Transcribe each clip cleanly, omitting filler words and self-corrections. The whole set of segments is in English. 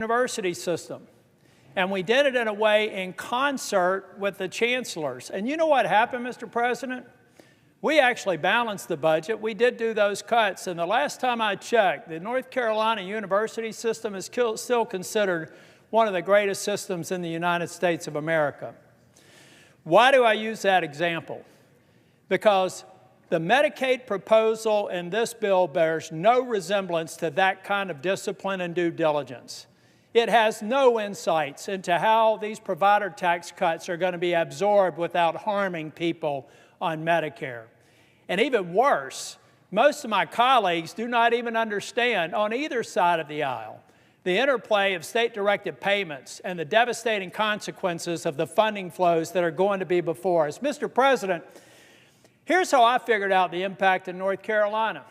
university system. And we did it in a way in concert with the chancellors. And you know what happened, Mr. President? We actually balanced the budget. We did do those cuts. And the last time I checked, the North Carolina university system is still considered one of the greatest systems in the United States of America. Why do I use that example? Because the Medicaid proposal in this bill bears no resemblance to that kind of discipline and due diligence. It has no insights into how these provider tax cuts are going to be absorbed without harming people on Medicare. And even worse, most of my colleagues do not even understand on either side of the aisle the interplay of state-directed payments and the devastating consequences of the funding flows that are going to be before us. Mr. President, here's how I figured out the impact in North Carolina.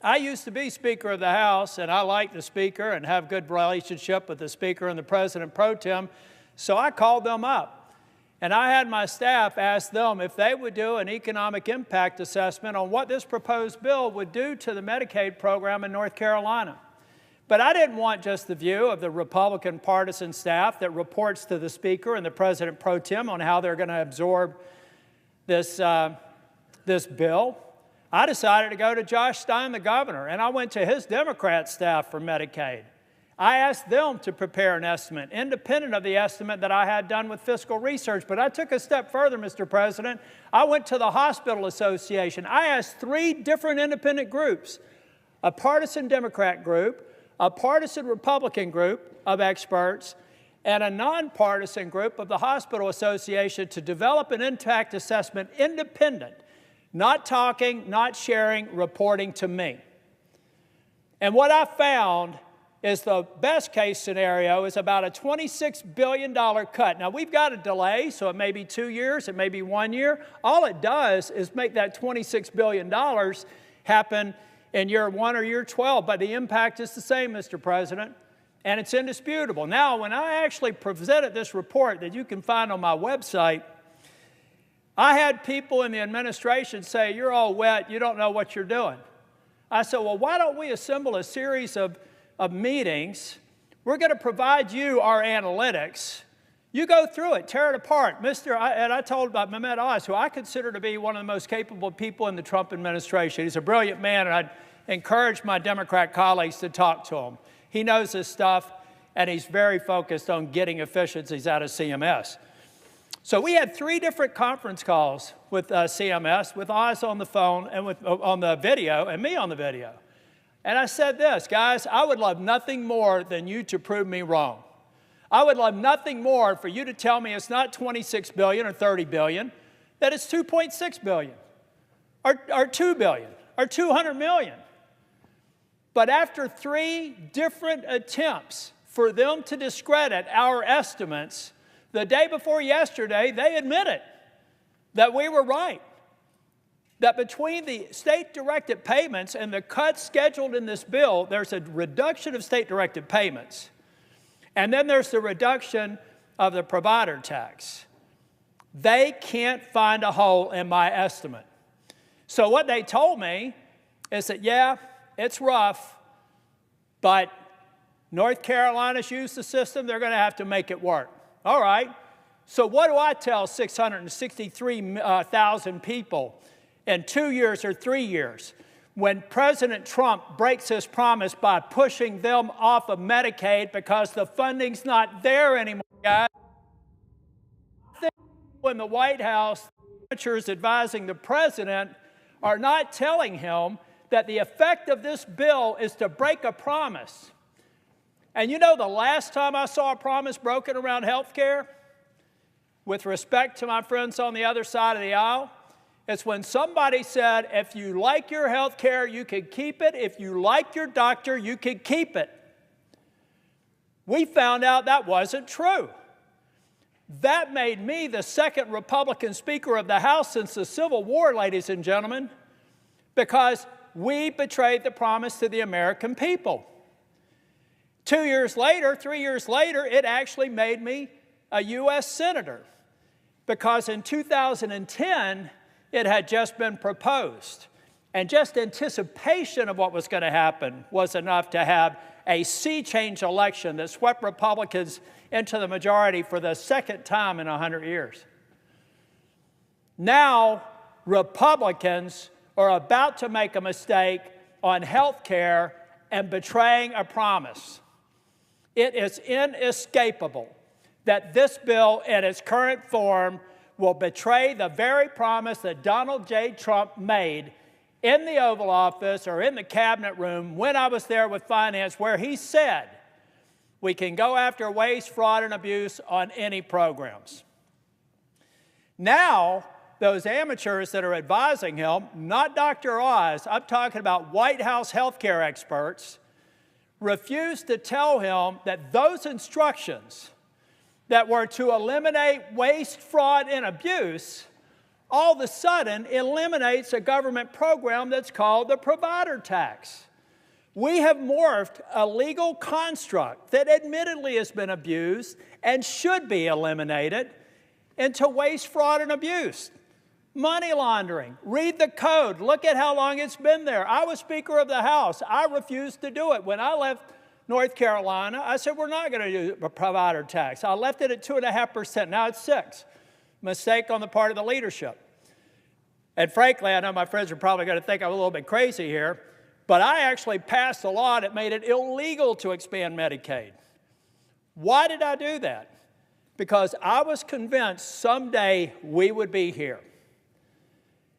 I used to be Speaker of the House, and I like the Speaker and have good relationship with the Speaker and the President Pro Tem, so I called them up. And I had my staff ask them if they would do an economic impact assessment on what this proposed bill would do to the Medicaid program in North Carolina. But I didn't want just the view of the Republican partisan staff that reports to the Speaker and the President Pro Tem on how they're going to absorb this bill. I decided to go to Josh Stein, the governor, and I went to his Democrat staff for Medicaid. I asked them to prepare an estimate, independent of the estimate that I had done with fiscal research. But I took a step further, Mr. President. I went to the Hospital Association. I asked 3 different independent groups, a partisan Democrat group, a partisan Republican group of experts, and a nonpartisan group of the Hospital Association to develop an impact assessment independent, not talking, not sharing, reporting to me. And what I found is the best case scenario is about a $26 billion cut. Now, we've got a delay, so it may be 2 years, it may be 1 year. All it does is make that $26 billion happen in year 1 or year 12, but the impact is the same, Mr. President, and it's indisputable. Now, when I actually presented this report that you can find on my website, I had people in the administration say, "You're all wet, you don't know what you're doing." I said, well, why don't we assemble a series of meetings? We're going to provide you our analytics. You go through it, tear it apart. I told about Mehmet Oz, who I consider to be one of the most capable people in the Trump administration. He's a brilliant man, and I'd encourage my Democrat colleagues to talk to him. He knows his stuff, and he's very focused on getting efficiencies out of CMS. So we had 3 different conference calls with CMS, with Oz on the phone and on the video, and me on the video. And I said this, guys, I would love nothing more than you to prove me wrong. I would love nothing more for you to tell me it's not $26 billion or $30 billion, that it's $2.6 billion or $2 billion or $200 million. But after 3 different attempts for them to discredit our estimates, the day before yesterday, they admitted that we were right. That between the state-directed payments and the cuts scheduled in this bill, there's a reduction of state-directed payments. And then there's the reduction of the provider tax. They can't find a hole in my estimate. So what they told me is that, yeah, it's rough, but North Carolina's used the system. They're going to have to make it work. All right. So what do I tell 663,000 people in 2 years or 3 years when President Trump breaks his promise by pushing them off of Medicaid because the funding's not there anymore, guys? I think in the White House, senators advising the president are not telling him that the effect of this bill is to break a promise. And you know the last time I saw a promise broken around health care, with respect to my friends on the other side of the aisle, it's when somebody said, if you like your health care, you can keep it. If you like your doctor, you can keep it. We found out that wasn't true. That made me the 2nd Republican Speaker of the House since the Civil War, ladies and gentlemen, because we betrayed the promise to the American people. 2 years later, 3 years later, it actually made me a U.S. Senator because in 2010, it had just been proposed. And just anticipation of what was going to happen was enough to have a sea change election that swept Republicans into the majority for the second time in 100 years. Now, Republicans are about to make a mistake on health care and betraying a promise. It is inescapable that this bill in its current form will betray the very promise that Donald J. Trump made in the Oval Office or in the cabinet room when I was there with finance, where he said we can go after waste, fraud, and abuse on any programs. Now, those amateurs that are advising him, not Dr. Oz, I'm talking about White House healthcare experts, refuse to tell him that those instructions that were to eliminate waste, fraud, and abuse all of a sudden eliminates a government program that's called the provider tax. We have morphed a legal construct that admittedly has been abused and should be eliminated into waste, fraud, and abuse. Money laundering. Read the code. Look at how long it's been there. I was Speaker of the House. I refused to do it. When I left North Carolina, I said, we're not going to do a provider tax. I left it at 2.5%. Now it's 6%. Mistake on the part of the leadership. And frankly, I know my friends are probably going to think I'm a little bit crazy here, but I actually passed a law that made it illegal to expand Medicaid. Why did I do that? Because I was convinced someday we would be here.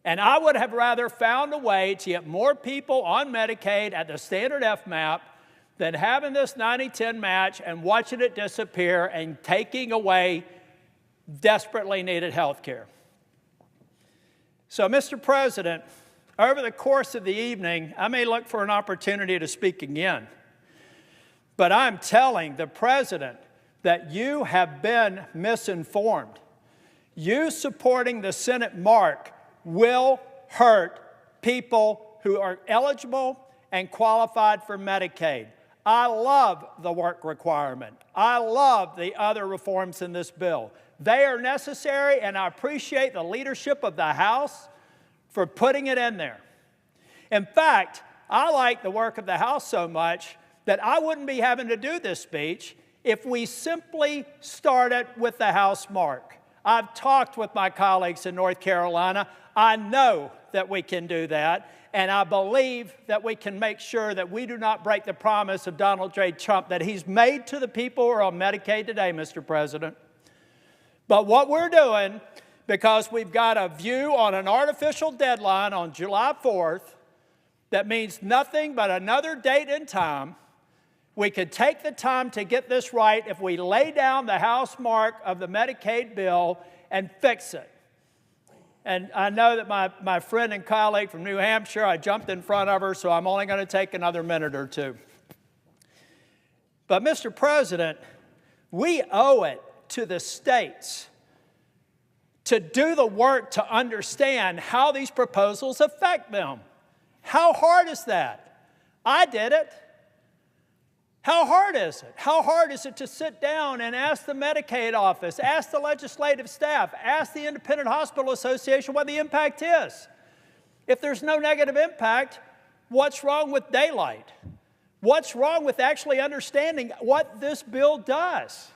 And I would have rather found a way to get more people on Medicaid at the standard FMAP than having this 90-10 match and watching it disappear and taking away desperately needed health care. So, Mr. President, over the course of the evening, I may look for an opportunity to speak again. But I'm telling the President that you have been misinformed. You supporting the Senate mark will hurt people who are eligible and qualified for Medicaid. I love the work requirement. I love the other reforms in this bill. They are necessary, and I appreciate the leadership of the House for putting it in there. In fact, I like the work of the House so much that I wouldn't be having to do this speech if we simply started with the House mark. I've talked with my colleagues in North Carolina. I know that we can do that, and I believe that we can make sure that we do not break the promise of Donald J. Trump that he's made to the people who are on Medicaid today, Mr. President. But what we're doing, because we've got a view on an artificial deadline on July 4th that means nothing but another date and time, we could take the time to get this right if we lay down the House mark of the Medicaid bill and fix it. And I know that my friend and colleague from New Hampshire, I jumped in front of her, so I'm only going to take another minute or two. But, Mr. President, we owe it to the states to do the work to understand how these proposals affect them. How hard is that? I did it. How hard is it? How hard is it to sit down and ask the Medicaid office, ask the legislative staff, ask the Independent Hospital Association what the impact is? If there's no negative impact, what's wrong with daylight? What's wrong with actually understanding what this bill does?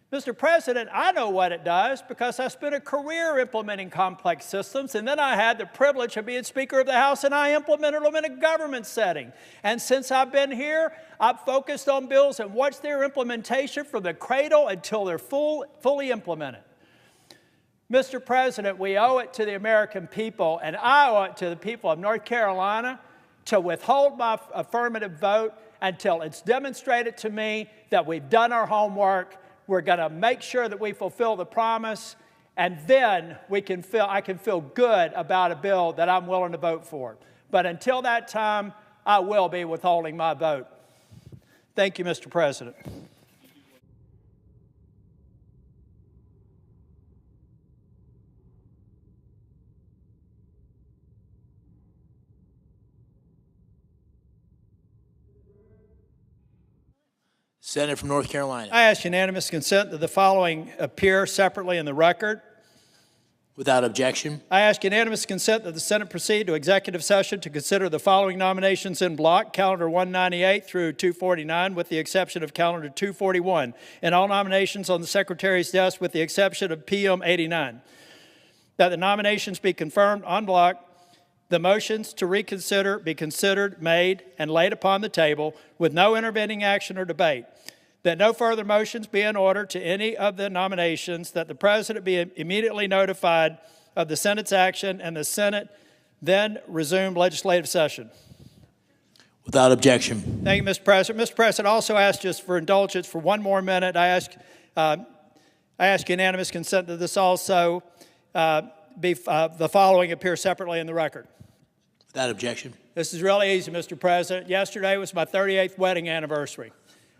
Mr. President, I know what it does because I spent a career implementing complex systems, and then I had the privilege of being Speaker of the House, and I implemented them in a government setting. And since I've been here, I've focused on bills and watched their implementation from the cradle until they're fully implemented. Mr. President, we owe it to the American people, and I owe it to the people of North Carolina to withhold my affirmative vote until it's demonstrated to me that we've done our homework. We're going to make sure that we fulfill the promise, and then I can feel good about a bill that I'm willing to vote for. But until that time, I will be withholding my vote. Thank you, Mr. President. Senator from North Carolina. I ask unanimous consent that the following appear separately in the record. Without objection. I ask unanimous consent that the Senate proceed to executive session to consider the following nominations in block, calendar 198 through 249, with the exception of calendar 241, and all nominations on the Secretary's desk with the exception of PM 89. That the nominations be confirmed en bloc, the motions to reconsider be considered, made, and laid upon the table with no intervening action or debate. That no further motions be in order to any of the nominations, that the President be immediately notified of the Senate's action, and the Senate then resume legislative session. Without objection. Thank you, Mr. President. Mr. President, I also ask just for indulgence for one more minute. I ask unanimous consent that this also the following appear separately in the record. Without objection. This is really easy, Mr. President. Yesterday was my 38th wedding anniversary.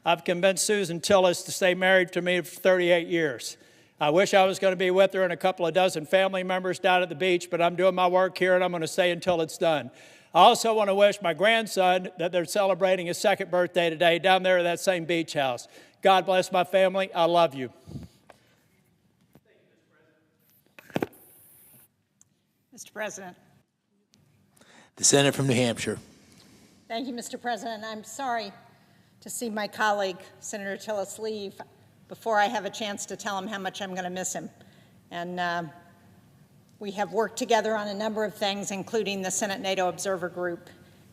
I've convinced Susan Tillis to stay married to me for 38 years. I wish I was going to be with her and a couple of dozen family members down at the beach, but I'm doing my work here and I'm going to stay until it's done. I also want to wish my grandson that they're celebrating his second birthday today down there at that same beach house. God bless my family. I love you. Mr. President. The Senator from New Hampshire. Thank you, Mr. President. I'm sorry to see my colleague, Senator Tillis, leave before I have a chance to tell him how much I'm going to miss him. And we have worked together on a number of things, including the Senate NATO Observer Group,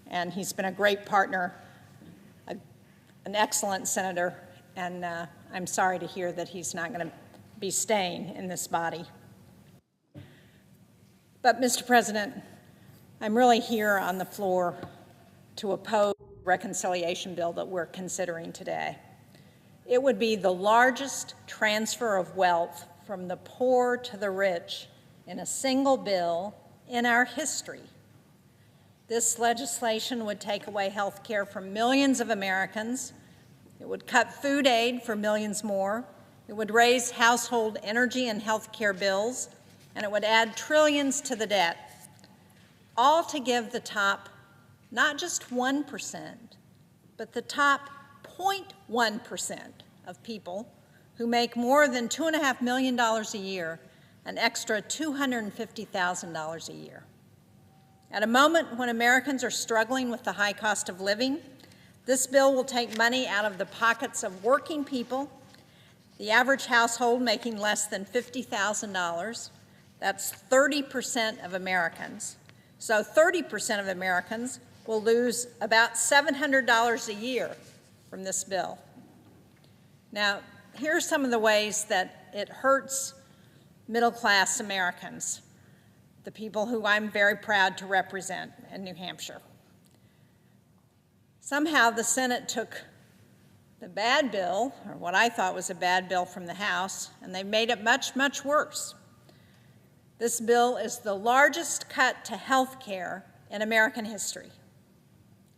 and he's been a great partner, an excellent senator, and I'm sorry to hear that he's not going to be staying in this body. But, Mr. President, I'm really here on the floor to oppose the reconciliation bill that we're considering today. It would be the largest transfer of wealth from the poor to the rich in a single bill in our history. This legislation would take away health care from millions of Americans. It would cut food aid for millions more. It would raise household energy and health care bills, and it would add trillions to the debt, all to give the top, not just 1%, but the top 0.1% of people who make more than $2.5 million a year, an extra $250,000 a year. At a moment when Americans are struggling with the high cost of living, this bill will take money out of the pockets of working people, the average household making less than $50,000. That's 30% of Americans. So 30% of Americans will lose about $700 a year from this bill. Now, here are some of the ways that it hurts middle-class Americans, the people who I'm very proud to represent in New Hampshire. Somehow the Senate took the bad bill, or what I thought was a bad bill from the House, and they made it much, much worse. This bill is the largest cut to health care in American history.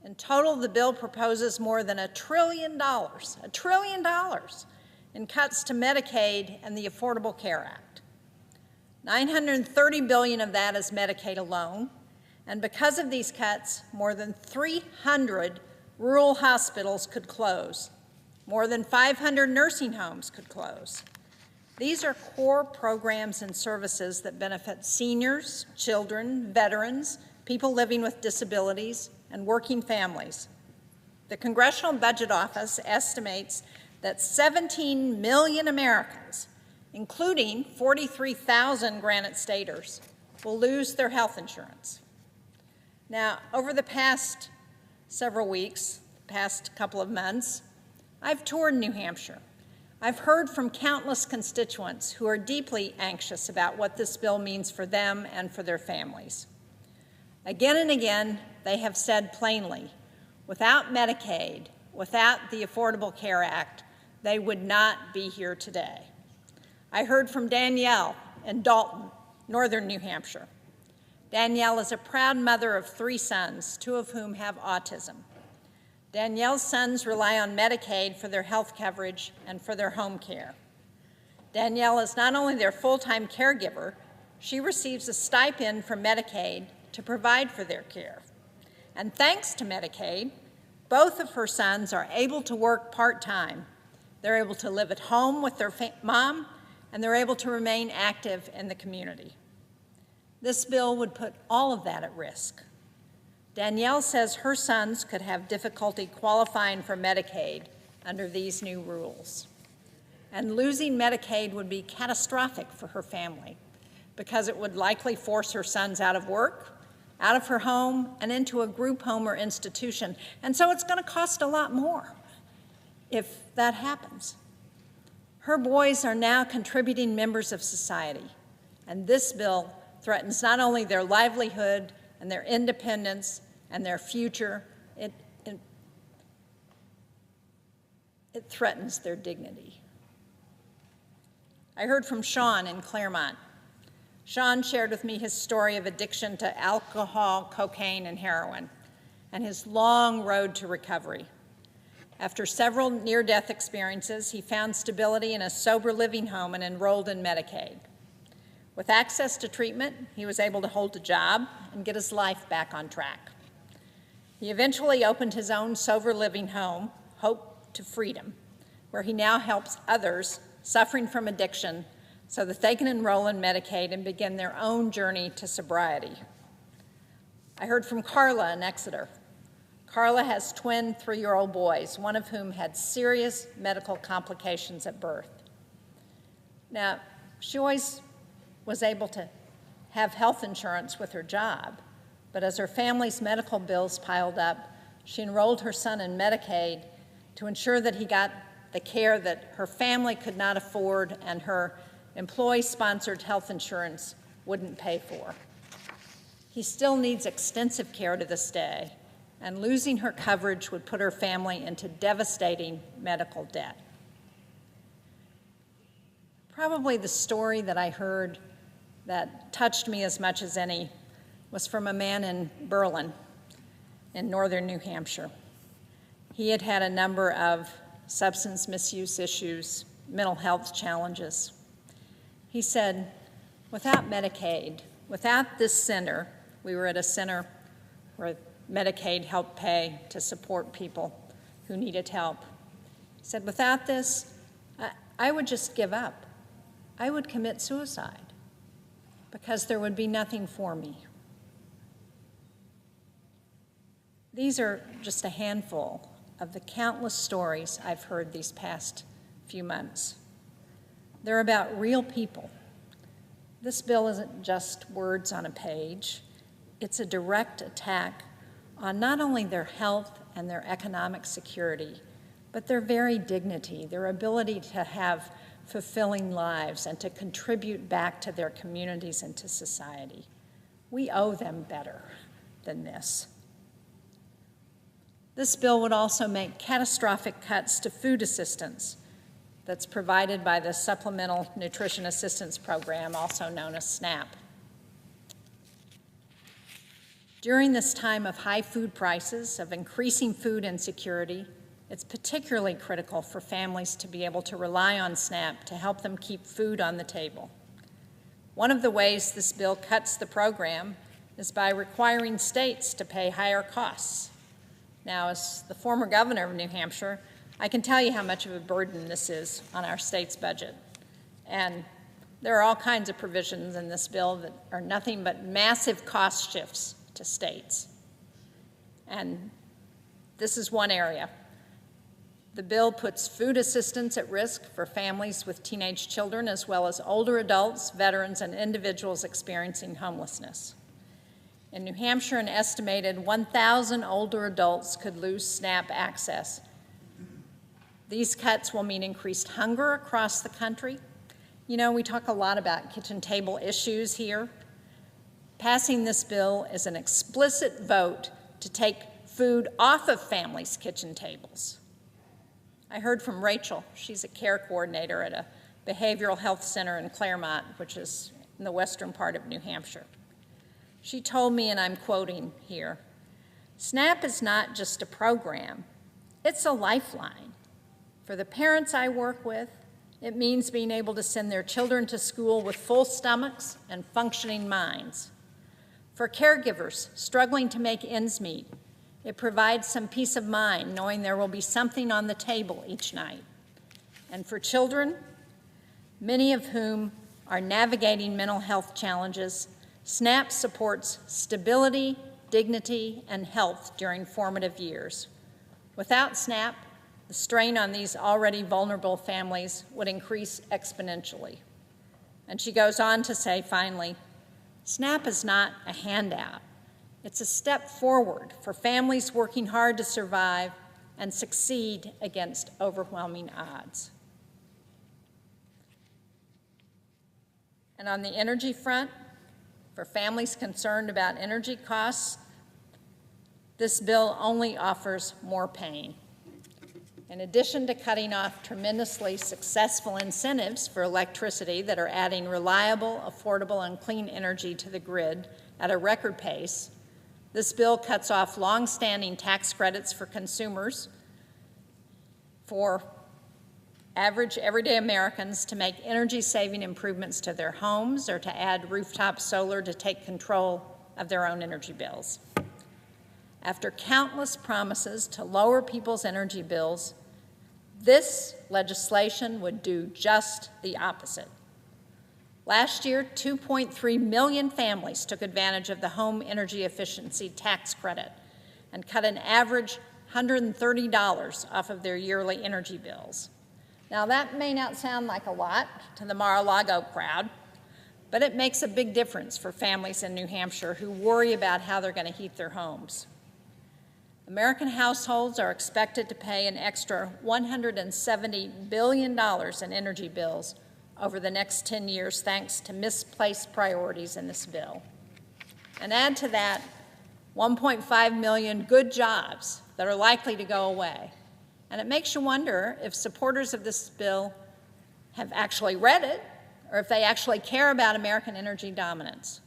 In total, the bill proposes more than $1 trillion in cuts to Medicaid and the Affordable Care Act. $930 billion of that is Medicaid alone, and because of these cuts, more than 300 rural hospitals could close. More than 500 nursing homes could close. These are core programs and services that benefit seniors, children, veterans, people living with disabilities, and working families. The Congressional Budget Office estimates that 17 million Americans, including 43,000 Granite Staters, will lose their health insurance. Now, over the past several weeks, past couple of months, I've toured New Hampshire. I've heard from countless constituents who are deeply anxious about what this bill means for them and for their families. Again and again, they have said plainly, without Medicaid, without the Affordable Care Act, they would not be here today. I heard from Danielle in Dalton, northern New Hampshire. Danielle is a proud mother of 3 sons, 2 of whom have autism. Danielle's sons rely on Medicaid for their health coverage and for their home care. Danielle is not only their full-time caregiver, she receives a stipend from Medicaid to provide for their care. And thanks to Medicaid, both of her sons are able to work part-time. They're able to live at home with their mom, and they're able to remain active in the community. This bill would put all of that at risk. Danielle says her sons could have difficulty qualifying for Medicaid under these new rules. And losing Medicaid would be catastrophic for her family because it would likely force her sons out of work, out of her home, and into a group home or institution. And so it's going to cost a lot more if that happens. Her boys are now contributing members of society, and this bill threatens not only their livelihood and their independence and their future, it threatens their dignity. I heard from Sean in Claremont. Sean shared with me his story of addiction to alcohol, cocaine, and heroin, and his long road to recovery. After several near-death experiences, he found stability in a sober living home and enrolled in Medicaid. With access to treatment, he was able to hold a job and get his life back on track. He eventually opened his own sober living home, Hope to Freedom, where he now helps others suffering from addiction so that they can enroll in Medicaid and begin their own journey to sobriety. I heard from Carla in Exeter. Carla has twin 3-year-old boys, one of whom had serious medical complications at birth. Now, she always was able to have health insurance with her job, but as her family's medical bills piled up, she enrolled her son in Medicaid to ensure that he got the care that her family could not afford and her employee-sponsored health insurance wouldn't pay for. He still needs extensive care to this day, and losing her coverage would put her family into devastating medical debt. Probably the story that I heard that touched me as much as any was from a man in Berlin in northern New Hampshire. He had had a number of substance misuse issues, mental health challenges. He said, without Medicaid, without this center, we were at a center where Medicaid helped pay to support people who needed help. He said, without this, I would just give up. I would commit suicide because there would be nothing for me. These are just a handful of the countless stories I've heard these past few months. They're about real people. This bill isn't just words on a page. It's a direct attack on not only their health and their economic security, but their very dignity, their ability to have fulfilling lives and to contribute back to their communities and to society. We owe them better than this. This bill would also make catastrophic cuts to food assistance that's provided by the Supplemental Nutrition Assistance Program, also known as SNAP. During this time of high food prices, of increasing food insecurity, it's particularly critical for families to be able to rely on SNAP to help them keep food on the table. One of the ways this bill cuts the program is by requiring states to pay higher costs. Now, as the former governor of New Hampshire, I can tell you how much of a burden this is on our state's budget. And there are all kinds of provisions in this bill that are nothing but massive cost shifts to states. And this is one area. The bill puts food assistance at risk for families with teenage children, as well as older adults, veterans, and individuals experiencing homelessness. In New Hampshire, an estimated 1,000 older adults could lose SNAP access. These cuts will mean increased hunger across the country. You know, we talk a lot about kitchen table issues here. Passing this bill is an explicit vote to take food off of families' kitchen tables. I heard from Rachel. She's a care coordinator at a behavioral health center in Claremont, which is in the western part of New Hampshire. She told me, and I'm quoting here, SNAP is not just a program, it's a lifeline. For the parents I work with, it means being able to send their children to school with full stomachs and functioning minds. For caregivers struggling to make ends meet, it provides some peace of mind knowing there will be something on the table each night. And for children, many of whom are navigating mental health challenges, SNAP supports stability, dignity, and health during formative years. Without SNAP, the strain on these already vulnerable families would increase exponentially. And she goes on to say, finally, SNAP is not a handout. It's a step forward for families working hard to survive and succeed against overwhelming odds. And on the energy front, for families concerned about energy costs, this bill only offers more pain. In addition to cutting off tremendously successful incentives for electricity that are adding reliable, affordable, and clean energy to the grid at a record pace, this bill cuts off long-standing tax credits for consumers for average everyday Americans to make energy-saving improvements to their homes or to add rooftop solar to take control of their own energy bills. After countless promises to lower people's energy bills, this legislation would do just the opposite. Last year, 2.3 million families took advantage of the home energy efficiency tax credit and cut an average $130 off of their yearly energy bills. Now, that may not sound like a lot to the Mar-a-Lago crowd, but it makes a big difference for families in New Hampshire who worry about how they're going to heat their homes. American households are expected to pay an extra $170 billion in energy bills over the next 10 years thanks to misplaced priorities in this bill. And add to that 1.5 million good jobs that are likely to go away. And it makes you wonder if supporters of this bill have actually read it or if they actually care about American energy dominance.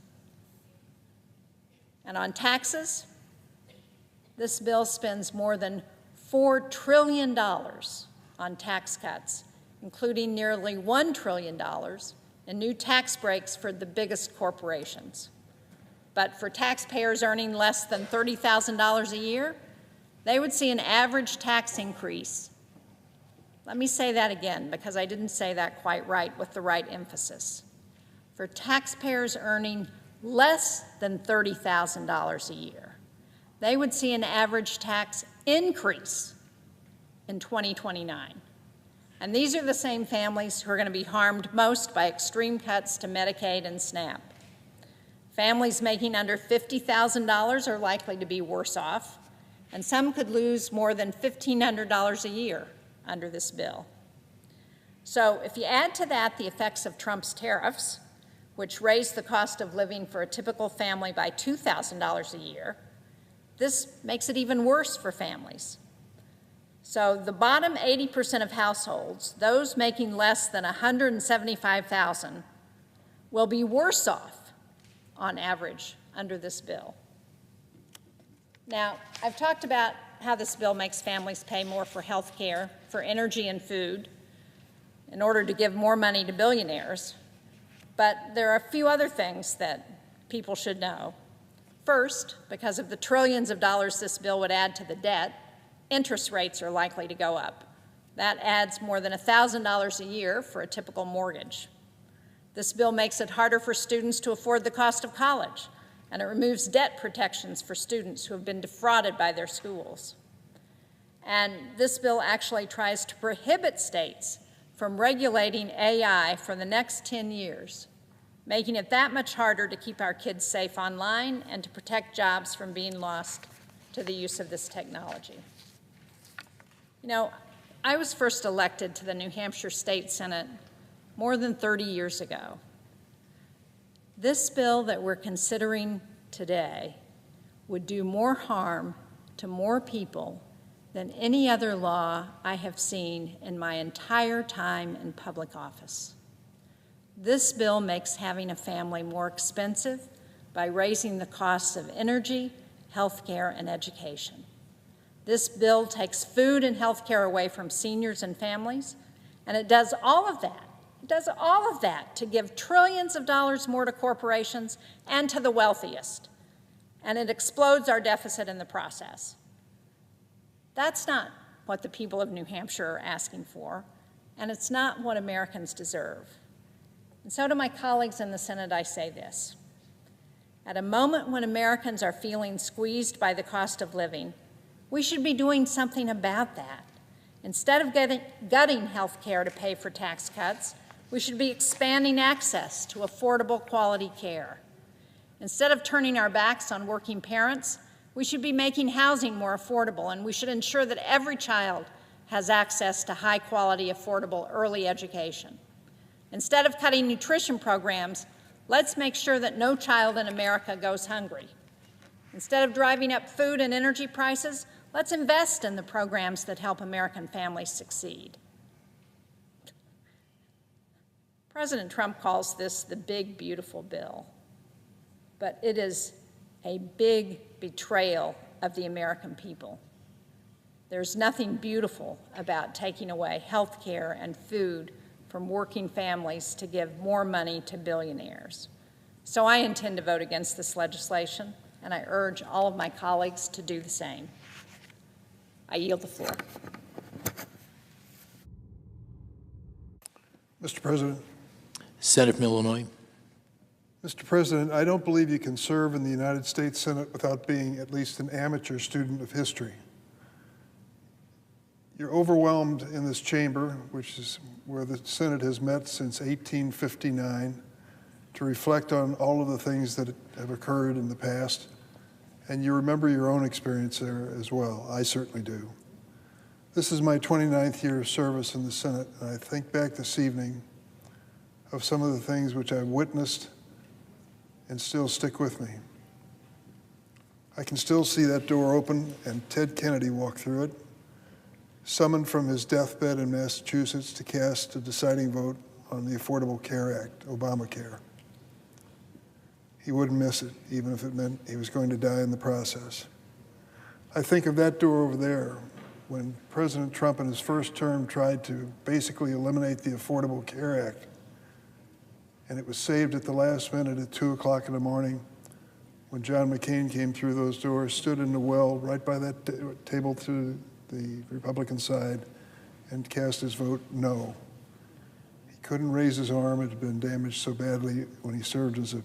And on taxes, this bill spends more than $4 trillion on tax cuts, including nearly $1 trillion in new tax breaks for the biggest corporations. But for taxpayers earning less than $30,000 a year, they would see an average tax increase. Let me say that again, because I didn't say that quite right with the right emphasis. For taxpayers earning less than $30,000 a year, they would see an average tax increase in 2029. And these are the same families who are going to be harmed most by extreme cuts to Medicaid and SNAP. Families making under $50,000 are likely to be worse off, and some could lose more than $1,500 a year under this bill. So if you add to that the effects of Trump's tariffs, which raised the cost of living for a typical family by $2,000 a year, this makes it even worse for families. So the bottom 80% of households, those making less than $175,000, will be worse off on average under this bill. Now, I've talked about how this bill makes families pay more for health care, for energy and food, in order to give more money to billionaires. But there are a few other things that people should know. First, because of the trillions of dollars this bill would add to the debt, interest rates are likely to go up. That adds more than $1,000 a year for a typical mortgage. This bill makes it harder for students to afford the cost of college, and it removes debt protections for students who have been defrauded by their schools. And this bill actually tries to prohibit states from regulating AI for the next 10 years, making it that much harder to keep our kids safe online and to protect jobs from being lost to the use of this technology. You know, I was first elected to the New Hampshire State Senate more than 30 years ago. This bill that we're considering today would do more harm to more people than any other law I have seen in my entire time in public office. This bill makes having a family more expensive by raising the costs of energy, health care, and education. This bill takes food and health care away from seniors and families, and it does all of that. It does all of that to give trillions of dollars more to corporations and to the wealthiest, and it explodes our deficit in the process. That's not what the people of New Hampshire are asking for, and it's not what Americans deserve. And so to my colleagues in the Senate, I say this. At a moment when Americans are feeling squeezed by the cost of living, we should be doing something about that. Instead of gutting health care to pay for tax cuts, we should be expanding access to affordable quality care. Instead of turning our backs on working parents, we should be making housing more affordable, and we should ensure that every child has access to high-quality, affordable early education. Instead of cutting nutrition programs, let's make sure that no child in America goes hungry. Instead of driving up food and energy prices, let's invest in the programs that help American families succeed. President Trump calls this the big, beautiful bill, but it is a big betrayal of the American people. There's nothing beautiful about taking away health care and food from working families to give more money to billionaires. So I intend to vote against this legislation, and I urge all of my colleagues to do the same. I yield the floor. Mr. President. Senator from Illinois. Mr. President, I don't believe you can serve in the United States Senate without being at least an amateur student of history. You're overwhelmed in this chamber, which is where the Senate has met since 1859, to reflect on all of the things that have occurred in the past, and you remember your own experience there as well. I certainly do. This is my 29th year of service in the Senate, and I think back this evening of some of the things which I've witnessed and still stick with me. I can still see that door open and Ted Kennedy walk through it, summoned from his deathbed in Massachusetts to cast a deciding vote on the Affordable Care Act, Obamacare. He wouldn't miss it, even if it meant he was going to die in the process. I think of that door over there when President Trump in his first term tried to basically eliminate the Affordable Care Act, and it was saved at the last minute at 2 o'clock in the morning when John McCain came through those doors, stood in the well right by that table to the Republican side, and cast his vote no. He couldn't raise his arm. It had been damaged so badly when he served as a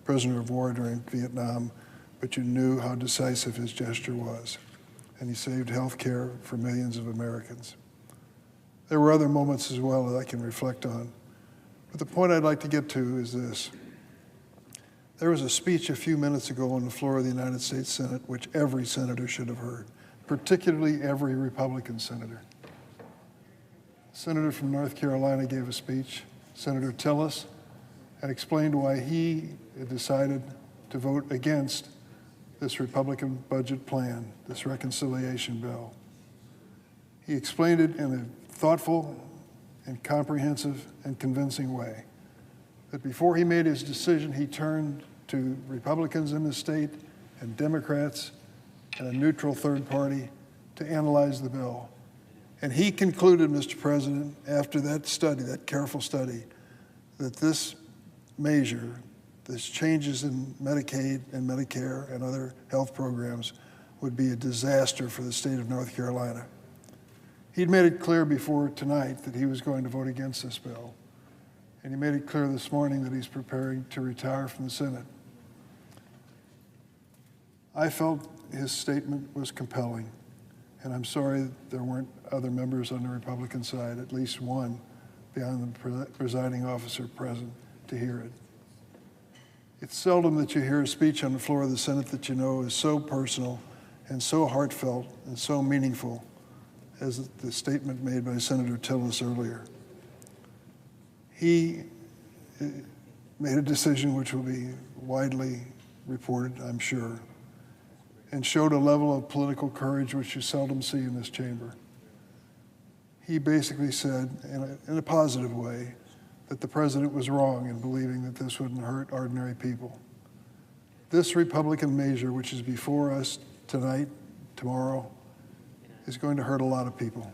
prisoner of war during Vietnam, but you knew how decisive his gesture was. And he saved health care for millions of Americans. There were other moments as well that I can reflect on. But the point I'd like to get to is this. There was a speech a few minutes ago on the floor of the United States Senate which every senator should have heard, particularly every Republican senator. A senator from North Carolina gave a speech, Senator Tillis, and explained why he had decided to vote against this Republican budget plan, this reconciliation bill. He explained it in a thoughtful and comprehensive and convincing way. That before he made his decision, he turned to Republicans in the state and Democrats and a neutral third party to analyze the bill. And he concluded, Mr. President, after that study, that careful study, that this measure, this changes in Medicaid and Medicare and other health programs would be a disaster for the state of North Carolina. He'd made it clear before tonight that he was going to vote against this bill. And he made it clear this morning that he's preparing to retire from the Senate. I felt his statement was compelling, and I'm sorry that there weren't other members on the Republican side, at least one, beyond the presiding officer present, to hear it. It's seldom that you hear a speech on the floor of the Senate that you know is so personal and so heartfelt and so meaningful as the statement made by Senator Tillis earlier. He made a decision which will be widely reported, I'm sure, and showed a level of political courage which you seldom see in this chamber. He basically said, in a positive way, that the president was wrong in believing that this wouldn't hurt ordinary people. This Republican measure, which is before us tonight, tomorrow, is going to hurt a lot of people.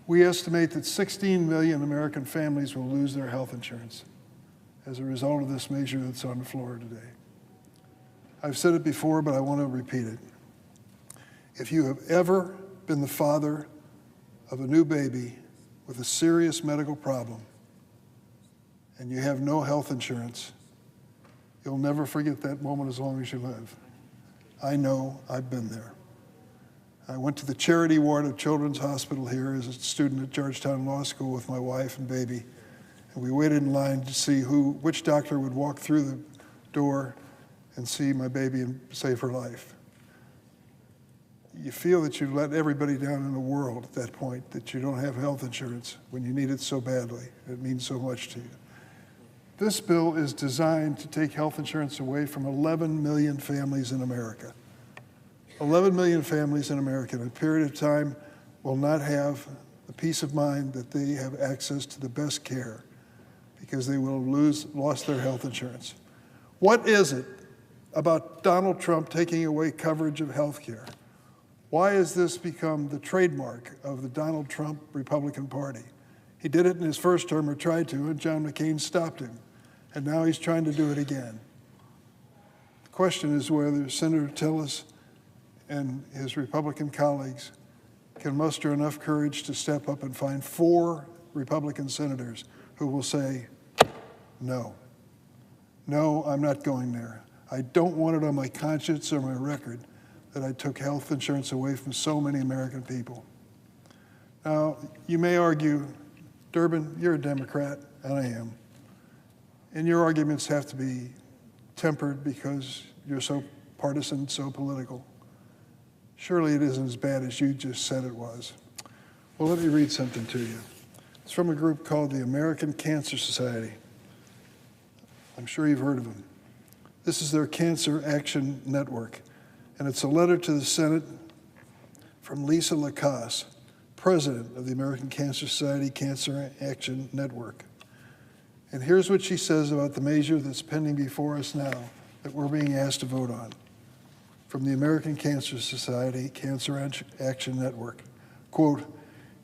We estimate that 16 million American families will lose their health insurance as a result of this measure that's on the floor today. I've said it before, but I want to repeat it. If you have ever been the father of a new baby with a serious medical problem and you have no health insurance, You'll never forget that moment as long as you live. I know, I've been there. I went to the charity ward of Children's Hospital here as a student at Georgetown Law School with my wife and baby. And we waited in line to see which doctor would walk through the door and see my baby and save her life. You feel that you've let everybody down in the world at that point, that you don't have health insurance when you need it so badly. It means so much to you. This bill is designed to take health insurance away from 11 million families in America. 11 million families in America in a period of time will not have the peace of mind that they have access to the best care because they will have lost their health insurance. What is it about Donald Trump taking away coverage of health care? Why has this become the trademark of the Donald Trump Republican Party? He did it in his first term, or tried to, and John McCain stopped him. And now he's trying to do it again. The question is whether Senator Tillis and his Republican colleagues can muster enough courage to step up and find 4 Republican senators who will say, no. No, I'm not going there. I don't want it on my conscience or my record that I took health insurance away from so many American people. Now, you may argue, Durbin, you're a Democrat, and I am. And your arguments have to be tempered because you're so partisan, so political. Surely it isn't as bad as you just said it was. Well, let me read something to you. It's from a group called the American Cancer Society. I'm sure you've heard of them. This is their Cancer Action Network. And it's a letter to the Senate from Lisa Lacasse, president of the American Cancer Society Cancer Action Network. And here's what she says about the measure that's pending before us now that we're being asked to vote on. From the American Cancer Society Cancer Action Network. Quote,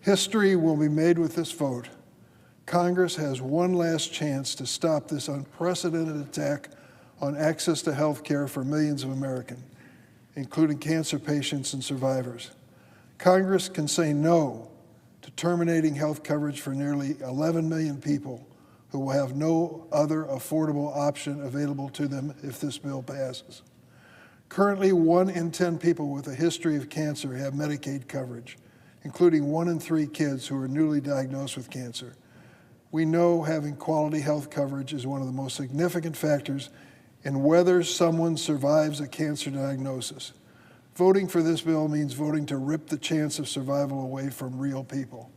history will be made with this vote. Congress has one last chance to stop this unprecedented attack on access to health care for millions of Americans, including cancer patients and survivors. Congress can say no to terminating health coverage for nearly 11 million people who will have no other affordable option available to them if this bill passes. Currently, 1 in 10 people with a history of cancer have Medicaid coverage, including 1 in 3 kids who are newly diagnosed with cancer. We know having quality health coverage is one of the most significant factors in whether someone survives a cancer diagnosis. Voting for this bill means voting to rip the chance of survival away from real people.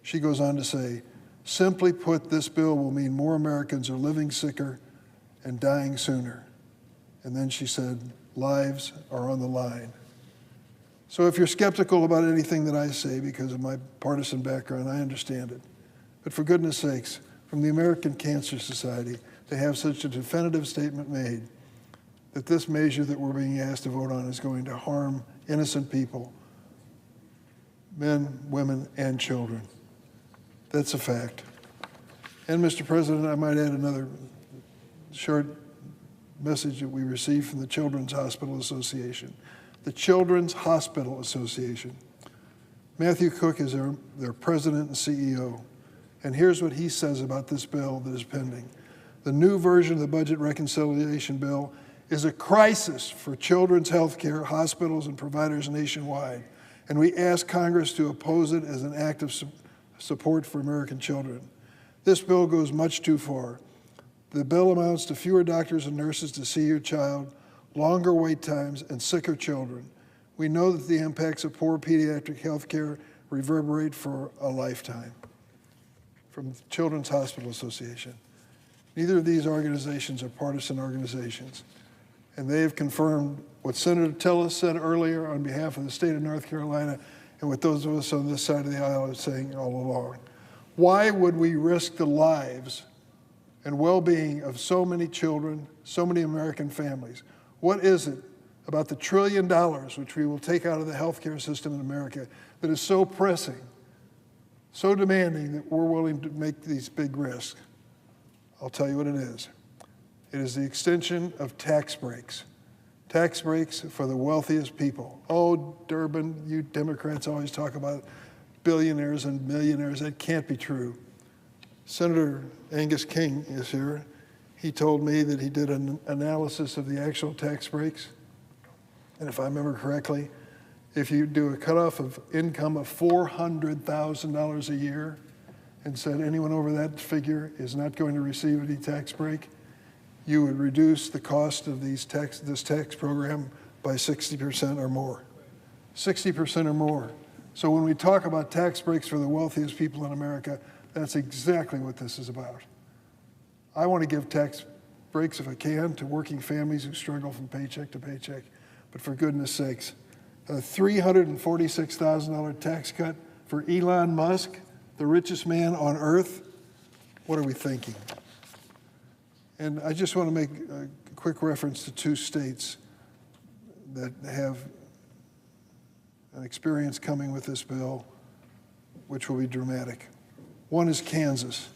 She goes on to say, simply put, this bill will mean more Americans are living sicker and dying sooner. And then she said, lives are on the line. So if you're skeptical about anything that I say because of my partisan background, I understand it. But for goodness sakes, from the American Cancer Society, to have such a definitive statement made that this measure that we're being asked to vote on is going to harm innocent people, men, women, and children. That's a fact. And Mr. President, I might add another short message that we received from the Children's Hospital Association. The Children's Hospital Association. Matthew Cook is their president and CEO. And here's what he says about this bill that is pending. The new version of the budget reconciliation bill is a crisis for children's health care, hospitals, and providers nationwide. And we ask Congress to oppose it as an act of support for American children. This bill goes much too far. The bill amounts to fewer doctors and nurses to see your child, longer wait times, and sicker children. We know that the impacts of poor pediatric health care reverberate for a lifetime. From the Children's Hospital Association. Neither of these organizations are partisan organizations. And they have confirmed what Senator Tillis said earlier on behalf of the state of North Carolina and what those of us on this side of the aisle are saying all along. Why would we risk the lives and well-being of so many children, so many American families? What is it about the $1 trillion which we will take out of the healthcare system in America that is so pressing, so demanding that we're willing to make these big risks? I'll tell you what it is. It is the extension of tax breaks. Tax breaks for the wealthiest people. Oh, Durbin, you Democrats always talk about billionaires and millionaires. That can't be true. Senator Angus King is here. He told me that he did an analysis of the actual tax breaks. And if I remember correctly, if you do a cutoff of income of $400,000 a year and said anyone over that figure is not going to receive any tax break, you would reduce the cost of this tax program by 60% or more. 60% or more. So when we talk about tax breaks for the wealthiest people in America, that's exactly what this is about. I want to give tax breaks, if I can, to working families who struggle from paycheck to paycheck. But for goodness sakes, a $346,000 tax cut for Elon Musk, the richest man on earth, what are we thinking? And I just want to make a quick reference to two states that have an experience coming with this bill, which will be dramatic. One is Kansas.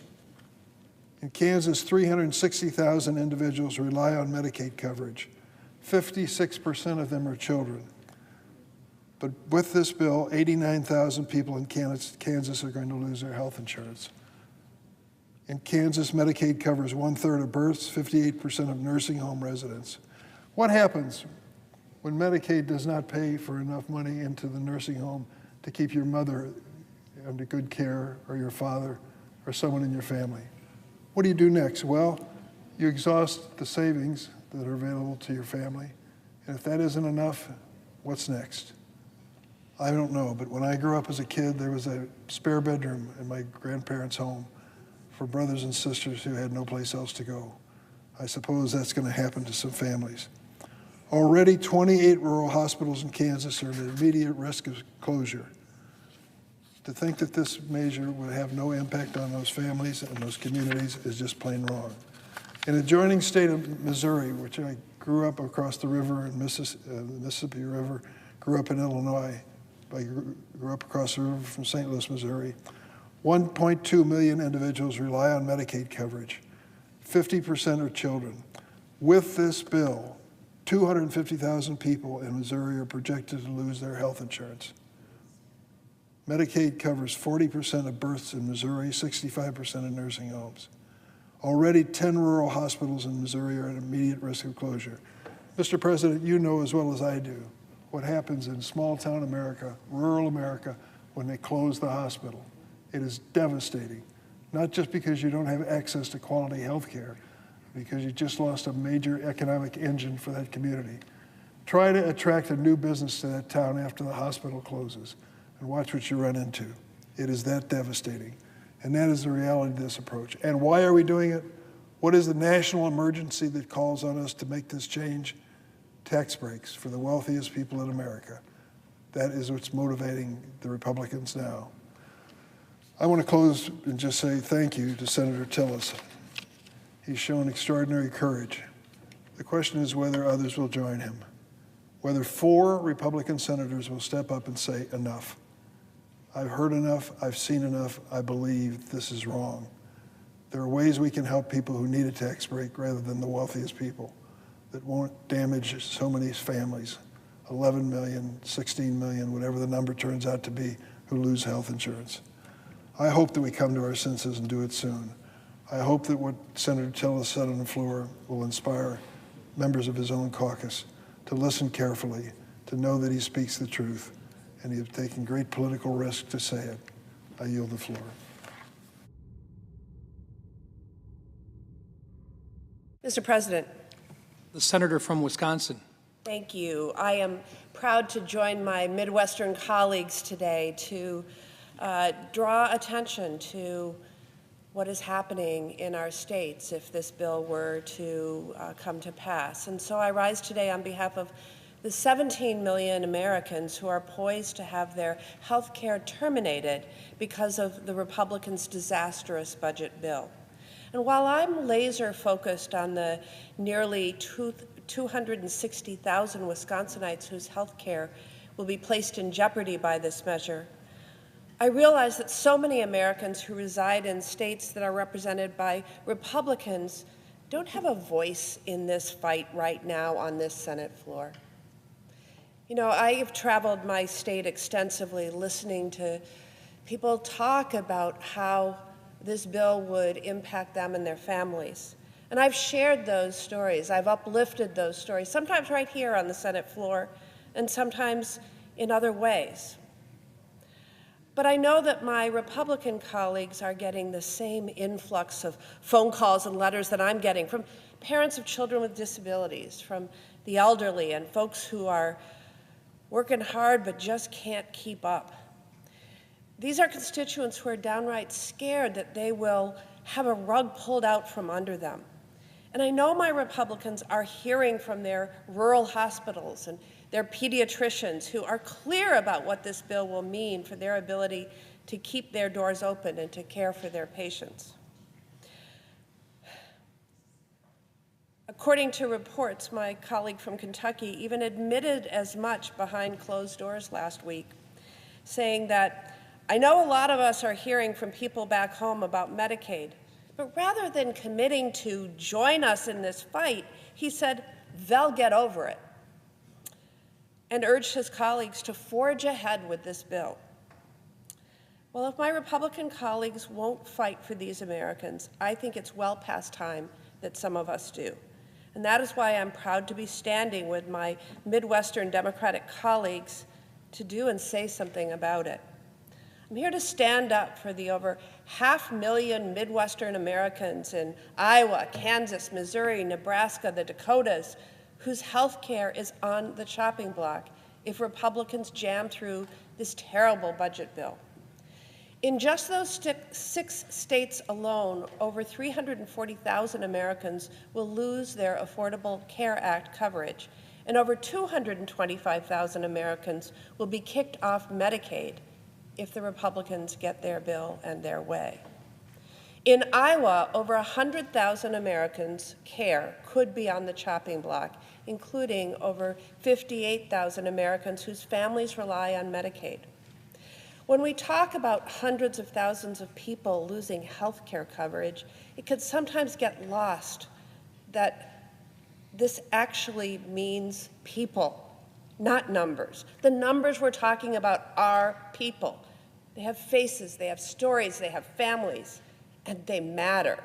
In Kansas, 360,000 individuals rely on Medicaid coverage. 56% of them are children. But with this bill, 89,000 people in Kansas are going to lose their health insurance. In Kansas, Medicaid covers 1/3 of births, 58% of nursing home residents. What happens when Medicaid does not pay for enough money into the nursing home to keep your mother under good care, or your father, or someone in your family? What do you do next? Well, you exhaust the savings that are available to your family. And if that isn't enough, what's next? I don't know, but when I grew up as a kid, there was a spare bedroom in my grandparents' home for brothers and sisters who had no place else to go. I suppose that's going to happen to some families. Already 28 rural hospitals in Kansas are at immediate risk of closure. To think that this measure would have no impact on those families and those communities is just plain wrong. In adjoining state of Missouri, which I grew up across the river in the Mississippi River, grew up in Illinois, I grew up across the river from St. Louis, Missouri, 1.2 million individuals rely on Medicaid coverage. 50% are children. With this bill, 250,000 people in Missouri are projected to lose their health insurance. Medicaid covers 40% of births in Missouri, 65% of nursing homes. Already 10 rural hospitals in Missouri are at immediate risk of closure. Mr. President, you know as well as I do what happens in small town America, rural America, when they close the hospital. It is devastating, not just because you don't have access to quality health care, because you just lost a major economic engine for that community. Try to attract a new business to that town after the hospital closes, and watch what you run into. It is that devastating. And that is the reality of this approach. And why are we doing it? What is the national emergency that calls on us to make this change? Tax breaks for the wealthiest people in America. That is what's motivating the Republicans now. I want to close and just say thank you to Senator Tillis. He's shown extraordinary courage. The question is whether others will join him, whether 4 Republican senators will step up and say enough. I've heard enough, I've seen enough, I believe this is wrong. There are ways we can help people who need a tax break rather than the wealthiest people that won't damage so many families, 11 million, 16 million, whatever the number turns out to be, who lose health insurance. I hope that we come to our senses and do it soon. I hope that what Senator Tillis said on the floor will inspire members of his own caucus to listen carefully, to know that he speaks the truth, and he has taken great political risk to say it. I yield the floor. Mr. President. The senator from Wisconsin. Thank you. I am proud to join my Midwestern colleagues today to draw attention to what is happening in our states if this bill were to come to pass. And so I rise today on behalf of the 17 million Americans who are poised to have their health care terminated because of the Republicans' disastrous budget bill. And while I'm laser focused on the nearly 260,000 Wisconsinites whose health care will be placed in jeopardy by this measure, I realize that so many Americans who reside in states that are represented by Republicans don't have a voice in this fight right now on this Senate floor. You know, I have traveled my state extensively listening to people talk about how this bill would impact them and their families. And I've shared those stories. I've uplifted those stories, sometimes right here on the Senate floor, and sometimes in other ways. But I know that my Republican colleagues are getting the same influx of phone calls and letters that I'm getting from parents of children with disabilities, from the elderly, and folks who are working hard but just can't keep up. These are constituents who are downright scared that they will have a rug pulled out from under them. And I know my Republicans are hearing from their rural hospitals and their pediatricians who are clear about what this bill will mean for their ability to keep their doors open and to care for their patients. According to reports, my colleague from Kentucky even admitted as much behind closed doors last week, saying that, "I know a lot of us are hearing from people back home about Medicaid, but rather than committing to join us in this fight," he said, "they'll get over it," and urged his colleagues to forge ahead with this bill. Well, if my Republican colleagues won't fight for these Americans, I think it's well past time that some of us do. And that is why I'm proud to be standing with my Midwestern Democratic colleagues to do and say something about it. I'm here to stand up for the over 500,000 Midwestern Americans in Iowa, Kansas, Missouri, Nebraska, the Dakotas, whose health care is on the chopping block if Republicans jam through this terrible budget bill. In just those 6 states alone, over 340,000 Americans will lose their Affordable Care Act coverage, and over 225,000 Americans will be kicked off Medicaid if the Republicans get their bill and their way. In Iowa, over 100,000 Americans' care could be on the chopping block, including over 58,000 Americans whose families rely on Medicaid. When we talk about hundreds of thousands of people losing health care coverage, it can sometimes get lost that this actually means people, not numbers. The numbers we're talking about are people. They have faces, they have stories, they have families, and they matter.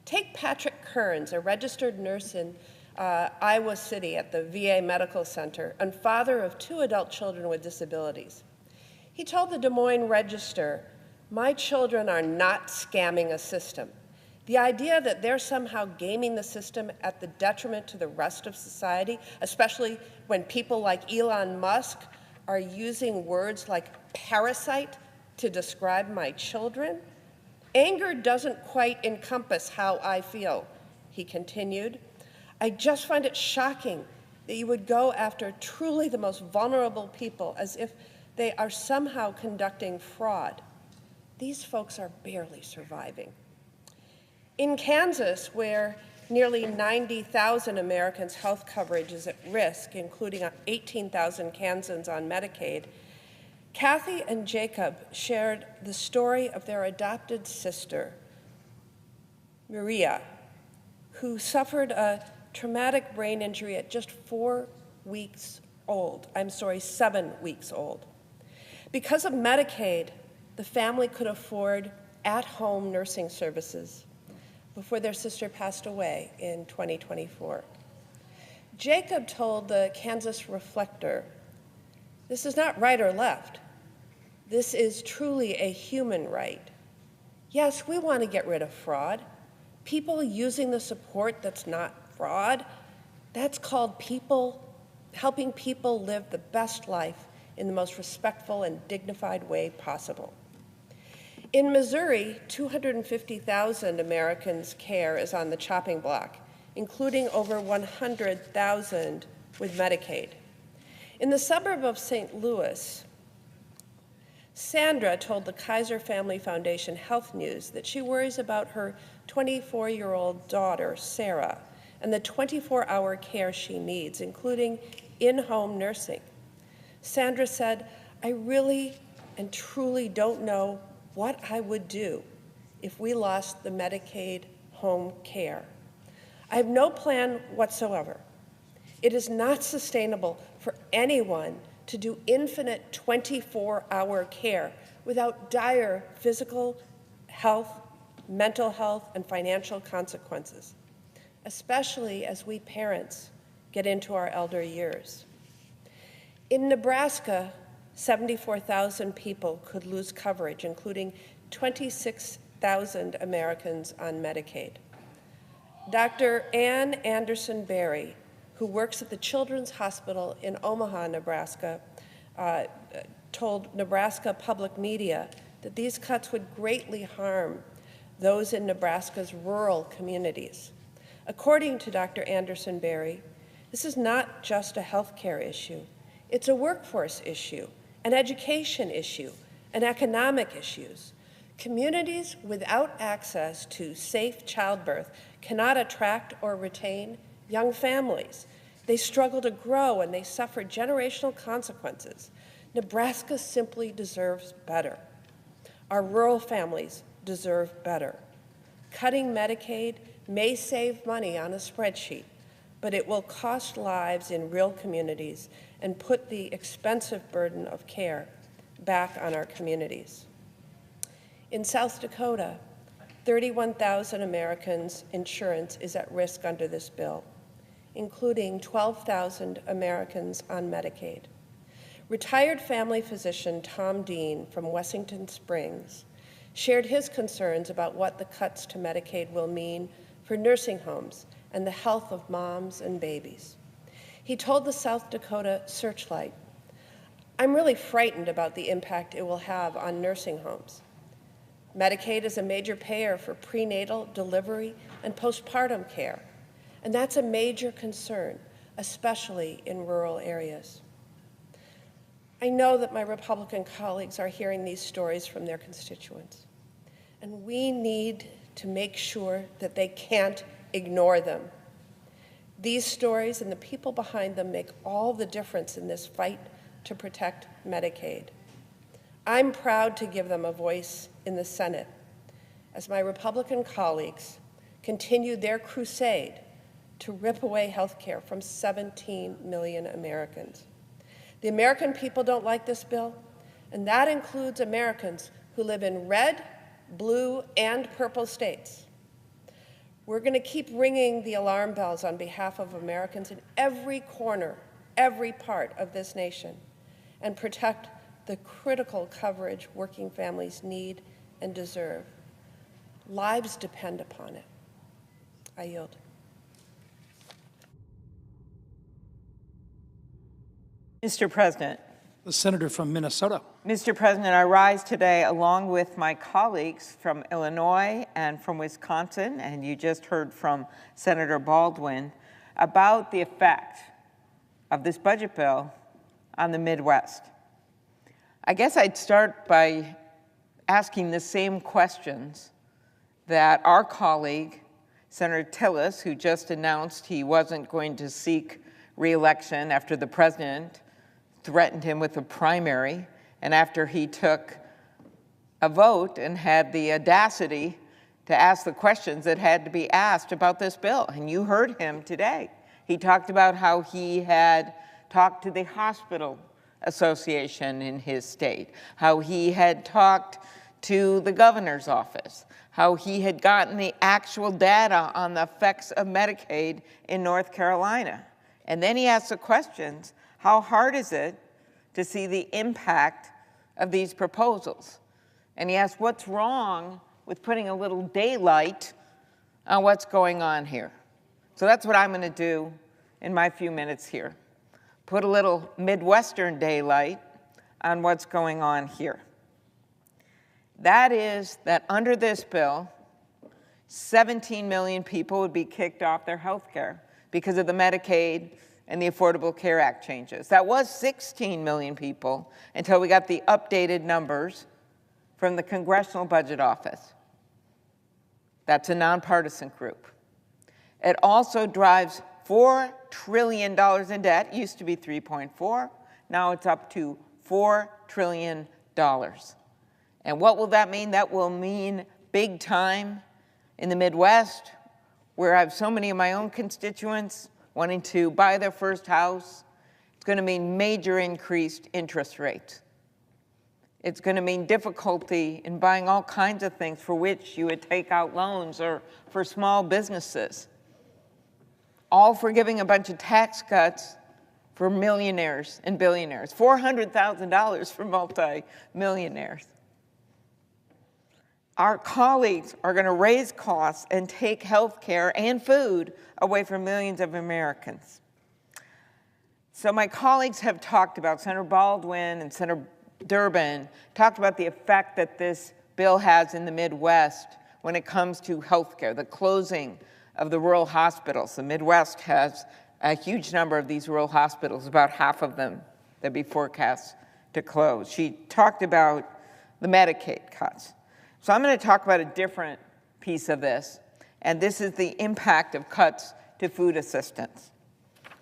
Take Patrick Kearns, a registered nurse in Iowa City at the VA Medical Center and father of 2 adult children with disabilities. He told the Des Moines Register, "My children are not scamming a system. The idea that they're somehow gaming the system at the detriment to the rest of society, especially when people like Elon Musk are using words like parasite to describe my children, anger doesn't quite encompass how I feel," he continued. "I just find it shocking that you would go after truly the most vulnerable people as if they are somehow conducting fraud. These folks are barely surviving." In Kansas, where nearly 90,000 Americans' health coverage is at risk, including 18,000 Kansans on Medicaid, Kathy and Jacob shared the story of their adopted sister, Maria, who suffered a traumatic brain injury at just 7 weeks old. Because of Medicaid, the family could afford at-home nursing services before their sister passed away in 2024. Jacob told the Kansas Reflector, "This is not right or left. This is truly a human right. Yes, we want to get rid of fraud. People using the support that's not fraud, that's called helping people live the best life in the most respectful and dignified way possible." In Missouri, 250,000 Americans' care is on the chopping block, including over 100,000 with Medicaid. In the suburb of St. Louis, Sandra told the Kaiser Family Foundation Health News that she worries about her 24-year-old daughter, Sarah, and the 24-hour care she needs, including in-home nursing. Sandra said, "I really and truly don't know what I would do if we lost the Medicaid home care. I have no plan whatsoever. It is not sustainable for anyone to do infinite 24-hour care without dire physical health, mental health, and financial consequences. especially as we parents get into our elder years. In Nebraska, 74,000 people could lose coverage, including 26,000 Americans on Medicaid. Dr. Ann Anderson Berry, who works at the Children's Hospital in Omaha, Nebraska, told Nebraska Public Media that these cuts would greatly harm those in Nebraska's rural communities. According to Dr. Anderson Berry, this is not just a healthcare issue. It's a workforce issue, an education issue, and economic issues. Communities without access to safe childbirth cannot attract or retain young families. They struggle to grow and they suffer generational consequences. Nebraska simply deserves better. Our rural families deserve better. Cutting Medicaid may save money on a spreadsheet, but it will cost lives in real communities and put the expensive burden of care back on our communities. In South Dakota, 31,000 Americans' insurance is at risk under this bill, including 12,000 Americans on Medicaid. Retired family physician Tom Dean from Wessington Springs shared his concerns about what the cuts to Medicaid will mean for nursing homes and the health of moms and babies. He told the South Dakota Searchlight, "I'm really frightened about the impact it will have on nursing homes. Medicaid is a major payer for prenatal, delivery, and postpartum care, and that's a major concern, especially in rural areas." I know that my Republican colleagues are hearing these stories from their constituents, and we need to make sure that they can't ignore them. These stories and the people behind them make all the difference in this fight to protect Medicaid. I'm proud to give them a voice in the Senate as my Republican colleagues continue their crusade to rip away health care from 17 million Americans. The American people don't like this bill, and that includes Americans who live in red, blue, and purple states. We're going to keep ringing the alarm bells on behalf of Americans in every corner, every part of this nation, and protect the critical coverage working families need and deserve. Lives depend upon it. I yield. Mr. President. The senator from Minnesota. Mr. President, I rise today along with my colleagues from Illinois and from Wisconsin, and you just heard from Senator Baldwin, about the effect of this budget bill on the Midwest. I guess I'd start by asking the same questions that our colleague, Senator Tillis, who just announced he wasn't going to seek re-election after the president threatened him with a primary, and after he took a vote and had the audacity to ask the questions that had to be asked about this bill. And you heard him today. He talked about how he had talked to the hospital association in his state, how he had talked to the governor's office, how he had gotten the actual data on the effects of Medicaid in North Carolina. And then he asked the questions, how hard is it to see the impact of these proposals? And he asked, what's wrong with putting a little daylight on what's going on here? So that's what I'm going to do in my few minutes here. Put a little Midwestern daylight on what's going on here. That is that under this bill, 17 million people would be kicked off their health care because of the Medicaid and the Affordable Care Act changes. That was 16 million people until we got the updated numbers from the Congressional Budget Office. That's a nonpartisan group. It also drives $4 trillion in debt. It used to be 3.4. Now it's up to $4 trillion. And what will that mean? That will mean big time in the Midwest, where I have so many of my own constituents wanting to buy their first house. It's going to mean major increased interest rates. It's going to mean difficulty in buying all kinds of things for which you would take out loans, or for small businesses. all for giving a bunch of tax cuts for millionaires and billionaires, $400,000 for multi-millionaires. Our colleagues are going to raise costs and take health care and food away from millions of Americans. So my colleagues have talked about, Senator Baldwin and Senator Durbin, talked about the effect that this bill has in the Midwest when it comes to health care, the closing of the rural hospitals. The Midwest has a huge number of these rural hospitals, about half of them that be forecast to close. She talked about the Medicaid cuts. So I'm going to talk about a different piece of this, and this is the impact of cuts to food assistance.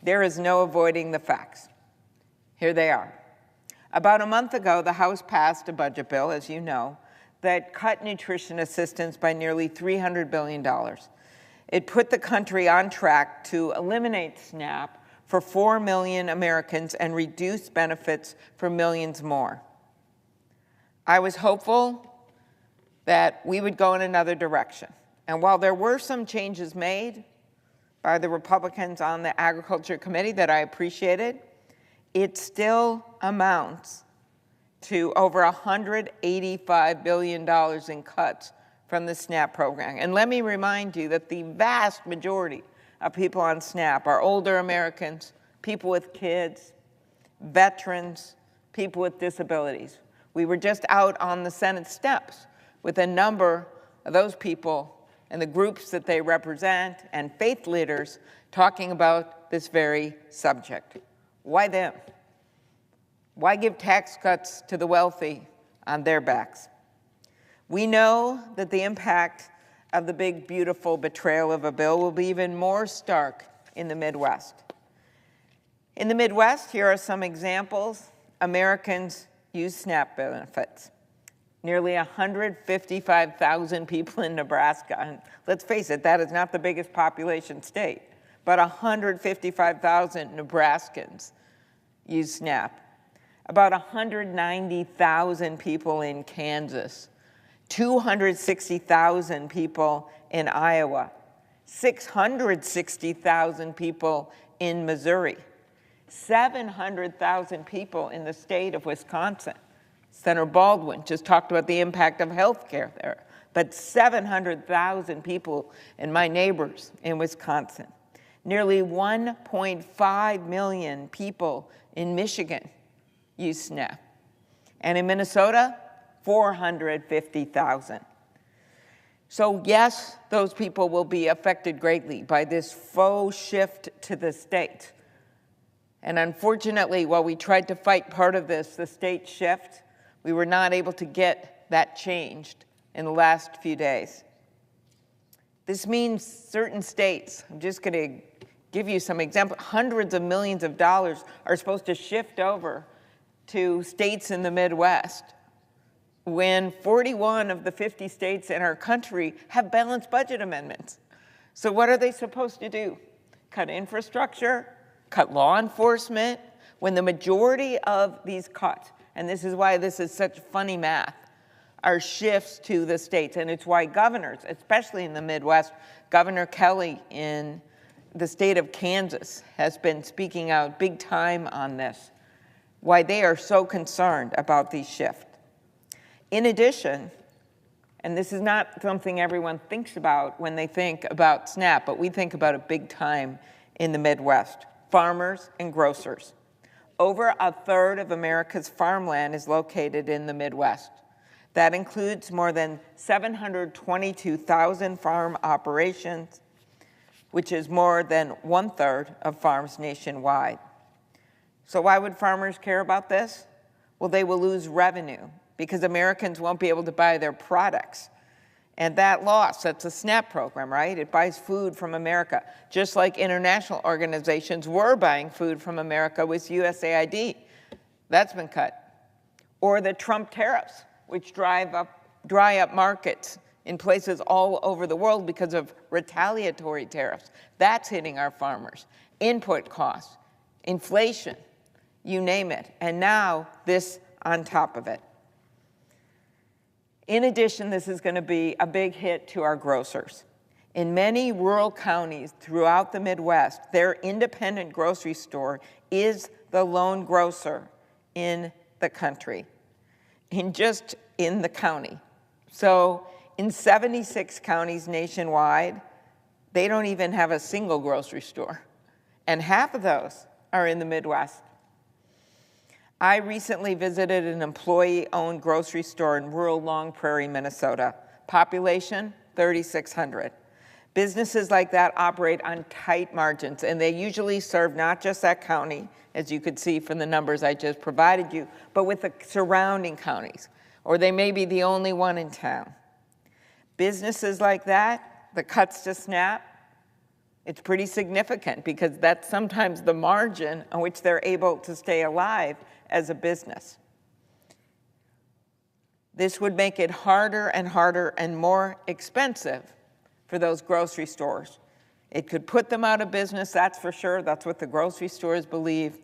There is no avoiding the facts. Here they are. About a month ago, the House passed a budget bill, as you know, that cut nutrition assistance by nearly $300 billion. It put the country on track to eliminate SNAP for 4 million Americans and reduce benefits for millions more. I was hopeful that we would go in another direction. And while there were some changes made by the Republicans on the Agriculture Committee that I appreciated, it still amounts to over $185 billion in cuts from the SNAP program. And let me remind you that the vast majority of people on SNAP are older Americans, people with kids, veterans, people with disabilities. We were just out on the Senate steps with a number of those people and the groups that they represent and faith leaders talking about this very subject. Why them? Why give tax cuts to the wealthy on their backs? We know that the impact of the big, beautiful betrayal of a bill will be even more stark in the Midwest. In the Midwest, here are some examples. Americans use SNAP benefits. Nearly 155,000 people in Nebraska, and let's face it, that is not the biggest population state, but 155,000 Nebraskans use SNAP. About 190,000 people in Kansas, 260,000 people in Iowa, 660,000 people in Missouri, 700,000 people in the state of Wisconsin. Senator Baldwin just talked about the impact of health care there, but 700,000 people and my neighbors in Wisconsin. Nearly 1.5 million people in Michigan use SNAP. And in Minnesota, 450,000. So yes, those people will be affected greatly by this faux shift to the state. And unfortunately, while we tried to fight part of this, the state shift, we were not able to get that changed in the last few days. This means certain states, I'm just going to give you some examples, hundreds of millions of dollars are supposed to shift over to states in the Midwest when 41 of the 50 states in our country have balanced budget amendments. So what are they supposed to do? Cut infrastructure? Cut law enforcement? When the majority of these cuts, and this is why this is such funny math, are shifts to the states. And it's why governors, especially in the Midwest, Governor Kelly in the state of Kansas has been speaking out big time on this, why they are so concerned about these shifts. In addition, and this is not something everyone thinks about when they think about SNAP, but we think about it big time in the Midwest, farmers and grocers. Over a third of America's farmland is located in the Midwest. That includes more than 722,000 farm operations, which is more than 1/3 of farms nationwide. So why would farmers care about this? Well, they will lose revenue because Americans won't be able to buy their products. And that loss, that's a SNAP program, right? It buys food from America, just like international organizations were buying food from America with USAID. That's been cut. Or the Trump tariffs, which dry up markets in places all over the world because of retaliatory tariffs. That's hitting our farmers. Input costs, inflation, you name it. And now this on top of it. In addition, this is going to be a big hit to our grocers. In many rural counties throughout the Midwest, their independent grocery store is the lone grocer in the country, in the county. So in 76 counties nationwide, they don't even have a single grocery store. And half of those are in the Midwest. I recently visited an employee-owned grocery store in rural Long Prairie, Minnesota. Population, 3,600. Businesses like that operate on tight margins, and they usually serve not just that county, as you could see from the numbers I just provided you, but with the surrounding counties, or they may be the only one in town. Businesses like that, the cuts to SNAP, it's pretty significant because that's sometimes the margin on which they're able to stay alive as a business. This would make it harder and harder and more expensive for those grocery stores. It could put them out of business, that's for sure. That's what the grocery stores believe.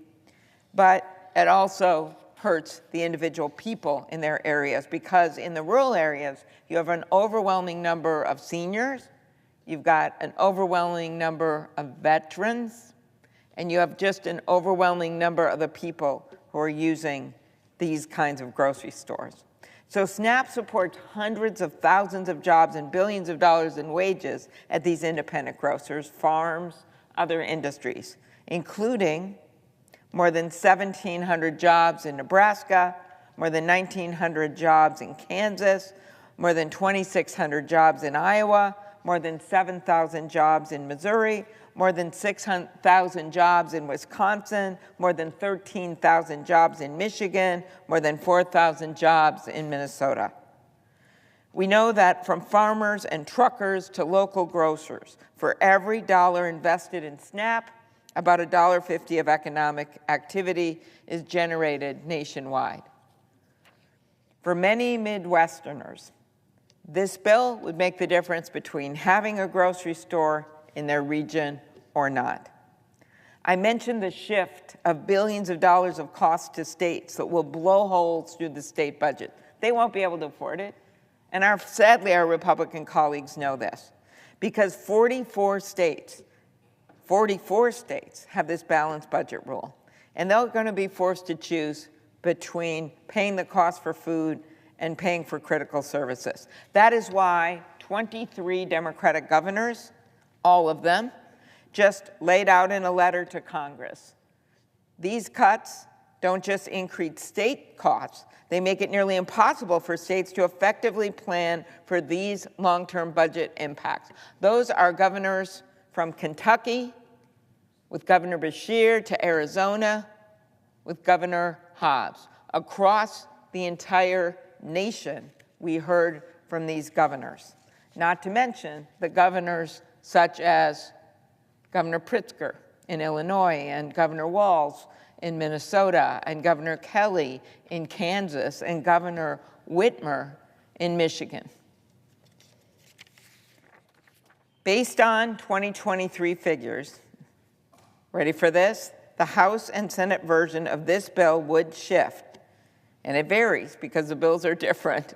But it also hurts the individual people in their areas because in the rural areas, you have an overwhelming number of seniors, you've got an overwhelming number of veterans, and you have just an overwhelming number of the people who are using these kinds of grocery stores. So SNAP supports hundreds of thousands of jobs and billions of dollars in wages at these independent grocers, farms, other industries, including more than 1,700 jobs in Nebraska, more than 1,900 jobs in Kansas, more than 2,600 jobs in Iowa, more than 7,000 jobs in Missouri, more than 6,000 jobs in Wisconsin, more than 13,000 jobs in Michigan, more than 4,000 jobs in Minnesota. We know that from farmers and truckers to local grocers, for every dollar invested in SNAP, about $1.50 of economic activity is generated nationwide. For many Midwesterners, this bill would make the difference between having a grocery store in their region or not. I mentioned the shift of billions of dollars of costs to states that will blow holes through the state budget. They won't be able to afford it. And sadly, our Republican colleagues know this because 44 states have this balanced budget rule. And they're going to be forced to choose between paying the cost for food and paying for critical services. That is why 23 Democratic governors, all of them, just laid out in a letter to Congress. These cuts don't just increase state costs, they make it nearly impossible for states to effectively plan for these long-term budget impacts. Those are governors from Kentucky, with Governor Beshear, to Arizona, with Governor Hobbs. Across the entire nation, we heard from these governors. Not to mention the governors such as Governor Pritzker in Illinois and Governor Walz in Minnesota and Governor Kelly in Kansas and Governor Whitmer in Michigan. Based on 2023 figures, ready for this? The House and Senate version of this bill would shift, and it varies because the bills are different,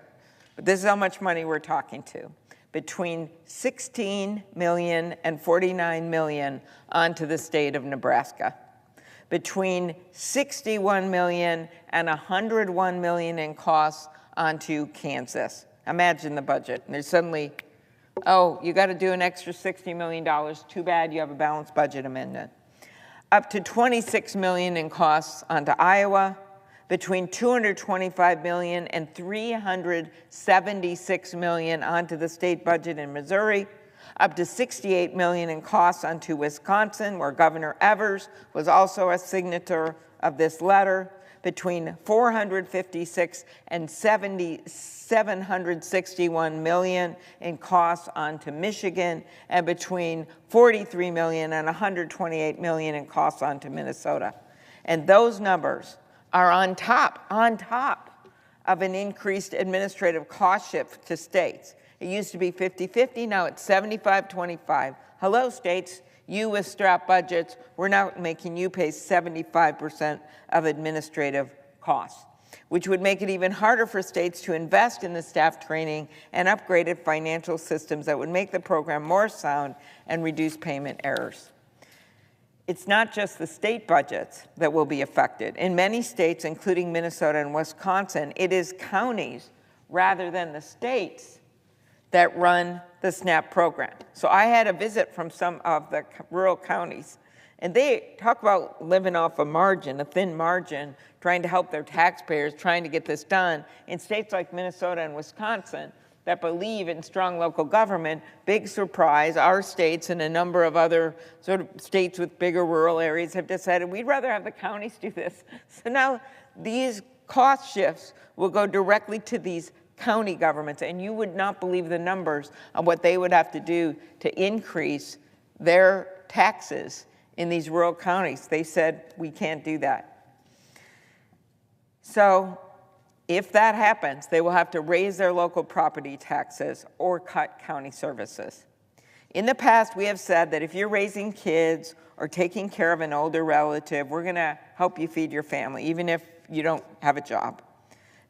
but this is how much money we're talking to, between $16 million and $49 million onto the state of Nebraska, between $61 million and $101 million in costs onto Kansas. Imagine the budget. And there's suddenly, oh, you got to do an extra $60 million. Too bad you have a balanced budget amendment. Up to $26 million in costs onto Iowa, between $225 million and $376 million onto the state budget in Missouri, up to $68 million in costs onto Wisconsin, where Governor Evers was also a signator of this letter, between $456 and $761 million in costs onto Michigan, and between $43 million and $128 million in costs onto Minnesota. And those numbers are on top of an increased administrative cost shift to states. It used to be 50-50, now it's 75-25. Hello, states, you with strapped budgets, we're now making you pay 75% of administrative costs. which would make it even harder for states to invest in the staff training and upgraded financial systems that would make the program more sound and reduce payment errors. It's not just the state budgets that will be affected. In many states, including Minnesota and Wisconsin, it is counties rather than the states that run the SNAP program. So I had a visit from some of the rural counties, and they talk about living off a margin, a thin margin, trying to help their taxpayers, trying to get this done. In states like Minnesota and Wisconsin that believe in strong local government, big surprise, our states and a number of other sort of states with bigger rural areas have decided we'd rather have the counties do this. So now these cost shifts will go directly to these county governments, and you would not believe the numbers of what they would have to do to increase their taxes in these rural counties. They said, we can't do that. So if that happens, they will have to raise their local property taxes or cut county services. In the past, we have said that if you're raising kids or taking care of an older relative, we're going to help you feed your family, even if you don't have a job.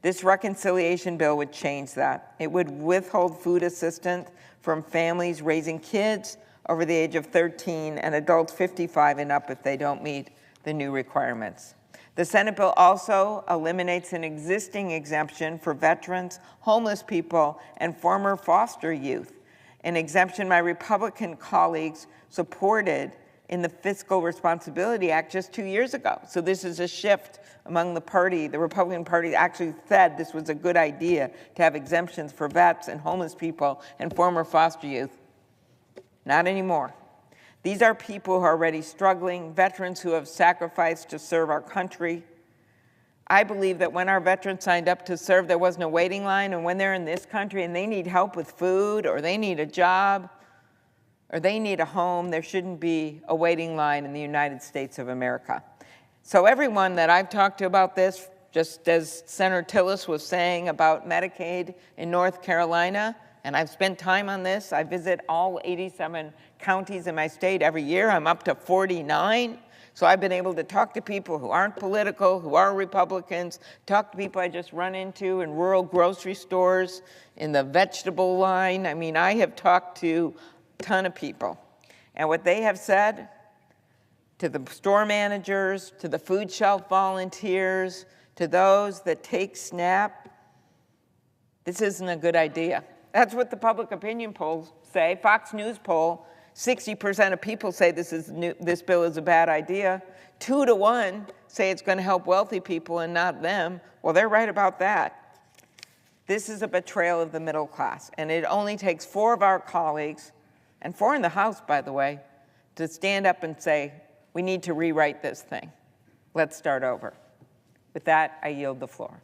This reconciliation bill would change that. It would withhold food assistance from families raising kids over the age of 13 and adults 55 and up if they don't meet the new requirements. The Senate bill also eliminates an existing exemption for veterans, homeless people, and former foster youth, an exemption my Republican colleagues supported in the Fiscal Responsibility Act just 2 years ago. So this is a shift among the party. The Republican Party actually said this was a good idea to have exemptions for vets and homeless people and former foster youth. Not anymore. These are people who are already struggling, veterans who have sacrificed to serve our country. I believe that when our veterans signed up to serve, there wasn't a waiting line, and when they're in this country and they need help with food, or they need a job, or they need a home, there shouldn't be a waiting line in the United States of America. So everyone that I've talked to about this, just as Senator Tillis was saying about Medicaid in North Carolina, and I've spent time on this. I visit all 87 counties in my state every year. I'm up to 49. So I've been able to talk to people who aren't political, who are Republicans, talk to people I just run into in rural grocery stores, in the vegetable line. I mean, I have talked to a ton of people. And what they have said to the store managers, to the food shelf volunteers, to those that take SNAP, this isn't a good idea. That's what the public opinion polls say. Fox News poll, 60% of people say this bill is a bad idea. 2 to 1 say it's going to help wealthy people and not them. Well, they're right about that. This is a betrayal of the middle class, and it only takes 4 of our colleagues, and 4 in the House, by the way, to stand up and say, we need to rewrite this thing. Let's start over. With that, I yield the floor.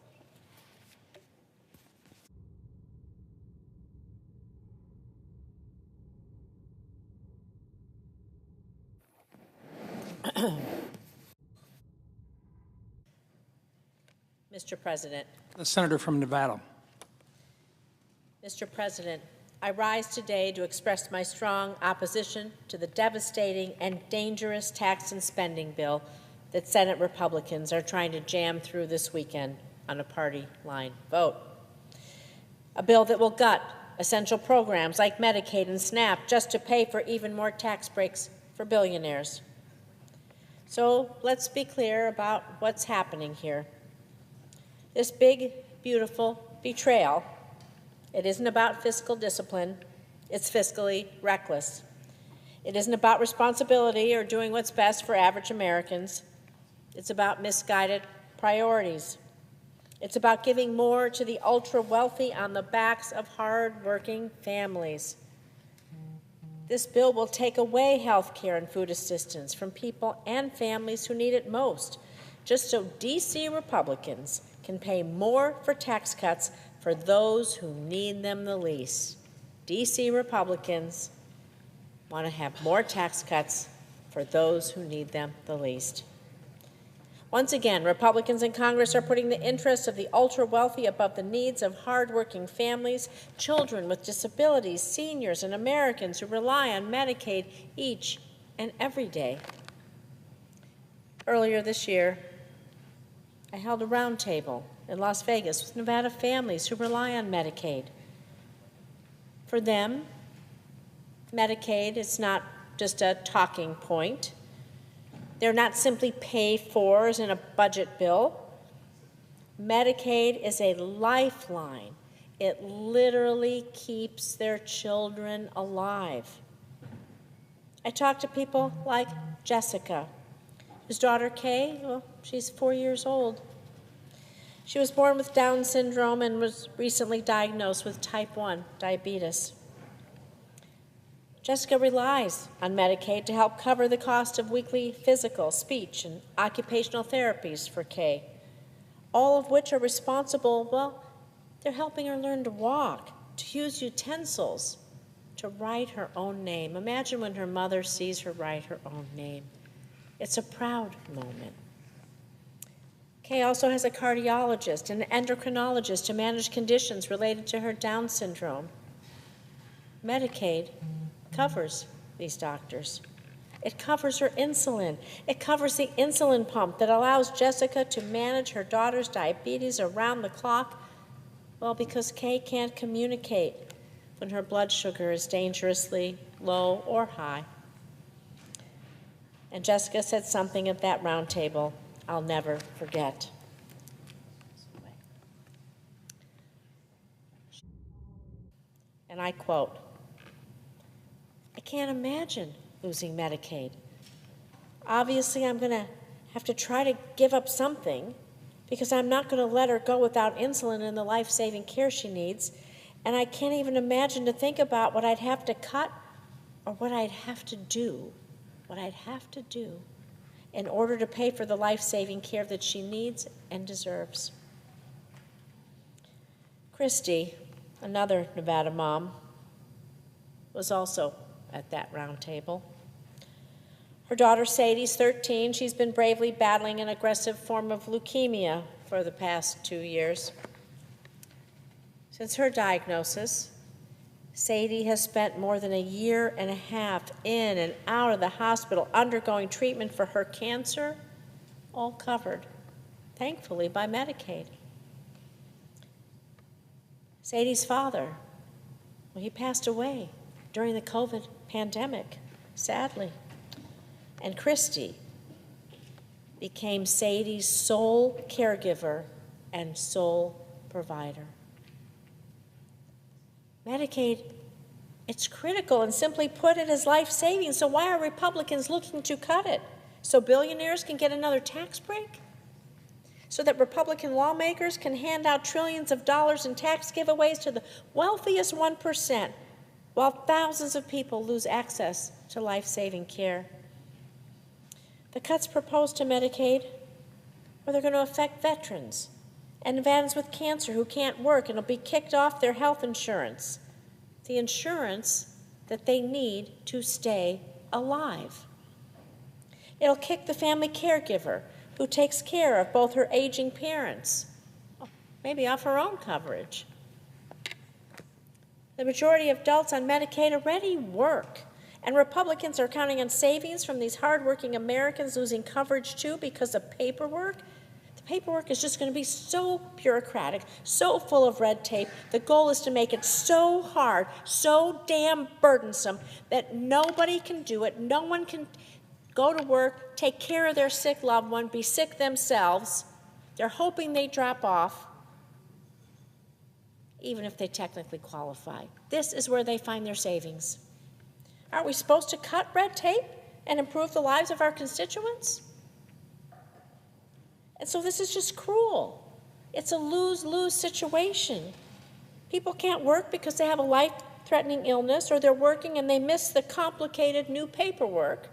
Mr. President. The senator from Nevada. Mr. President, I rise today to express my strong opposition to the devastating and dangerous tax and spending bill that Senate Republicans are trying to jam through this weekend on a party line vote. A bill that will gut essential programs like Medicaid and SNAP just to pay for even more tax breaks for billionaires. So let's be clear about what's happening here. This big, beautiful betrayal, it isn't about fiscal discipline, it's fiscally reckless. It isn't about responsibility or doing what's best for average Americans. It's about misguided priorities. It's about giving more to the ultra-wealthy on the backs of hard-working families. This bill will take away health care and food assistance from people and families who need it most, just so D.C. Republicans can pay more for tax cuts for those who need them the least. D.C. Republicans want to have more tax cuts for those who need them the least. Once again, Republicans in Congress are putting the interests of the ultra-wealthy above the needs of hardworking families, children with disabilities, seniors, and Americans who rely on Medicaid each and every day. Earlier this year, I held a roundtable in Las Vegas with Nevada families who rely on Medicaid. For them, Medicaid is not just a talking point. They're not simply pay-fors in a budget bill. Medicaid is a lifeline. It literally keeps their children alive. I talk to people like Jessica, whose daughter Kay, well, she's 4 years old. She was born with Down syndrome and was recently diagnosed with type 1 diabetes. Jessica relies on Medicaid to help cover the cost of weekly physical, speech, and occupational therapies for Kay, all of which are responsible, well, they're helping her learn to walk, to use utensils, to write her own name. Imagine when her mother sees her write her own name. It's a proud moment. Kay also has a cardiologist and an endocrinologist to manage conditions related to her Down syndrome. Medicaid covers these doctors. It covers her insulin. It covers the insulin pump that allows Jessica to manage her daughter's diabetes around the clock, well, because Kay can't communicate when her blood sugar is dangerously low or high. And Jessica said something at that round table I'll never forget. And I quote, "I can't imagine losing Medicaid. Obviously, I'm going to have to try to give up something because I'm not going to let her go without insulin and the life-saving care she needs. And I can't even imagine to think about what I'd have to cut or what I'd have to do in order to pay for the life-saving care that she needs and deserves." Christy, another Nevada mom, was also at that round table. Her daughter Sadie's 13. She's been bravely battling an aggressive form of leukemia for the past 2 years. Since her diagnosis, Sadie has spent more than 1.5 years in and out of the hospital undergoing treatment for her cancer, all covered, thankfully, by Medicaid. Sadie's father, well, he passed away during the COVID pandemic, sadly. And Christy became Sadie's sole caregiver and sole provider. Medicaid, it's critical, and simply put, it is life-saving. So why are Republicans looking to cut it? So billionaires can get another tax break? So that Republican lawmakers can hand out trillions of dollars in tax giveaways to the wealthiest 1%, while thousands of people lose access to life-saving care? The cuts proposed to Medicaid, well, they're going to affect veterans and Nevadans with cancer who can't work and will be kicked off their health insurance, the insurance that they need to stay alive. It'll kick the family caregiver who takes care of both her aging parents, maybe off her own coverage. The majority of adults on Medicaid already work, and Republicans are counting on savings from these hardworking Americans losing coverage too because of paperwork. The paperwork is just going to be so bureaucratic, so full of red tape. The goal is to make it so hard, so damn burdensome that nobody can do it. No one can go to work, take care of their sick loved one, be sick themselves. They're hoping they drop off, even if they technically qualify. This is where they find their savings. Aren't we supposed to cut red tape and improve the lives of our constituents? And so this is just cruel. It's a lose-lose situation. People can't work because they have a life-threatening illness, or they're working and they miss the complicated new paperwork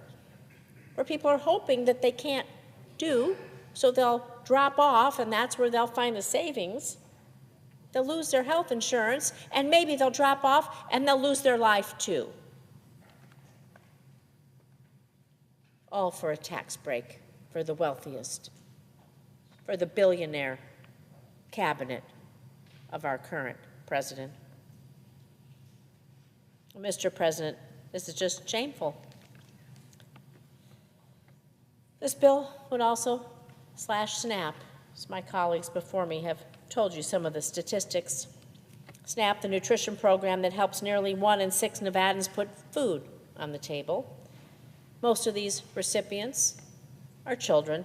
where people are hoping that they can't do, so they'll drop off, and that's where they'll find the savings. They'll lose their health insurance, and maybe they'll drop off and they'll lose their life too. All for a tax break for the wealthiest, for the billionaire cabinet of our current president. Mr. President, this is just shameful. This bill would also slash SNAP, as my colleagues before me have told you some of the statistics. SNAP, the nutrition program that helps nearly 1 in 6 Nevadans put food on the table. Most of these recipients are children.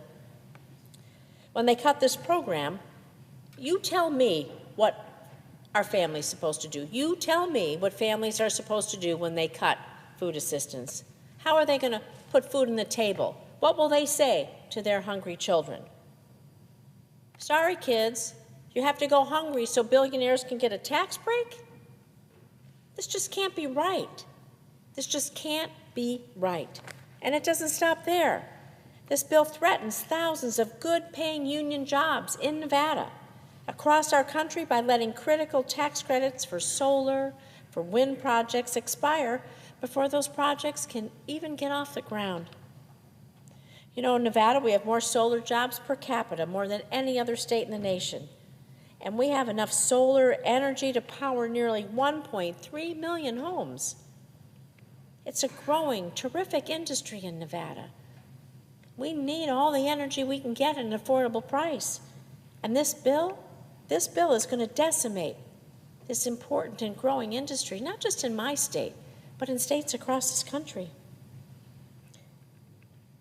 When they cut this program, you tell me what our families supposed to do. You tell me what families are supposed to do when they cut food assistance. How are they going to put food on the table? What will they say to their hungry children? Sorry, kids, you have to go hungry so billionaires can get a tax break? This just can't be right. This just can't be right. And it doesn't stop there. This bill threatens thousands of good-paying union jobs in Nevada, across our country, by letting critical tax credits for solar, for wind projects expire before those projects can even get off the ground. You know, in Nevada, we have more solar jobs per capita, more than any other state in the nation. And we have enough solar energy to power nearly 1.3 million homes. It's a growing, terrific industry in Nevada. We need all the energy we can get at an affordable price. And this bill is going to decimate this important and growing industry, not just in my state, but in states across this country.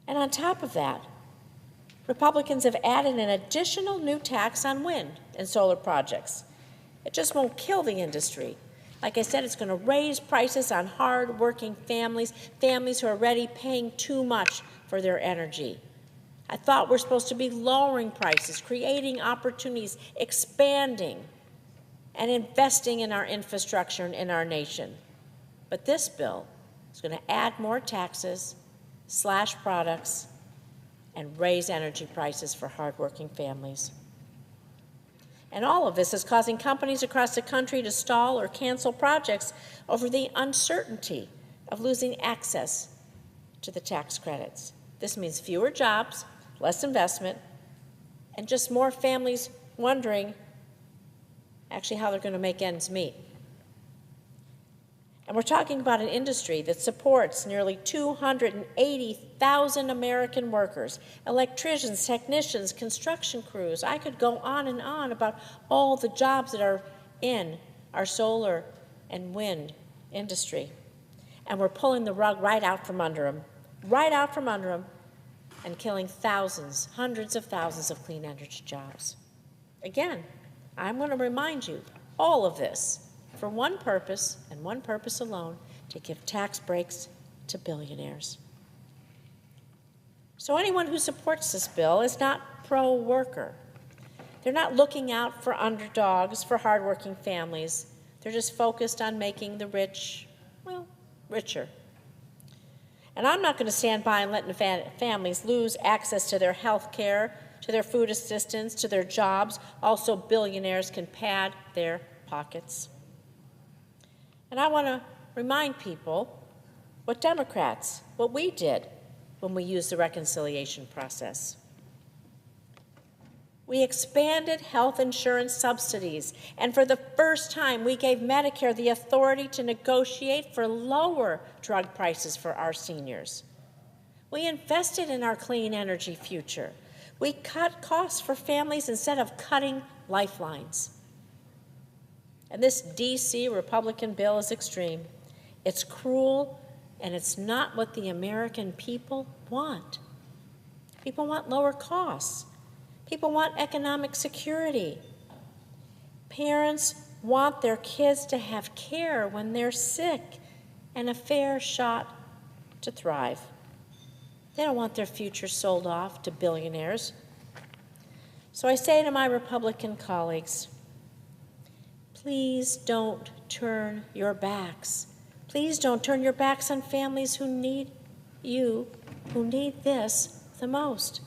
And on top of that, Republicans have added an additional new tax on wind and solar projects. It just won't kill the industry. Like I said, it's going to raise prices on hard-working families who are already paying too much for their energy. I thought we're supposed to be lowering prices, creating opportunities, expanding, and investing in our infrastructure and in our nation. But this bill is going to add more taxes, slash products, and raise energy prices for hardworking families. And all of this is causing companies across the country to stall or cancel projects over the uncertainty of losing access to the tax credits. This means fewer jobs, less investment, and just more families wondering actually how they're going to make ends meet. And we're talking about an industry that supports nearly 280,000 American workers, electricians, technicians, construction crews. I could go on and on about all the jobs that are in our solar and wind industry. And we're pulling the rug right out from under them, and killing thousands, hundreds of thousands of clean energy jobs. Again, I'm going to remind you, all of this for one purpose and one purpose alone: to give tax breaks to billionaires. So anyone who supports this bill is not pro-worker. They're not looking out for underdogs, for hardworking families. They're just focused on making the rich, well, richer. And I'm not going to stand by and let families lose access to their health care, to their food assistance, to their jobs. Also, billionaires can pad their pockets. And I want to remind people what we did when we used the reconciliation process. We expanded health insurance subsidies, and for the first time, we gave Medicare the authority to negotiate for lower drug prices for our seniors. We invested in our clean energy future. We cut costs for families instead of cutting lifelines. And this D.C. Republican bill is extreme. It's cruel, and it's not what the American people want. People want lower costs. People want economic security. Parents want their kids to have care when they're sick and a fair shot to thrive. They don't want their future sold off to billionaires. So I say to my Republican colleagues, please don't turn your backs. Please don't turn your backs on families who need you, who need this the most.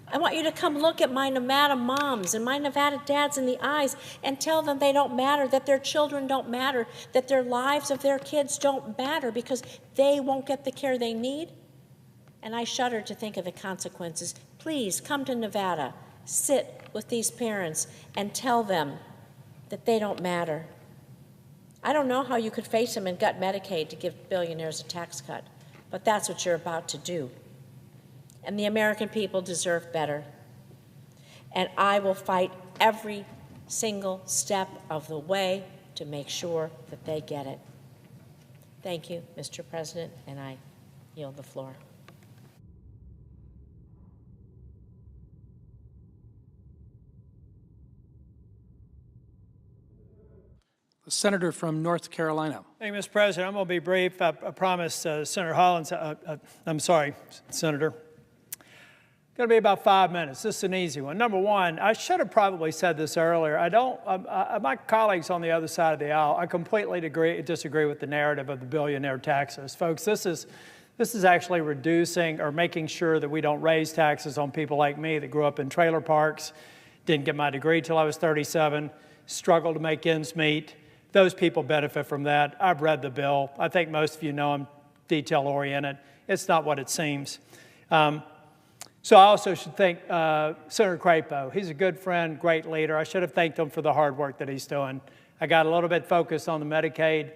I want you to come look at my Nevada moms and my Nevada dads in the eyes and tell them they don't matter, that their children don't matter, that their lives of their kids don't matter because they won't get the care they need. And I shudder to think of the consequences. Please come to Nevada, sit with these parents, and tell them that they don't matter. I don't know how you could face them and gut Medicaid to give billionaires a tax cut, but that's what you're about to do. And the American people deserve better. and I will fight every single step of the way to make sure that they get it. Thank you, Mr. President, and I yield the floor. The senator from North Carolina. Thank you, Mr. President. I'm going to be brief. I promised Senator Hollins, I'm sorry, Senator. Going to be about 5 minutes. This is an easy one. Number one, I should have probably said this earlier. My colleagues on the other side of the aisle, I completely disagree with the narrative of the billionaire taxes. Folks, this is actually reducing or making sure that we don't raise taxes on people like me that grew up in trailer parks, didn't get my degree till I was 37, struggled to make ends meet. Those people benefit from that. I've read the bill. I think most of you know I'm detail-oriented. It's not what it seems. So I also should thank Senator Crapo. He's a good friend, great leader. I should have thanked him for the hard work that he's doing. I got a little bit focused on the Medicaid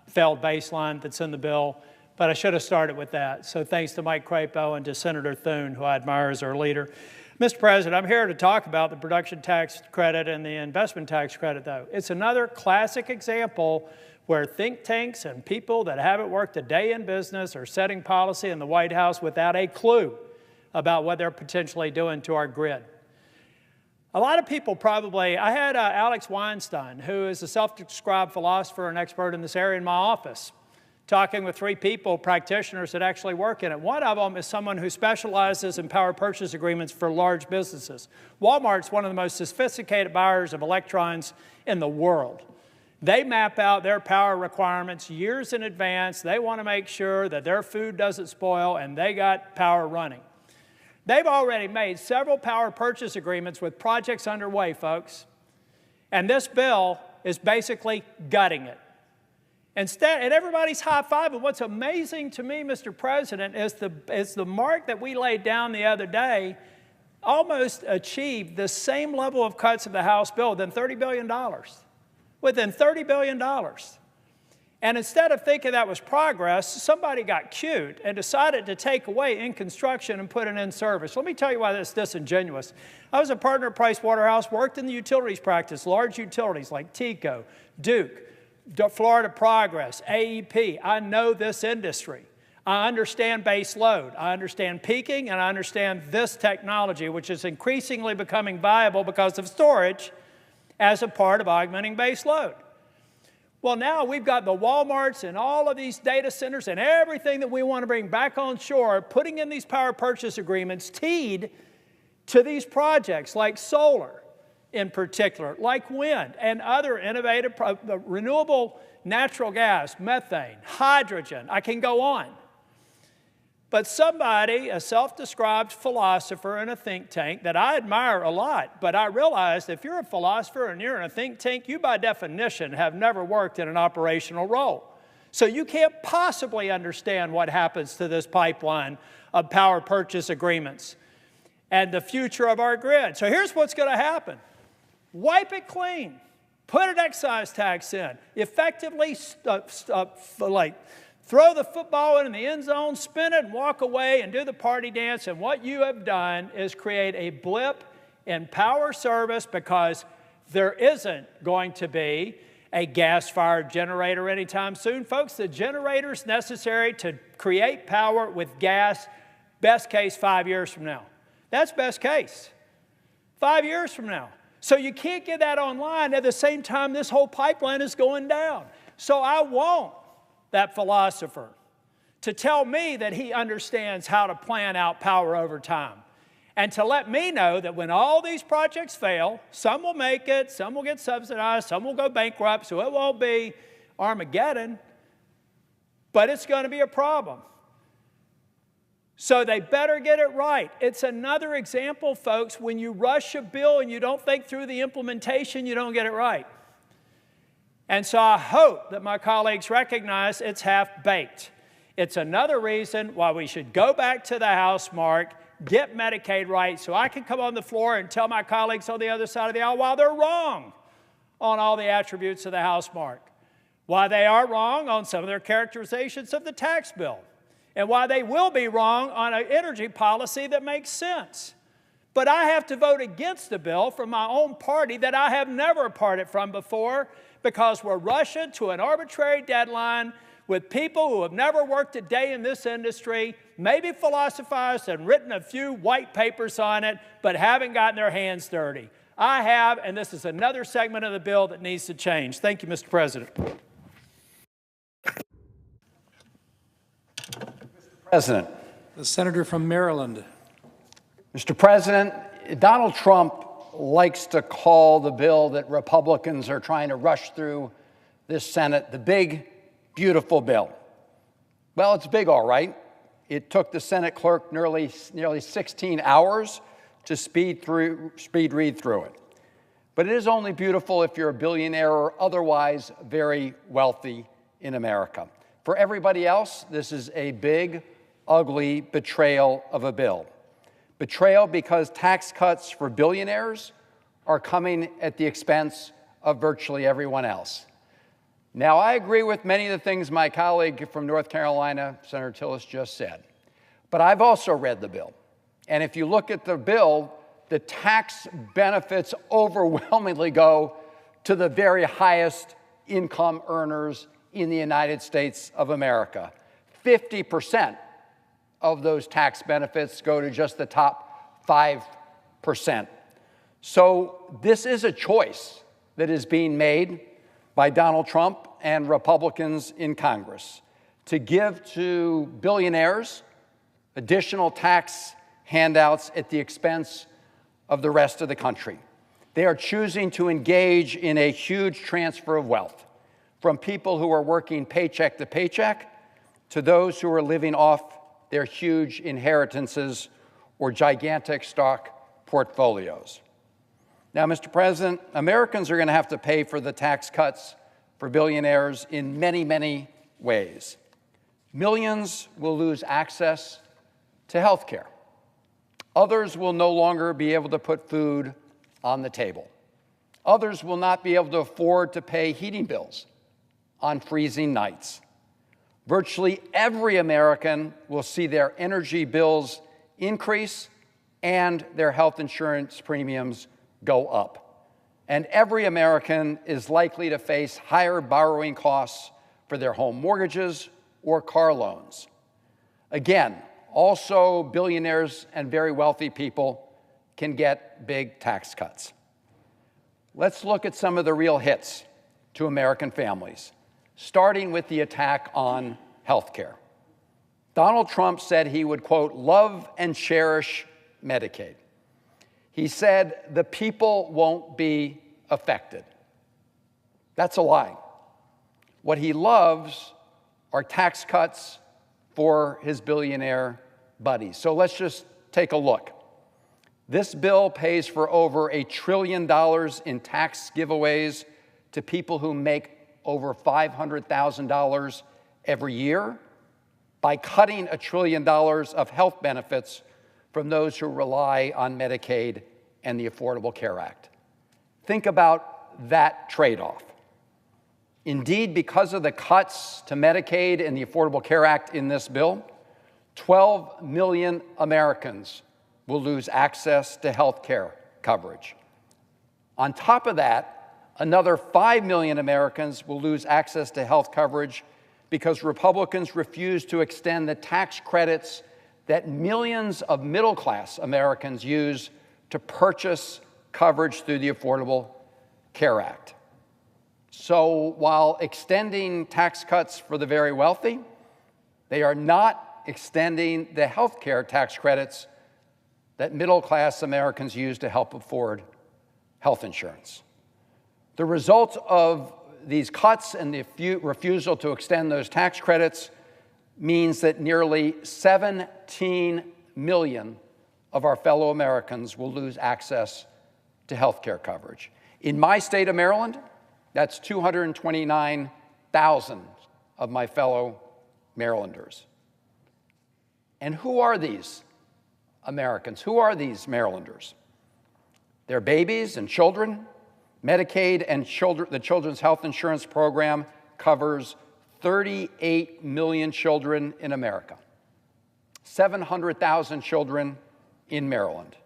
failed baseline that's in the bill, but I should have started with that. So thanks to Mike Crapo and to Senator Thune, who I admire as our leader. Mr. President, I'm here to talk about the production tax credit and the investment tax credit, though. It's another classic example where think tanks and people that haven't worked a day in business are setting policy in the White House without a clue about what they're potentially doing to our grid. A lot of people probably, I had Alex Weinstein, who is a self-described philosopher and expert in this area in my office, talking with 3 people, practitioners that actually work in it. One of them is someone who specializes in power purchase agreements for large businesses. Walmart's one of the most sophisticated buyers of electrons in the world. They map out their power requirements years in advance. They want to make sure that their food doesn't spoil and they got power running. They've already made several power purchase agreements with projects underway, folks. And this bill is basically gutting it. Instead, and everybody's high-fiving. What's amazing to me, Mr. President, is the mark that we laid down the other day almost achieved the same level of cuts of the House bill within $30 billion. Within $30 billion. And instead of thinking that was progress, somebody got cute and decided to take away in construction and put it in service. Let me tell you why that's disingenuous. I was a partner at Price Waterhouse, worked in the utilities practice, large utilities like TECO, Duke, Florida Progress, AEP. I know this industry. I understand base load. I understand peaking, and I understand this technology, which is increasingly becoming viable because of storage as a part of augmenting base load. Well, now we've got the Walmarts and all of these data centers and everything that we want to bring back on shore, putting in these power purchase agreements teed to these projects like solar in particular, like wind and other innovative, renewable natural gas, methane, hydrogen. I can go on. But somebody, a self-described philosopher in a think tank that I admire a lot, but I realize if you're a philosopher and you're in a think tank, you by definition have never worked in an operational role. So you can't possibly understand what happens to this pipeline of power purchase agreements and the future of our grid. So here's what's going to happen. Wipe it clean. Put an excise tax in. Effectively, throw the football in the end zone, spin it, and walk away and do the party dance. And what you have done is create a blip in power service because there isn't going to be a gas-fired generator anytime soon. Folks, the generators necessary to create power with gas, best case 5 years from now. That's best case. 5 years from now. So you can't get that online at the same time this whole pipeline is going down. So I want that philosopher to tell me that he understands how to plan out power over time and to let me know that when all these projects fail, some will make it, some will get subsidized, some will go bankrupt, so it won't be Armageddon, but it's going to be a problem. So they better get it right. It's another example, folks, when you rush a bill and you don't think through the implementation, you don't get it right. And so I hope that my colleagues recognize it's half-baked. It's another reason why we should go back to the House mark, get Medicaid right, so I can come on the floor and tell my colleagues on the other side of the aisle why they're wrong on all the attributes of the House mark, why they are wrong on some of their characterizations of the tax bill, and why they will be wrong on an energy policy that makes sense. But I have to vote against the bill from my own party that I have never parted from before because we're rushing to an arbitrary deadline with people who have never worked a day in this industry, maybe philosophized and written a few white papers on it, but haven't gotten their hands dirty. I have, and this is another segment of the bill that needs to change. Thank you, Mr. President. President. The senator from Maryland. Mr. President, Donald Trump likes to call the bill that Republicans are trying to rush through this Senate the big, beautiful bill. Well, it's big, all right. It took the Senate clerk nearly 16 hours to speed read through it. But it is only beautiful if you're a billionaire or otherwise very wealthy in America. For everybody else, this is a big, ugly betrayal of a bill. Betrayal because tax cuts for billionaires are coming at the expense of virtually everyone else. Now, I agree with many of the things my colleague from North Carolina, Senator Tillis, just said. But I've also read the bill. And if you look at the bill, the tax benefits overwhelmingly go to the very highest income earners in the United States of America. 50% of those tax benefits go to just the top 5%. So this is a choice that is being made by Donald Trump and Republicans in Congress to give to billionaires additional tax handouts at the expense of the rest of the country. They are choosing to engage in a huge transfer of wealth from people who are working paycheck to paycheck to those who are living off their huge inheritances or gigantic stock portfolios. Now, Mr. President, Americans are going to have to pay for the tax cuts for billionaires in many, many ways. Millions will lose access to health care. Others will no longer be able to put food on the table. Others will not be able to afford to pay heating bills on freezing nights. Virtually every American will see their energy bills increase and their health insurance premiums go up. And every American is likely to face higher borrowing costs for their home mortgages or car loans. Again, also billionaires and very wealthy people can get big tax cuts. Let's look at some of the real hits to American families, starting with the attack on health care. Donald Trump said he would, quote, love and cherish Medicaid. He said the people won't be affected. That's a lie. What he loves are tax cuts for his billionaire buddies. So let's just take a look. This bill pays for over $1 trillion in tax giveaways to people who make over $500,000 every year by cutting $1 trillion of health benefits from those who rely on Medicaid and the Affordable Care Act. Think about that trade-off. Indeed, because of the cuts to Medicaid and the Affordable Care Act in this bill, 12 million Americans will lose access to health care coverage. On top of that, another 5 million Americans will lose access to health coverage because Republicans refuse to extend the tax credits that millions of middle-class Americans use to purchase coverage through the Affordable Care Act. So while extending tax cuts for the very wealthy, they are not extending the health care tax credits that middle-class Americans use to help afford health insurance. The result of these cuts and the refusal to extend those tax credits means that nearly 17 million of our fellow Americans will lose access to health care coverage. In my state of Maryland, that's 229,000 of my fellow Marylanders. And who are these Americans? Who are these Marylanders? They're babies and children. Medicaid and the Children's Health Insurance Program covers 38 million children in America, 700,000 children in Maryland.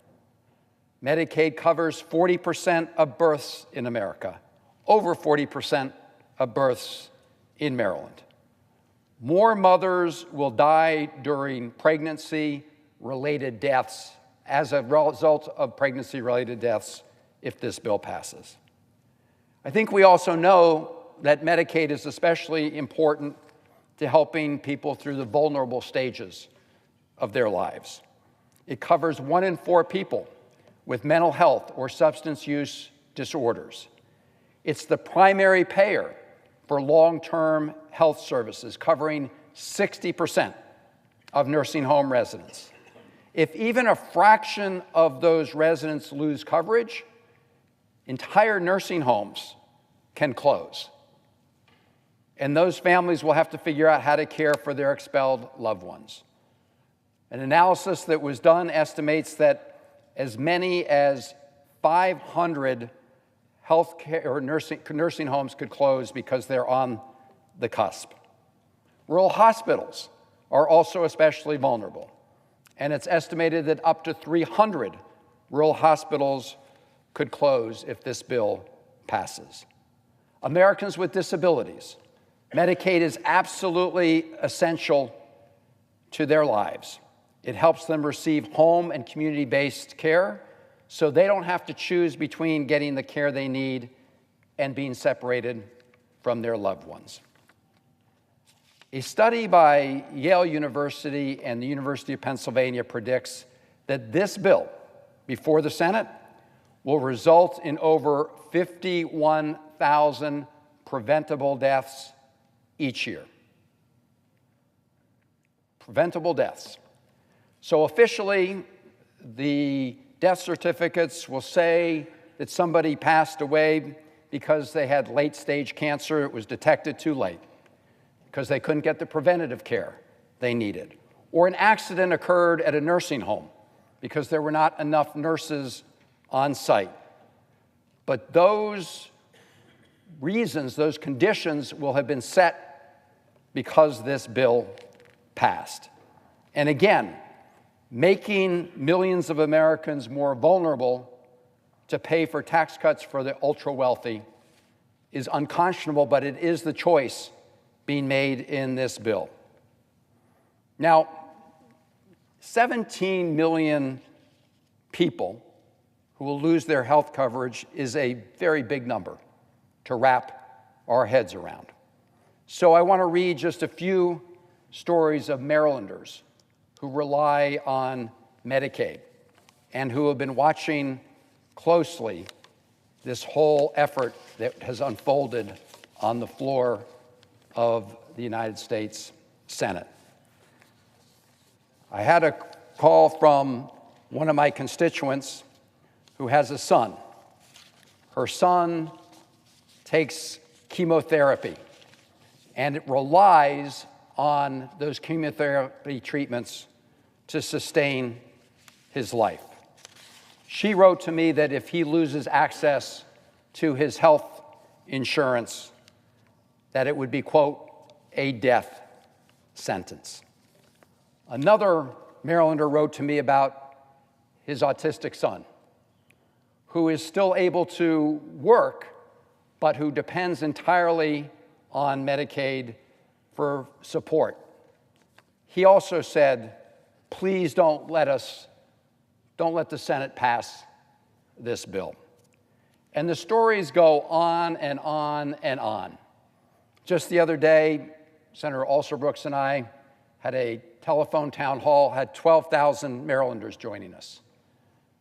Medicaid covers 40% of births in America, over 40% of births in Maryland. More mothers will die during pregnancy-related deaths as a result of pregnancy-related deaths if this bill passes. I think we also know that Medicaid is especially important to helping people through the vulnerable stages of their lives. It covers 1 in 4 people with mental health or substance use disorders. It's the primary payer for long-term health services, covering 60% of nursing home residents. If even a fraction of those residents lose coverage, entire nursing homes can close. And those families will have to figure out how to care for their expelled loved ones. An analysis that was done estimates that as many as 500 healthcare or nursing homes could close because they're on the cusp. Rural hospitals are also especially vulnerable, and it's estimated that up to 300 rural hospitals could close if this bill passes. Americans with disabilities, Medicaid is absolutely essential to their lives. It helps them receive home and community-based care so they don't have to choose between getting the care they need and being separated from their loved ones. A study by Yale University and the University of Pennsylvania predicts that this bill, before the Senate, will result in over 51,000 preventable deaths each year. Preventable deaths. So officially, the death certificates will say that somebody passed away because they had late-stage cancer. It was detected too late because they couldn't get the preventative care they needed. Or an accident occurred at a nursing home because there were not enough nurses on site. But those reasons, those conditions will have been set because this bill passed. And again, making millions of Americans more vulnerable to pay for tax cuts for the ultra-wealthy is unconscionable, but it is the choice being made in this bill. Now, 17 million people who will lose their health coverage is a very big number to wrap our heads around. So I want to read just a few stories of Marylanders who rely on Medicaid and who have been watching closely this whole effort that has unfolded on the floor of the United States Senate. I had a call from one of my constituents who has a son. Her son takes chemotherapy, and it relies on those chemotherapy treatments to sustain his life. She wrote to me that if he loses access to his health insurance, that it would be, quote, a death sentence. Another Marylander wrote to me about his autistic son, who is still able to work, but who depends entirely on Medicaid for support. He also said, please don't let the Senate pass this bill. And the stories go on and on and on. Just the other day, Senator Alsobrooks and I had a telephone town hall, had 12,000 Marylanders joining us.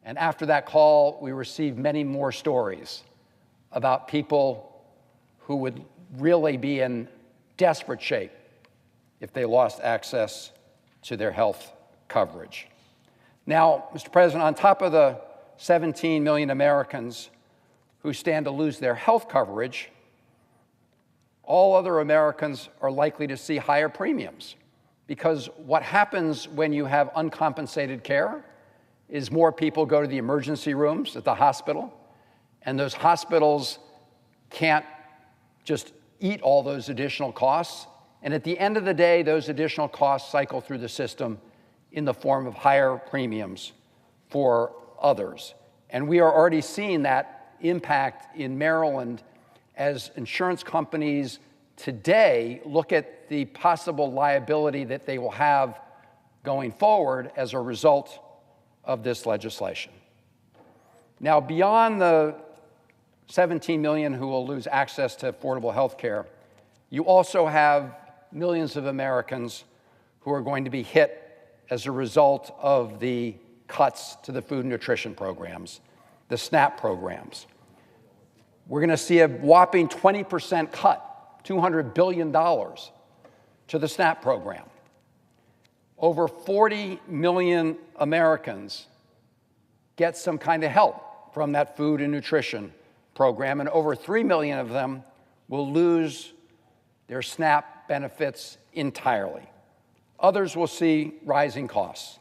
And after that call, we received many more stories about people who would really be in desperate shape if they lost access to their health coverage. Now, Mr. President, on top of the 17 million Americans who stand to lose their health coverage, all other Americans are likely to see higher premiums, because what happens when you have uncompensated care is more people go to the emergency rooms at the hospital, and those hospitals can't just eat all those additional costs. And at the end of the day, those additional costs cycle through the system in the form of higher premiums for others. And we are already seeing that impact in Maryland as insurance companies today look at the possible liability that they will have going forward as a result of this legislation. Now, beyond the 17 million who will lose access to affordable health care, you also have millions of Americans who are going to be hit as a result of the cuts to the food and nutrition programs, the SNAP programs. We're going to see a whopping 20% cut, $200 billion, to the SNAP program. Over 40 million Americans get some kind of help from that food and nutrition program, and over 3 million of them will lose their SNAP benefits entirely. Others will see rising costs.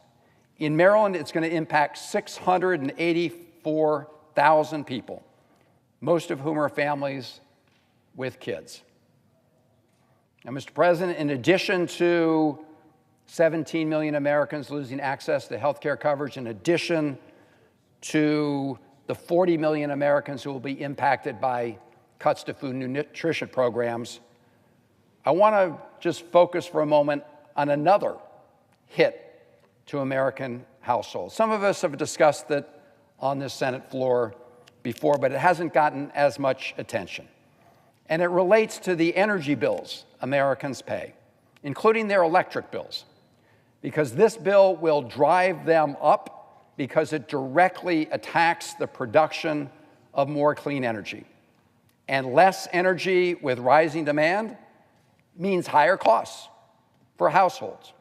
In Maryland, it's going to impact 684,000 people, most of whom are families with kids. Now, Mr. President, in addition to 17 million Americans losing access to health care coverage, in addition to the 40 million Americans who will be impacted by cuts to food and nutrition programs, I want to just focus for a moment on another hit to American households. Some of us have discussed it on this Senate floor before, but it hasn't gotten as much attention. And it relates to the energy bills Americans pay, including their electric bills, because this bill will drive them up because it directly attacks the production of more clean energy. And less energy with rising demand means higher costs for households.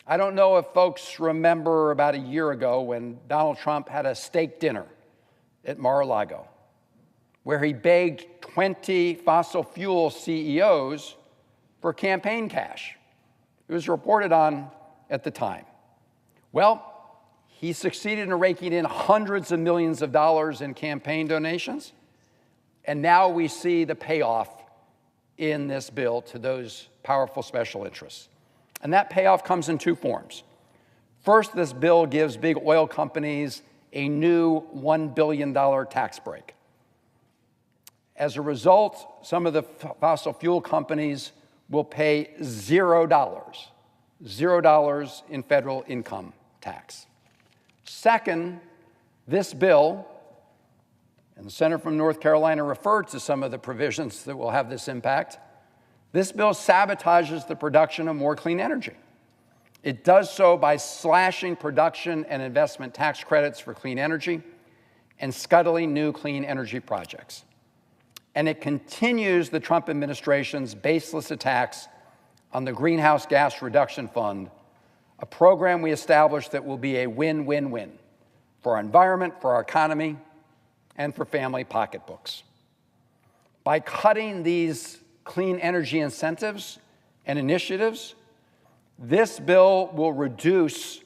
I don't know if folks remember about a year ago when Donald Trump had a steak dinner at Mar-a-Lago, where he begged 20 fossil fuel CEOs for campaign cash. It was reported on at the time. Well, he succeeded in raking in hundreds of millions of dollars in campaign donations, and now we see the payoff in this bill to those powerful special interests. And that payoff comes in two forms. First, this bill gives big oil companies a new $1 billion tax break. As a result, some of the fossil fuel companies will pay $0 in federal income tax. Second, this bill, and the senator from North Carolina referred to some of the provisions that will have this impact, this bill sabotages the production of more clean energy. It does so by slashing production and investment tax credits for clean energy and scuttling new clean energy projects. And it continues the Trump administration's baseless attacks on the Greenhouse Gas Reduction Fund, a program we established that will be a win-win-win for our environment, for our economy, and for family pocketbooks. By cutting these clean energy incentives and initiatives, this bill will reduce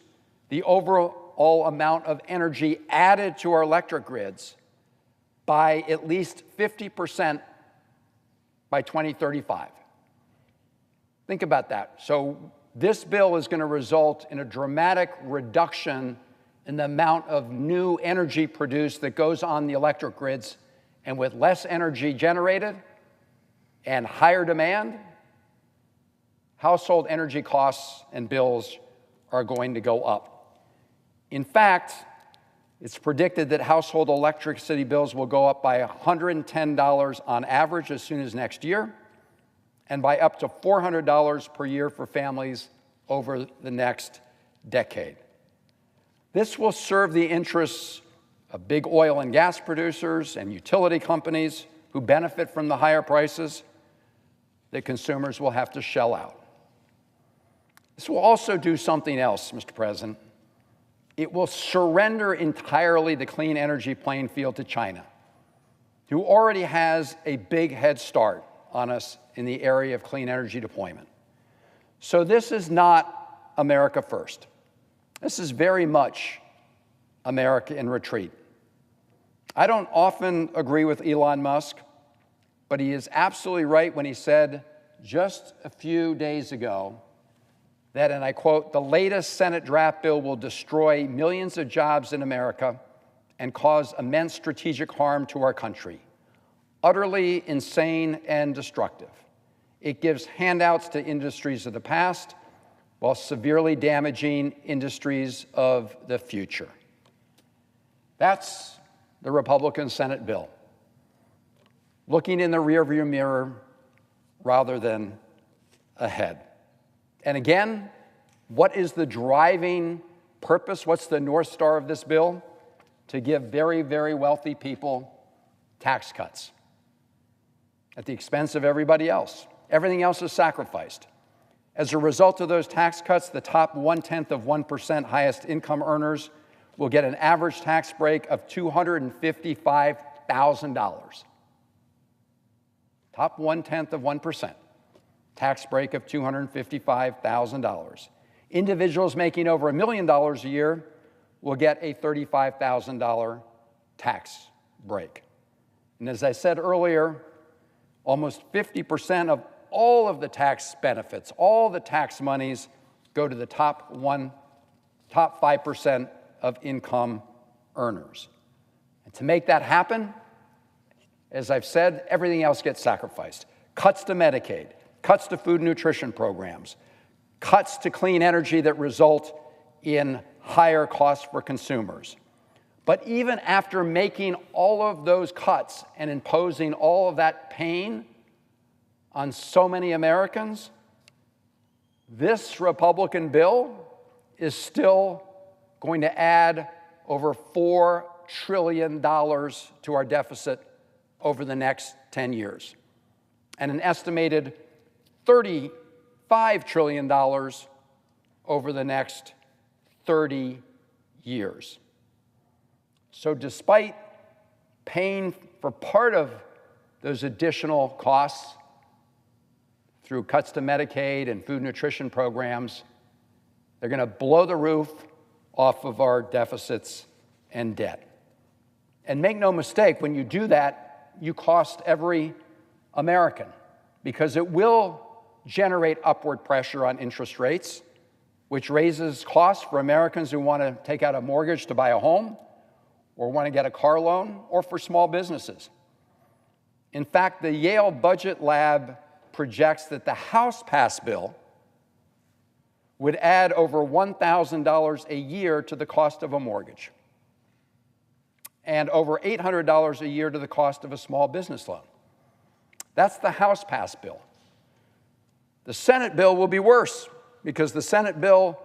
the overall amount of energy added to our electric grids by at least 50% by 2035. Think about that. So this bill is going to result in a dramatic reduction in the amount of new energy produced that goes on the electric grids, and with less energy generated and higher demand, household energy costs and bills are going to go up. In fact, it's predicted that household electricity bills will go up by $110 on average as soon as next year, and by up to $400 per year for families over the next decade. This will serve the interests of big oil and gas producers and utility companies who benefit from the higher prices that consumers will have to shell out. This will also do something else, Mr. President. It will surrender entirely the clean energy playing field to China, who already has a big head start on us in the area of clean energy deployment. So this is not America first. This is very much America in retreat. I don't often agree with Elon Musk, but he is absolutely right when he said just a few days ago that, and I quote, "the latest Senate draft bill will destroy millions of jobs in America and cause immense strategic harm to our country. Utterly insane and destructive. It gives handouts to industries of the past while severely damaging industries of the future. That's the Republican Senate bill. Looking in the rearview mirror rather than ahead. And again, what is the driving purpose? What's the North Star of this bill? To give very, very wealthy people tax cuts at the expense of everybody else. Everything else is sacrificed. As a result of those tax cuts, the top 0.1% highest income earners will get an average tax break of $255,000. Top 0.1%, tax break of $255,000. Individuals making over $1 million a year will get a $35,000 tax break. And as I said earlier, almost 50% of all of the tax benefits, all the tax monies go to the top 5% of income earners. And to make that happen, as I've said, everything else gets sacrificed. Cuts to Medicaid, cuts to food and nutrition programs, cuts to clean energy that result in higher costs for consumers. But even after making all of those cuts and imposing all of that pain on so many Americans, this Republican bill is still going to add over $4 trillion to our deficit over the next 10 years, and an estimated $35 trillion over the next 30 years. So despite paying for part of those additional costs through cuts to Medicaid and food nutrition programs, they're going to blow the roof off of our deficits and debt. And make no mistake, when you do that, you cost every American, because it will generate upward pressure on interest rates, which raises costs for Americans who want to take out a mortgage to buy a home, or want to get a car loan, or for small businesses. In fact, the Yale Budget Lab projects that the House-passed bill would add over $1,000 a year to the cost of a mortgage, and over $800 a year to the cost of a small business loan. That's the House-passed bill. The Senate bill will be worse, because the Senate bill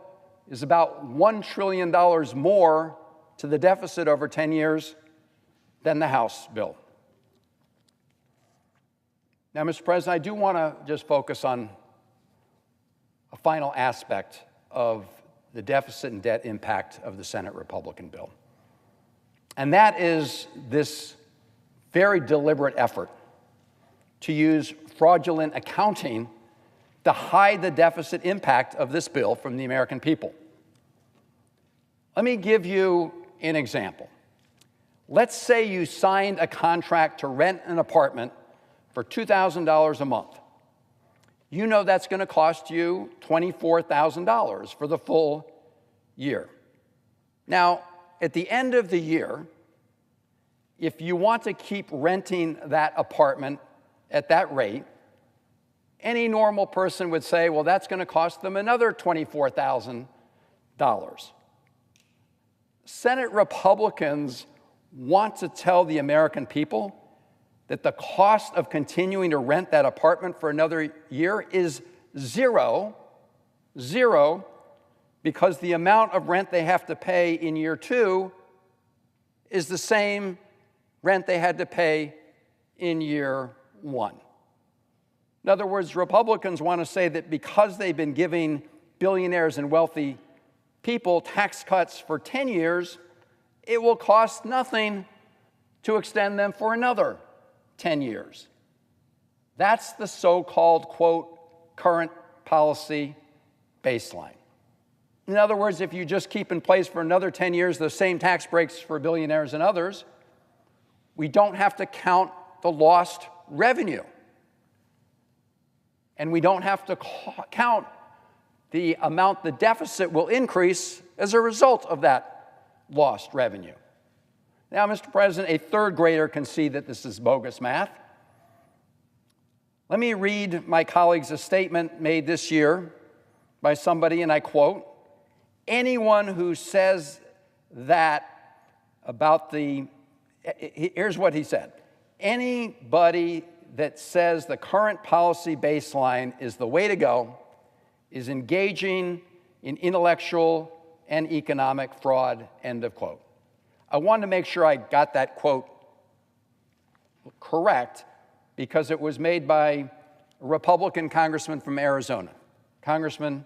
is about $1 trillion more to the deficit over 10 years than the House bill. Now, Mr. President, I do want to just focus on a final aspect of the deficit and debt impact of the Senate Republican bill. And that is this very deliberate effort to use fraudulent accounting to hide the deficit impact of this bill from the American people. Let me give you an example. Let's say you signed a contract to rent an apartment for $2,000 a month. You know that's going to cost you $24,000 for the full year. Now, at the end of the year, if you want to keep renting that apartment at that rate, any normal person would say, well, that's going to cost them another $24,000. Senate Republicans want to tell the American people that the cost of continuing to rent that apartment for another year is zero, because the amount of rent they have to pay in year 2 is the same rent they had to pay in year 1. In other words, Republicans want to say that because they've been giving billionaires and wealthy people tax cuts for 10 years, it will cost nothing to extend them for another 10 years. That's the so-called, quote, current policy baseline. In other words, if you just keep in place for another 10 years the same tax breaks for billionaires and others, we don't have to count the lost revenue. And we don't have to count the amount the deficit will increase as a result of that lost revenue. Now, Mr. President, a third grader can see that this is bogus math. Let me read my colleagues a statement made this year by somebody, and I quote, "Anyone who says that about the," here's what he said, "anybody that says the current policy baseline is the way to go is engaging in intellectual and economic fraud," end of quote. I wanted to make sure I got that quote correct because it was made by a Republican congressman from Arizona, Congressman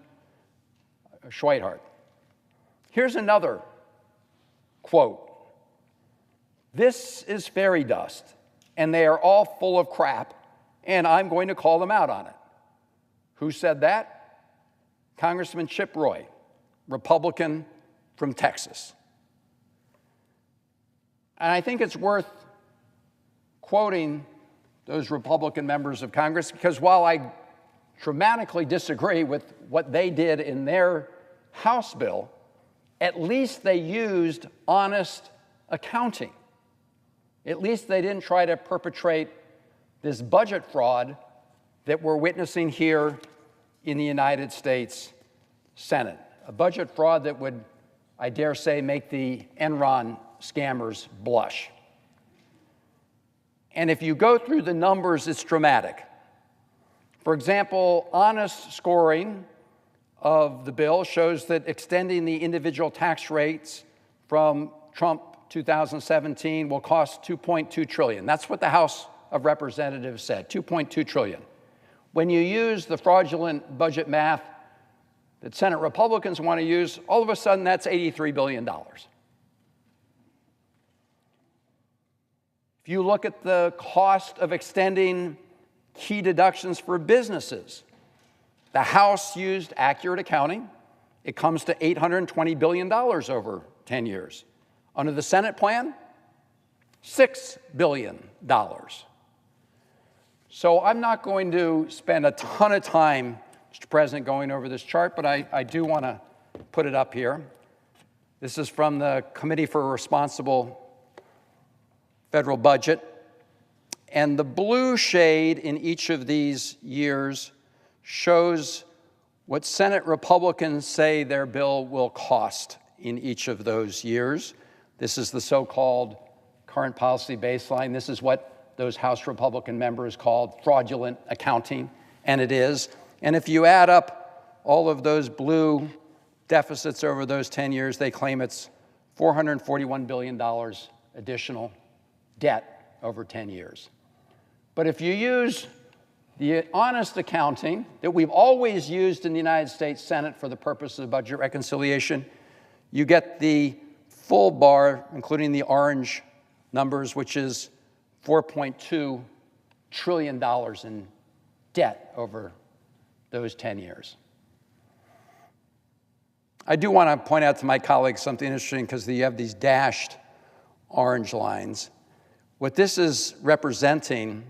Schweithart. Here's another quote. "This is fairy dust, and they are all full of crap, and I'm going to call them out on it." Who said that? Congressman Chip Roy, Republican from Texas. And I think it's worth quoting those Republican members of Congress because while I dramatically disagree with what they did in their House bill, at least they used honest accounting. At least they didn't try to perpetrate this budget fraud that we're witnessing here in the United States Senate. A budget fraud that would, I dare say, make the Enron scammers blush. And if you go through the numbers, it's dramatic. For example, honest scoring of the bill shows that extending the individual tax rates from Trump 2017 will cost $2.2 trillion. That's what the House of Representatives said, $2.2 trillion. When you use the fraudulent budget math that Senate Republicans want to use, all of a sudden that's $83 billion. If you look at the cost of extending key deductions for businesses, the House used accurate accounting. It comes to $820 billion over 10 years. Under the Senate plan, $6 billion. So I'm not going to spend a ton of time, Mr. President, going over this chart, but I do want to put it up here. This is from the Committee for a Responsible Federal Budget. And the blue shade in each of these years shows what Senate Republicans say their bill will cost in each of those years. This is the so-called current policy baseline. This is what those House Republican members called fraudulent accounting, and it is. And if you add up all of those blue deficits over those 10 years, they claim it's $441 billion additional debt over 10 years. But if you use the honest accounting that we've always used in the United States Senate for the purpose of budget reconciliation, you get the full bar, including the orange numbers, which is $4.2 trillion in debt over those 10 years. I do want to point out to my colleagues something interesting because you have these dashed orange lines. What this is representing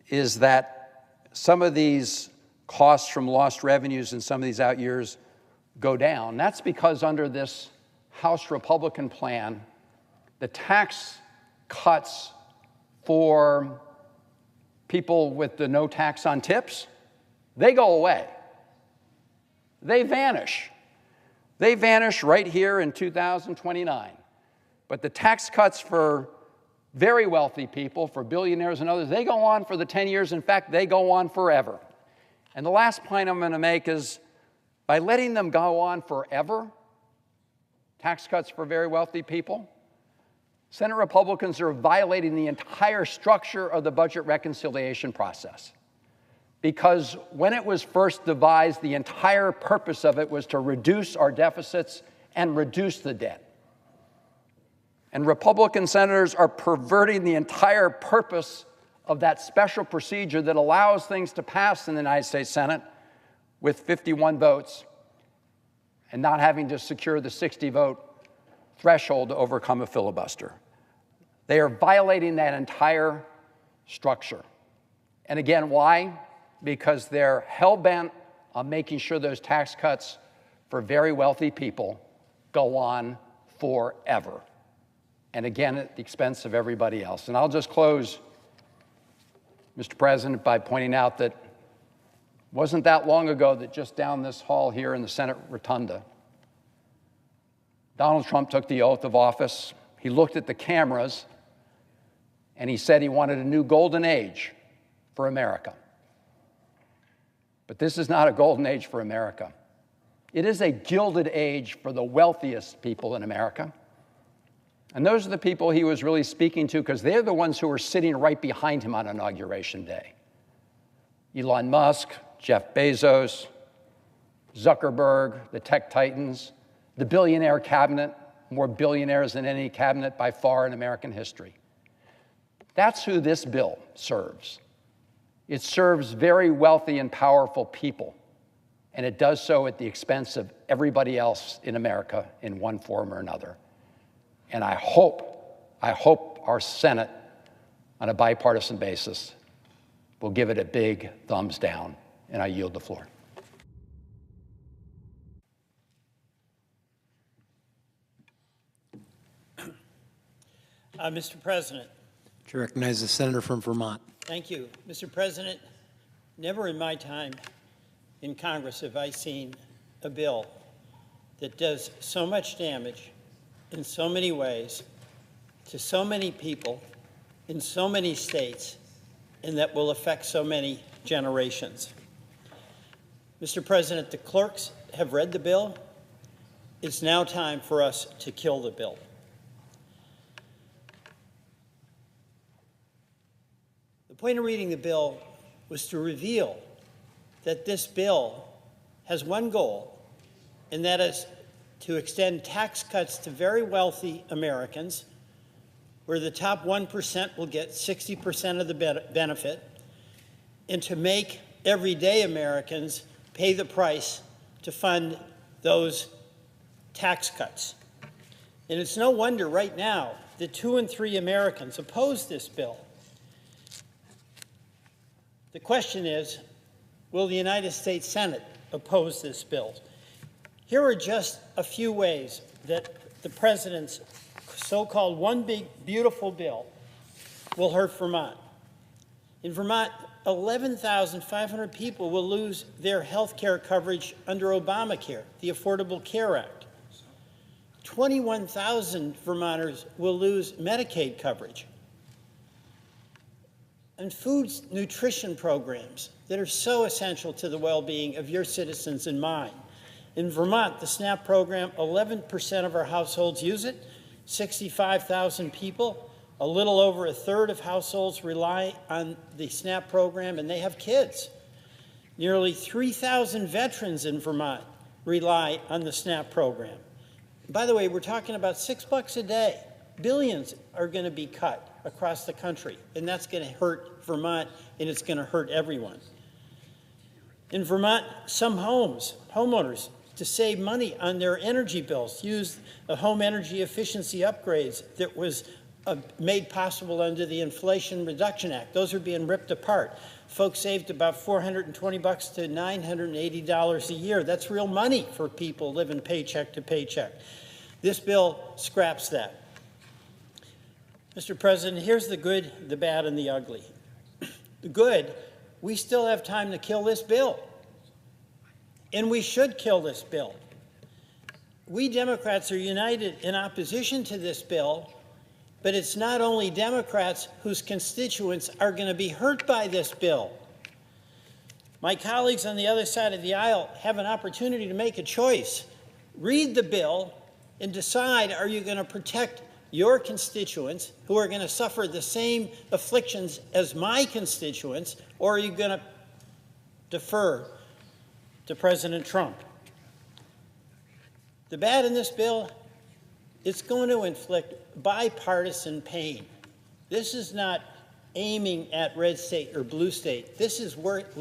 is that some of these costs from lost revenues in some of these out years go down. That's because under this House Republican plan, the tax cuts for people with the no tax on tips, they go away. They vanish. They vanish right here in 2029. But the tax cuts for very wealthy people, for billionaires and others, they go on for the 10 years. In fact, they go on forever. And the last point I'm going to make is by letting them go on forever, tax cuts for very wealthy people, Senate Republicans are violating the entire structure of the budget reconciliation process. Because when it was first devised, the entire purpose of it was to reduce our deficits and reduce the debt. And Republican senators are perverting the entire purpose of that special procedure that allows things to pass in the United States Senate with 51 votes and not having to secure the 60-vote threshold to overcome a filibuster. They are violating that entire structure. And again, why? Because they're hell-bent on making sure those tax cuts for very wealthy people go on forever. and again at the expense of everybody else. And I'll just close, Mr. President, by pointing out that it wasn't that long ago that just down this hall here in the Senate Rotunda, Donald Trump took the oath of office. He looked at the cameras and he said he wanted a new golden age for America. But this is not a golden age for America. It is a gilded age for the wealthiest people in America. And those are the people he was really speaking to because they're the ones who were sitting right behind him on Inauguration Day. Elon Musk, Jeff Bezos, Zuckerberg, the tech titans, the billionaire cabinet, more billionaires than any cabinet by far in American history. That's who this bill serves. It serves very wealthy and powerful people, and it does so at the expense of everybody else in America in one form or another. And I hope our Senate, on a bipartisan basis, will give it a big thumbs down, and I yield the floor. Mr. President. To recognize the senator from Vermont. Thank you. Mr. President, never in my time in Congress have I seen a bill that does so much damage in so many ways to so many people in so many states and that will affect so many generations. Mr. President, the clerks have read the bill. It's now time for us to kill the bill. The point of reading the bill was to reveal that this bill has one goal, and that is to extend tax cuts to very wealthy Americans, where the top 1% will get 60% of the benefit, and to make everyday Americans pay the price to fund those tax cuts. And it's no wonder right now that 2 in 3 Americans oppose this bill. The question is, will the United States Senate oppose this bill? Here are just a few ways that the president's so-called one big, beautiful bill will hurt Vermont. In Vermont, 11,500 people will lose their health care coverage under Obamacare, the Affordable Care Act. 21,000 Vermonters will lose Medicaid coverage. And food nutrition programs that are so essential to the well-being of your citizens and mine. In Vermont, the SNAP program, 11% of our households use it, 65,000 people, a little over a third of households rely on the SNAP program, and they have kids. Nearly 3,000 veterans in Vermont rely on the SNAP program. By the way, we're talking about $6 a day. Billions are going to be cut across the country, and that's going to hurt Vermont, and it's going to hurt everyone. In Vermont, some homeowners, to save money on their energy bills, use the home energy efficiency upgrades that was made possible under the Inflation Reduction Act. Those are being ripped apart. Folks saved about $420 to $980 a year. That's real money for people living paycheck to paycheck. This bill scraps that. Mr. President, here's the good, the bad, and the ugly. The good, we still have time to kill this bill. And we should kill this bill. We Democrats are united in opposition to this bill, but it's not only Democrats whose constituents are going to be hurt by this bill. My colleagues on the other side of the aisle have an opportunity to make a choice. Read the bill and decide, are you going to protect your constituents who are going to suffer the same afflictions as my constituents, or are you going to defer to President Trump? The bad in this bill, it's going to inflict bipartisan pain. This is not aiming at red state or blue state. This is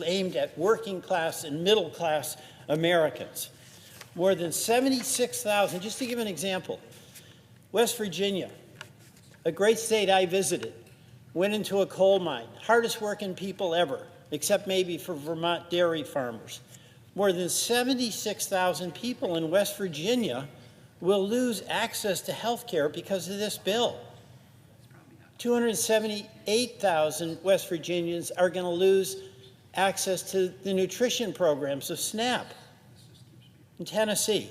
aimed at working class and middle class Americans. More than 76,000, just to give an example, West Virginia, a great state I visited, went into a coal mine, hardest working people ever, except maybe for Vermont dairy farmers. More than 76,000 people in West Virginia will lose access to health care because of this bill. 278,000 West Virginians are going to lose access to the nutrition programs of SNAP. In Tennessee,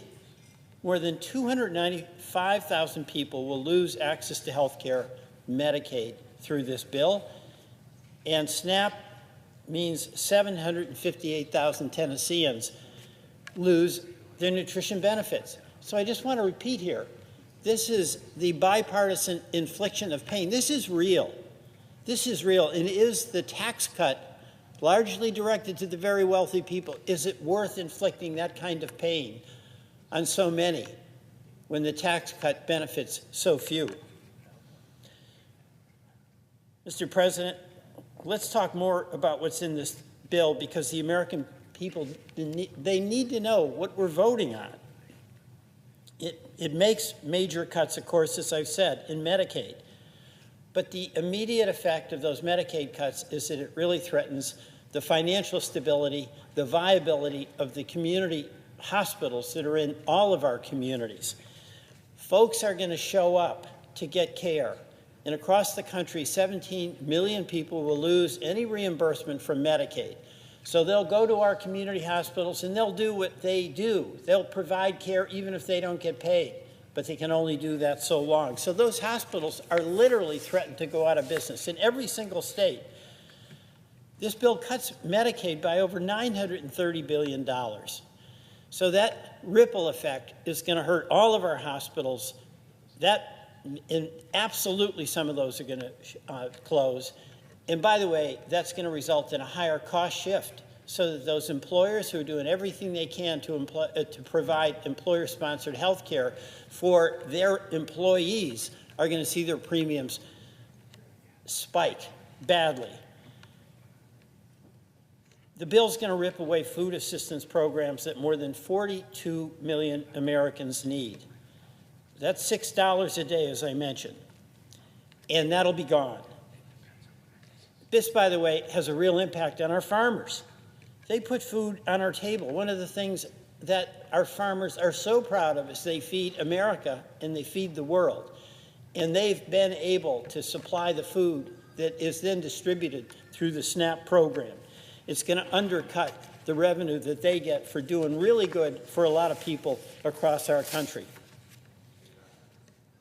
more than 295,000 people will lose access to health care, Medicaid, through this bill. And SNAP means 758,000 Tennesseans lose their nutrition benefits. So I just want to repeat here, this is the bipartisan infliction of pain. This is real. This is real, and is the tax cut largely directed to the very wealthy people? Is it worth inflicting that kind of pain on so many when the tax cut benefits so few? Mr. President, let's talk more about what's in this bill, because the American people, they need to know what we're voting on. It makes major cuts, of course, as I've said, in Medicaid. But the immediate effect of those Medicaid cuts is that it really threatens the financial stability, the viability of the community hospitals that are in all of our communities. Folks are going to show up to get care. And across the country, 17 million people will lose any reimbursement from Medicaid. So they'll go to our community hospitals and they'll do what they do. They'll provide care even if they don't get paid, but they can only do that so long. So those hospitals are literally threatened to go out of business in every single state. This bill cuts Medicaid by over $930 billion. So that ripple effect is going to hurt all of our hospitals. And absolutely some of those are going to close. And by the way, that's going to result in a higher cost shift, so that those employers who are doing everything they can to provide employer-sponsored health care for their employees are going to see their premiums spike badly. The bill's going to rip away food assistance programs that more than 42 million Americans need. That's $6 a day, as I mentioned, and that'll be gone. This, by the way, has a real impact on our farmers. They put food on our table. One of the things that our farmers are so proud of is they feed America and they feed the world. And they've been able to supply the food that is then distributed through the SNAP program. It's going to undercut the revenue that they get for doing really good for a lot of people across our country.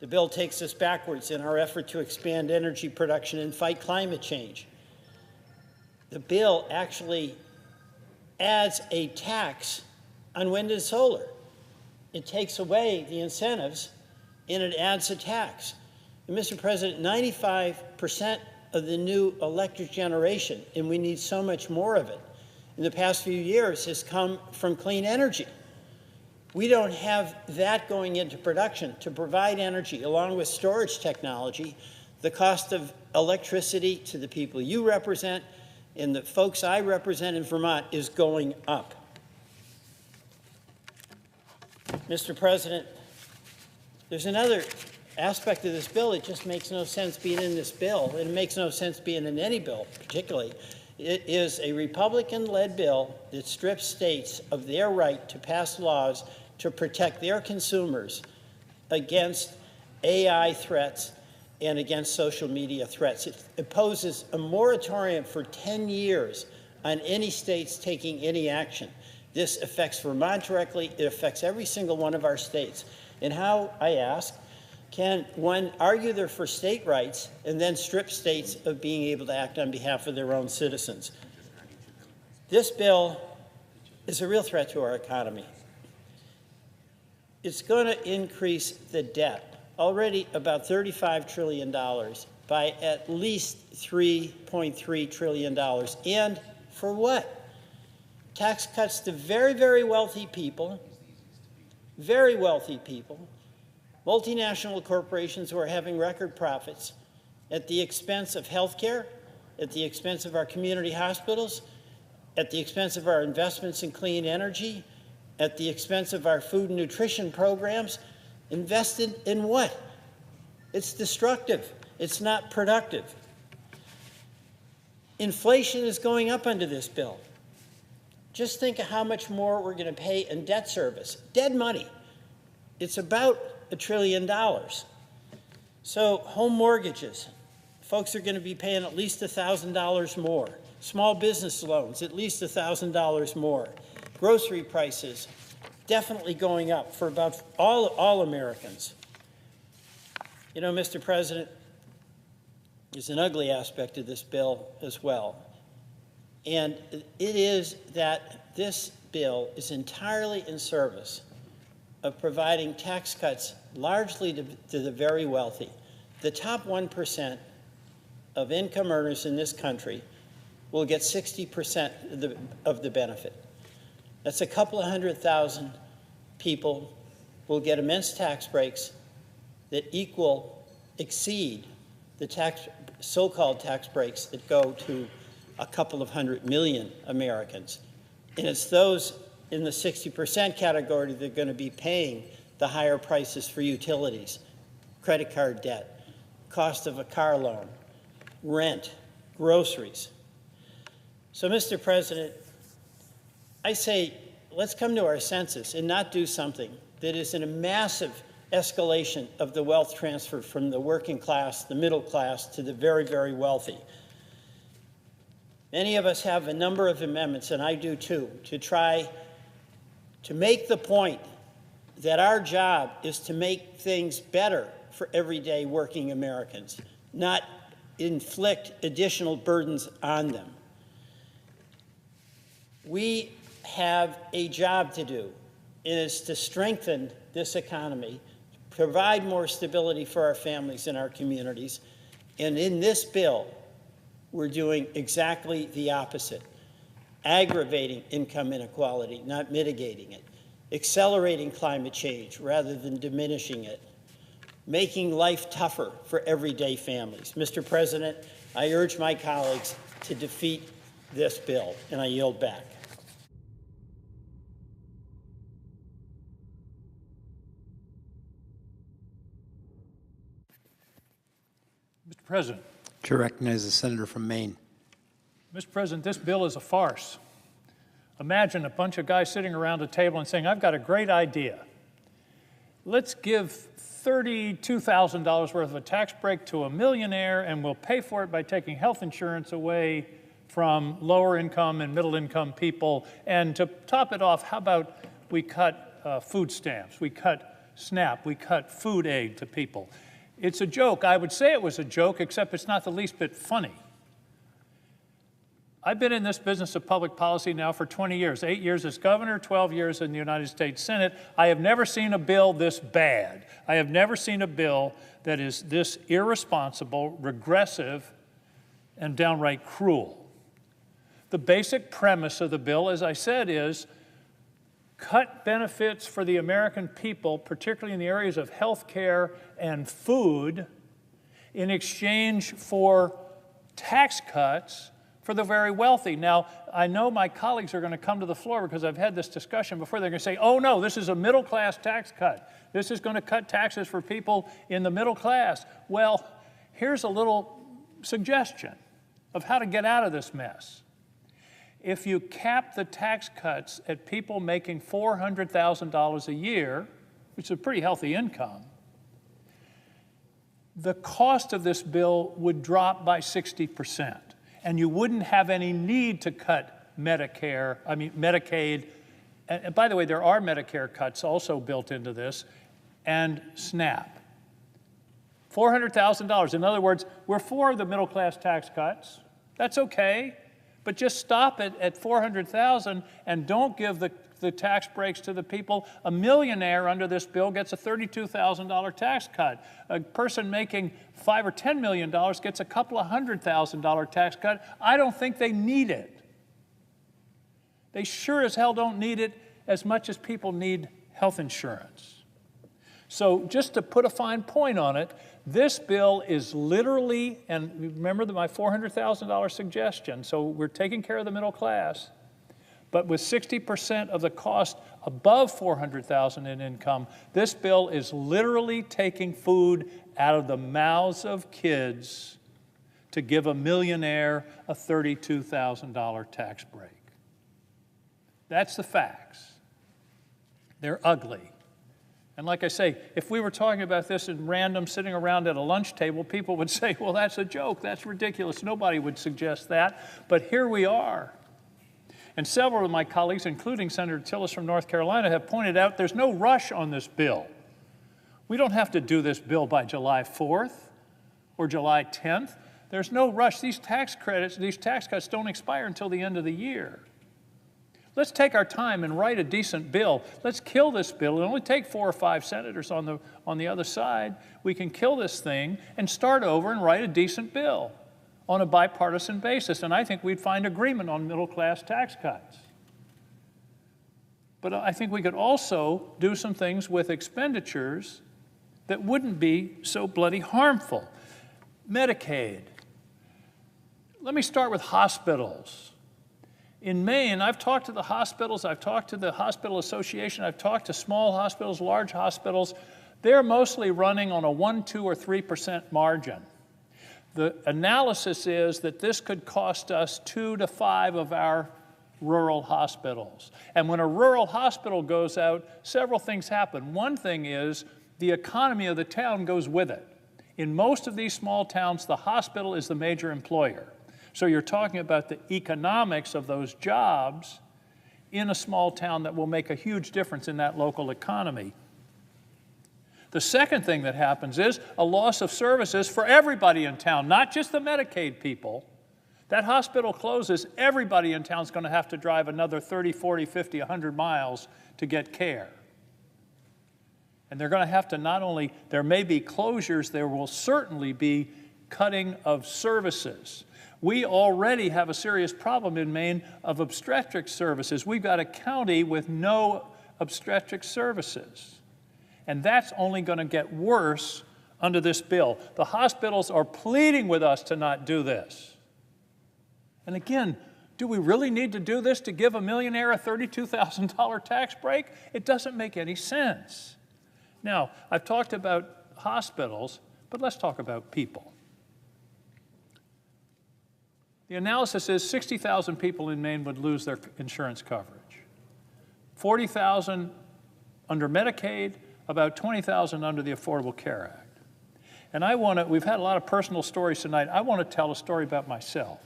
The bill takes us backwards in our effort to expand energy production and fight climate change. The bill actually adds a tax on wind and solar. It takes away the incentives and it adds a tax. And Mr. President, 95% of the new electric generation, and we need so much more of it, in the past few years has come from clean energy. We don't have that going into production to provide energy along with storage technology. The cost of electricity to the people you represent and the folks I represent in Vermont is going up. Mr. President, there's another aspect of this bill. It just makes no sense being in this bill. It makes no sense being in any bill, particularly. It is a Republican-led bill that strips states of their right to pass laws to protect their consumers against AI threats and against social media threats. It imposes a moratorium for 10 years on any states taking any action. This affects Vermont directly. It affects every single one of our states. And how, I ask, can one argue they're for state rights and then strip states of being able to act on behalf of their own citizens? This bill is a real threat to our economy. It's going to increase the debt, already about $35 trillion, by at least $3.3 trillion. And for what? Tax cuts to very, very wealthy people, multinational corporations who are having record profits at the expense of health care, at the expense of our community hospitals, at the expense of our investments in clean energy, at the expense of our food and nutrition programs. Invested in what? It's destructive. It's not productive. Inflation is going up under this bill. Just think of how much more we're going to pay in debt service, dead money. it's about $1 trillion. So home mortgages, folks are going to be paying at least $1,000 more. Small business loans, at least $1,000 more. Grocery prices, definitely going up for about all Americans. You know, Mr. President, there's an ugly aspect of this bill as well. And it is that this bill is entirely in service of providing tax cuts largely to the very wealthy. The top 1% of income earners in this country will get 60% of the benefit. That's a couple of 100,000 people will get immense tax breaks that exceed the so-called tax breaks that go to a couple of 100 million Americans. And it's those in the 60% category that are going to be paying the higher prices for utilities, credit card debt, cost of a car loan, rent, groceries. So, Mr. President, I say let's come to our senses and not do something that is in a massive escalation of the wealth transfer from the working class, the middle class, to the very, very wealthy. Many of us have a number of amendments, and I do too, to try to make the point that our job is to make things better for everyday working Americans, not inflict additional burdens on them. We have a job to do. It is to strengthen this economy, provide more stability for our families and our communities. And in this bill, we're doing exactly the opposite, aggravating income inequality, not mitigating it, accelerating climate change rather than diminishing it, making life tougher for everyday families. Mr. President, I urge my colleagues to defeat this bill, and I yield back. Mr. President. To recognize the senator from Maine. Mr. President, this bill is a farce. Imagine a bunch of guys sitting around a table and saying, I've got a great idea. Let's give $32,000 worth of a tax break to a millionaire, and we'll pay for it by taking health insurance away from lower income and middle income people. And to top it off, how about we cut food stamps, we cut SNAP, we cut food aid to people. It's a joke. I would say it was a joke, except it's not the least bit funny. I've been in this business of public policy now for 20 years, 8 years as governor, 12 years in the United States Senate. I have never seen a bill this bad. I have never seen a bill that is this irresponsible, regressive, and downright cruel. The basic premise of the bill, as I said, is cut benefits for the American people, particularly in the areas of health care and food, in exchange for tax cuts for the very wealthy. Now, I know my colleagues are going to come to the floor because I've had this discussion before. They're going to say, oh no, this is a middle-class tax cut. This is going to cut taxes for people in the middle class. Well, here's a little suggestion of how to get out of this mess. If you cap the tax cuts at people making $400,000 a year, which is a pretty healthy income, the cost of this bill would drop by 60%. And you wouldn't have any need to cut Medicaid. And by the way, there are Medicare cuts also built into this, and SNAP. $400,000. In other words, we're for the middle class tax cuts. That's okay. But just stop it at $400,000 and don't give the tax breaks to the people. A millionaire under this bill gets a $32,000 tax cut. A person making $5 or $10 million gets a couple of $100,000 tax cut. I don't think they need it. They sure as hell don't need it as much as people need health insurance. So just to put a fine point on it, this bill is literally, and remember my $400,000 suggestion, so we're taking care of the middle class, but with 60% of the cost above $400,000 in income, this bill is literally taking food out of the mouths of kids to give a millionaire a $32,000 tax break. That's the facts. They're ugly. And like I say, if we were talking about this in random, sitting around at a lunch table, people would say, well, that's a joke, that's ridiculous. Nobody would suggest that. But here we are. And several of my colleagues, including Senator Tillis from North Carolina, have pointed out there's no rush on this bill. We don't have to do this bill by July 4th or July 10th. There's no rush. These tax credits, these tax cuts don't expire until the end of the year. Let's take our time and write a decent bill. Let's kill this bill. It'll only take 4 or 5 senators on the other side. We can kill this thing and start over and write a decent bill on a bipartisan basis. And I think we'd find agreement on middle-class tax cuts. But I think we could also do some things with expenditures that wouldn't be so bloody harmful. Medicaid. Let me start with hospitals. In Maine, I've talked to the hospitals, I've talked to the hospital association, I've talked to small hospitals, large hospitals. They're mostly running on a 1%, 2%, or 3% margin. The analysis is that this could cost us 2 to 5 of our rural hospitals. And when a rural hospital goes out, several things happen. One thing is the economy of the town goes with it. In most of these small towns, the hospital is the major employer. So you're talking about the economics of those jobs in a small town that will make a huge difference in that local economy. The second thing that happens is a loss of services for everybody in town, not just the Medicaid people. That hospital closes, everybody in town is going to have to drive another 30, 40, 50, 100 miles to get care. And they're going to have to not only, there may be closures, there will certainly be cutting of services. We already have a serious problem in Maine of obstetric services. We've got a county with no obstetric services. And that's only going to get worse under this bill. The hospitals are pleading with us to not do this. And again, do we really need to do this to give a millionaire a $32,000 tax break? It doesn't make any sense. Now, I've talked about hospitals, but let's talk about people. The analysis is 60,000 people in Maine would lose their insurance coverage. 40,000 under Medicaid, about 20,000 under the Affordable Care Act. And we've had a lot of personal stories tonight. I want to tell a story about myself.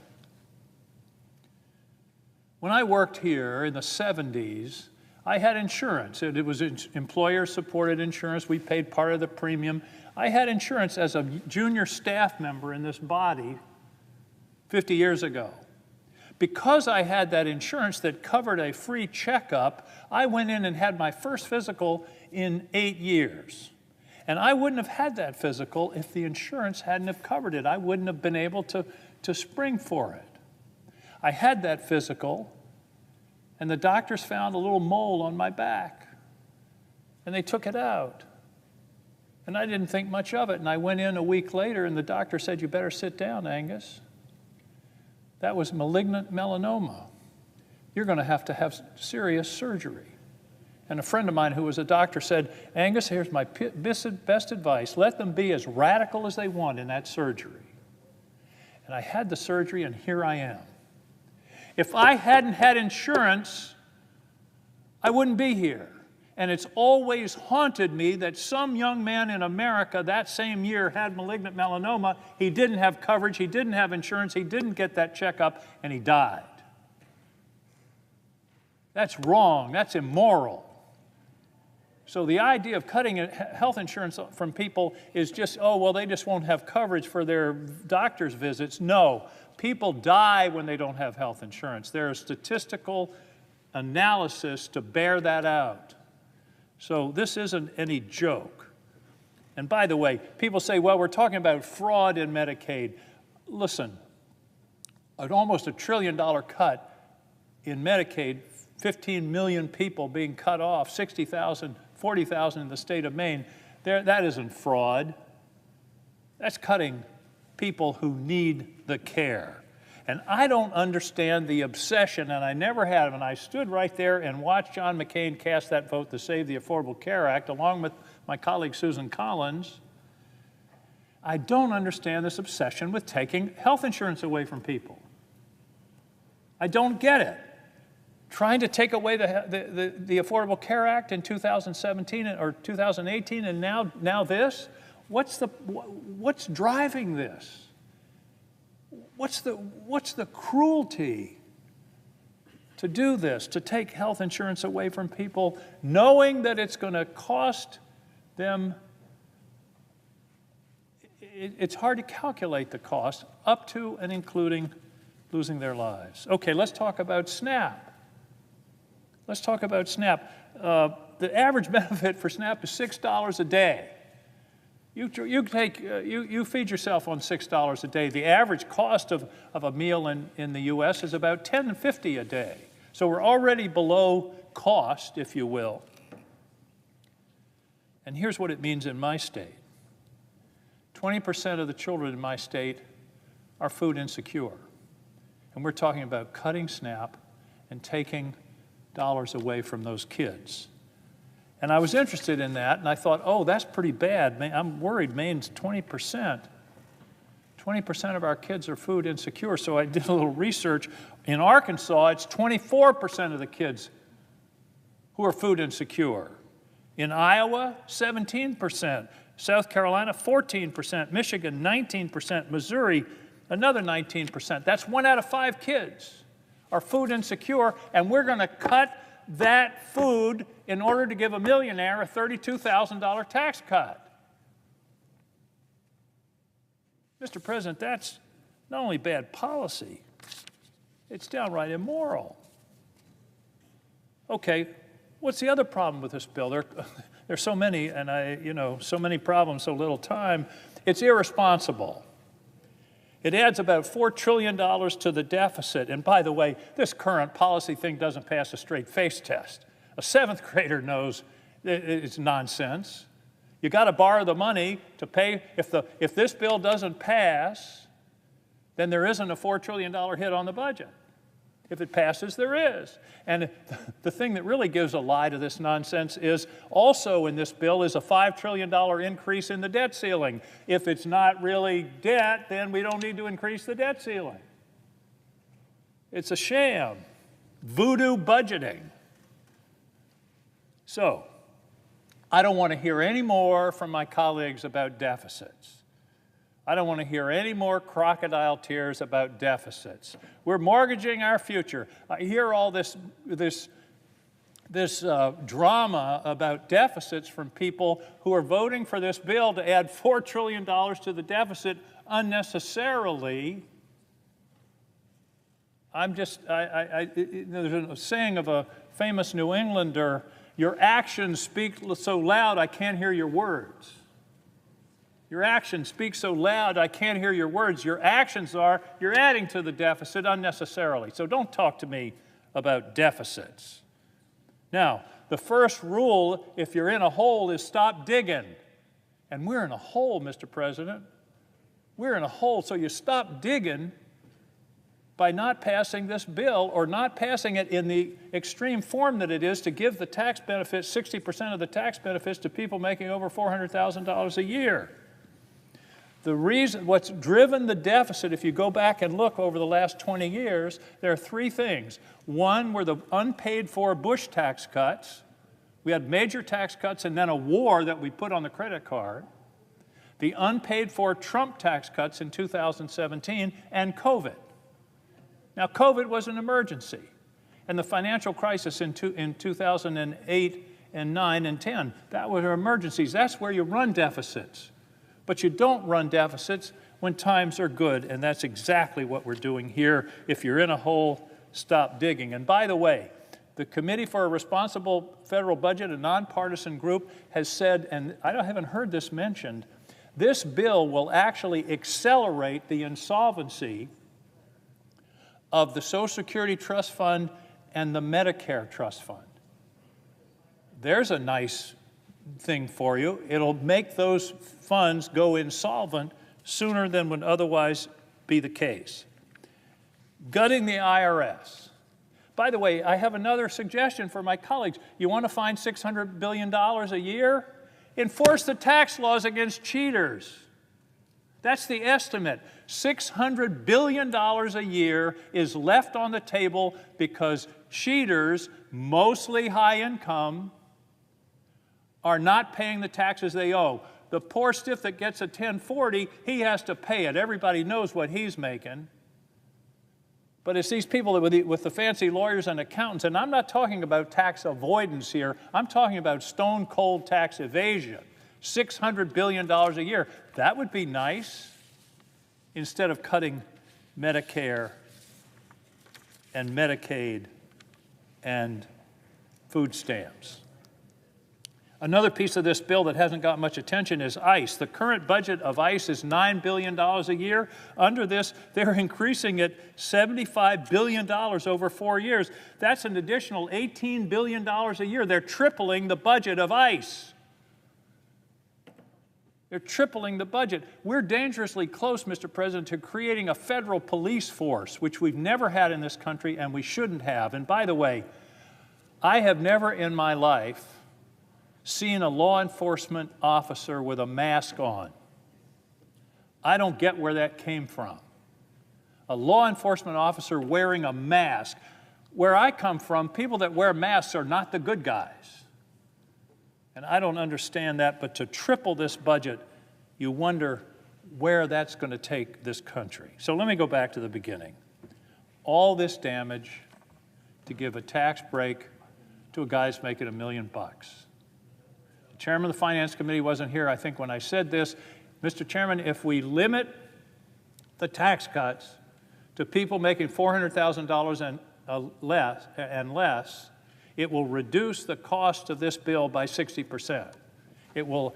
When I worked here in the 70s, I had insurance. It was employer-supported insurance. We paid part of the premium. I had insurance as a junior staff member in this body 50 years ago. Because I had that insurance that covered a free checkup, I went in and had my first physical in 8 years. And I wouldn't have had that physical if the insurance hadn't have covered it. I wouldn't have been able to spring for it. I had that physical, and the doctors found a little mole on my back, and they took it out. And I didn't think much of it, and I went in a week later, and the doctor said, "You better sit down, Angus. That was malignant melanoma. You're going to have serious surgery." And a friend of mine who was a doctor said, "Angus, here's my best advice. Let them be as radical as they want in that surgery." And I had the surgery, and here I am. If I hadn't had insurance, I wouldn't be here. And it's always haunted me that some young man in America that same year had malignant melanoma. He didn't have coverage, he didn't have insurance, he didn't get that checkup, and he died. That's wrong, that's immoral. So the idea of cutting health insurance from people is just, oh, well, they just won't have coverage for their doctor's visits. No, people die when they don't have health insurance. There is statistical analysis to bear that out. So this isn't any joke. And by the way, people say, well, we're talking about fraud in Medicaid. Listen, almost $1 trillion cut in Medicaid, 15 million people being cut off, 60,000, 40,000 in the state of Maine, that isn't fraud. That's cutting people who need the care. And I don't understand the obsession, and I never have, and I stood right there and watched John McCain cast that vote to save the Affordable Care Act, along with my colleague Susan Collins. I don't understand this obsession with taking health insurance away from people. I don't get it. trying to take away the Affordable Care Act in 2017 or 2018, and now this? What's driving this? What's the cruelty to do this, to take health insurance away from people, knowing that it's going to cost them? It's hard to calculate the cost, up to and including losing their lives. Okay, let's talk about SNAP. Let's talk about SNAP. The average benefit for SNAP is $6 a day. You feed yourself on $6 a day. The average cost of a meal in the U.S. is about $10.50 a day. So we're already below cost, if you will. And here's what it means in my state. 20% of the children in my state are food insecure. And we're talking about cutting SNAP and taking dollars away from those kids. And I was interested in that, and I thought, oh, that's pretty bad. I'm worried Maine's 20%. 20% of our kids are food insecure. So I did a little research. In Arkansas, it's 24% of the kids who are food insecure. In Iowa, 17%. South Carolina, 14%. Michigan, 19%. Missouri, another 19%. That's 1 out of 5 kids are food insecure, and we're going to cut that food in order to give a millionaire a $32,000 tax cut. Mr. President, that's not only bad policy, it's downright immoral. Okay, what's the other problem with this bill? There's so many, and so many problems, so little time. It's irresponsible. It adds about $4 trillion to the deficit. And by the way, this current policy thing doesn't pass a straight face test. A 7th grader knows it's nonsense. You got to borrow the money to pay. If this bill doesn't pass, then there isn't a $4 trillion hit on the budget. If it passes, there is. And the thing that really gives a lie to this nonsense is also in this bill is a $5 trillion increase in the debt ceiling. If it's not really debt, then we don't need to increase the debt ceiling. It's a sham. Voodoo budgeting. So, I don't want to hear any more from my colleagues about deficits. I don't want to hear any more crocodile tears about deficits. We're mortgaging our future. I hear all this drama about deficits from people who are voting for this bill to add $4 trillion to the deficit unnecessarily. There's a saying of a famous New Englander, your actions speak so loud I can't hear your words. Your actions speak so loud, I can't hear your words. Your actions are, you're adding to the deficit unnecessarily. So don't talk to me about deficits. Now, the first rule, if you're in a hole, is stop digging. And we're in a hole, Mr. President. We're in a hole, so you stop digging by not passing this bill or not passing it in the extreme form that it is to give the tax benefits, 60% of the tax benefits to people making over $400,000 a year. The reason, what's driven the deficit, if you go back and look over the last 20 years, there are 3 things. One were the unpaid for Bush tax cuts. We had major tax cuts and then a war that we put on the credit card. The unpaid for Trump tax cuts in 2017 and COVID. Now, COVID was an emergency. And the financial crisis in 2008 and 9 and 10, that were emergencies. That's where you run deficits. But you don't run deficits when times are good, and that's exactly what we're doing here. If you're in a hole, stop digging. And by the way, the Committee for a Responsible Federal Budget, a nonpartisan group, has said, and I haven't heard this mentioned, this bill will actually accelerate the insolvency of the Social Security Trust Fund and the Medicare Trust Fund. There's a nice thing for you. It'll make those funds go insolvent sooner than would otherwise be the case. Gutting the IRS. By the way, I have another suggestion for my colleagues. You want to find $600 billion a year? Enforce the tax laws against cheaters. That's the estimate. $600 billion a year is left on the table because cheaters, mostly high income, are not paying the taxes they owe. The poor stiff that gets a 1040, he has to pay it. Everybody knows what he's making. But it's these people with the fancy lawyers and accountants, and I'm not talking about tax avoidance here. I'm talking about stone-cold tax evasion. $600 billion a year. That would be nice instead of cutting Medicare and Medicaid and food stamps. Another piece of this bill that hasn't got much attention is ICE. The current budget of ICE is $9 billion a year. Under this, they're increasing it $75 billion over 4 years. That's an additional $18 billion a year. They're tripling the budget of ICE. They're tripling the budget. We're dangerously close, Mr. President, to creating a federal police force, which we've never had in this country and we shouldn't have. And by the way, I have never in my life seen a law enforcement officer with a mask on. I don't get where that came from. A law enforcement officer wearing a mask. Where I come from, people that wear masks are not the good guys. And I don't understand that, but to triple this budget, you wonder where that's going to take this country. So let me go back to the beginning. All this damage to give a tax break to a guy who's making $1 million. The chairman of the Finance Committee wasn't here, I think, when I said this. Mr. Chairman, if we limit the tax cuts to people making $400,000 and less, it will reduce the cost of this bill by 60%. It will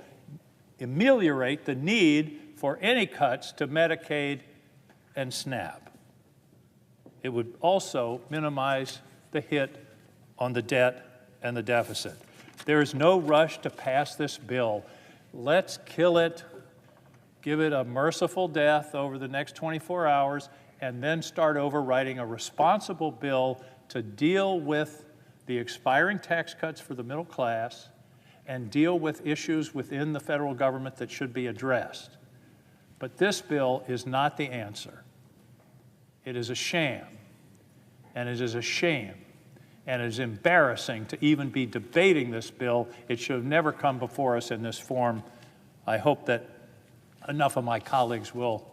ameliorate the need for any cuts to Medicaid and SNAP. It would also minimize the hit on the debt and the deficit. There is no rush to pass this bill. Let's kill it, give it a merciful death over the next 24 hours, and then start over writing a responsible bill to deal with the expiring tax cuts for the middle class and deal with issues within the federal government that should be addressed. But this bill is not the answer. It is a sham, and it is a shame. And it is embarrassing to even be debating this bill. It should have never come before us in this form. I hope that enough of my colleagues will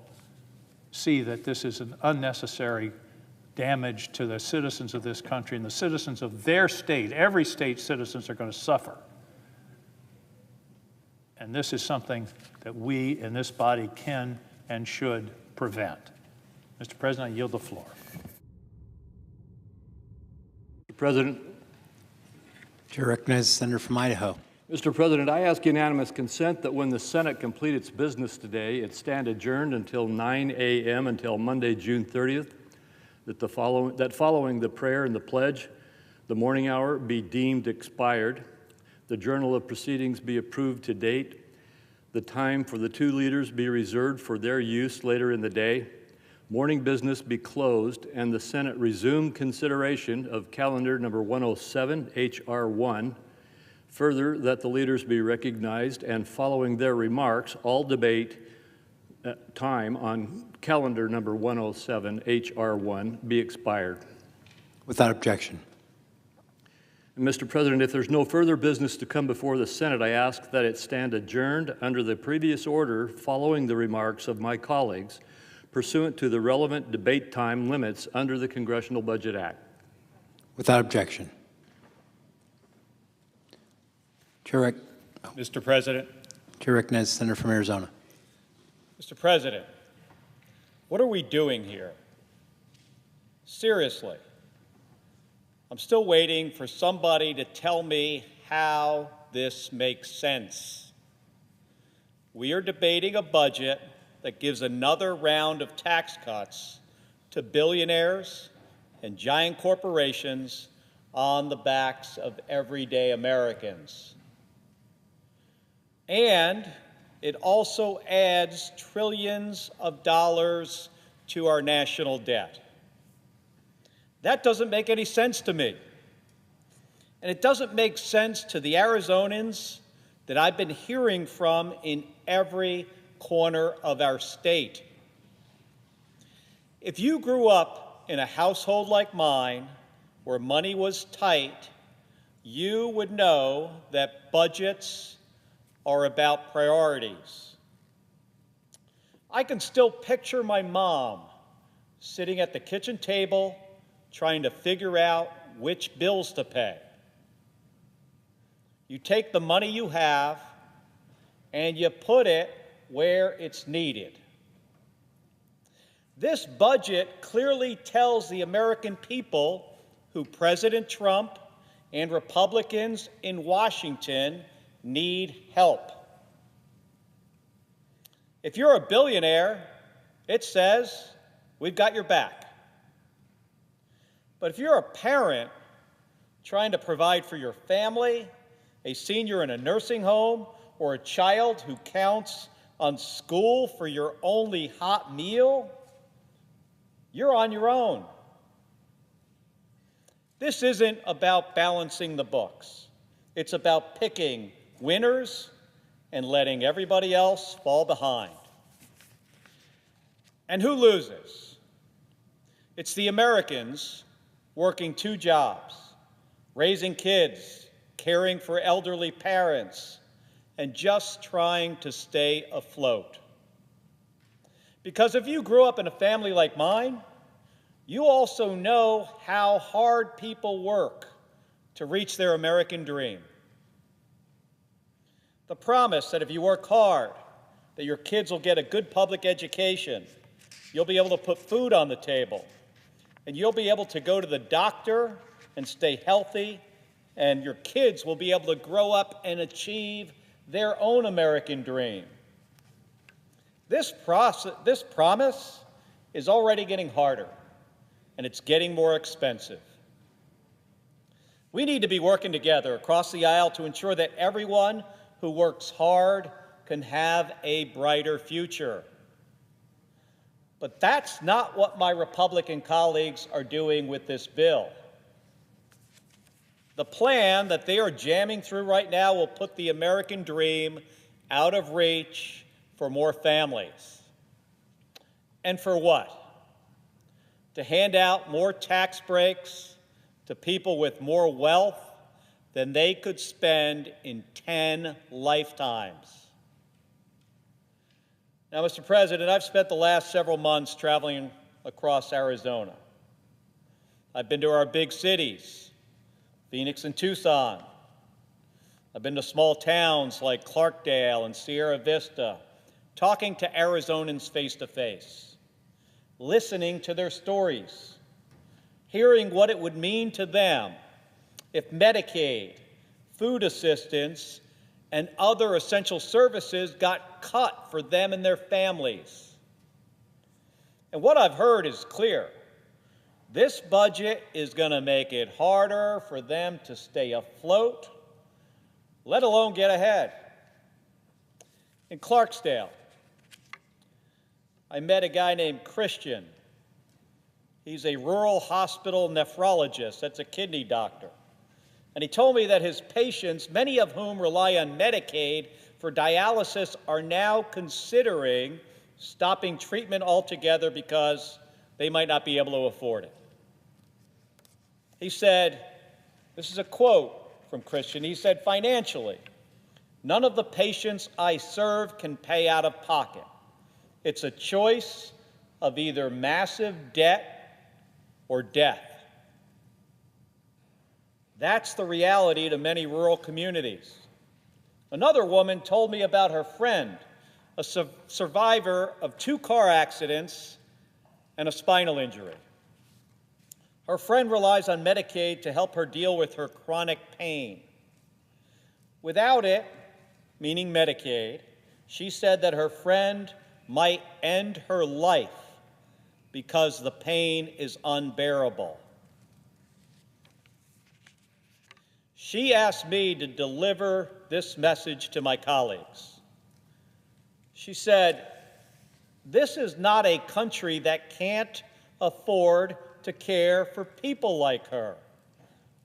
see that this is an unnecessary damage to the citizens of this country and the citizens of their state. Every state's citizens are going to suffer. And this is something that we in this body can and should prevent. Mr. President, I yield the floor. President. To recognize the senator from Idaho. Mr. President, I ask unanimous consent that when the Senate complete its business today, it stand adjourned until 9 a.m. until Monday, June 30th, that following the prayer and the pledge, the morning hour be deemed expired, the journal of proceedings be approved to date, the time for the two leaders be reserved for their use later in the day, morning business be closed, and the Senate resume consideration of calendar number 107, H.R. 1. Further, that the leaders be recognized, and following their remarks, all debate time on calendar number 107, H.R. 1 be expired. Without objection. And Mr. President, if there's no further business to come before the Senate, I ask that it stand adjourned under the previous order following the remarks of my colleagues, pursuant to the relevant debate time limits under the Congressional Budget Act. Without objection. Mr. President. To recognize the senator from Arizona. Mr. President, what are we doing here? Seriously. I'm still waiting for somebody to tell me how this makes sense. We are debating a budget that gives another round of tax cuts to billionaires and giant corporations on the backs of everyday Americans. And it also adds trillions of dollars to our national debt. That doesn't make any sense to me. And it doesn't make sense to the Arizonans that I've been hearing from in every corner of our state. If you grew up in a household like mine, where money was tight, you would know that budgets are about priorities. I can still picture my mom sitting at the kitchen table trying to figure out which bills to pay. You take the money you have and you put it where it's needed. This budget clearly tells the American people who President Trump and Republicans in Washington need help. If you're a billionaire, it says, we've got your back. But if you're a parent trying to provide for your family, a senior in a nursing home, or a child who counts on school for your only hot meal, you're on your own. This isn't about balancing the books. It's about picking winners and letting everybody else fall behind. And who loses? It's the Americans working 2 jobs, raising kids, caring for elderly parents, and just trying to stay afloat. Because if you grew up in a family like mine, you also know how hard people work to reach their American dream. The promise that if you work hard, that your kids will get a good public education, you'll be able to put food on the table, and you'll be able to go to the doctor and stay healthy, and your kids will be able to grow up and achieve their own American dream. This promise is already getting harder, and it's getting more expensive. We need to be working together across the aisle to ensure that everyone who works hard can have a brighter future. But that's not what my Republican colleagues are doing with this bill. The plan that they are jamming through right now will put the American dream out of reach for more families. And for what? To hand out more tax breaks to people with more wealth than they could spend in 10 lifetimes. Now, Mr. President, I've spent the last several months traveling across Arizona. I've been to our big cities, Phoenix and Tucson. I've been to small towns like Clarkdale and Sierra Vista, talking to Arizonans face to face, listening to their stories, hearing what it would mean to them if Medicaid, food assistance, and other essential services got cut for them and their families. And what I've heard is clear. This budget is going to make it harder for them to stay afloat, let alone get ahead. In Clarksdale, I met a guy named Christian. He's a rural hospital nephrologist, that's a kidney doctor. And he told me that his patients, many of whom rely on Medicaid for dialysis, are now considering stopping treatment altogether because they might not be able to afford it. He said, this is a quote from Christian, he said, financially, none of the patients I serve can pay out of pocket. It's a choice of either massive debt or death. That's the reality to many rural communities. Another woman told me about her friend, a survivor of 2 car accidents and a spinal injury. Her friend relies on Medicaid to help her deal with her chronic pain. Without it, meaning Medicaid, she said that her friend might end her life because the pain is unbearable. She asked me to deliver this message to my colleagues. She said, this is not a country that can't afford to care for people like her.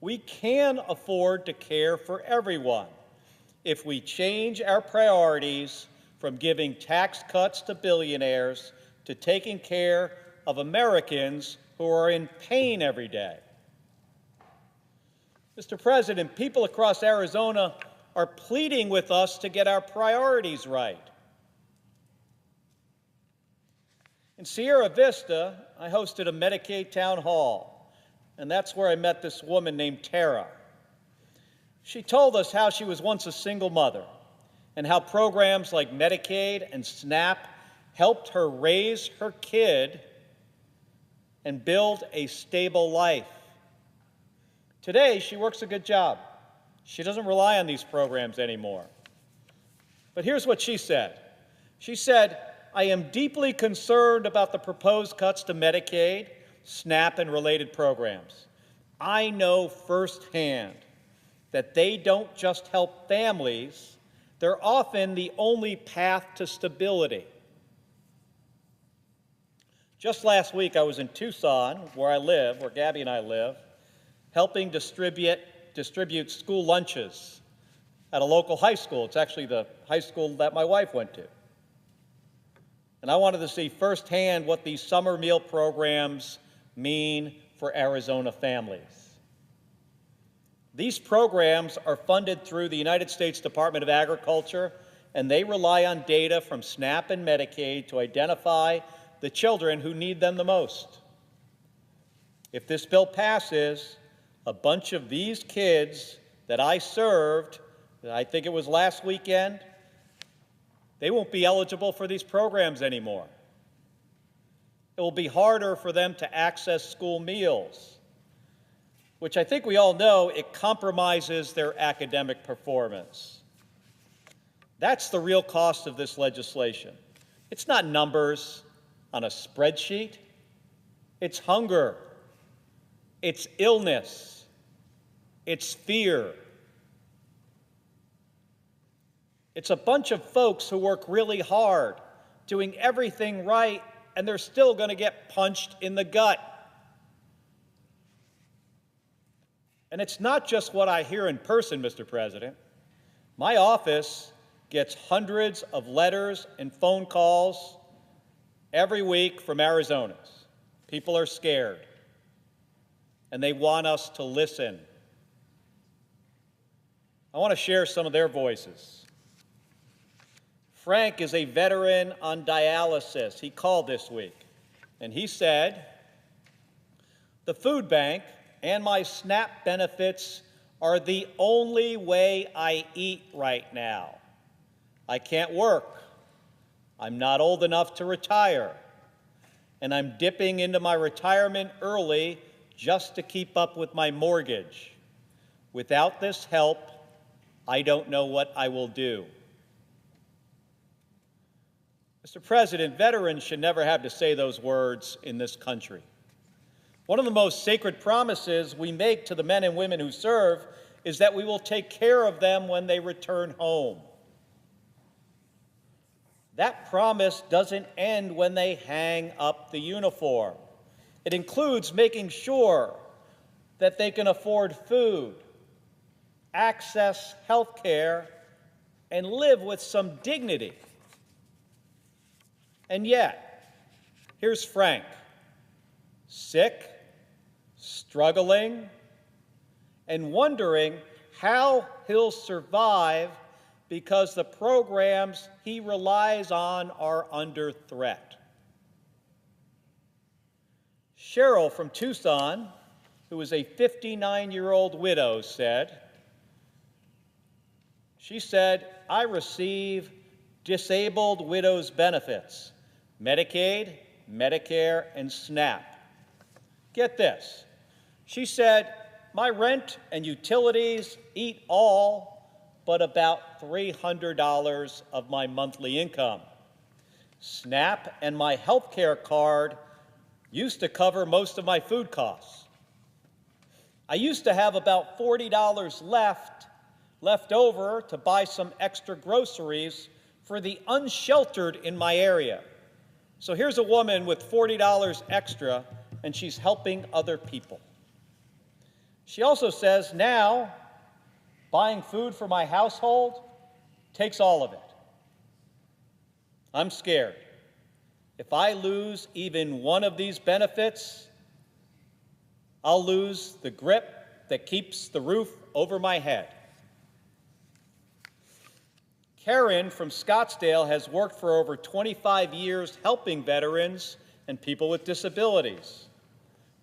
We can afford to care for everyone if we change our priorities from giving tax cuts to billionaires to taking care of Americans who are in pain every day. Mr. President, people across Arizona are pleading with us to get our priorities right. In Sierra Vista, I hosted a Medicaid town hall, and that's where I met this woman named Tara. She told us how she was once a single mother and how programs like Medicaid and SNAP helped her raise her kid and build a stable life. Today, she works a good job. She doesn't rely on these programs anymore. But here's what she said. She said, I am deeply concerned about the proposed cuts to Medicaid, SNAP, and related programs. I know firsthand that they don't just help families, they're often the only path to stability. Just last week, I was in Tucson, where I live, where Gabby and I live, helping distribute school lunches at a local high school. It's actually the high school that my wife went to. And I wanted to see firsthand what these summer meal programs mean for Arizona families. These programs are funded through the United States Department of Agriculture, and they rely on data from SNAP and Medicaid to identify the children who need them the most. If this bill passes, a bunch of these kids that I served, I think it was last weekend, they won't be eligible for these programs anymore. It will be harder for them to access school meals, which I think we all know it compromises their academic performance. That's the real cost of this legislation. It's not numbers on a spreadsheet. It's hunger. It's illness. It's fear. It's a bunch of folks who work really hard, doing everything right, and they're still going to get punched in the gut. And it's not just what I hear in person, Mr. President. My office gets hundreds of letters and phone calls every week from Arizonans. People are scared, and they want us to listen. I want to share some of their voices. Frank is a veteran on dialysis. He called this week, and he said, the food bank and my SNAP benefits are the only way I eat right now. I can't work. I'm not old enough to retire. And I'm dipping into my retirement early just to keep up with my mortgage. Without this help, I don't know what I will do. Mr. President, veterans should never have to say those words in this country. One of the most sacred promises we make to the men and women who serve is that we will take care of them when they return home. That promise doesn't end when they hang up the uniform. It includes making sure that they can afford food, access health care, and live with some dignity. And yet, here's Frank, sick, struggling, and wondering how he'll survive because the programs he relies on are under threat. Cheryl from Tucson, who is a 59-year-old widow, said, I receive disabled widows' benefits, Medicaid, Medicare, and SNAP. Get this. She said, my rent and utilities eat all but about $300 of my monthly income. SNAP and my health care card used to cover most of my food costs. I used to have about $40 left over to buy some extra groceries for the unsheltered in my area. So here's a woman with $40 extra, and she's helping other people. She also says, now, buying food for my household takes all of it. I'm scared. If I lose even one of these benefits, I'll lose the grip that keeps the roof over my head. Karen from Scottsdale has worked for over 25 years helping veterans and people with disabilities.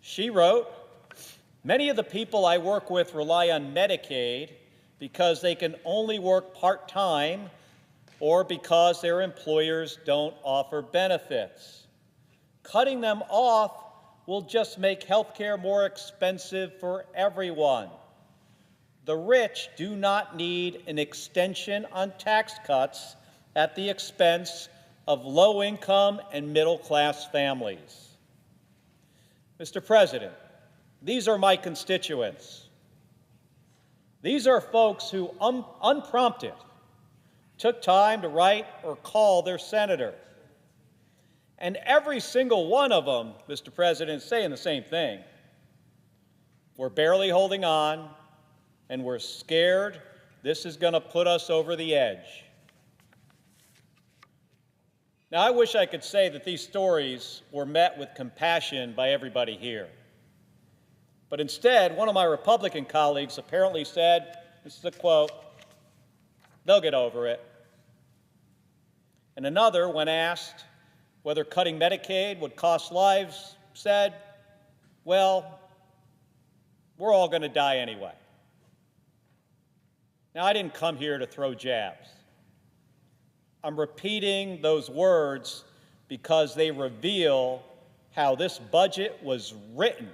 She wrote, "Many of the people I work with rely on Medicaid because they can only work part-time or because their employers don't offer benefits. Cutting them off will just make health care more expensive for everyone. The rich do not need an extension on tax cuts at the expense of low-income and middle-class families." Mr. President, these are my constituents. These are folks who, unprompted, took time to write or call their senator. And every single one of them, Mr. President, is saying the same thing. We're barely holding on, and we're scared this is going to put us over the edge. Now, I wish I could say that these stories were met with compassion by everybody here. But instead, one of my Republican colleagues apparently said, this is a quote, "They'll get over it." And another, when asked whether cutting Medicaid would cost lives, said, "Well, we're all going to die anyway." Now, I didn't come here to throw jabs. I'm repeating those words because they reveal how this budget was written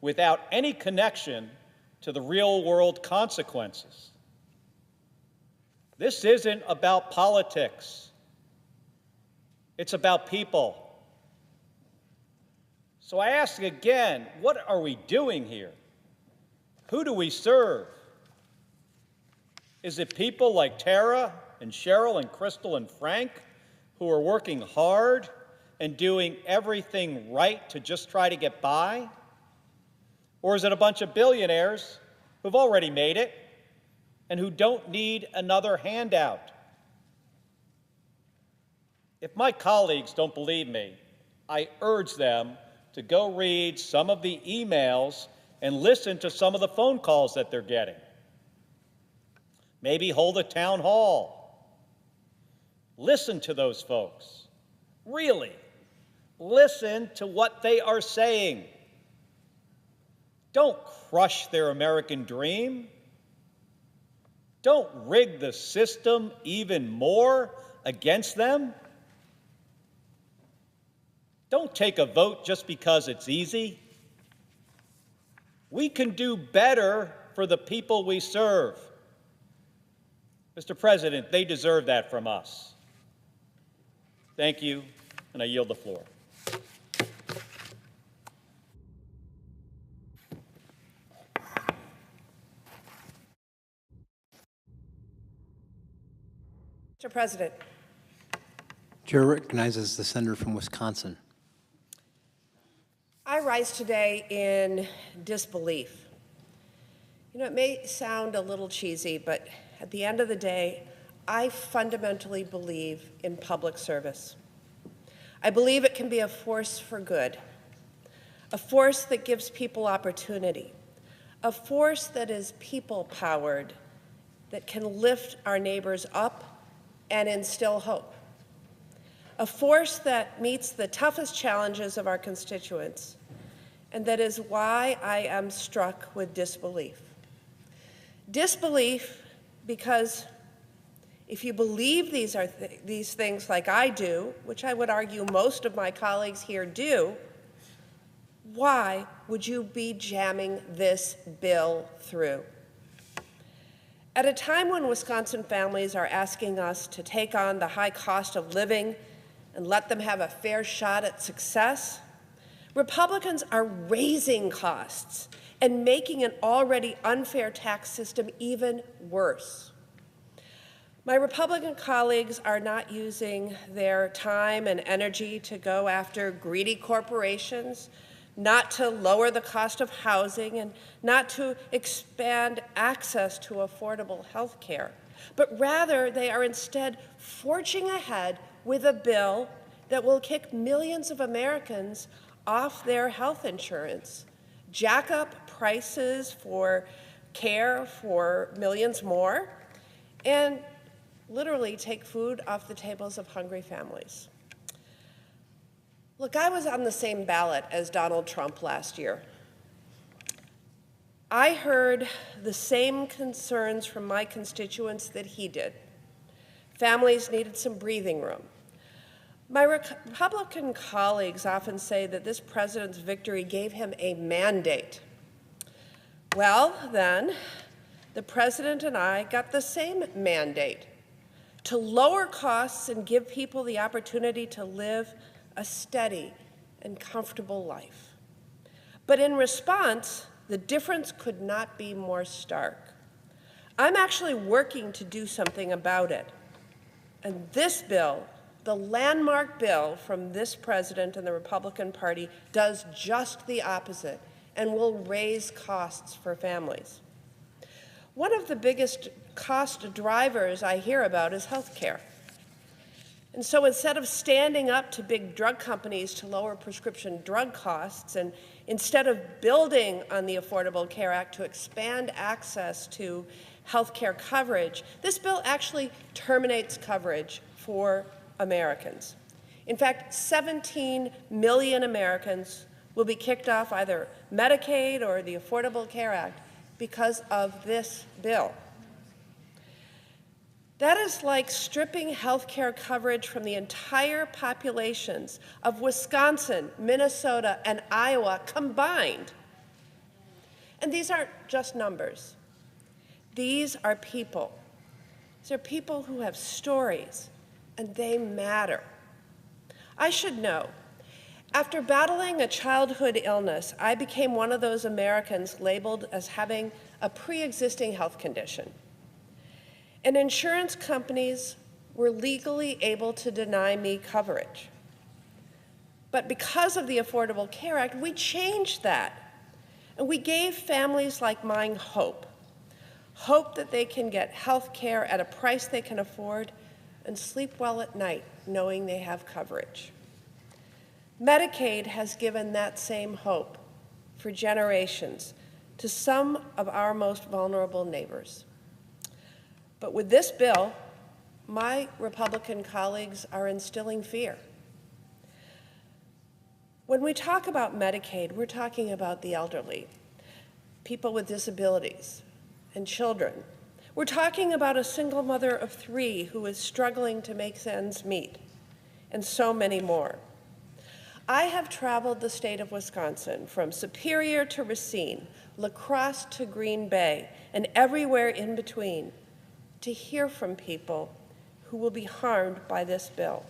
without any connection to the real-world consequences. This isn't about politics. It's about people. So I ask again, what are we doing here? Who do we serve? Is it people like Tara and Cheryl and Crystal and Frank who are working hard and doing everything right to just try to get by? Or is it a bunch of billionaires who've already made it and who don't need another handout? If my colleagues don't believe me, I urge them to go read some of the emails and listen to some of the phone calls that they're getting. Maybe hold a town hall. Listen to those folks. Really, listen to what they are saying. Don't crush their American dream. Don't rig the system even more against them. Don't take a vote just because it's easy. We can do better for the people we serve. Mr. President, they deserve that from us. Thank you, and I yield the floor. Mr. President. Chair recognizes the senator from Wisconsin. I rise today in disbelief. You know, it may sound a little cheesy, but at the end of the day, I fundamentally believe in public service. I believe it can be a force for good, a force that gives people opportunity, a force that is people-powered, that can lift our neighbors up and instill hope, a force that meets the toughest challenges of our constituents, and that is why I am struck with disbelief. Disbelief because if you believe these things like I do, which I would argue most of my colleagues here do, why would you be jamming this bill through? At a time when Wisconsin families are asking us to take on the high cost of living and let them have a fair shot at success, Republicans are raising costs and making an already unfair tax system even worse. My Republican colleagues are not using their time and energy to go after greedy corporations, not to lower the cost of housing, and not to expand access to affordable health care. but rather they are instead forging ahead with a bill that will kick millions of Americans off their health insurance, jack up prices for care for millions more, and literally take food off the tables of hungry families. Look, I was on the same ballot as Donald Trump last year. I heard the same concerns from my constituents that he did. Families needed some breathing room. My Republican colleagues often say that this president's victory gave him a mandate. Well, then, the president and I got the same mandate to lower costs and give people the opportunity to live a steady and comfortable life. But in response, the difference could not be more stark. I'm actually working to do something about it. And this bill, the landmark bill from this president and the Republican Party, does just the opposite and will raise costs for families. One of the biggest cost drivers I hear about is health care. And so instead of standing up to big drug companies to lower prescription drug costs, and instead of building on the Affordable Care Act to expand access to health care coverage, this bill actually terminates coverage for Americans. In fact, 17 million Americans will be kicked off either Medicaid or the Affordable Care Act because of this bill. That is like stripping health care coverage from the entire populations of Wisconsin, Minnesota, and Iowa combined. And these aren't just numbers. These are people. These are people who have stories, and they matter. I should know, after battling a childhood illness, I became one of those Americans labeled as having a pre-existing health condition. And insurance companies were legally able to deny me coverage. But because of the Affordable Care Act, we changed that. And we gave families like mine hope. Hope that they can get health care at a price they can afford and sleep well at night knowing they have coverage. Medicaid has given that same hope for generations to some of our most vulnerable neighbors. But with this bill, my Republican colleagues are instilling fear. When we talk about Medicaid, we're talking about the elderly, people with disabilities, and children. We're talking about a single mother of 3 who is struggling to make ends meet, and so many more. I have traveled the state of Wisconsin from Superior to Racine, La Crosse to Green Bay, and everywhere in between, to hear from people who will be harmed by this bill.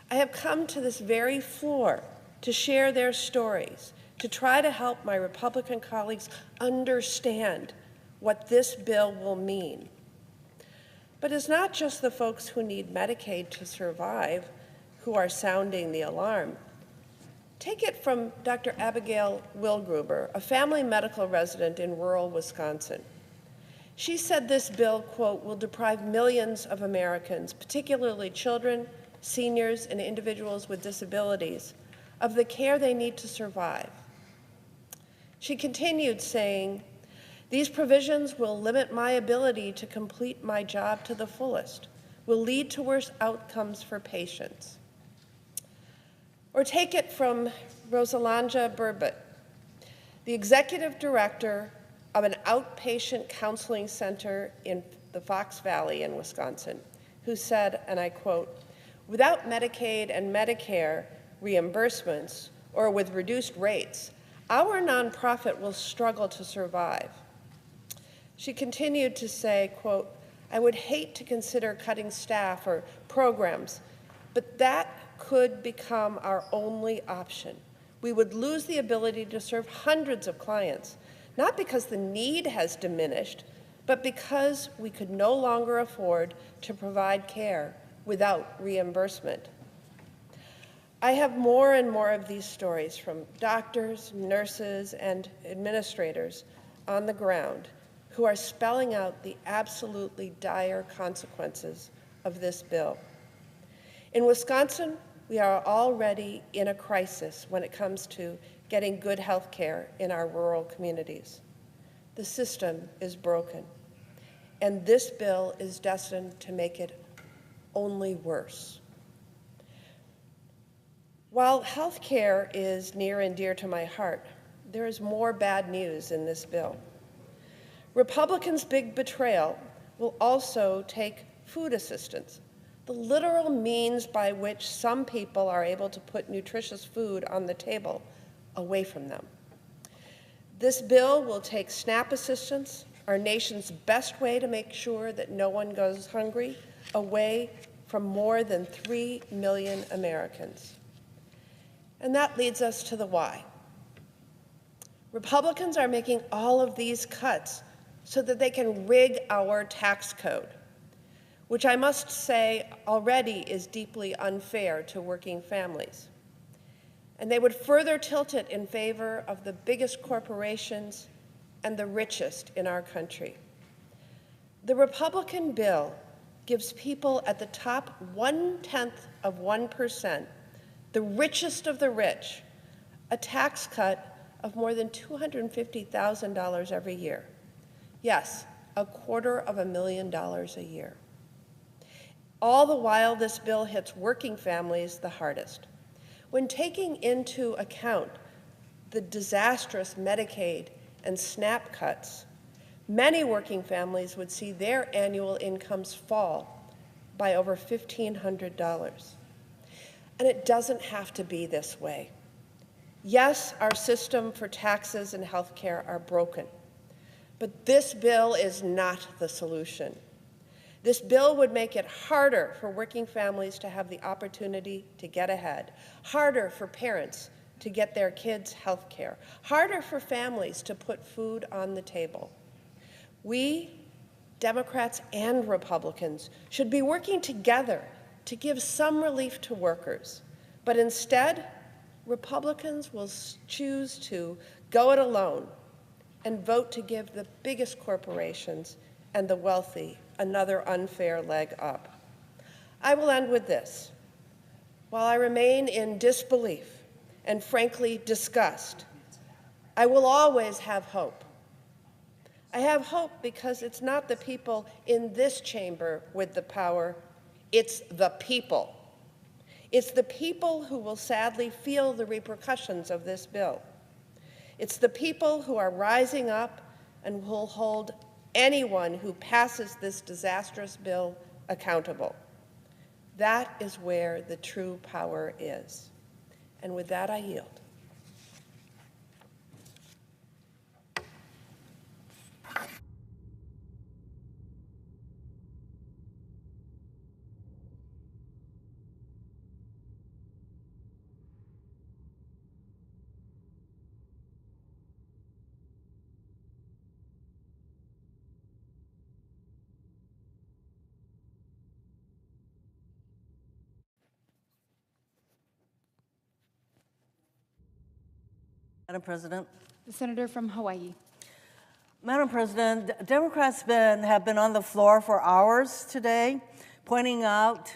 I have come to this very floor to share their stories, to try to help my Republican colleagues understand what this bill will mean. But it's not just the folks who need Medicaid to survive who are sounding the alarm. Take it from Dr. Abigail Wilgruber, a family medical resident in rural Wisconsin. She said this bill, quote, will deprive millions of Americans, particularly children, seniors, and individuals with disabilities, of the care they need to survive. She continued saying, these provisions will limit my ability to complete my job to the fullest, will lead to worse outcomes for patients. Or take it from Rosalanja Burbot, the executive director of an outpatient counseling center in the Fox Valley in Wisconsin, who said, and I quote, without Medicaid and Medicare reimbursements or with reduced rates, our nonprofit will struggle to survive. She continued to say, quote, I would hate to consider cutting staff or programs, but that could become our only option. We would lose the ability to serve hundreds of clients, not because the need has diminished, but because we could no longer afford to provide care without reimbursement. I have more and more of these stories from doctors, nurses, and administrators on the ground who are spelling out the absolutely dire consequences of this bill. In Wisconsin, we are already in a crisis when it comes to getting good health care in our rural communities. The system is broken, and this bill is destined to make it only worse. While health care is near and dear to my heart, there is more bad news in this bill. Republicans' big betrayal will also take food assistance, the literal means by which some people are able to put nutritious food on the table, away from them. This bill will take SNAP assistance, our nation's best way to make sure that no one goes hungry, away from more than 3 million Americans. And that leads us to the why. Republicans are making all of these cuts so that they can rig our tax code, which I must say already is deeply unfair to working families. And they would further tilt it in favor of the biggest corporations and the richest in our country. The Republican bill gives people at the top 0.1%, the richest of the rich, a tax cut of more than $250,000 every year. Yes, $250,000 a year. All the while, this bill hits working families the hardest. When taking into account the disastrous Medicaid and SNAP cuts, many working families would see their annual incomes fall by over $1,500. And it doesn't have to be this way. Yes, our system for taxes and health care are broken, but this bill is not the solution. This bill would make it harder for working families to have the opportunity to get ahead, harder for parents to get their kids health care, harder for families to put food on the table. We, Democrats and Republicans, should be working together to give some relief to workers, but instead, Republicans will choose to go it alone and vote to give the biggest corporations and the wealthy another unfair leg up. I will end with this. While I remain in disbelief and frankly disgust, I will always have hope. I have hope because it's not the people in this chamber with the power, it's the people. It's the people who will sadly feel the repercussions of this bill. It's the people who are rising up and will hold anyone who passes this disastrous bill accountable. That is where the true power is. And with that, I yield. Madam President. The senator from Hawaii. Madam President, Democrats have been on the floor for hours today, pointing out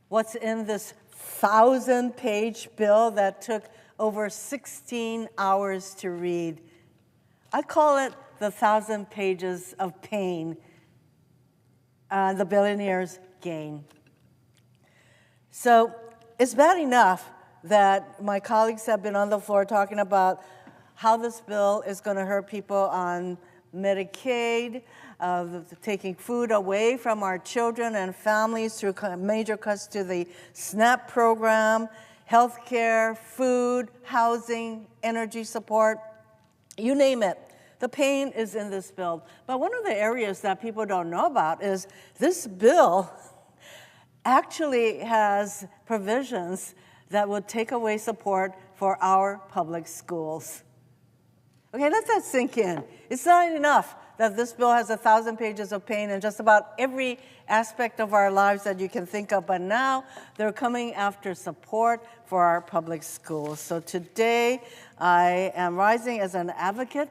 what's in this 1,000-page bill that took over 16 hours to read. I call it the 1,000 pages of pain, the billionaire's gain. So it's bad enough that my colleagues have been on the floor talking about how this bill is going to hurt people on Medicaid, taking food away from our children and families through major cuts to the SNAP program, health care, food, housing, energy support, you name it. The pain is in this bill. But one of the areas that people don't know about is this bill actually has provisions that would take away support for our public schools. Okay, let that sink in. It's not enough that this bill has 1,000 pages of pain in just about every aspect of our lives that you can think of, but now they're coming after support for our public schools. So today, I am rising as an advocate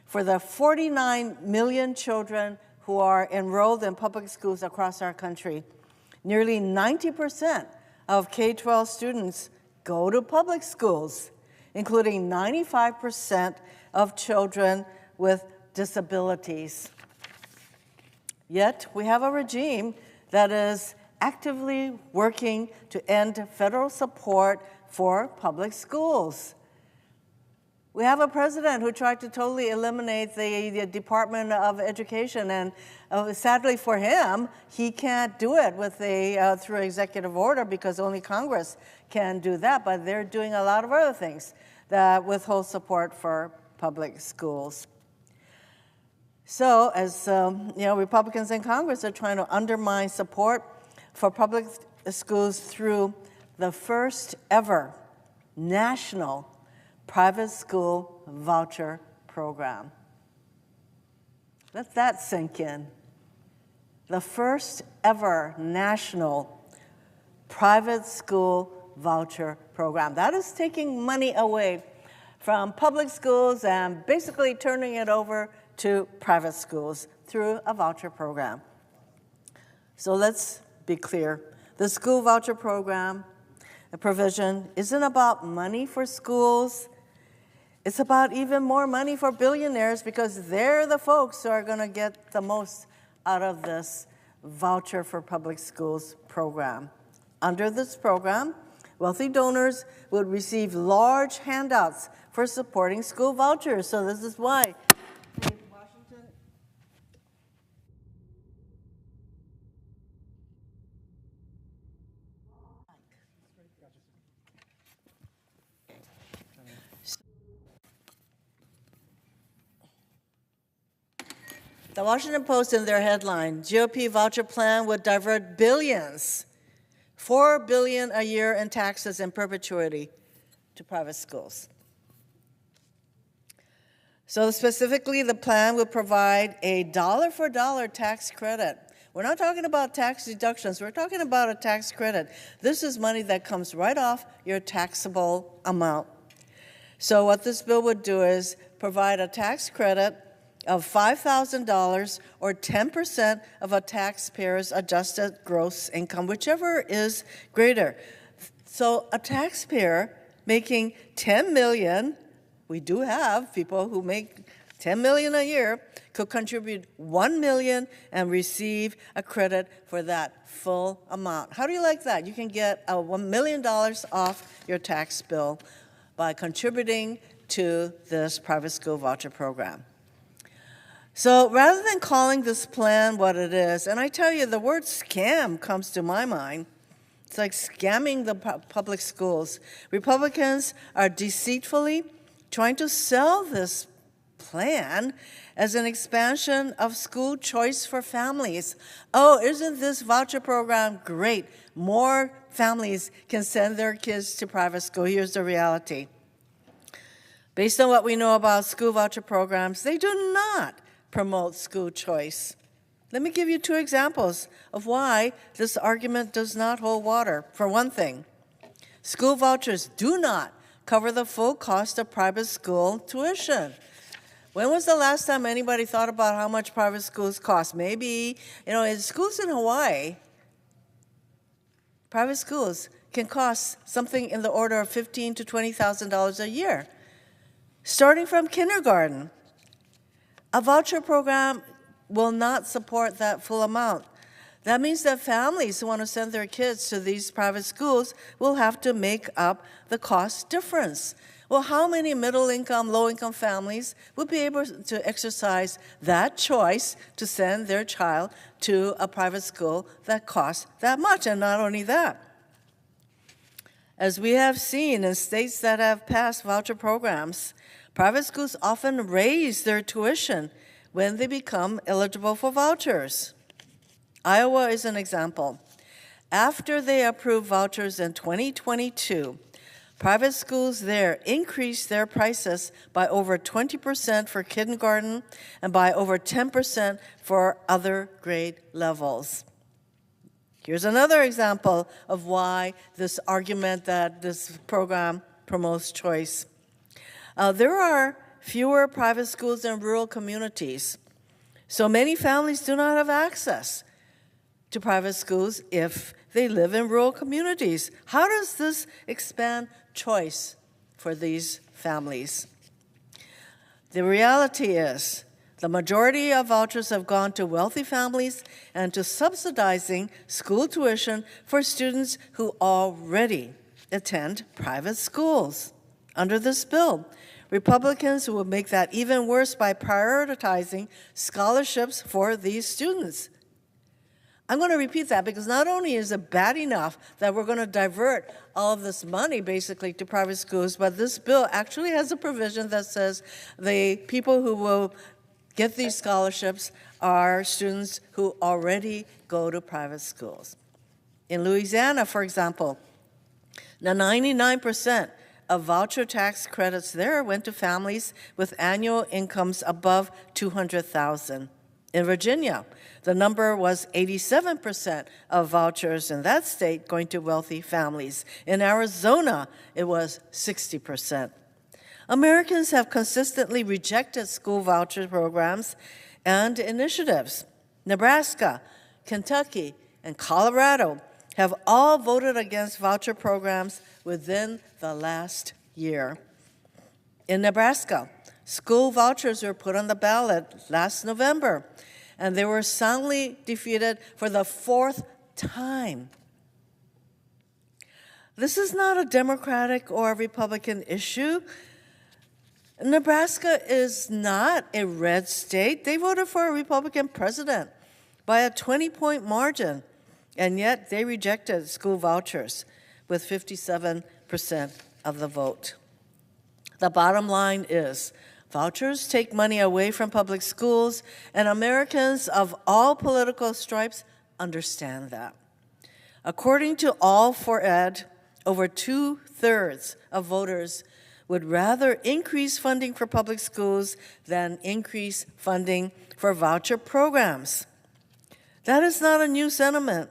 for the 49 million children who are enrolled in public schools across our country. Nearly 90% of K-12 students go to public schools, including 95% of children with disabilities. Yet, we have a regime that is actively working to end federal support for public schools. We have a president who tried to totally eliminate the Department of Education, and sadly for him, he can't do it with through executive order because only Congress can do that, but they're doing a lot of other things that withhold support for public schools. So, as Republicans in Congress are trying to undermine support for public schools through the first ever national private school voucher program. Let that sink in. The first ever national private school voucher program. That is taking money away from public schools and basically turning it over to private schools through a voucher program. So let's be clear. The school voucher program, the provision, isn't about money for schools. It's about even more money for billionaires because they're the folks who are going to get the most out of this voucher for public schools program. Under this program, wealthy donors would receive large handouts for supporting school vouchers. So this is why The Washington Post, in their headline, GOP voucher plan would divert billions, $4 billion a year in taxes in perpetuity to private schools. So specifically, the plan would provide a dollar-for-dollar tax credit. We're not talking about tax deductions. We're talking about a tax credit. This is money that comes right off your taxable amount. So what this bill would do is provide a tax credit of $5,000 or 10% of a taxpayer's adjusted gross income, whichever is greater. So a taxpayer making $10 million, we do have people who make $10 million a year, could contribute $1 million and receive a credit for that full amount. How do you like that? You can get $1 million off your tax bill by contributing to this private school voucher program. So rather than calling this plan what it is, and I tell you, the word scam comes to my mind. It's like scamming the public schools. Republicans are deceitfully trying to sell this plan as an expansion of school choice for families. Oh, isn't this voucher program great? More families can send their kids to private school. Here's the reality. Based on what we know about school voucher programs, they do not promote school choice. Let me give you two examples of why this argument does not hold water. For one thing, school vouchers do not cover the full cost of private school tuition. When was the last time anybody thought about how much private schools cost? Maybe, in schools in Hawaii, private schools can cost something in the order of $15,000 to $20,000 a year, starting from kindergarten. A voucher program will not support that full amount. That means that families who want to send their kids to these private schools will have to make up the cost difference. Well, how many middle-income, low-income families would be able to exercise that choice to send their child to a private school that costs that much? And not only that, as we have seen in states that have passed voucher programs, private schools often raise their tuition when they become eligible for vouchers. Iowa is an example. After they approved vouchers in 2022, private schools there increased their prices by over 20% for kindergarten and by over 10% for other grade levels. Here's another example of why this argument that this program promotes choice. There are fewer private schools in rural communities. So many families do not have access to private schools if they live in rural communities. How does this expand choice for these families? The reality is the majority of vouchers have gone to wealthy families and to subsidizing school tuition for students who already attend private schools. Under this bill, Republicans will make that even worse by prioritizing scholarships for these students. I'm going to repeat that because not only is it bad enough that we're going to divert all of this money basically to private schools, but this bill actually has a provision that says the people who will get these scholarships are students who already go to private schools. In Louisiana, for example, now 99% of voucher tax credits there went to families with annual incomes above $200,000. In Virginia, the number was 87% of vouchers in that state going to wealthy families. In Arizona, it was 60%. Americans have consistently rejected school voucher programs and initiatives. Nebraska, Kentucky, and Colorado have all voted against voucher programs within the last year. In Nebraska, school vouchers were put on the ballot last November, and they were soundly defeated for the fourth time. This is not a Democratic or a Republican issue. Nebraska is not a red state. They voted for a Republican president by a 20-point margin, and yet they rejected school vouchers with 57% of the vote. The bottom line is vouchers take money away from public schools, and Americans of all political stripes understand that. According to All for Ed, over 2/3 of voters would rather increase funding for public schools than increase funding for voucher programs. That is not a new sentiment.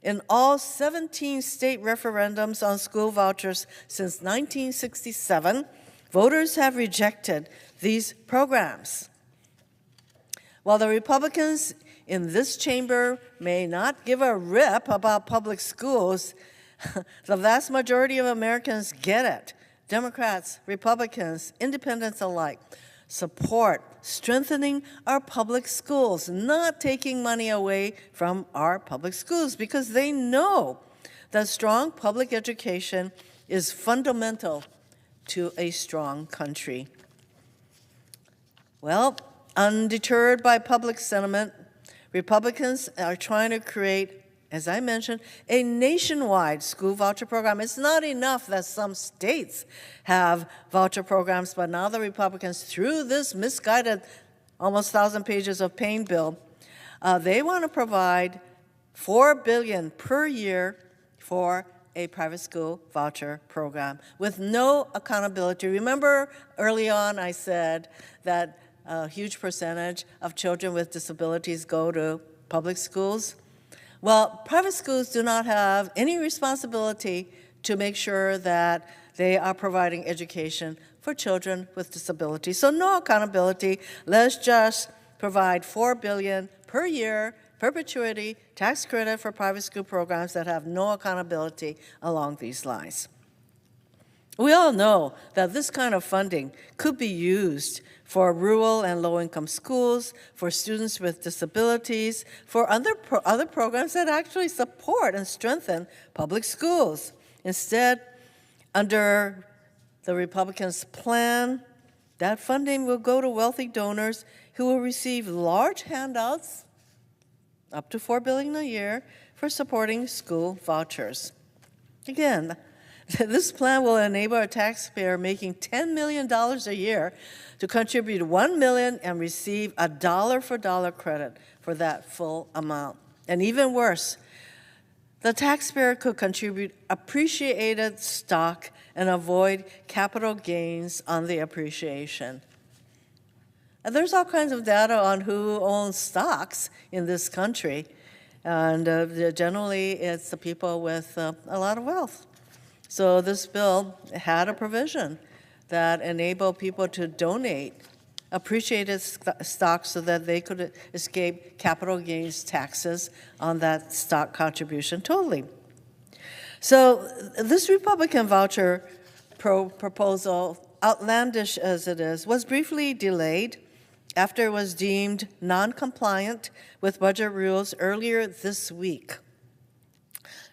In all 17 state referendums on school vouchers since 1967, voters have rejected these programs. While the Republicans in this chamber may not give a rip about public schools, the vast majority of Americans get it. Democrats, Republicans, independents alike support strengthening our public schools, not taking money away from our public schools, because they know that strong public education is fundamental to a strong country. Well, undeterred by public sentiment, Republicans are trying to create, as I mentioned, a nationwide school voucher program. It's not enough that some states have voucher programs, but now the Republicans, through this misguided almost 1,000 pages of pain bill, they want to provide $4 billion per year for a private school voucher program with no accountability. Remember early on I said that a huge percentage of children with disabilities go to public schools? Well, private schools do not have any responsibility to make sure that they are providing education for children with disabilities. So no accountability. Let's just provide $4 billion per year, perpetuity, tax credit for private school programs that have no accountability along these lines. We all know that this kind of funding could be used for rural and low-income schools, for students with disabilities, for other programs that actually support and strengthen public schools. Instead, under the Republicans' plan, that funding will go to wealthy donors who will receive large handouts, up to $4 billion a year, for supporting school vouchers. Again, this plan will enable a taxpayer making $10 million a year to contribute $1 million and receive a dollar-for-dollar credit for that full amount. And even worse, the taxpayer could contribute appreciated stock and avoid capital gains on the appreciation. And there's all kinds of data on who owns stocks in this country, and generally it's the people with a lot of wealth. So this bill had a provision that enable people to donate appreciated stock so that they could escape capital gains taxes on that stock contribution totally. So this Republican voucher proposal, outlandish as it is, was briefly delayed after it was deemed non-compliant with budget rules earlier this week.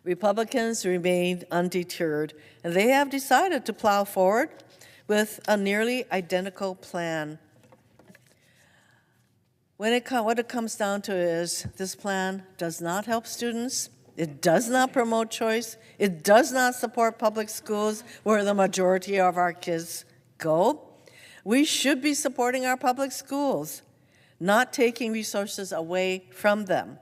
Republicans remained undeterred, and they have decided to plow forward with a nearly identical plan. What it comes down to is this plan does not help students. It does not promote choice. It does not support public schools where the majority of our kids go. We should be supporting our public schools, not taking resources away from them.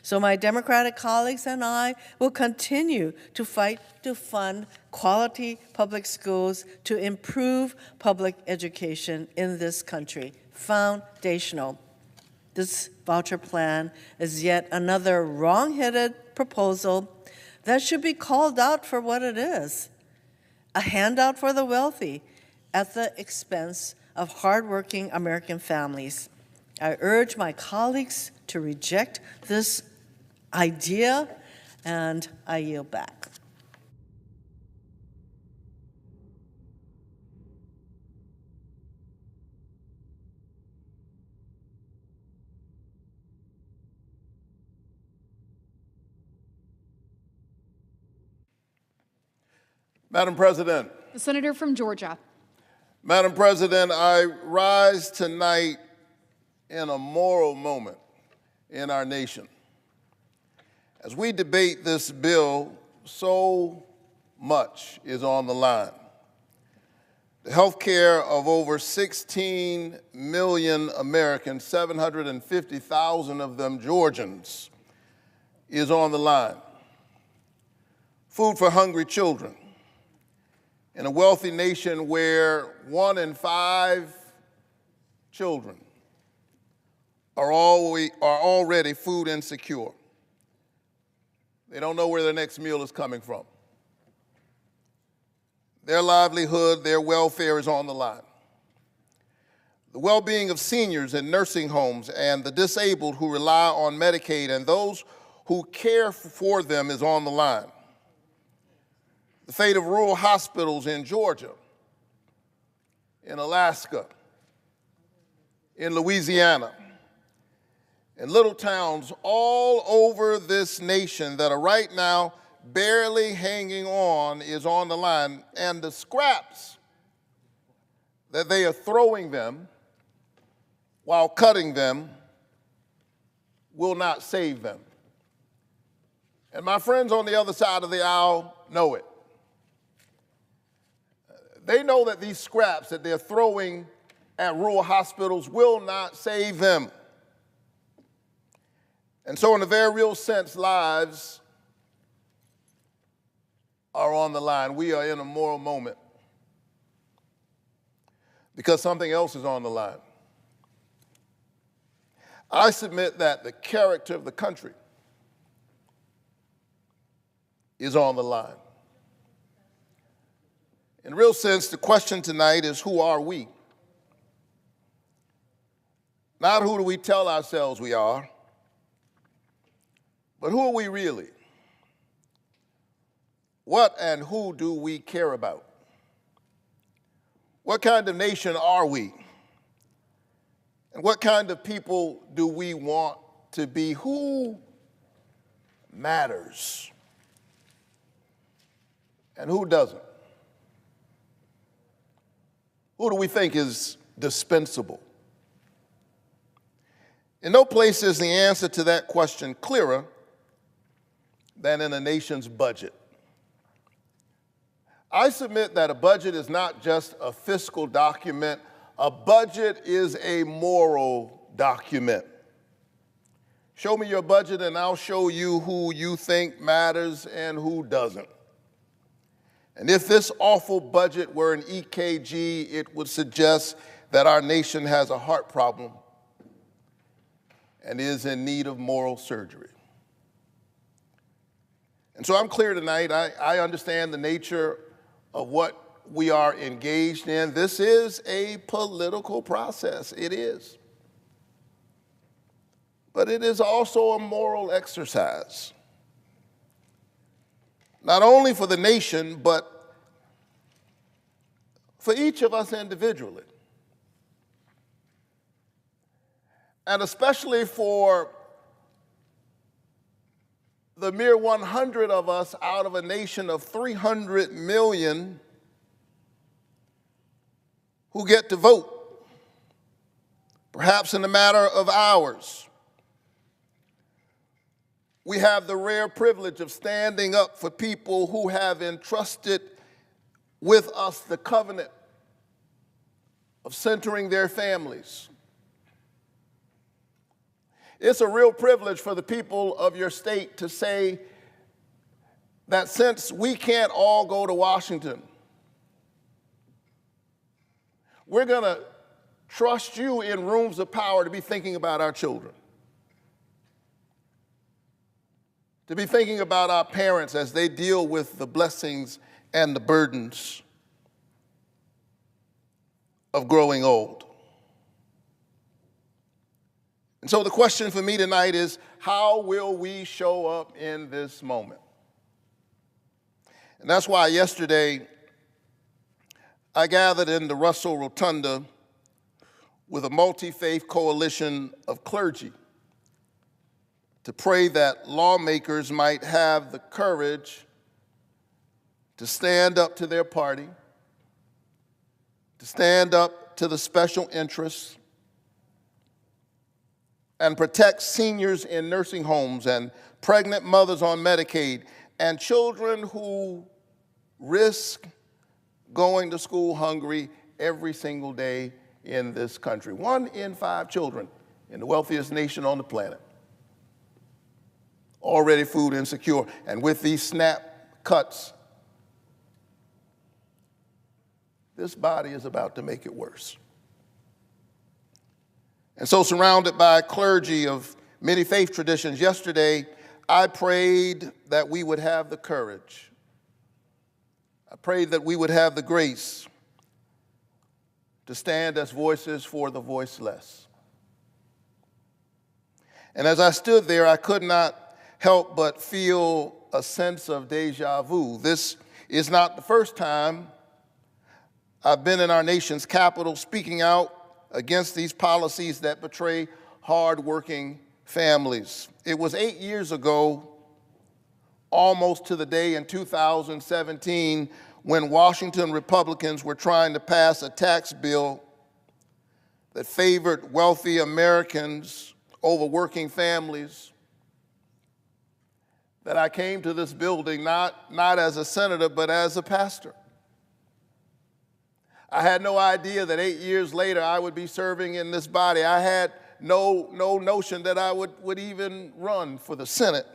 So my Democratic colleagues and I will continue to fight to fund quality public schools to improve public education in this country. Foundational. This voucher plan is yet another wrong-headed proposal that should be called out for what it is, a handout for the wealthy at the expense of hardworking American families. I urge my colleagues to reject this idea, and I yield back. Madam President. The senator from Georgia. Madam President, I rise tonight in a moral moment in our nation. As we debate this bill, so much is on the line. The health care of over 16 million Americans, 750,000 of them Georgians, is on the line. Food for hungry children. In a wealthy nation where 1 in 5 children are already food insecure. They don't know where their next meal is coming from. Their livelihood, their welfare is on the line. The well-being of seniors in nursing homes and the disabled who rely on Medicaid and those who care for them is on the line. The fate of rural hospitals in Georgia, in Alaska, in Louisiana, in little towns all over this nation that are right now barely hanging on is on the line, and the scraps that they are throwing them while cutting them will not save them. And my friends on the other side of the aisle know it. They know that these scraps that they're throwing at rural hospitals will not save them. And so in a very real sense, lives are on the line. We are in a moral moment because something else is on the line. I submit that the character of the country is on the line. In a real sense, the question tonight is, who are we? Not who do we tell ourselves we are, but who are we really? What and who do we care about? What kind of nation are we? And what kind of people do we want to be? Who matters? And who doesn't? Who do we think is dispensable? In no place is the answer to that question clearer than in a nation's budget. I submit that a budget is not just a fiscal document. A budget is a moral document. Show me your budget and I'll show you who you think matters and who doesn't. And if this awful budget were an EKG, it would suggest that our nation has a heart problem and is in need of moral surgery. And so I'm clear tonight. I understand the nature of what we are engaged in. This is a political process. It is. But it is also a moral exercise, not only for the nation, but for each of us individually, and especially for the mere 100 of us out of a nation of 300 million who get to vote, perhaps in a matter of hours. We have the rare privilege of standing up for people who have entrusted with us the covenant of centering their families. It's a real privilege for the people of your state to say that since we can't all go to Washington, we're going to trust you in rooms of power to be thinking about our children, to be thinking about our parents as they deal with the blessings and the burdens of growing old. And so the question for me tonight is, how will we show up in this moment? And that's why yesterday I gathered in the Russell Rotunda with a multi-faith coalition of clergy to pray that lawmakers might have the courage to stand up to their party, to stand up to the special interests, and protect seniors in nursing homes and pregnant mothers on Medicaid and children who risk going to school hungry every single day in this country. 1 in 5 children in the wealthiest nation on the planet already food insecure. And with these SNAP cuts, this body is about to make it worse. And so, surrounded by a clergy of many faith traditions, yesterday I prayed that we would have the courage. I prayed that we would have the grace to stand as voices for the voiceless. And as I stood there, I could not help but feel a sense of deja vu. This is not the first time I've been in our nation's capital speaking out against these policies that betray hardworking families. It was 8 years ago, almost to the day in 2017, when Washington Republicans were trying to pass a tax bill that favored wealthy Americans over working families, that I came to this building not as a senator, but as a pastor. I had no idea that 8 years later I would be serving in this body. I had no notion that I would even run for the Senate.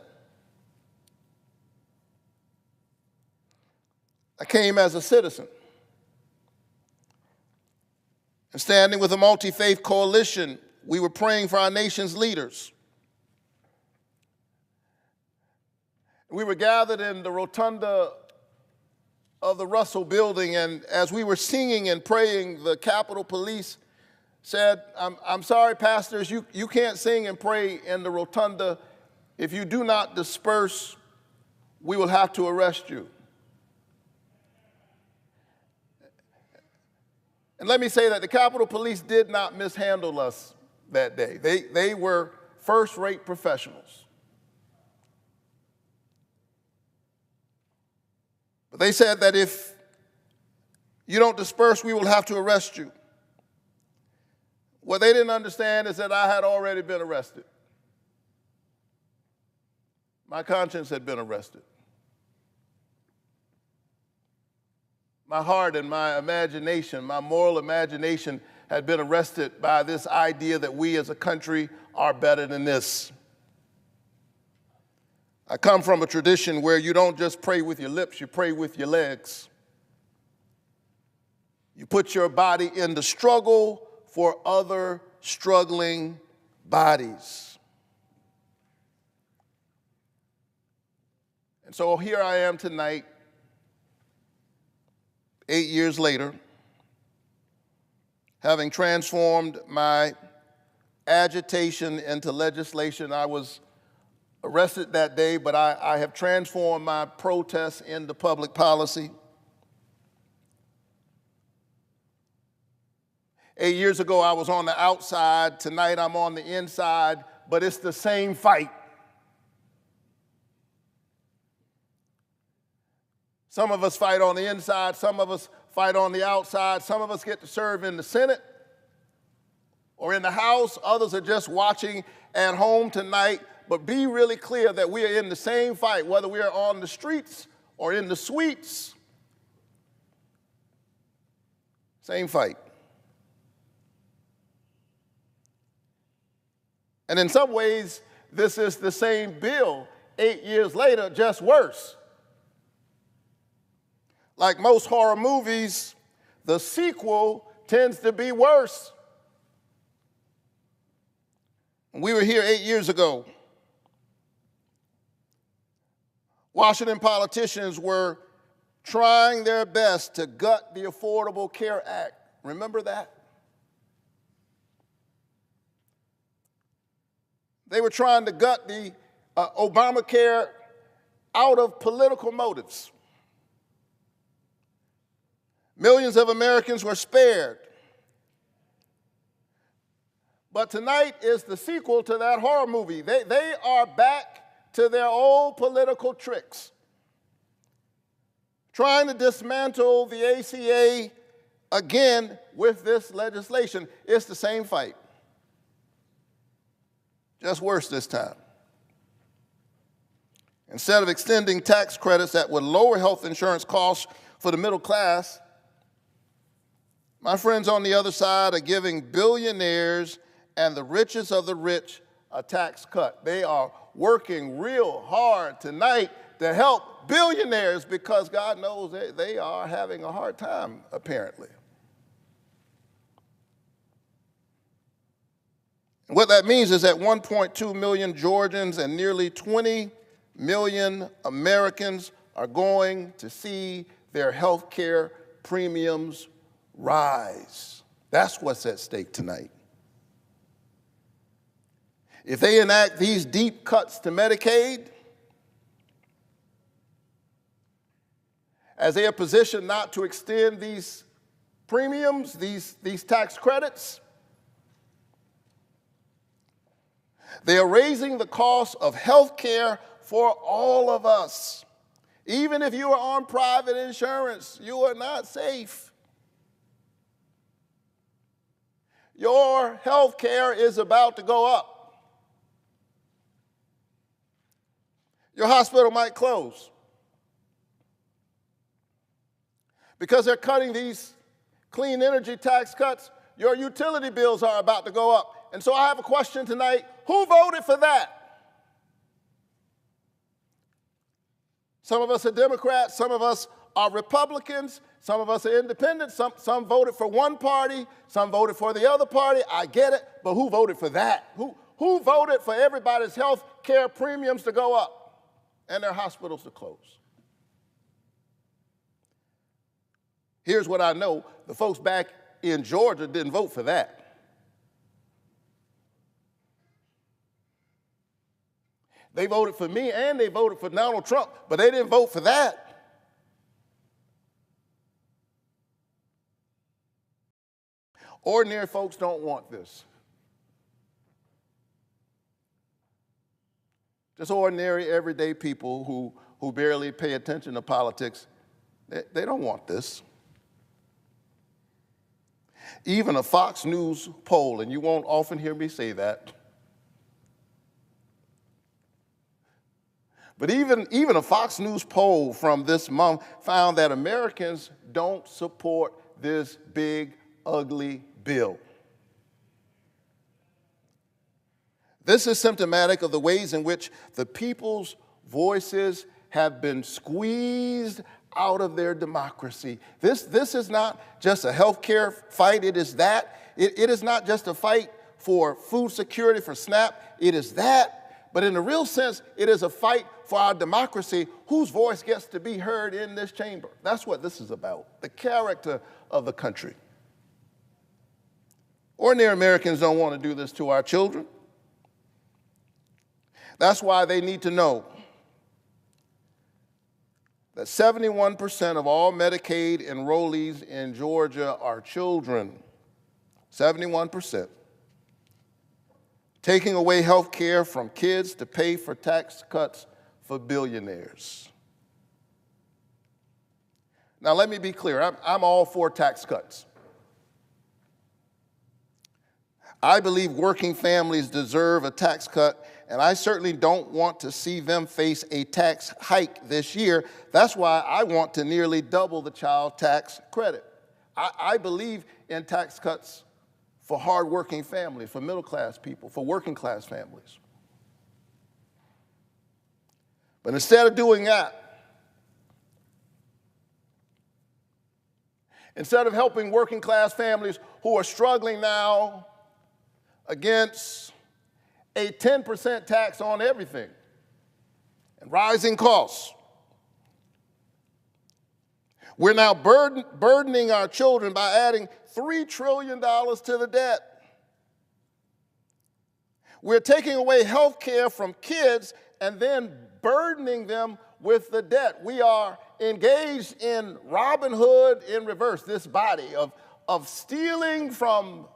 I came as a citizen. And standing with a multi-faith coalition, we were praying for our nation's leaders. We were gathered in the rotunda of the Russell building, and as we were singing and praying, the Capitol Police said, I'm sorry, pastors, you can't sing and pray in the rotunda. If you do not disperse, we will have to arrest you. And let me say that the Capitol Police did not mishandle us that day. They were first-rate professionals. But they said that if you don't disperse, we will have to arrest you. What they didn't understand is that I had already been arrested. My conscience had been arrested. My heart and my imagination, my moral imagination, had been arrested by this idea that we as a country are better than this. I come from a tradition where you don't just pray with your lips, you pray with your legs. You put your body in the struggle for other struggling bodies. And so here I am tonight, 8 years later, having transformed my agitation into legislation, I was arrested that day, but I have transformed my protests into public policy. 8 years ago, I was on the outside. Tonight, I'm on the inside, but it's the same fight. Some of us fight on the inside, some of us fight on the outside, some of us get to serve in the Senate or in the House, others are just watching at home tonight, but be really clear that we are in the same fight, whether we are on the streets or in the suites. Same fight. And in some ways, this is the same bill 8 years later, just worse. Like most horror movies, the sequel tends to be worse. We were here 8 years ago. Washington politicians were trying their best to gut the Affordable Care Act. Remember that? They were trying to gut the Obamacare out of political motives. Millions of Americans were spared. But tonight is the sequel to that horror movie. They are back to their old political tricks, trying to dismantle the ACA again with this legislation. It's the same fight, just worse this time. Instead of extending tax credits that would lower health insurance costs for the middle class, my friends on the other side are giving billionaires and the richest of the rich a tax cut. They are working real hard tonight to help billionaires because God knows they are having a hard time, apparently. What that means is that 1.2 million Georgians and nearly 20 million Americans are going to see their health care premiums rise. That's what's at stake tonight. If they enact these deep cuts to Medicaid, as they are positioned not to extend these premiums, these tax credits, they are raising the cost of health care for all of us. Even if you are on private insurance, you are not safe. Your health care is about to go up. Your hospital might close because they're cutting these clean energy tax cuts. Your utility bills are about to go up. And so I have a question tonight. Who voted for that? Some of us are Democrats, some of us are Republicans, some of us are independents, some voted for one party, some voted for the other party. I get it, but who voted for that? Who voted for everybody's health care premiums to go up and their hospitals to close? Here's what I know. The folks back in Georgia didn't vote for that. They voted for me and they voted for Donald Trump, but they didn't vote for that. Ordinary folks don't want this. Just ordinary, everyday people who barely pay attention to politics, they don't want this. Even a Fox News poll, and you won't often hear me say that, but even a Fox News poll from this month found that Americans don't support this big, ugly bill. This is symptomatic of the ways in which the people's voices have been squeezed out of their democracy. This is not just a health care fight, it is that. It is not just a fight for food security, for SNAP, it is that. But in a real sense, it is a fight for our democracy, whose voice gets to be heard in this chamber. That's what this is about, the character of the country. Ordinary Americans don't want to do this to our children. That's why they need to know that 71% of all Medicaid enrollees in Georgia are children. 71%. Taking away health care from kids to pay for tax cuts for billionaires. Now, let me be clear. I'm all for tax cuts. I believe working families deserve a tax cut, and I certainly don't want to see them face a tax hike this year. That's why I want to nearly double the child tax credit. I believe in tax cuts for hardworking families, for middle-class people, for working-class families. But instead of doing that, instead of helping working-class families who are struggling now against a 10% tax on everything and rising costs, we're now burdening our children by adding $3 trillion to the debt. We're taking away health care from kids and then burdening them with the debt. We are engaged in Robin Hood in reverse, this body of stealing from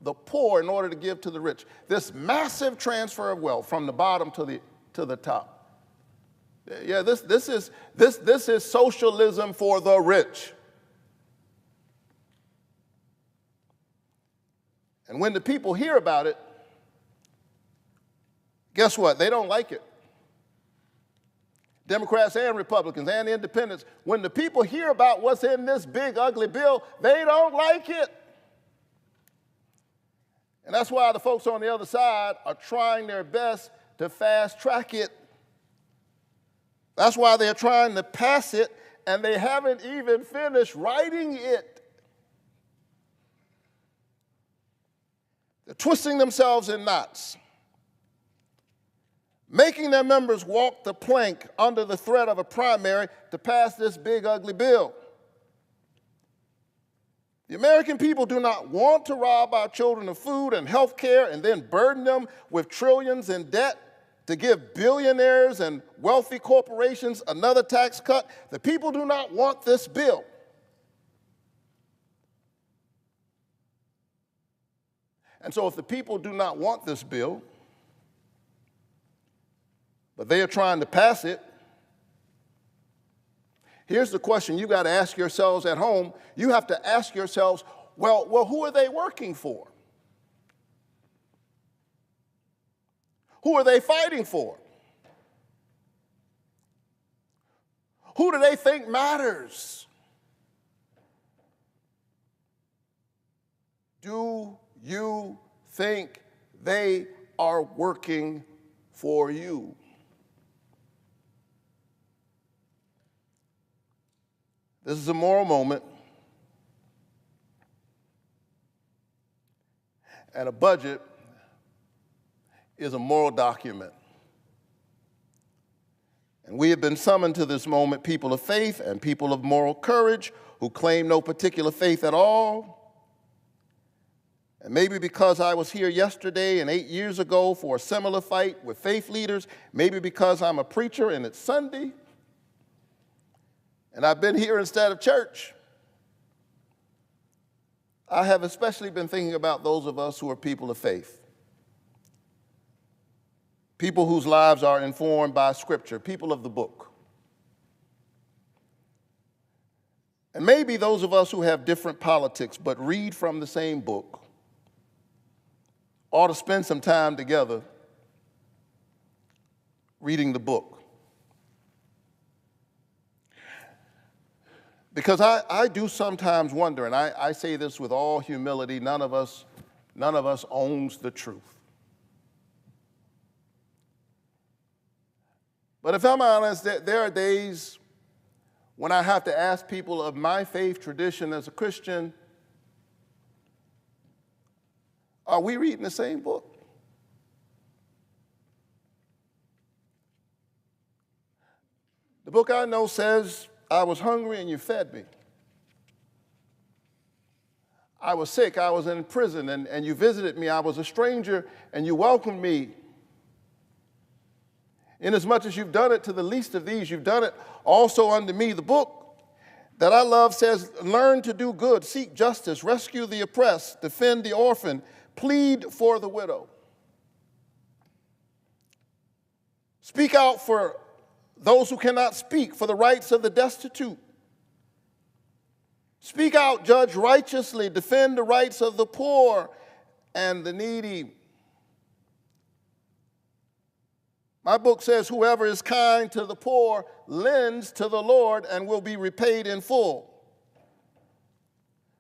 the poor in order to give to the rich. This massive transfer of wealth from the bottom to the top. Yeah, this is socialism for the rich. And when the people hear about it, guess what? They don't like it. Democrats and Republicans and independents, when the people hear about what's in this big, ugly bill, they don't like it. And that's why the folks on the other side are trying their best to fast track it. That's why they're trying to pass it, and they haven't even finished writing it. They're twisting themselves in knots, making their members walk the plank under the threat of a primary to pass this big, ugly bill. The American people do not want to rob our children of food and health care and then burden them with trillions in debt to give billionaires and wealthy corporations another tax cut. The people do not want this bill. And so if the people do not want this bill, but they are trying to pass it, here's the question you got to ask yourselves at home. You have to ask yourselves, well, who are they working for? Who are they fighting for? Who do they think matters? Do you think they are working for you? This is a moral moment, and a budget is a moral document. And we have been summoned to this moment, people of faith and people of moral courage who claim no particular faith at all. And maybe because I was here yesterday and 8 years ago for a similar fight with faith leaders, maybe because I'm a preacher and it's Sunday, and I've been here instead of church, I have especially been thinking about those of us who are people of faith. People whose lives are informed by Scripture, people of the book. And maybe those of us who have different politics but read from the same book ought to spend some time together reading the book. Because I do sometimes wonder, and I say this with all humility, none of us owns the truth. But if I'm honest, there are days when I have to ask people of my faith tradition as a Christian, are we reading the same book? The book I know says, I was hungry and you fed me. I was sick, I was in prison, and you visited me. I was a stranger, and you welcomed me. Inasmuch as you've done it to the least of these, you've done it also unto me. The book that I love says, learn to do good, seek justice, rescue the oppressed, defend the orphan, plead for the widow. Speak out for those who cannot speak, for the rights of the destitute. Speak out, judge righteously, defend the rights of the poor and the needy. My book says, whoever is kind to the poor lends to the Lord and will be repaid in full.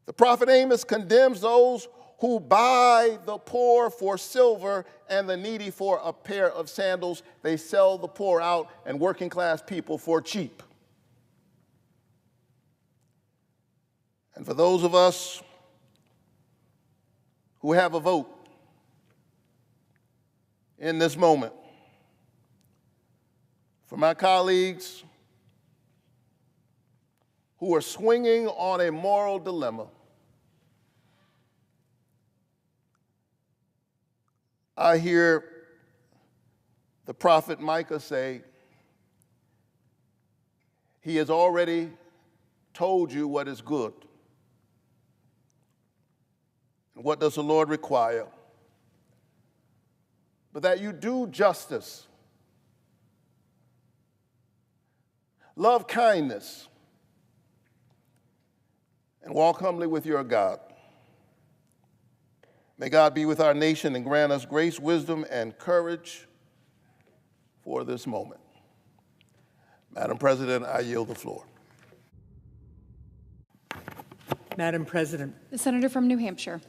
The prophet Amos condemns those who buy the poor for silver and the needy for a pair of sandals. They sell the poor out and working class people for cheap. And for those of us who have a vote in this moment, for my colleagues who are swinging on a moral dilemma, I hear the prophet Micah say, he has already told you what is good. What does the Lord require? But that you do justice, love kindness, and walk humbly with your God. May God be with our nation and grant us grace, wisdom, and courage for this moment. Madam President, I yield the floor. Madam President. The senator from New Hampshire.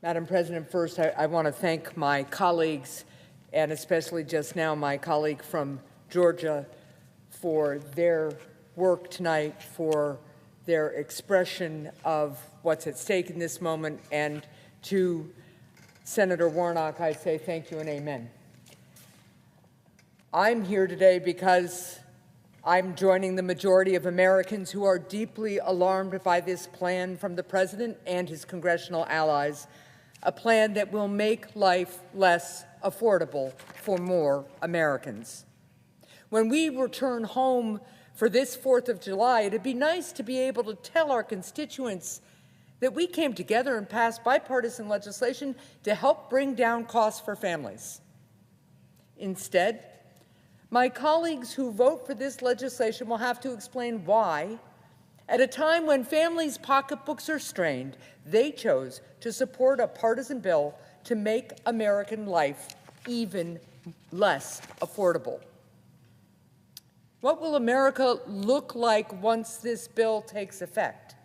Madam President, first I want to thank my colleagues, and especially just now my colleague from Georgia, for their work tonight, for their expression of what's at stake in this moment, and to Senator Warnock, I say thank you and amen. I'm here today because I'm joining the majority of Americans who are deeply alarmed by this plan from the President and his congressional allies, a plan that will make life less affordable for more Americans. When we return home for this 4th of July, it'd be nice to be able to tell our constituents that we came together and passed bipartisan legislation to help bring down costs for families. Instead, my colleagues who vote for this legislation will have to explain why, at a time when families' pocketbooks are strained, they chose to support a partisan bill to make American life even less affordable. What will America look like once this bill takes effect?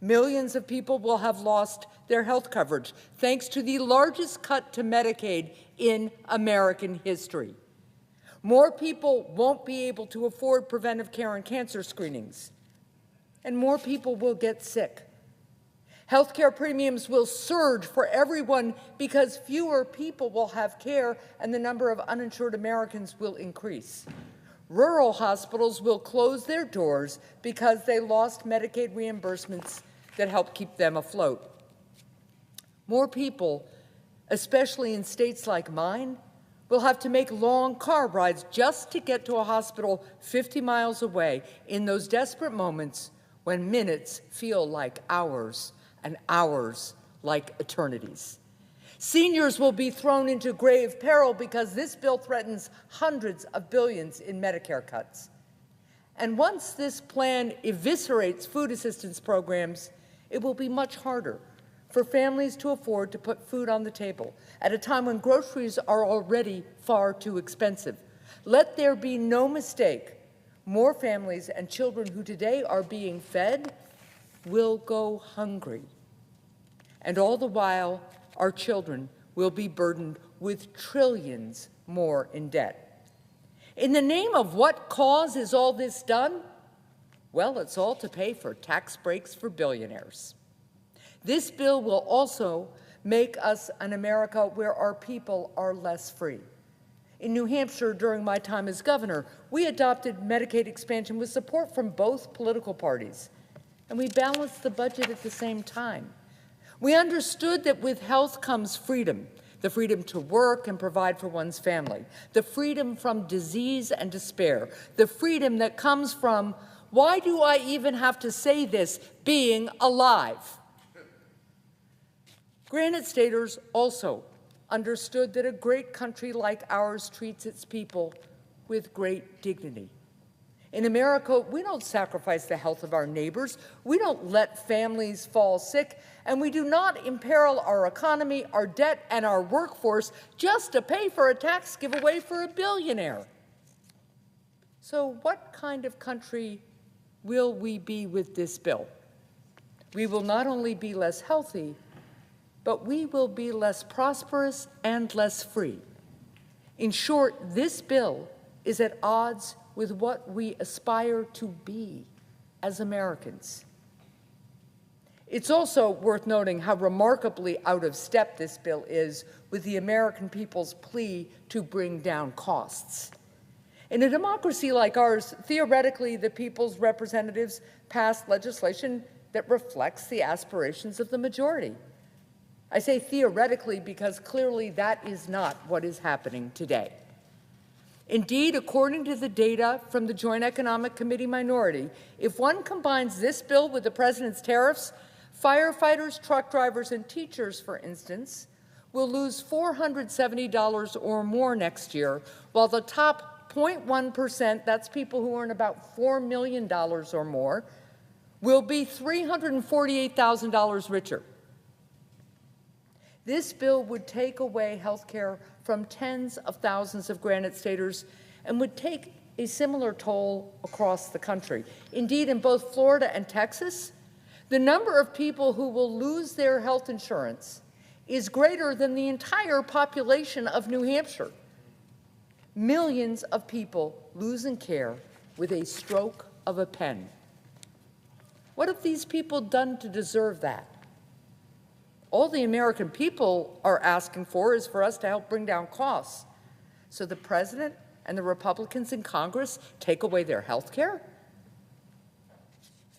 Millions of people will have lost their health coverage, thanks to the largest cut to Medicaid in American history. More people won't be able to afford preventive care and cancer screenings, and more people will get sick. Healthcare premiums will surge for everyone because fewer people will have care and the number of uninsured Americans will increase. Rural hospitals will close their doors because they lost Medicaid reimbursements that help keep them afloat. More people, especially in states like mine, will have to make long car rides just to get to a hospital 50 miles away in those desperate moments when minutes feel like hours and hours like eternities. Seniors will be thrown into grave peril because this bill threatens hundreds of billions in Medicare cuts. And once this plan eviscerates food assistance programs, it will be much harder for families to afford to put food on the table at a time when groceries are already far too expensive. Let there be no mistake. More families and children who today are being fed will go hungry. And all the while, our children will be burdened with trillions more in debt. In the name of what cause is all this done? Well, it's all to pay for tax breaks for billionaires. This bill will also make us an America where our people are less free. In New Hampshire, during my time as governor, we adopted Medicaid expansion with support from both political parties, and we balanced the budget at the same time. We understood that with health comes freedom, the freedom to work and provide for one's family, the freedom from disease and despair, the freedom that comes from, why do I even have to say this, being alive. Granite Staters also understood that a great country like ours treats its people with great dignity. In America, we don't sacrifice the health of our neighbors, we don't let families fall sick, and we do not imperil our economy, our debt, and our workforce just to pay for a tax giveaway for a billionaire. So what kind of country will we be with this bill? We will not only be less healthy, but we will be less prosperous and less free. In short, this bill is at odds with what we aspire to be as Americans. It's also worth noting how remarkably out of step this bill is with the American people's plea to bring down costs. In a democracy like ours, theoretically, the people's representatives pass legislation that reflects the aspirations of the majority. I say theoretically because clearly that is not what is happening today. Indeed, according to the data from the Joint Economic Committee minority, if one combines this bill with the president's tariffs, firefighters, truck drivers, and teachers, for instance, will lose $470 or more next year, while the top 0.1%, that's people who earn about $4 million or more, will be $348,000 richer. This bill would take away health care from tens of thousands of Granite Staters and would take a similar toll across the country. Indeed, in both Florida and Texas, the number of people who will lose their health insurance is greater than the entire population of New Hampshire. Millions of people losing care with a stroke of a pen. What have these people done to deserve that? All the American people are asking for is for us to help bring down costs. So the president and the Republicans in Congress take away their health care?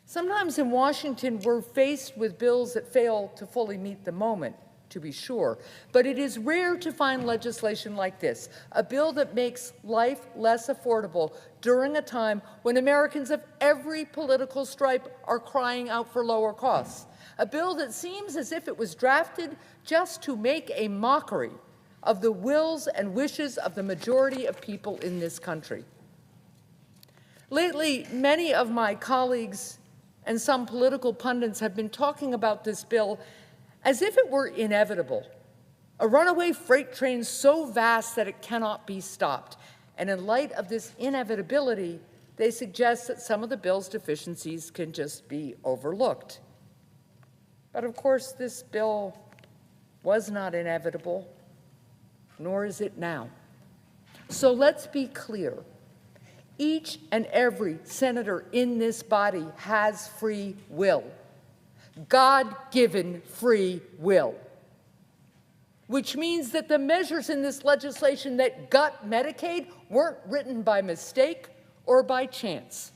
Sometimes in Washington, we're faced with bills that fail to fully meet the moment, to be sure. But it is rare to find legislation like this, a bill that makes life less affordable during a time when Americans of every political stripe are crying out for lower costs. A bill that seems as if it was drafted just to make a mockery of the wills and wishes of the majority of people in this country. Lately, many of my colleagues and some political pundits have been talking about this bill as if it were inevitable, a runaway freight train so vast that it cannot be stopped. And in light of this inevitability, they suggest that some of the bill's deficiencies can just be overlooked. But of course, this bill was not inevitable, nor is it now. So let's be clear. Each and every senator in this body has free will, God-given free will, which means that the measures in this legislation that gut Medicaid weren't written by mistake or by chance.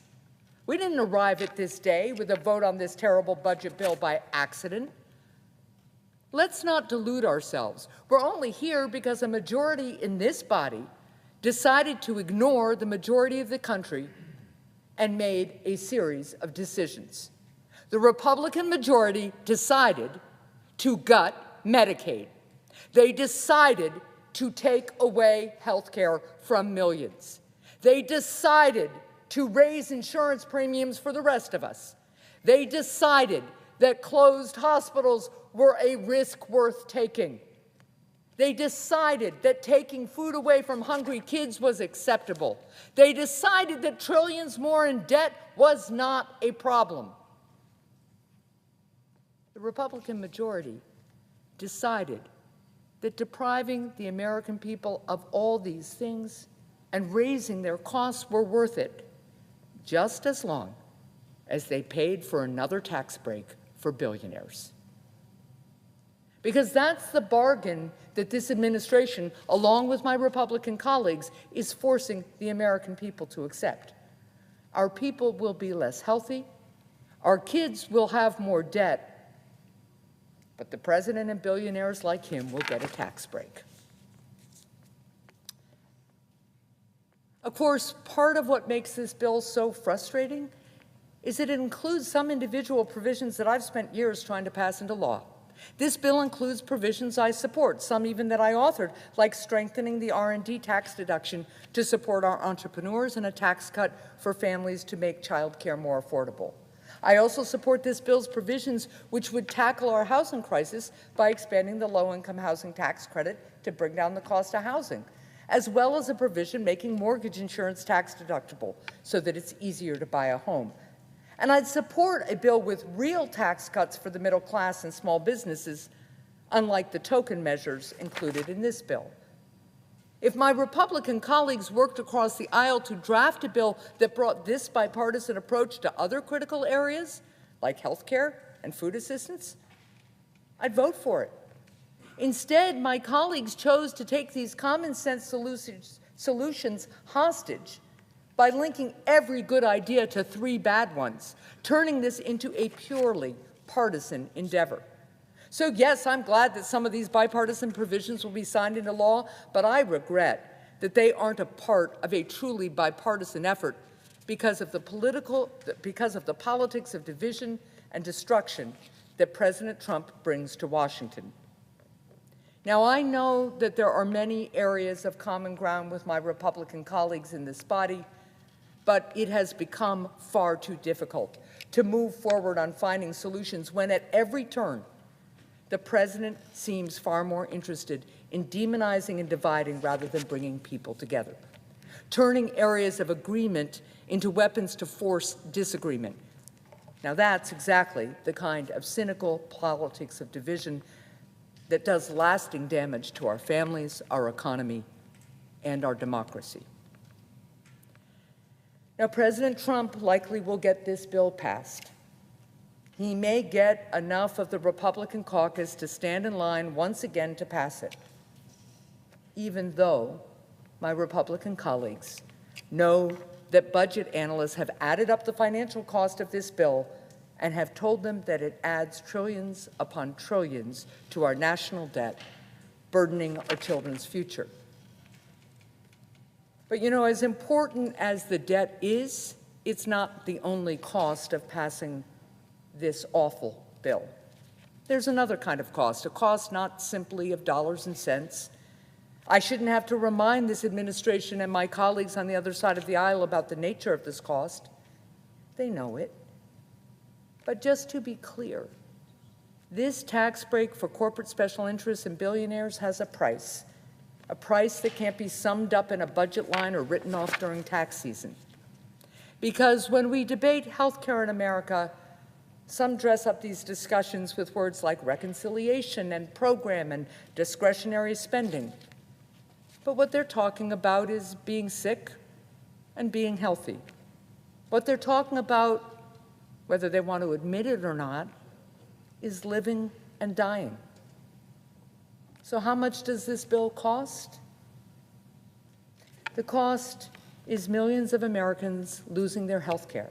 We didn't arrive at this day with a vote on this terrible budget bill by accident. Let's not delude ourselves. We're only here because a majority in this body decided to ignore the majority of the country and made a series of decisions. The Republican majority decided to gut Medicaid. They decided to take away health care from millions. They decided to raise insurance premiums for the rest of us. They decided that closed hospitals were a risk worth taking. They decided that taking food away from hungry kids was acceptable. They decided that trillions more in debt was not a problem. The Republican majority decided that depriving the American people of all these things and raising their costs were worth it, just as long as they paid for another tax break for billionaires. Because that's the bargain that this administration, along with my Republican colleagues, is forcing the American people to accept. Our people will be less healthy, our kids will have more debt, but the president and billionaires like him will get a tax break. Of course, part of what makes this bill so frustrating is that it includes some individual provisions that I've spent years trying to pass into law. This bill includes provisions I support, some even that I authored, like strengthening the R&D tax deduction to support our entrepreneurs and a tax cut for families to make childcare more affordable. I also support this bill's provisions which would tackle our housing crisis by expanding the low-income housing tax credit to bring down the cost of housing, as well as a provision making mortgage insurance tax deductible so that it's easier to buy a home. And I'd support a bill with real tax cuts for the middle class and small businesses, unlike the token measures included in this bill. If my Republican colleagues worked across the aisle to draft a bill that brought this bipartisan approach to other critical areas, like health care and food assistance, I'd vote for it. Instead, my colleagues chose to take these common sense solutions hostage by linking every good idea to 3 bad ones, turning this into a purely partisan endeavor. So yes, I'm glad that some of these bipartisan provisions will be signed into law, but I regret that they aren't a part of a truly bipartisan effort because of the politics of division and destruction that President Trump brings to Washington. Now, I know that there are many areas of common ground with my Republican colleagues in this body, but it has become far too difficult to move forward on finding solutions when at every turn the president seems far more interested in demonizing and dividing rather than bringing people together, turning areas of agreement into weapons to force disagreement. Now, that's exactly the kind of cynical politics of division that does lasting damage to our families, our economy, and our democracy. Now, President Trump likely will get this bill passed. He may get enough of the Republican caucus to stand in line once again to pass it, even though my Republican colleagues know that budget analysts have added up the financial cost of this bill and have told them that it adds trillions upon trillions to our national debt, burdening our children's future. But you know, as important as the debt is, it's not the only cost of passing this awful bill. There's another kind of cost, a cost not simply of dollars and cents. I shouldn't have to remind this administration and my colleagues on the other side of the aisle about the nature of this cost. They know it. But just to be clear, this tax break for corporate special interests and billionaires has a price that can't be summed up in a budget line or written off during tax season. Because when we debate health care in America, some dress up these discussions with words like reconciliation and program and discretionary spending. But what they're talking about is being sick and being healthy. What they're talking about, whether they want to admit it or not, is living and dying. So how much does this bill cost? The cost is millions of Americans losing their health care.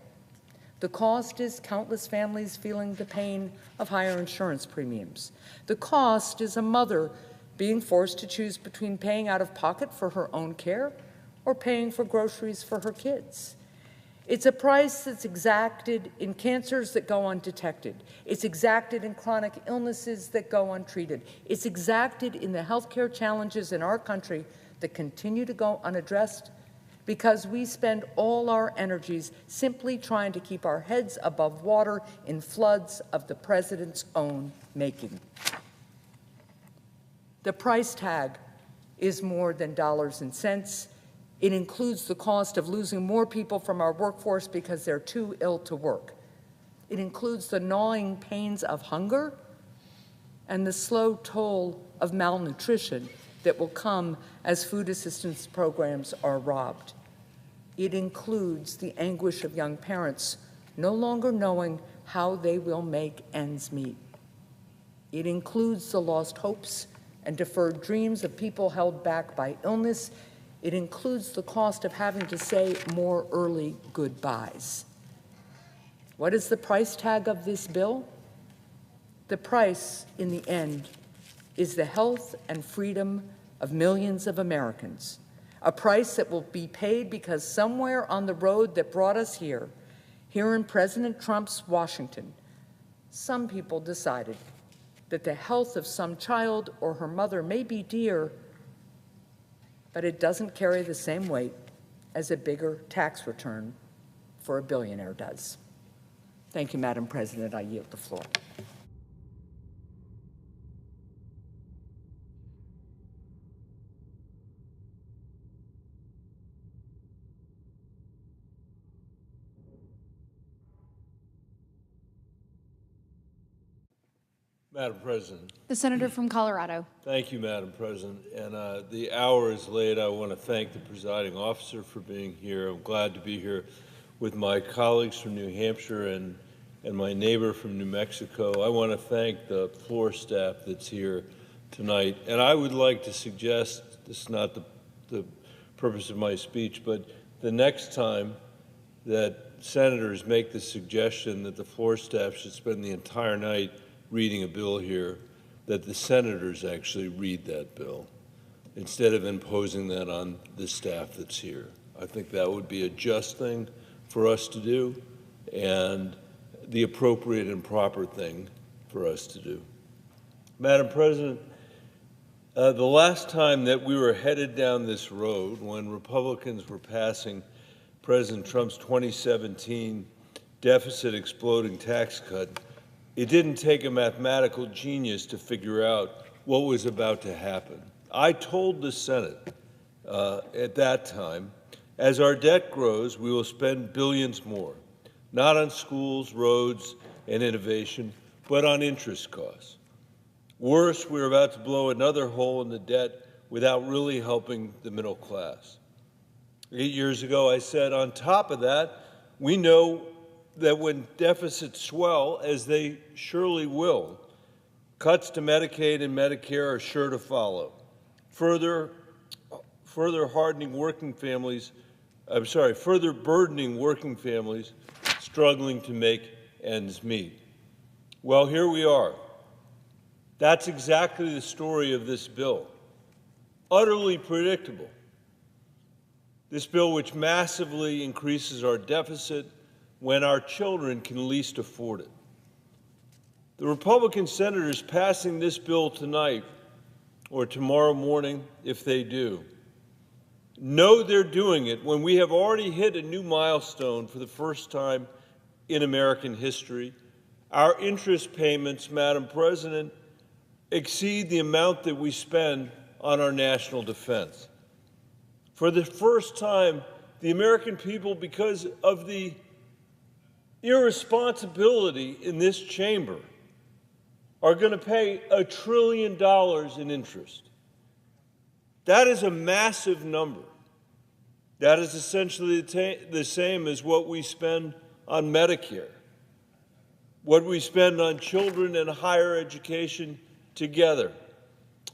The cost is countless families feeling the pain of higher insurance premiums. The cost is a mother being forced to choose between paying out of pocket for her own care or paying for groceries for her kids. It's a price that's exacted in cancers that go undetected. It's exacted in chronic illnesses that go untreated. It's exacted in the healthcare challenges in our country that continue to go unaddressed because we spend all our energies simply trying to keep our heads above water in floods of the president's own making. The price tag is more than dollars and cents. It includes the cost of losing more people from our workforce because they're too ill to work. It includes the gnawing pains of hunger and the slow toll of malnutrition that will come as food assistance programs are robbed. It includes the anguish of young parents no longer knowing how they will make ends meet. It includes the lost hopes and deferred dreams of people held back by illness. It includes the cost of having to say more early goodbyes. What is the price tag of this bill? The price, in the end, is the health and freedom of millions of Americans, a price that will be paid because somewhere on the road that brought us here in President Trump's Washington, some people decided that the health of some child or her mother may be dear, but it doesn't carry the same weight as a bigger tax return for a billionaire does. Thank you, Madam President. I yield the floor. Madam President. The senator from Colorado. Thank you, Madam President. And the hour is late. I want to thank the presiding officer for being here. I'm glad to be here with my colleagues from New Hampshire and my neighbor from New Mexico. I want to thank the floor staff that's here tonight. And I would like to suggest, this is not the purpose of my speech, but the next time that senators make the suggestion that the floor staff should spend the entire night reading a bill here, that the senators actually read that bill instead of imposing that on the staff that's here. I think that would be a just thing for us to do and the appropriate and proper thing for us to do. Madam President, the last time that we were headed down this road, when Republicans were passing President Trump's 2017 deficit exploding tax cut, it didn't take a mathematical genius to figure out what was about to happen. I told the Senate at that time, as our debt grows, we will spend billions more, not on schools, roads, and innovation, but on interest costs. Worse, we're about to blow another hole in the debt without really helping the middle class. 8 years ago, I said, on top of that, we know that when deficits swell, as they surely will, cuts to Medicaid and Medicare are sure to follow. Further burdening working families struggling to make ends meet. Well, here we are. That's exactly the story of this bill. Utterly predictable. This bill, which massively increases our deficit when our children can least afford it. The Republican senators passing this bill tonight or tomorrow morning, if they do, know they're doing it when we have already hit a new milestone for the first time in American history. Our interest payments, Madam President, exceed the amount that we spend on our national defense. For the first time, the American people, because of the irresponsibility in this chamber, are going to pay $1 trillion in interest. That is a massive number. That is essentially the same as what we spend on Medicare, what we spend on children and higher education together,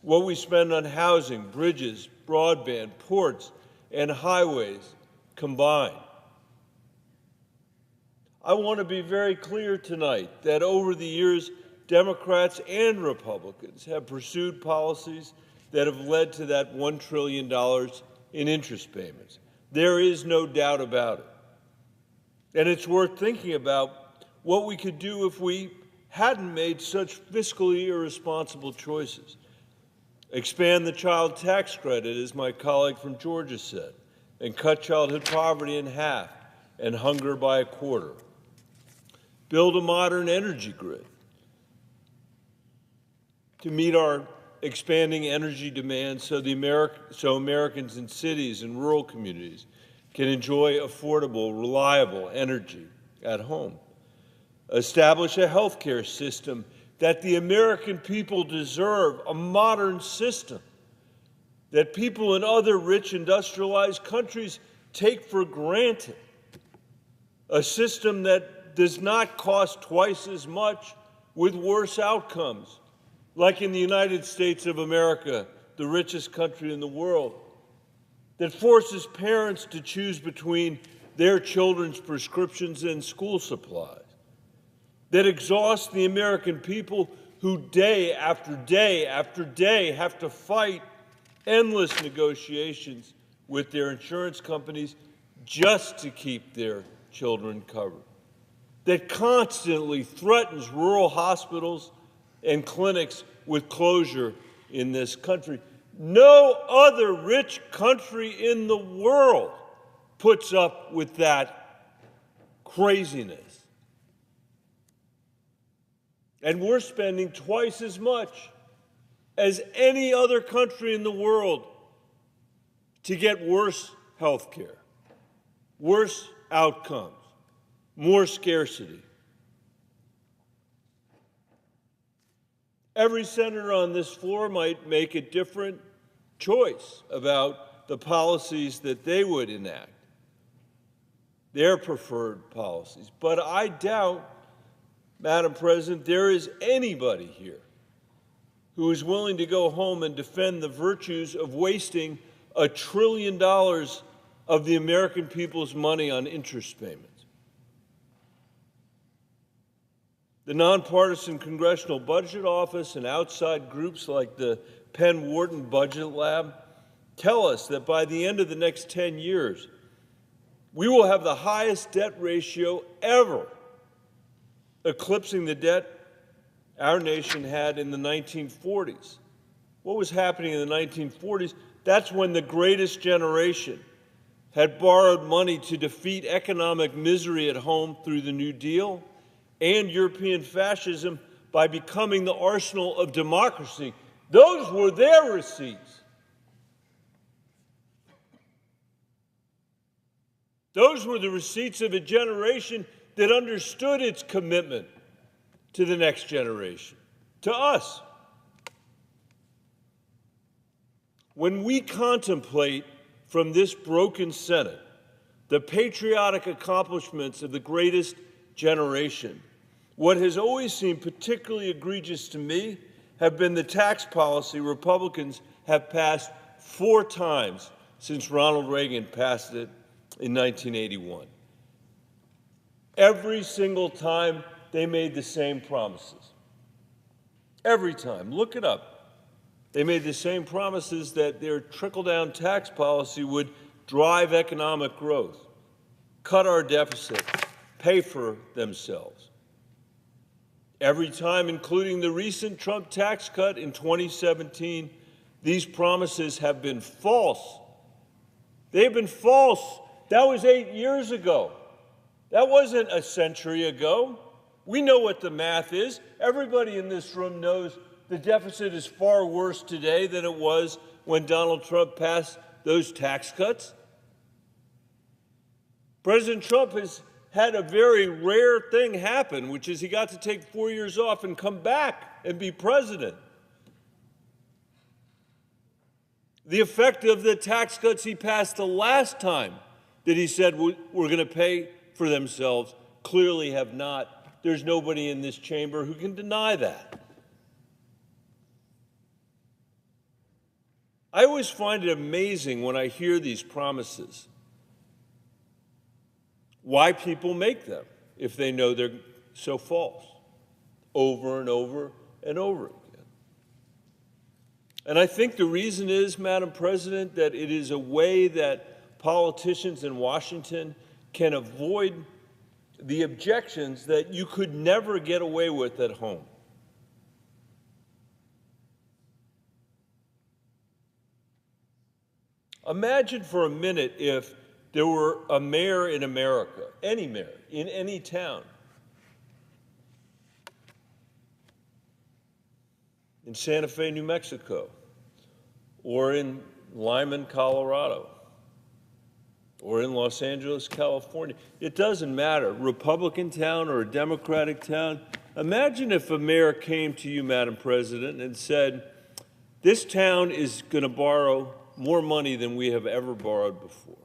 what we spend on housing, bridges, broadband, ports, and highways combined. I want to be very clear tonight that over the years, Democrats and Republicans have pursued policies that have led to that $1 trillion in interest payments. There is no doubt about it. And it's worth thinking about what we could do if we hadn't made such fiscally irresponsible choices. Expand the child tax credit, as my colleague from Georgia said, and cut childhood poverty in half and hunger by a quarter. Build a modern energy grid to meet our expanding energy demands so Americans in cities and rural communities can enjoy affordable, reliable energy at home. Establish a healthcare system that the American people deserve, a modern system that people in other rich industrialized countries take for granted, a system that does not cost twice as much with worse outcomes like in the United States of America, the richest country in the world, that forces parents to choose between their children's prescriptions and school supplies, that exhausts the American people who day after day after day have to fight endless negotiations with their insurance companies just to keep their children covered, that constantly threatens rural hospitals and clinics with closure in this country. No other rich country in the world puts up with that craziness. And we're spending twice as much as any other country in the world to get worse health care, worse outcomes, more scarcity. Every senator on this floor might make a different choice about the policies that they would enact, their preferred policies. But I doubt, Madam President, there is anybody here who is willing to go home and defend the virtues of wasting $1 trillion of the American people's money on interest payments. The nonpartisan Congressional Budget Office and outside groups like the Penn Wharton Budget Lab tell us that by the end of the next 10 years, we will have the highest debt ratio ever, eclipsing the debt our nation had in the 1940s. What was happening in the 1940s? That's when the greatest generation had borrowed money to defeat economic misery at home through the New Deal and European fascism by becoming the arsenal of democracy. Those were their receipts. Those were the receipts of a generation that understood its commitment to the next generation, to us. When we contemplate from this broken Senate the patriotic accomplishments of the greatest generation, what has always seemed particularly egregious to me have been the tax policy Republicans have passed 4 times since Ronald Reagan passed it in 1981. Every single time they made the same promises. Every time. Look it up. They made the same promises that their trickle-down tax policy would drive economic growth, cut our deficit, pay for themselves. Every time, including the recent Trump tax cut in 2017, these promises have been false. They've been false. That was 8 years ago. That wasn't a century ago. We know what the math is. Everybody in this room knows the deficit is far worse today than it was when Donald Trump passed those tax cuts. President Trump has had a very rare thing happen, which is he got to take 4 years off and come back and be president. The effect of the tax cuts he passed the last time that he said we're going to pay for themselves clearly have not. There's nobody in this chamber who can deny that. I always find it amazing when I hear these promises, why people make them if they know they're so false, over and over and over again. And I think the reason is, Madam President, that it is a way that politicians in Washington can avoid the objections that you could never get away with at home. Imagine for a minute if there were a mayor in America, any mayor, in any town, in Santa Fe, New Mexico, or in Lyman, Colorado, or in Los Angeles, California. It doesn't matter, Republican town or a Democratic town. Imagine if a mayor came to you, Madam President, and said, this town is going to borrow more money than we have ever borrowed before.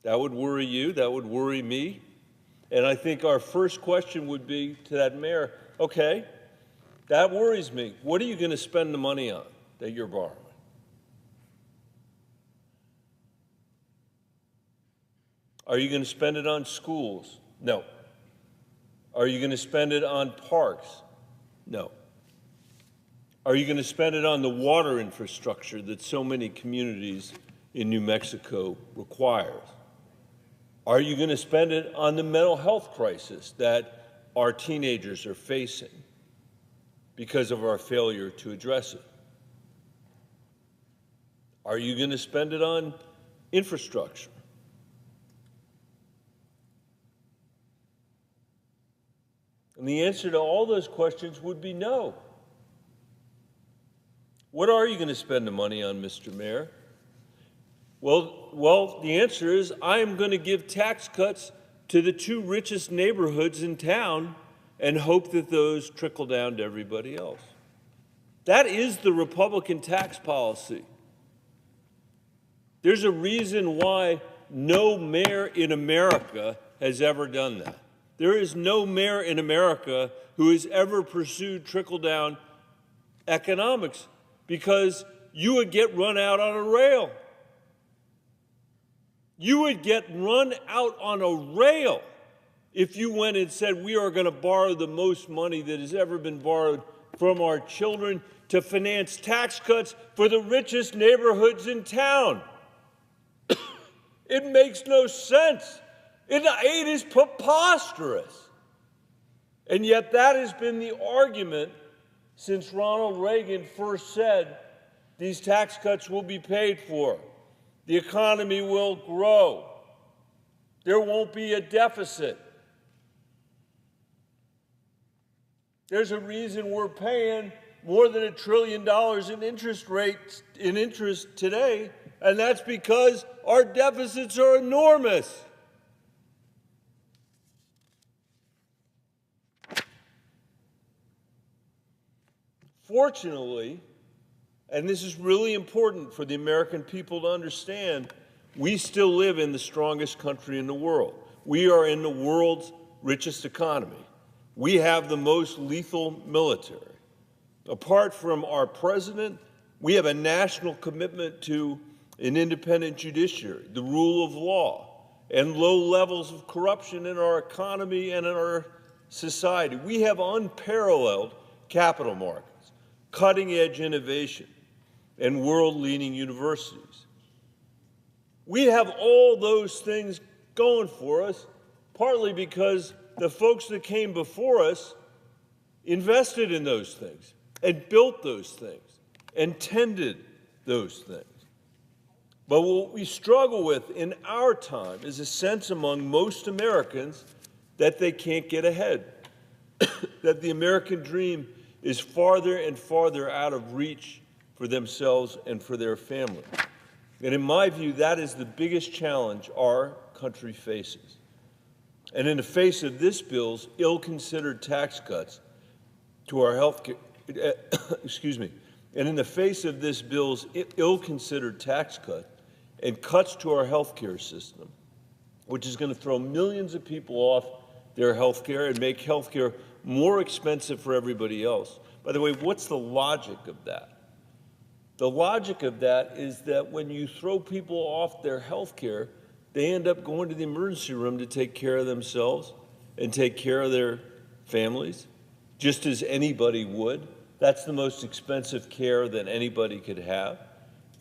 That would worry you, that would worry me. And I think our first question would be to that mayor, okay, That worries me. What are you going to spend the money on that you're borrowing? Are you going to spend it on schools? No. Are you going to spend it on parks? No. Are you going to spend it on the water infrastructure that so many communities in New Mexico requires? Are you going to spend it on the mental health crisis that our teenagers are facing because of our failure to address it? Are you going to spend it on infrastructure? And the answer to all those questions would be no. What are you going to spend the money on, Mr. Mayor? Well, the answer is I am going to give tax cuts to the 2 richest neighborhoods in town and hope that those trickle down to everybody else. That is the Republican tax policy. There's a reason why no mayor in America has ever done that. There is no mayor in America who has ever pursued trickle-down economics, because you would get run out on a rail. You would get run out on a rail if you went and said, we are going to borrow the most money that has ever been borrowed from our children to finance tax cuts for the richest neighborhoods in town. It makes no sense. It is preposterous. And yet that has been the argument since Ronald Reagan first said these tax cuts will be paid for. The economy will grow. There won't be a deficit. There's a reason we're paying more than $1 trillion in interest today, and that's because our deficits are enormous. Fortunately, and this is really important for the American people to understand, we still live in the strongest country in the world. We are in the world's richest economy. We have the most lethal military. Apart from our president, we have a national commitment to an independent judiciary, the rule of law, and low levels of corruption in our economy and in our society. We have unparalleled capital markets, cutting-edge innovation, and world-leading universities. We have all those things going for us, partly because the folks that came before us invested in those things and built those things and tended those things. But what we struggle with in our time is a sense among most Americans that they can't get ahead, that the American dream is farther and farther out of reach for themselves and for their family. And in my view, that is the biggest challenge our country faces. And in the face of this bill's ill-considered tax cuts to our health care, and in the face of this bill's ill-considered tax cut and cuts to our health care system, which is going to throw millions of people off their health care and make health care more expensive for everybody else. By the way, what's the logic of that? The logic of that is that when you throw people off their health care, they end up going to the emergency room to take care of themselves and take care of their families, just as anybody would. That's the most expensive care that anybody could have.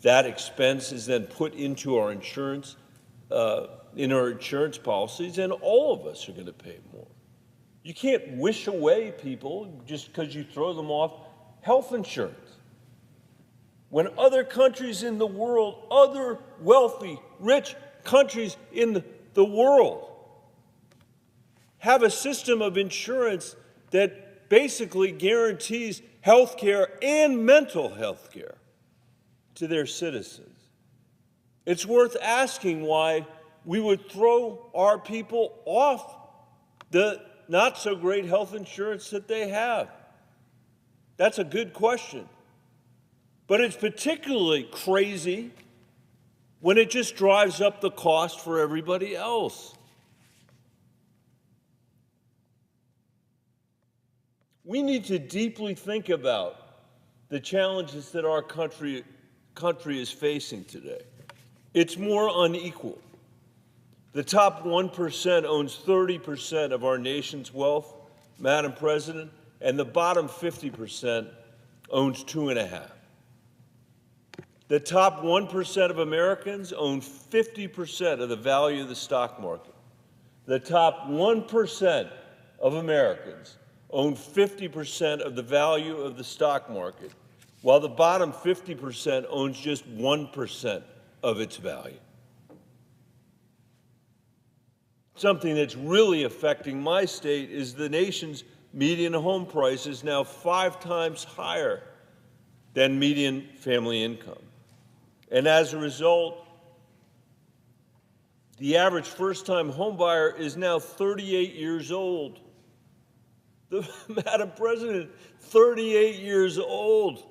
That expense is then put into our insurance, in our insurance policies, and all of us are going to pay more. You can't wish away people just because you throw them off health insurance. When other countries in the world, other wealthy, rich countries in the world have a system of insurance that basically guarantees health care and mental health care to their citizens, it's worth asking why we would throw our people off the not-so-great health insurance that they have. That's a good question. But it's particularly crazy when it just drives up the cost for everybody else. We need to deeply think about the challenges that our country is facing today. It's more unequal. The top 1% owns 30% of our nation's wealth, Madam President, and the bottom 50% owns 2.5%. The top 1% of Americans own 50% of the value of the stock market. The top 1% of Americans own 50% of the value of the stock market, while the bottom 50% owns just 1% of its value. Something that's really affecting my state is the nation's median home price is now 5 times higher than median family income. And as a result, the average first-time homebuyer is now 38 years old. Madam President, 38 years old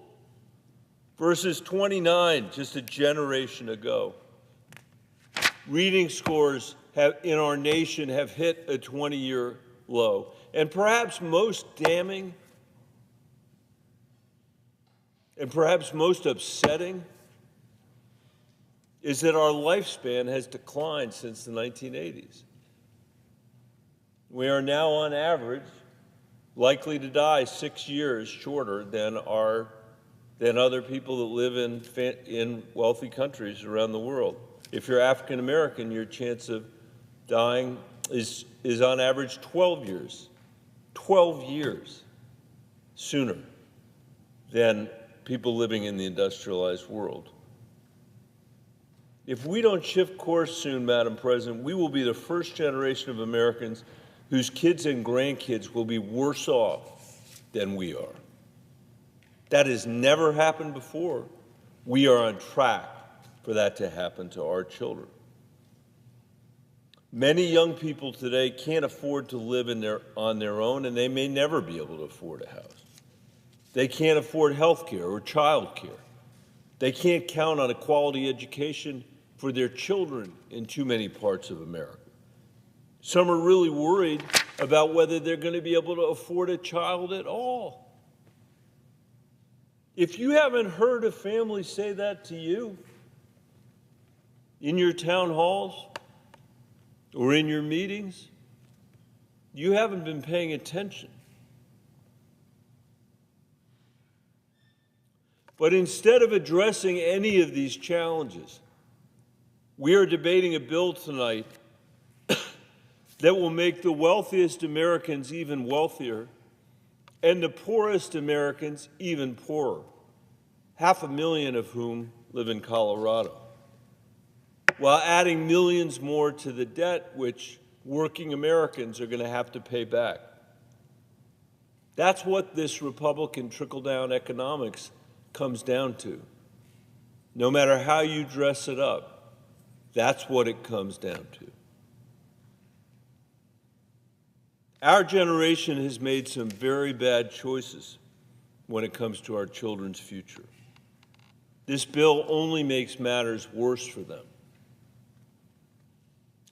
versus 29 just a generation ago. Reading scores in our nation have hit a 20-year low. And perhaps most damning and perhaps most upsetting is that our lifespan has declined since the 1980s. We are now, on average, likely to die 6 years shorter than other people that live in wealthy countries around the world. If you're African American, your chance of dying is on average 12 years sooner than people living in the industrialized world. If we don't shift course soon, Madam President, we will be the first generation of Americans whose kids and grandkids will be worse off than we are. That has never happened before. We are on track for that to happen to our children. Many young people today can't afford to live on their own, and they may never be able to afford a house. They can't afford health care or child care. They can't count on a quality education for their children in too many parts of America. Some are really worried about whether they're going to be able to afford a child at all. If you haven't heard a family say that to you in your town halls or in your meetings, you haven't been paying attention. But instead of addressing any of these challenges, we are debating a bill tonight that will make the wealthiest Americans even wealthier and the poorest Americans even poorer, 500,000 of whom live in Colorado, while adding millions more to the debt which working Americans are going to have to pay back. That's what this Republican trickle-down economics comes down to. No matter how you dress it up, that's what it comes down to. Our generation has made some very bad choices when it comes to our children's future. This bill only makes matters worse for them.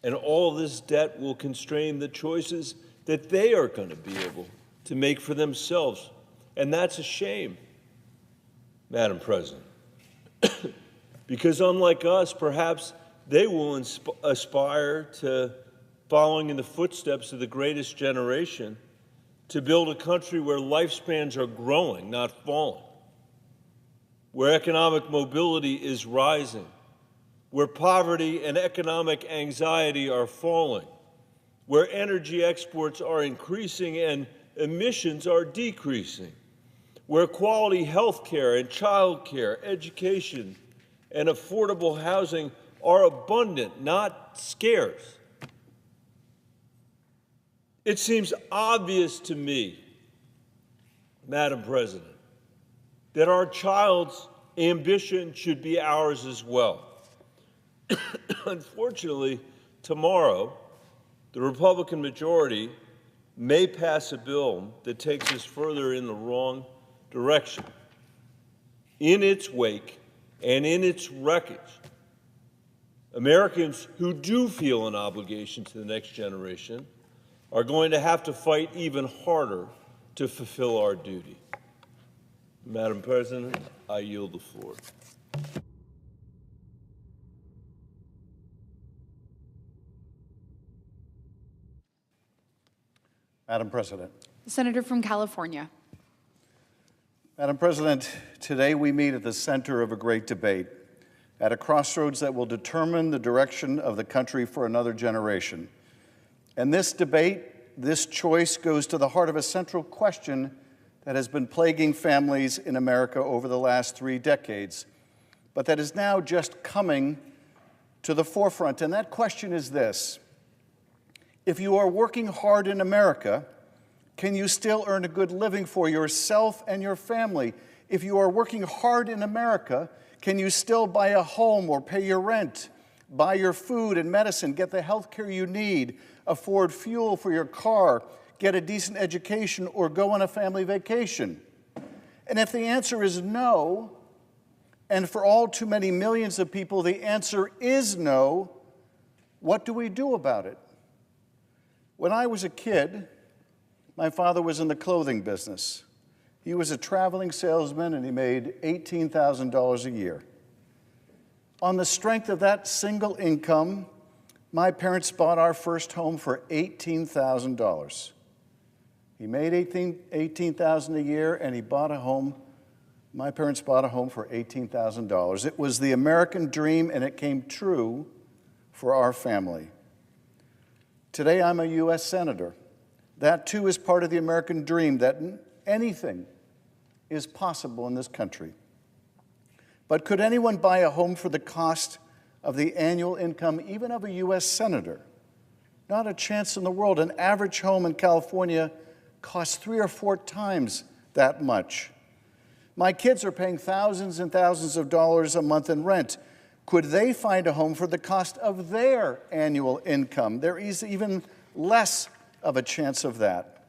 And all this debt will constrain the choices that they are going to be able to make for themselves. And that's a shame, Madam President. Because unlike us, perhaps they will aspire to following in the footsteps of the greatest generation to build a country where lifespans are growing, not falling, where economic mobility is rising, where poverty and economic anxiety are falling, where energy exports are increasing and emissions are decreasing, where quality health care and child care, education, and affordable housing are abundant, not scarce. It seems obvious to me, Madam President, that our child's ambition should be ours as well. Unfortunately, tomorrow, the Republican majority may pass a bill that takes us further in the wrong direction. In its wake and in its wreckage, Americans who do feel an obligation to the next generation are going to have to fight even harder to fulfill our duty. Madam President, I yield the floor. Madam President. The senator from California. Madam President, today we meet at the center of a great debate, at a crossroads that will determine the direction of the country for another generation. And this debate, this choice, goes to the heart of a central question that has been plaguing families in America over the last 3 decades, but that is now just coming to the forefront. And that question is this: if you are working hard in America, can you still earn a good living for yourself and your family? If you are working hard in America, can you still buy a home or pay your rent, buy your food and medicine, get the health care you need, afford fuel for your car, get a decent education, or go on a family vacation? And if the answer is no, and for all too many millions of people the answer is no, what do we do about it? When I was a kid, my father was in the clothing business. He was a traveling salesman and he made $18,000 a year. On the strength of that single income, my parents bought our first home for $18,000. He made $18,000 a year and he bought a home. My parents bought a home for $18,000. It was the American dream and it came true for our family. Today I'm a U.S. Senator. That too is part of the American dream, that anything is possible in this country. But could anyone buy a home for the cost of the annual income even of a U.S. Senator? Not a chance in the world. An average home in California costs 3 or 4 times that much. My kids are paying thousands and thousands of dollars a month in rent. Could they find a home for the cost of their annual income? There is even less of a chance of that.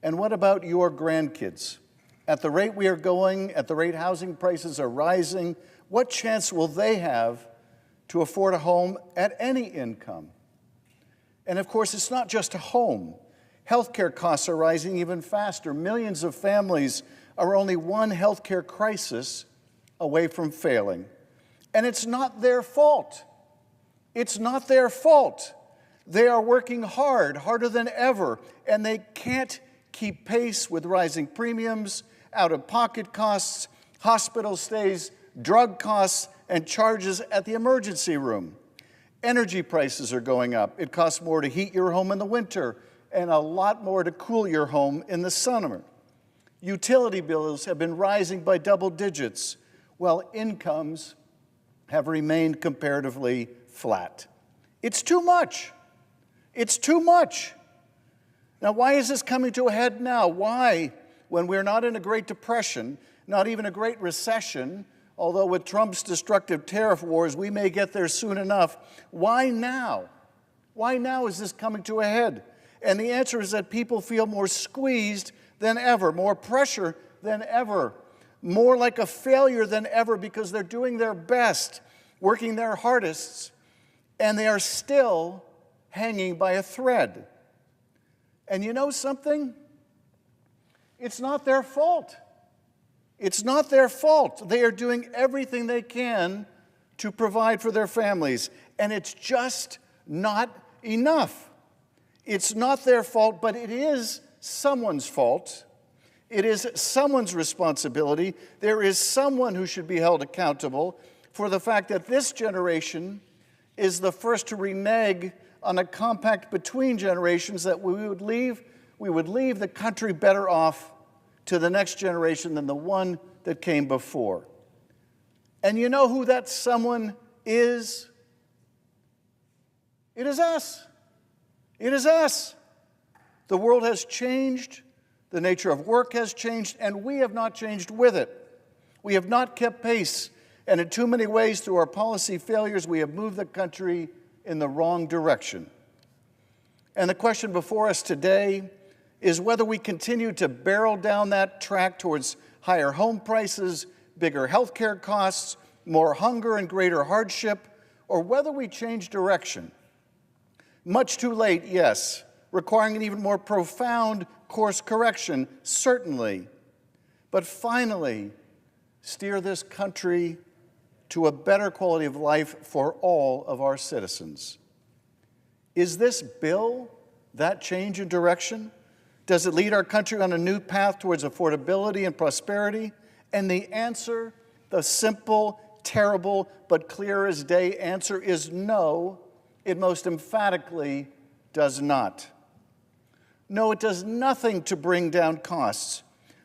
And what about your grandkids? At the rate we are going, at the rate housing prices are rising, what chance will they have to afford a home at any income? And of course, it's not just a home. Healthcare costs are rising even faster. Millions of families are only one healthcare crisis away from failing. And it's not their fault. It's not their fault. They are working hard, harder than ever, and they can't keep pace with rising premiums, out-of-pocket costs, hospital stays, drug costs, and charges at the emergency room. Energy prices are going up. It costs more to heat your home in the winter and a lot more to cool your home in the summer. Utility bills have been rising by double digits, while incomes have remained comparatively flat. It's too much. It's too much. Now, why is this coming to a head now? Why, when we're not in a Great Depression, not even a Great Recession, although with Trump's destructive tariff wars, we may get there soon enough, why now? Why now is this coming to a head? And the answer is that people feel more squeezed than ever, more pressure than ever, more like a failure than ever because they're doing their best, working their hardest, and they are still hanging by a thread. And you know something? It's not their fault. It's not their fault. They are doing everything they can to provide for their families, and it's just not enough. It's not their fault, but it is someone's fault. It is someone's responsibility. There is someone who should be held accountable for the fact that this generation is the first to renege on a compact between generations that we would leave the country better off to the next generation than the one that came before. And you know who that someone is? It is us. It is us. The world has changed, the nature of work has changed, and we have not changed with it. We have not kept pace, and in too many ways, through our policy failures, we have moved the country in the wrong direction. And the question before us today is whether we continue to barrel down that track towards higher home prices, bigger health care costs, more hunger and greater hardship, or whether we change direction. Much too late, yes, requiring an even more profound course correction, certainly. But finally, steer this country to a better quality of life for all of our citizens. Is this bill that change in direction? Does it lead our country on a new path towards affordability and prosperity? And the answer, the simple, terrible, but clear as day answer is no. It most emphatically does not. No, it does nothing to bring down costs.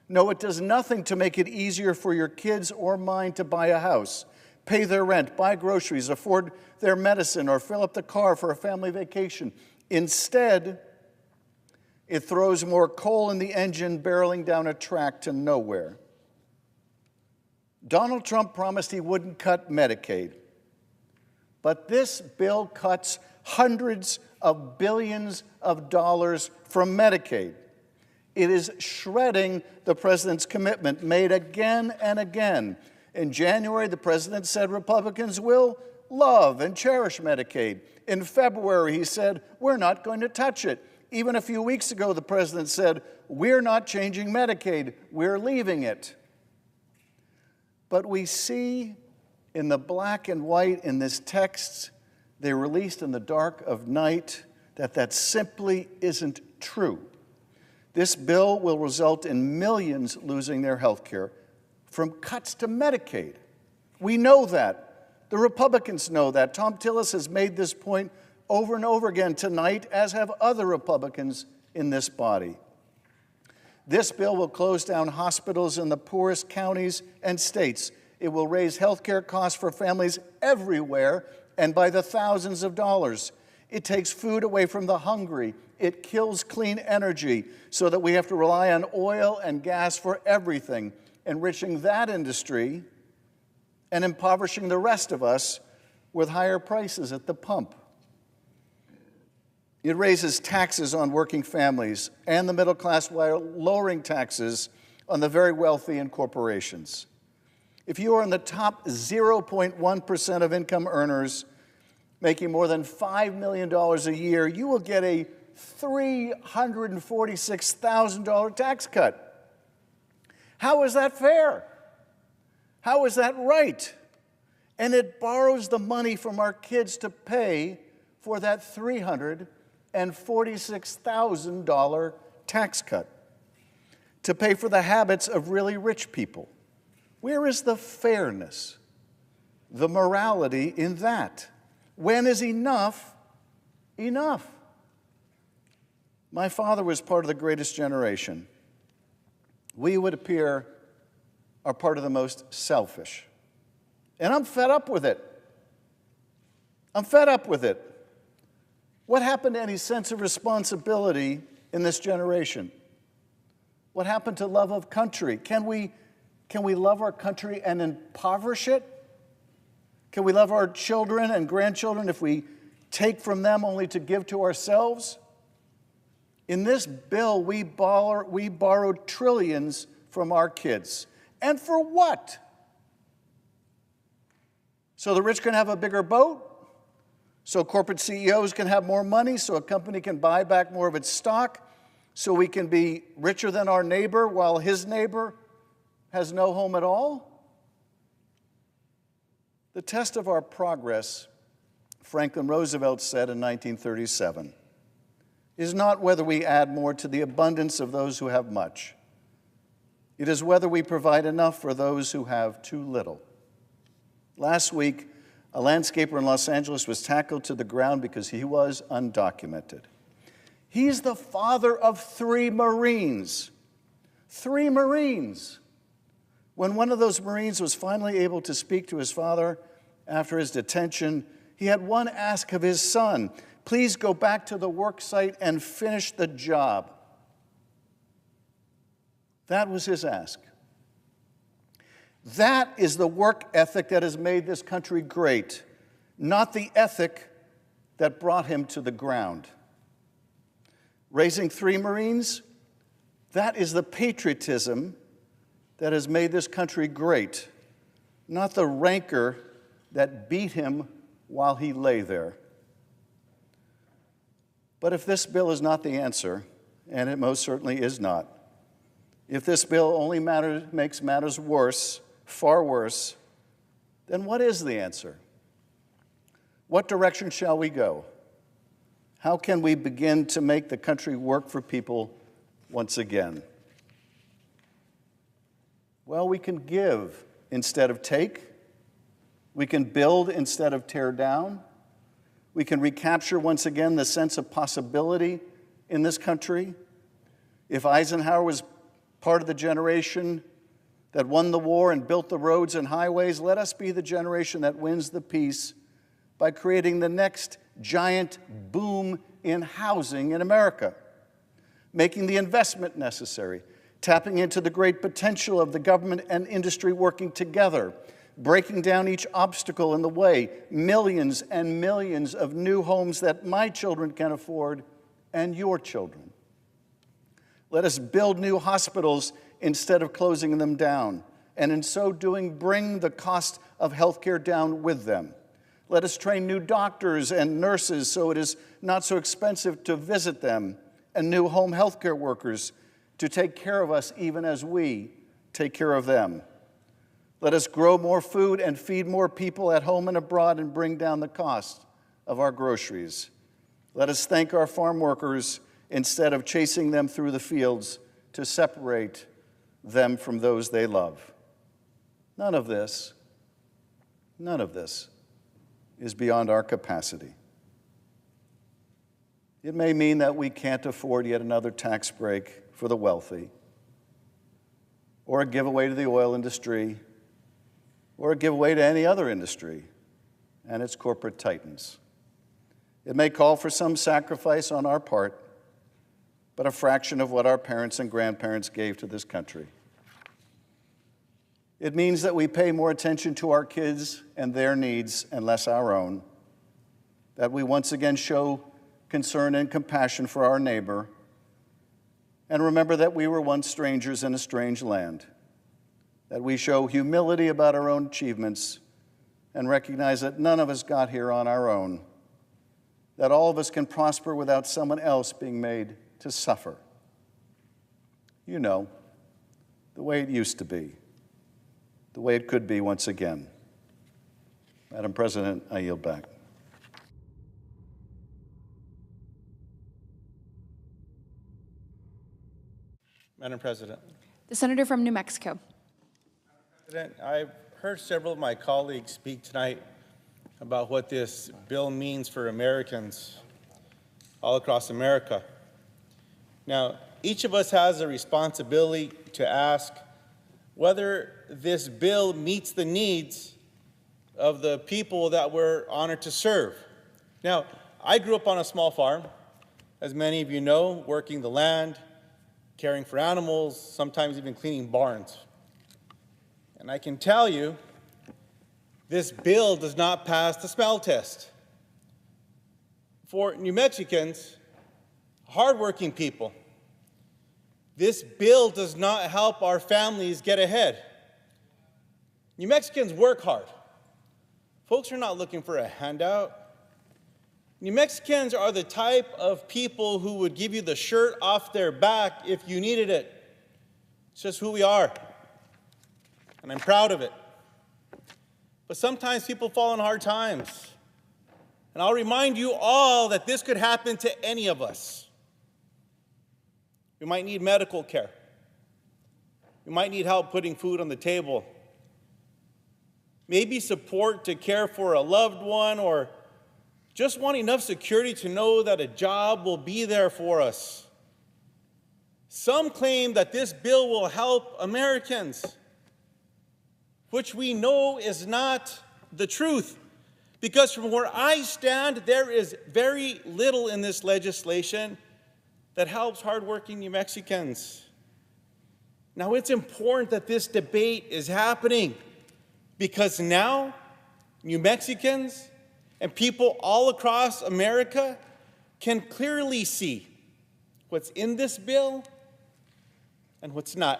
No, it does nothing to make it easier for your kids or mine to buy a house, pay their rent, buy groceries, afford their medicine, or fill up the car for a family vacation. Instead, it throws more coal in the engine, barreling down a track to nowhere. Donald Trump promised he wouldn't cut Medicaid, but this bill cuts hundreds of billions of dollars from Medicaid. It is shredding the president's commitment made again and again. In January, the president said Republicans will love and cherish Medicaid. In February, he said, we're not going to touch it. Even a few weeks ago, the president said, we're not changing Medicaid, we're leaving it. But we see in the black and white in this text they released in the dark of night that simply isn't true. This bill will result in millions losing their health care from cuts to Medicaid. We know that. The Republicans know that. Tom Tillis has made this point over and over again tonight, as have other Republicans in this body. This bill will close down hospitals in the poorest counties and states. It will raise health care costs for families everywhere and by the thousands of dollars. It takes food away from the hungry. It kills clean energy so that we have to rely on oil and gas for everything, enriching that industry and impoverishing the rest of us with higher prices at the pump. It raises taxes on working families and the middle class while lowering taxes on the very wealthy and corporations. If you are in the top 0.1% of income earners making more than $5 million a year, you will get a $346,000 tax cut. How is that fair? How is that right? And it borrows the money from our kids to pay for that $346,000 tax cut, to pay for the habits of really rich people. Where is the fairness, the morality in that? When is enough enough? My father was part of the greatest generation. We, it would appear, are part of the most selfish. And I'm fed up with it. I'm fed up with it. What happened to any sense of responsibility in this generation? What happened to love of country? Can we love our country and impoverish it? Can we love our children and grandchildren if we take from them only to give to ourselves? In this bill, we borrowed trillions from our kids. And for what? So the rich can have a bigger boat? So corporate CEOs can have more money? So a company can buy back more of its stock? So we can be richer than our neighbor while his neighbor has no home at all? The test of our progress, Franklin Roosevelt said in 1937, is not whether we add more to the abundance of those who have much. It is whether we provide enough for those who have too little. Last week, a landscaper in Los Angeles was tackled to the ground because he was undocumented. He's the father of 3 Marines. 3 Marines. When one of those Marines was finally able to speak to his father after his detention, he had one ask of his son: please go back to the work site and finish the job. That was his ask. That is the work ethic that has made this country great, not the ethic that brought him to the ground. Raising 3 Marines, that is the patriotism that has made this country great, not the rancor that beat him while he lay there. But if this bill is not the answer, and it most certainly is not, if this bill only makes matters worse, far worse, then what is the answer? What direction shall we go? How can we begin to make the country work for people once again? Well, we can give instead of take. We can build instead of tear down. We can recapture once again the sense of possibility in this country. If Eisenhower was part of the generation that won the war and built the roads and highways, let us be the generation that wins the peace by creating the next giant boom in housing in America, making the investment necessary, tapping into the great potential of the government and industry working together, breaking down each obstacle in the way, millions and millions of new homes that my children can afford and your children. Let us build new hospitals instead of closing them down, and in so doing, bring the cost of health care down with them. Let us train new doctors and nurses so it is not so expensive to visit them, and new home health care workers to take care of us even as we take care of them. Let us grow more food and feed more people at home and abroad and bring down the cost of our groceries. Let us thank our farm workers instead of chasing them through the fields to separate them from those they love. None of this is beyond our capacity. It may mean that we can't afford yet another tax break for the wealthy, or a giveaway to the oil industry, or a giveaway to any other industry and its corporate titans. It may call for some sacrifice on our part, but a fraction of what our parents and grandparents gave to this country. It means that we pay more attention to our kids and their needs and less our own, that we once again show concern and compassion for our neighbor, and remember that we were once strangers in a strange land, that we show humility about our own achievements and recognize that none of us got here on our own, that all of us can prosper without someone else being made to suffer. You know, the way it used to be, the way it could be once again. Madam President, I yield back. Madam President. The senator from New Mexico. President, I've heard several of my colleagues speak tonight about what this bill means for Americans all across America. Now, each of us has a responsibility to ask whether this bill meets the needs of the people that we're honored to serve. Now, I grew up on a small farm, as many of you know, working the land, caring for animals, sometimes even cleaning barns. And I can tell you, this bill does not pass the smell test. For New Mexicans, hardworking people, this bill does not help our families get ahead. New Mexicans work hard. Folks are not looking for a handout. New Mexicans are the type of people who would give you the shirt off their back if you needed it. It's just who we are, and I'm proud of it. But sometimes people fall in hard times. And I'll remind you all that this could happen to any of us. We might need medical care. We might need help putting food on the table. Maybe support to care for a loved one, or just want enough security to know that a job will be there for us. Some claim that this bill will help Americans, which we know is not the truth. Because from where I stand, there is very little in this legislation that helps hardworking New Mexicans. Now, it's important that this debate is happening, because now New Mexicans and people all across America can clearly see what's in this bill and what's not.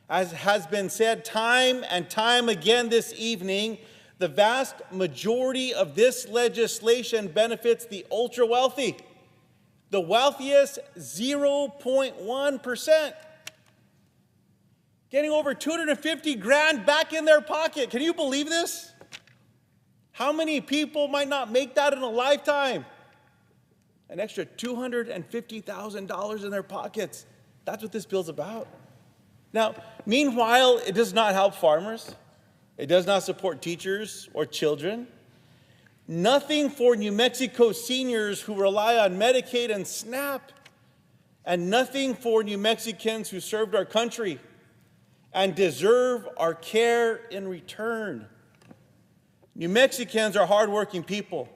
As has been said time and time again this evening, The vast majority of this legislation benefits the ultra wealthy, the wealthiest 0.1%, getting over 250 grand back in their pocket. Can you believe this? How many people might not make that in a lifetime? An extra $250,000 in their pockets. That's what this bill's about. Now, meanwhile, it does not help farmers. It does not support teachers or children. Nothing for New Mexico seniors who rely on Medicaid and SNAP. And nothing for New Mexicans who served our country and deserve our care in return. New Mexicans are hardworking people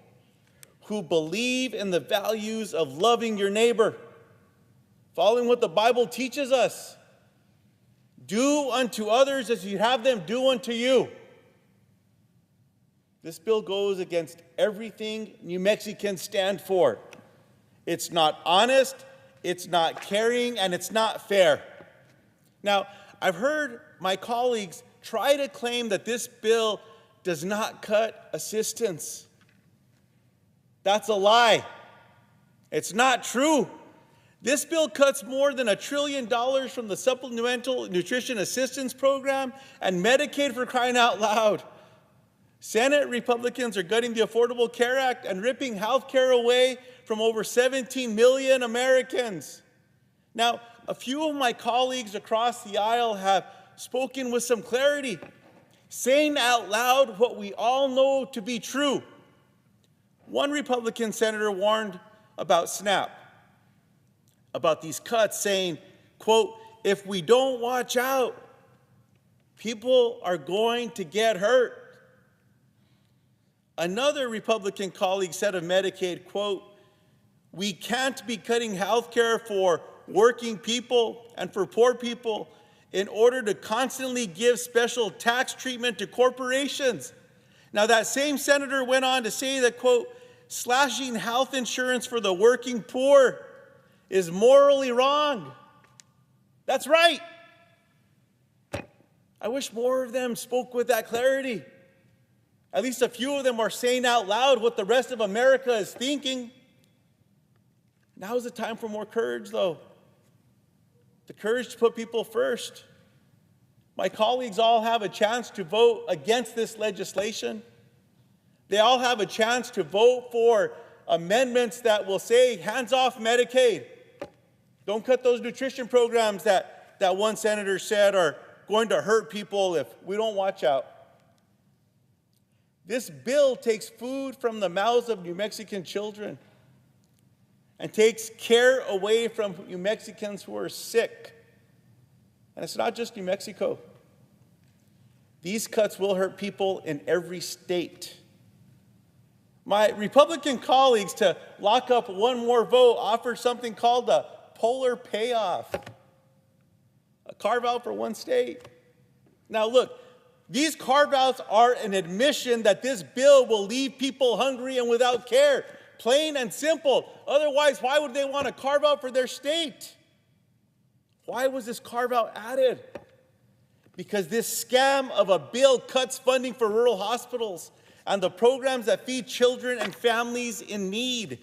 who believe in the values of loving your neighbor, following what the Bible teaches us. Do unto others as you have them do unto you. This bill goes against everything New Mexicans stand for. It's not honest, it's not caring, and it's not fair. Now, I've heard my colleagues try to claim that this bill does not cut assistance. That's a lie. It's not true. This bill cuts more than $1 trillion from the Supplemental Nutrition Assistance Program and Medicaid, for crying out loud. Senate Republicans are gutting the Affordable Care Act and ripping health care away from over 17 million Americans. Now, a few of my colleagues across the aisle have spoken with some clarity, saying out loud what we all know to be true. One Republican senator warned about SNAP, about these cuts, saying, quote, if we don't watch out, people are going to get hurt. Another Republican colleague said of Medicaid, quote, we can't be cutting health care for working people and for poor people in order to constantly give special tax treatment to corporations. Now, that same senator went on to say that, quote, slashing health insurance for the working poor is morally wrong. That's right. I wish more of them spoke with that clarity. At least a few of them are saying out loud what the rest of America is thinking. Now is the time for more courage, though. The courage to put people first. My colleagues all have a chance to vote against this legislation. They all have a chance to vote for amendments that will say, hands off Medicaid. Don't cut those nutrition programs that one senator said are going to hurt people if we don't watch out. This bill takes food from the mouths of New Mexican children and takes care away from New Mexicans who are sick. And it's not just New Mexico. These cuts will hurt people in every state. My Republican colleagues, to lock up one more vote, offered something called the polar payoff, a carve-out for one state. Now look, these carve-outs are an admission that this bill will leave people hungry and without care, plain and simple. Otherwise, why would they want to carve out for their state? Why was this carve-out added? Because this scam of a bill cuts funding for rural hospitals and the programs that feed children and families in need.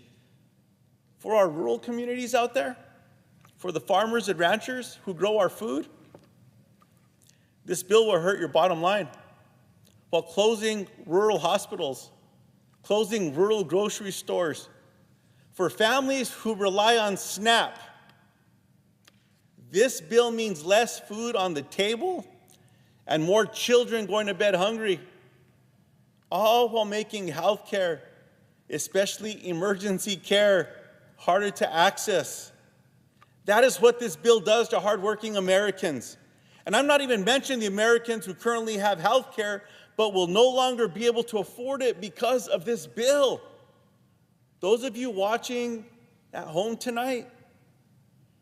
For our rural communities out there, for the farmers and ranchers who grow our food, this bill will hurt your bottom line while closing rural hospitals, closing rural grocery stores. For families who rely on SNAP, this bill means less food on the table and more children going to bed hungry, all while making health care, especially emergency care, harder to access. That is what this bill does to hardworking Americans. And I'm not even mentioning the Americans who currently have health care but will no longer be able to afford it because of this bill. Those of you watching at home tonight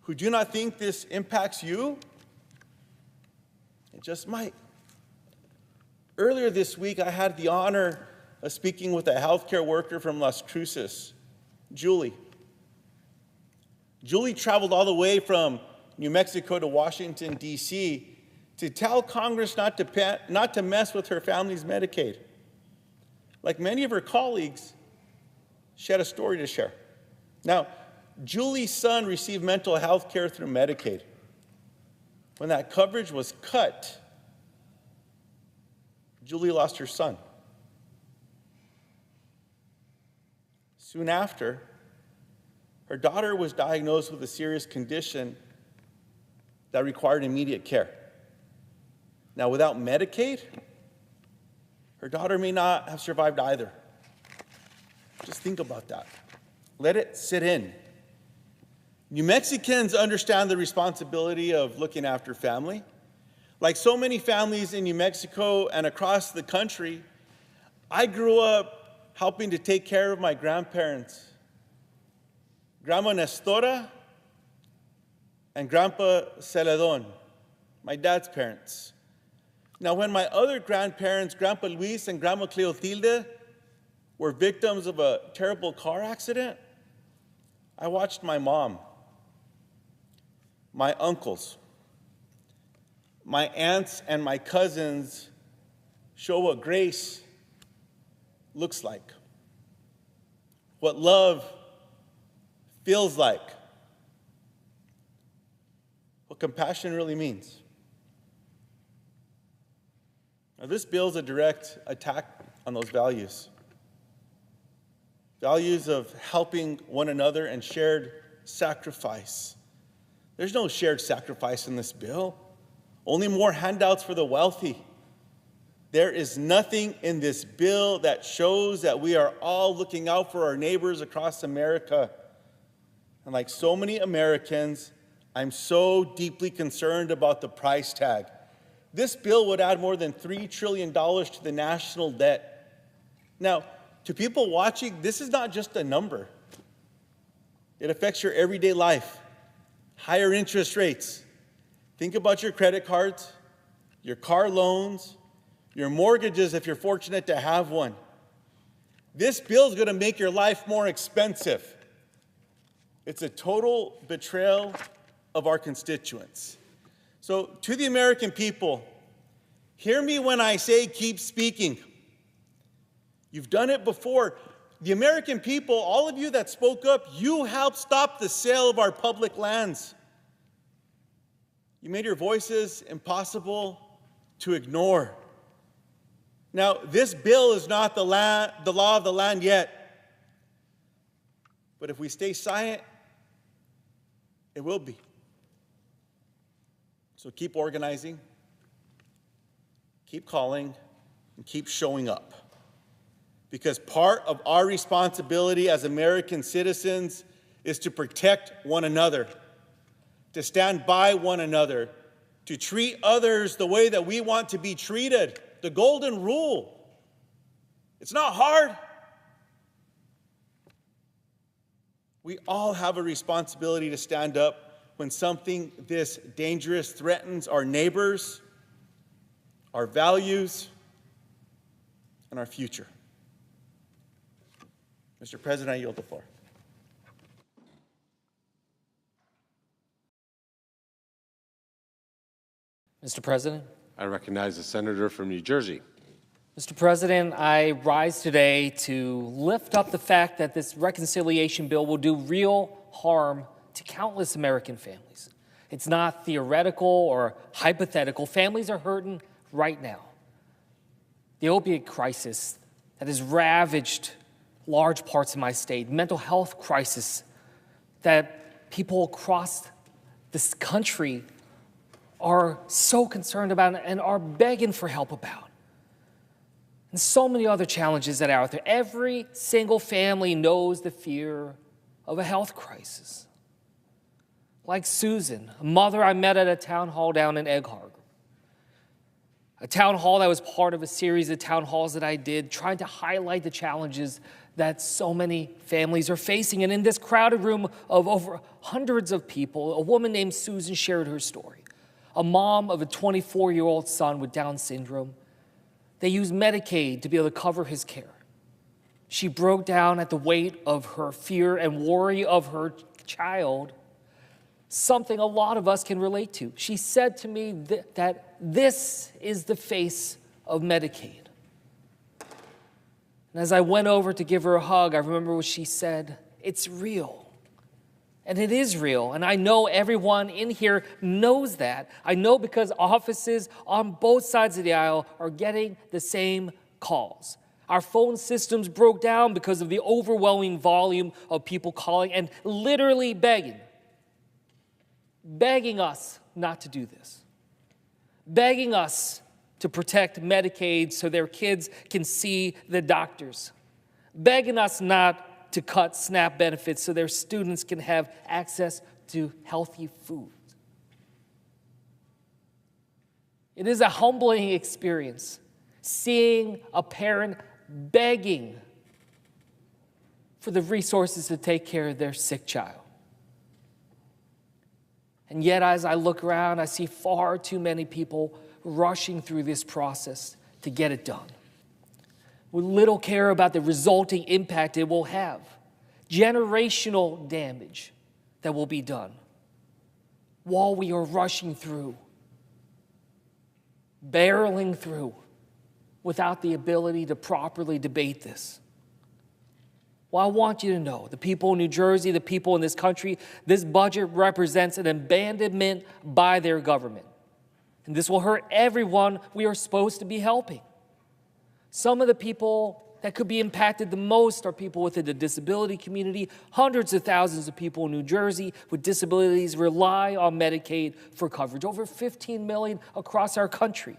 who do not think this impacts you, it just might. Earlier this week, I had the honor of speaking with a healthcare worker from Las Cruces, Julie. Julie traveled all the way from New Mexico to Washington, D.C. to tell Congress not to mess with her family's Medicaid. Like many of her colleagues, she had a story to share. Now, Julie's son received mental health care through Medicaid. When that coverage was cut, Julie lost her son. Soon after, her daughter was diagnosed with a serious condition that required immediate care. Now, without Medicaid, her daughter may not have survived either. Just think about that. Let it sit in. New Mexicans understand the responsibility of looking after family. Like so many families in New Mexico and across the country, I grew up helping to take care of my grandparents, Grandma Nestora and Grandpa Celedon, my dad's parents. Now, when my other grandparents, Grandpa Luis and Grandma Cleotilde, were victims of a terrible car accident, I watched my mom, my uncles, my aunts, and my cousins show what grace looks like, what love feels like, what compassion really means. Now, this bill is a direct attack on those values. Values of helping one another and shared sacrifice. There's no shared sacrifice in this bill, only more handouts for the wealthy. There is nothing in this bill that shows that we are all looking out for our neighbors across America. And like so many Americans, I'm so deeply concerned about the price tag. This bill would add more than $3 trillion to the national debt. Now, to people watching, this is not just a number. It affects your everyday life. Higher interest rates. Think about your credit cards, your car loans, your mortgages if you're fortunate to have one. This bill is going to make your life more expensive. It's a total betrayal of our constituents. So to the American people, hear me when I say keep speaking. You've done it before. The American people, all of you that spoke up, you helped stop the sale of our public lands. You made your voices impossible to ignore. Now, this bill is not the law of the land yet. But if we stay silent, it will be. So keep organizing, keep calling, and keep showing up. Because part of our responsibility as American citizens is to protect one another, to stand by one another, to treat others the way that we want to be treated. The golden rule. It's not hard. We all have a responsibility to stand up when something this dangerous threatens our neighbors, our values, and our future. Mr. President, I yield the floor. Mr. President. I recognize the senator from New Jersey. Mr. President, I rise today to lift up the fact that this reconciliation bill will do real harm to countless American families. It's not theoretical or hypothetical. Families are hurting right now. The opiate crisis that has ravaged large parts of my state, mental health crisis that people across this country are so concerned about and are begging for help about. And so many other challenges that are out there. Every single family knows the fear of a health crisis. Like Susan, a mother I met at a town hall down in Egg Harbor. A town hall that was part of a series of town halls that I did, trying to highlight the challenges that so many families are facing. And in this crowded room of over hundreds of people, a woman named Susan shared her story. A mom of a 24-year-old son with Down syndrome. They used Medicaid to be able to cover his care. She broke down at the weight of her fear and worry of her child, something a lot of us can relate to. She said to me that this is the face of Medicaid. And as I went over to give her a hug, I remember what she said. It's real. And it is real. And I know everyone in here knows that. I know because offices on both sides of the aisle are getting the same calls. Our phone systems broke down because of the overwhelming volume of people calling and literally begging us not to do this, begging us to protect Medicaid so their kids can see the doctors, begging us not to cut SNAP benefits so their students can have access to healthy food. It is a humbling experience seeing a parent begging for the resources to take care of their sick child. And yet, as I look around, I see far too many people rushing through this process to get it done, with little care about the resulting impact it will have, generational damage that will be done, while we are rushing through, barreling through, without the ability to properly debate this. Well, I want you to know, the people in New Jersey, the people in this country, this budget represents an abandonment by their government. And this will hurt everyone we are supposed to be helping. Some of the people that could be impacted the most are people within the disability community. Hundreds of thousands of people in New Jersey with disabilities rely on Medicaid for coverage. Over 15 million across our country,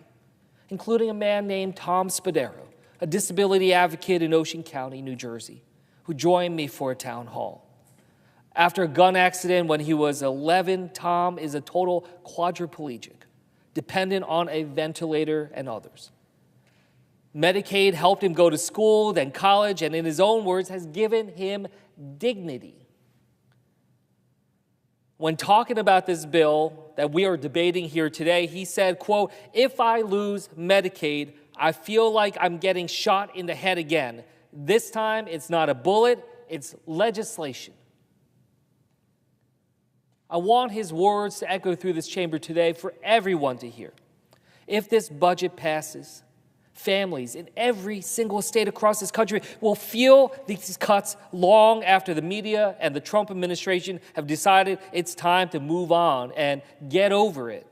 including a man named Tom Spadaro, a disability advocate in Ocean County, New Jersey, who joined me for a town hall. After a gun accident when he was 11, Tom is a total quadriplegic, dependent on a ventilator and others. Medicaid helped him go to school, then college, and in his own words, has given him dignity. When talking about this bill that we are debating here today, he said, quote, "If I lose Medicaid, I feel like I'm getting shot in the head again. This time, it's not a bullet, it's legislation." I want his words to echo through this chamber today for everyone to hear. If this budget passes, families in every single state across this country will feel these cuts long after the media and the Trump administration have decided it's time to move on and get over it.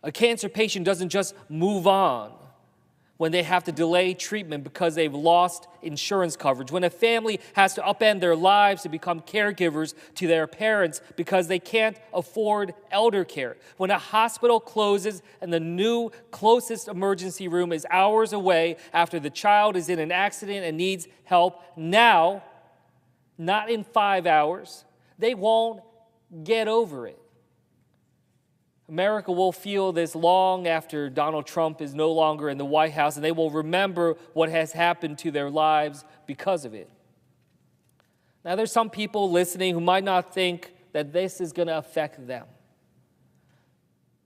A cancer patient doesn't just move on when they have to delay treatment because they've lost insurance coverage, when a family has to upend their lives to become caregivers to their parents because they can't afford elder care, when a hospital closes and the new closest emergency room is hours away after the child is in an accident and needs help now, not in 5 hours, they won't get over it. America will feel this long after Donald Trump is no longer in the White House, and they will remember what has happened to their lives because of it. Now, there's some people listening who might not think that this is going to affect them.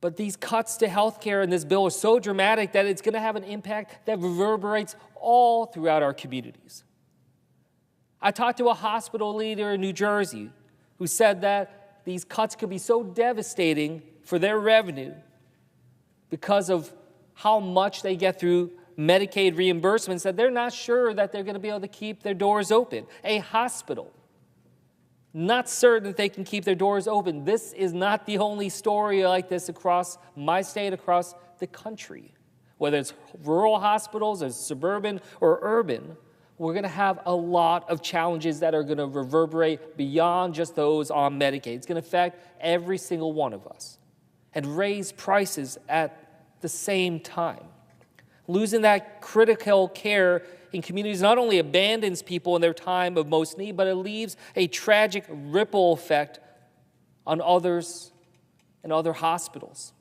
But these cuts to health care in this bill are so dramatic that it's going to have an impact that reverberates all throughout our communities. I talked to a hospital leader in New Jersey who said that these cuts could be so devastating for their revenue because of how much they get through Medicaid reimbursements that they're not sure that they're going to be able to keep their doors open. A hospital, not certain that they can keep their doors open. This is not the only story like this across my state, across the country. Whether it's rural hospitals or suburban or urban, we're going to have a lot of challenges that are going to reverberate beyond just those on Medicaid. It's going to affect every single one of us and raise prices at the same time. Losing that critical care in communities not only abandons people in their time of most need, but it leaves a tragic ripple effect on others and other hospitals.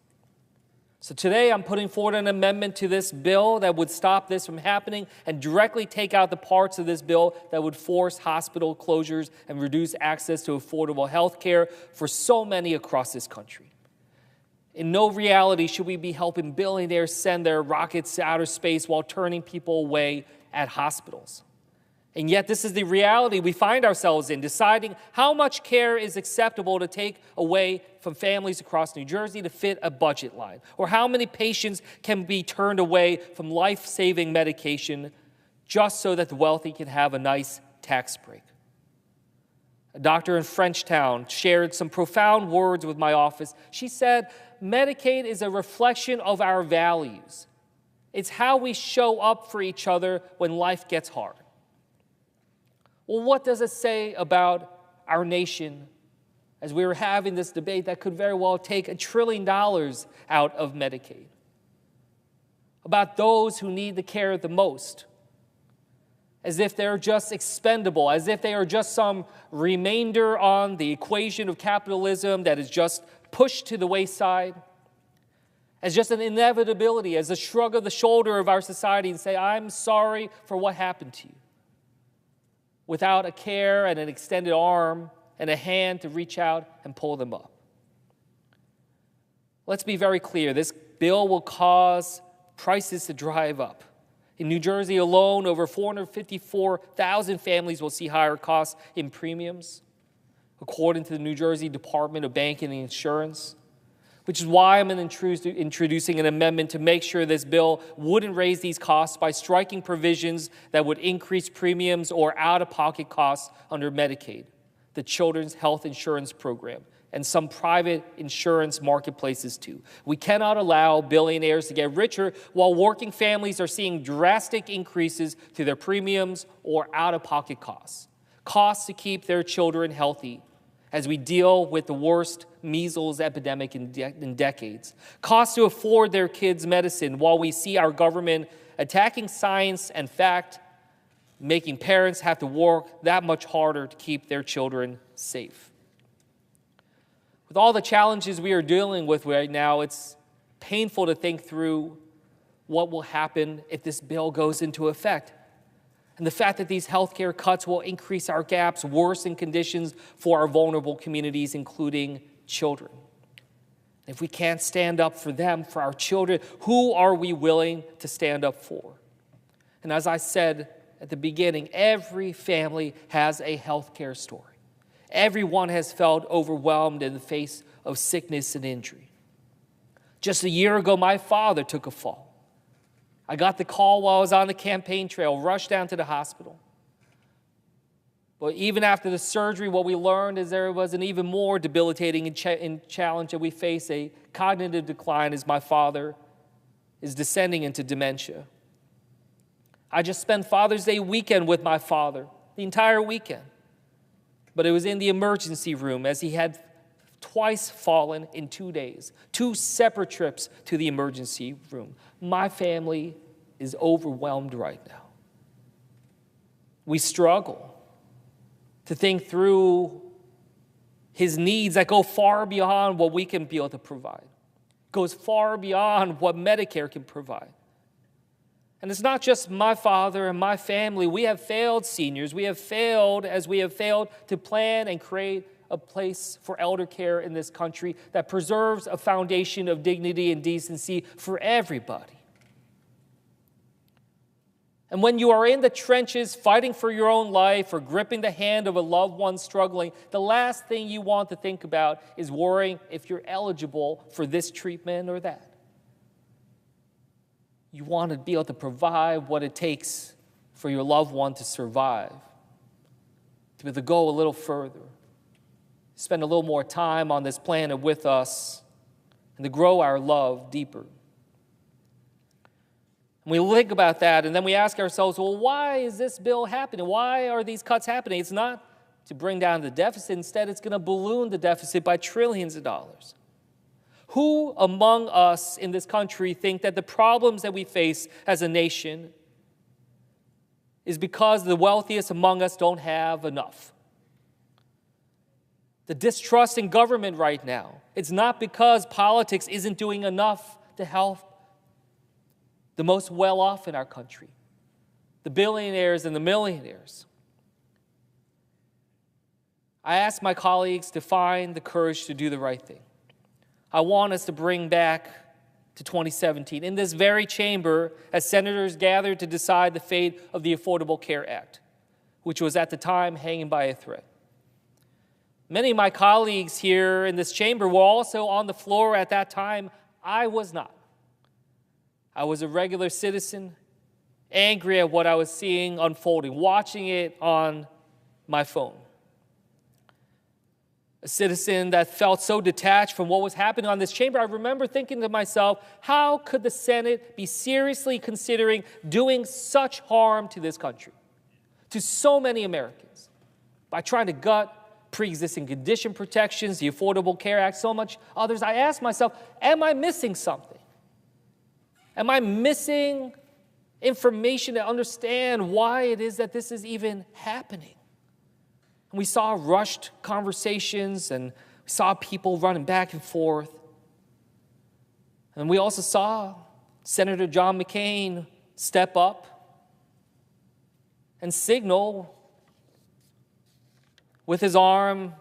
So today I'm putting forward an amendment to this bill that would stop this from happening and directly take out the parts of this bill that would force hospital closures and reduce access to affordable health care for so many across this country. In no reality should we be helping billionaires send their rockets to outer space while turning people away at hospitals. And yet this is the reality we find ourselves in, deciding how much care is acceptable to take away from families across New Jersey to fit a budget line, or how many patients can be turned away from life-saving medication just so that the wealthy can have a nice tax break. A doctor in Frenchtown shared some profound words with my office. She said, Medicaid is a reflection of our values. It's how we show up for each other when life gets hard. Well, what does it say about our nation as we were having this debate that could very well take $1 trillion out of Medicaid? About those who need the care the most, as if they're just expendable, as if they are just some remainder on the equation of capitalism that is just pushed to the wayside, as just an inevitability, as a shrug of the shoulder of our society and say, I'm sorry for what happened to you, without a care and an extended arm and a hand to reach out and pull them up. Let's be very clear. This bill will cause prices to drive up. In New Jersey alone, over 454,000 families will see higher costs in premiums, according to the New Jersey Department of Banking and Insurance, which is why I'm introducing an amendment to make sure this bill wouldn't raise these costs by striking provisions that would increase premiums or out-of-pocket costs under Medicaid, the Children's Health Insurance Program, and some private insurance marketplaces too. We cannot allow billionaires to get richer while working families are seeing drastic increases to their premiums or out-of-pocket costs. Costs to keep their children healthy as we deal with the worst measles epidemic in decades. Costs to afford their kids medicine while we see our government attacking science and fact, making parents have to work that much harder to keep their children safe. With all the challenges we are dealing with right now, it's painful to think through what will happen if this bill goes into effect. And the fact that these healthcare cuts will increase our gaps, worsen conditions for our vulnerable communities, including children. If we can't stand up for them, for our children, who are we willing to stand up for? And as I said at the beginning, every family has a healthcare story. Everyone has felt overwhelmed in the face of sickness and injury. Just a year ago, my father took a fall. I got the call while I was on the campaign trail, rushed down to the hospital. But even after the surgery, what we learned is there was an even more debilitating challenge that we face, a cognitive decline as my father is descending into dementia. I just spent Father's Day weekend with my father, the entire weekend. But it was in the emergency room as he had twice fallen in 2 days, 2 separate trips to the emergency room. My family is overwhelmed right now. We struggle to think through his needs that go far beyond what we can be able to provide, goes far beyond what Medicare can provide. And it's not just my father and my family. We have failed seniors. We have failed as we have failed to plan and create a place for elder care in this country that preserves a foundation of dignity and decency for everybody. And when you are in the trenches fighting for your own life or gripping the hand of a loved one struggling, the last thing you want to think about is worrying if you're eligible for this treatment or that. You want to be able to provide what it takes for your loved one to survive, to be able to go a little further, spend a little more time on this planet with us, and to grow our love deeper. And we think about that, and then we ask ourselves, well, why is this bill happening? Why are these cuts happening? It's not to bring down the deficit. Instead, it's going to balloon the deficit by trillions of dollars. Who among us in this country think that the problems that we face as a nation is because the wealthiest among us don't have enough? The distrust in government right now, it's not because politics isn't doing enough to help the most well-off in our country, the billionaires and the millionaires. I asked my colleagues to find the courage to do the right thing. I want us to bring back to 2017, in this very chamber, as senators gathered to decide the fate of the Affordable Care Act, which was at the time hanging by a thread. Many of my colleagues here in this chamber were also on the floor at that time. I was not. I was a regular citizen angry at what I was seeing unfolding, watching it on my phone. A citizen that felt so detached from what was happening on this chamber, I remember thinking to myself, how could the Senate be seriously considering doing such harm to this country, to so many Americans, by trying to gut pre-existing condition protections, the Affordable Care Act, so much others? I asked myself, am I missing something? Am I missing information to understand why it is that this is even happening? And we saw rushed conversations, and we saw people running back and forth. And we also saw Senator John McCain step up and signal with his arm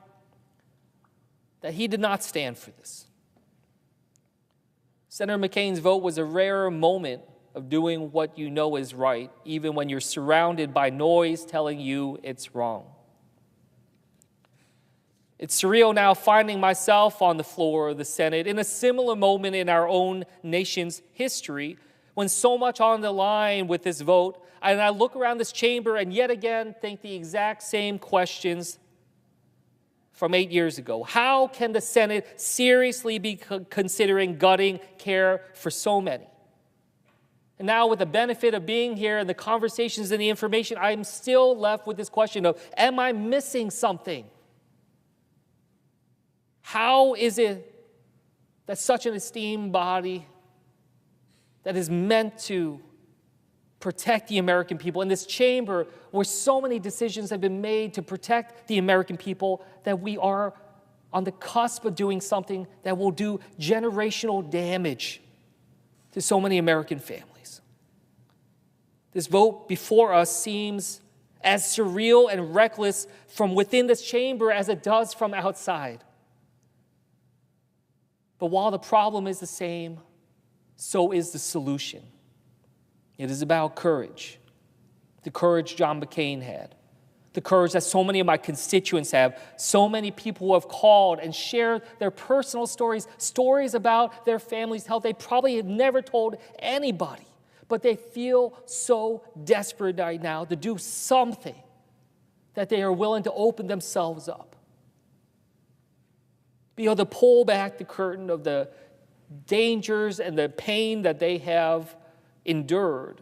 that he did not stand for this. Senator McCain's vote was a rare moment of doing what you know is right, even when you're surrounded by noise telling you it's wrong. It's surreal now finding myself on the floor of the Senate in a similar moment in our own nation's history, when so much on the line with this vote, and I look around this chamber and yet again think the exact same questions from 8 years ago. How can the Senate seriously be considering gutting care for so many? And now, with the benefit of being here and the conversations and the information, I'm still left with this question of, am I missing something? How is it that such an esteemed body that is meant to protect the American people, in this chamber where so many decisions have been made to protect the American people, that we are on the cusp of doing something that will do generational damage to so many American families? This vote before us seems as surreal and reckless from within this chamber as it does from outside. But while the problem is the same, so is the solution. It is about courage. The courage John McCain had. The courage that so many of my constituents have. So many people who have called and shared their personal stories, stories about their family's health they probably have never told anybody. But they feel so desperate right now to do something that they are willing to open themselves up. Be able to pull back the curtain of the dangers and the pain that they have endured.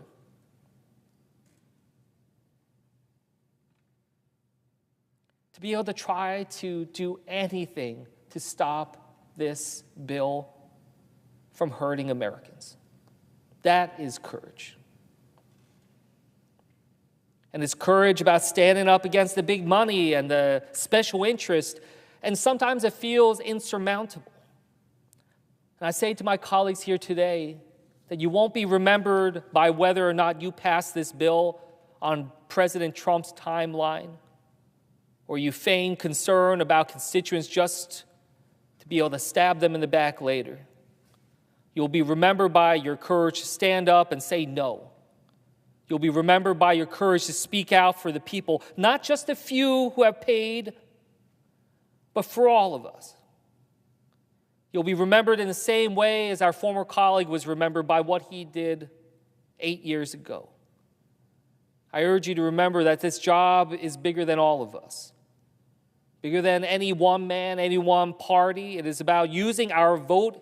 To be able to try to do anything to stop this bill from hurting Americans. That is courage. And it's courage about standing up against the big money and the special interest, and sometimes it feels insurmountable. And I say to my colleagues here today that you won't be remembered by whether or not you pass this bill on President Trump's timeline, or you feign concern about constituents just to be able to stab them in the back later. You'll be remembered by your courage to stand up and say no. You'll be remembered by your courage to speak out for the people, not just the few who have paid, but for all of us. You'll be remembered in the same way as our former colleague was remembered by what he did 8 years ago. I urge you to remember that this job is bigger than all of us, bigger than any one man, any one party. It is about using our vote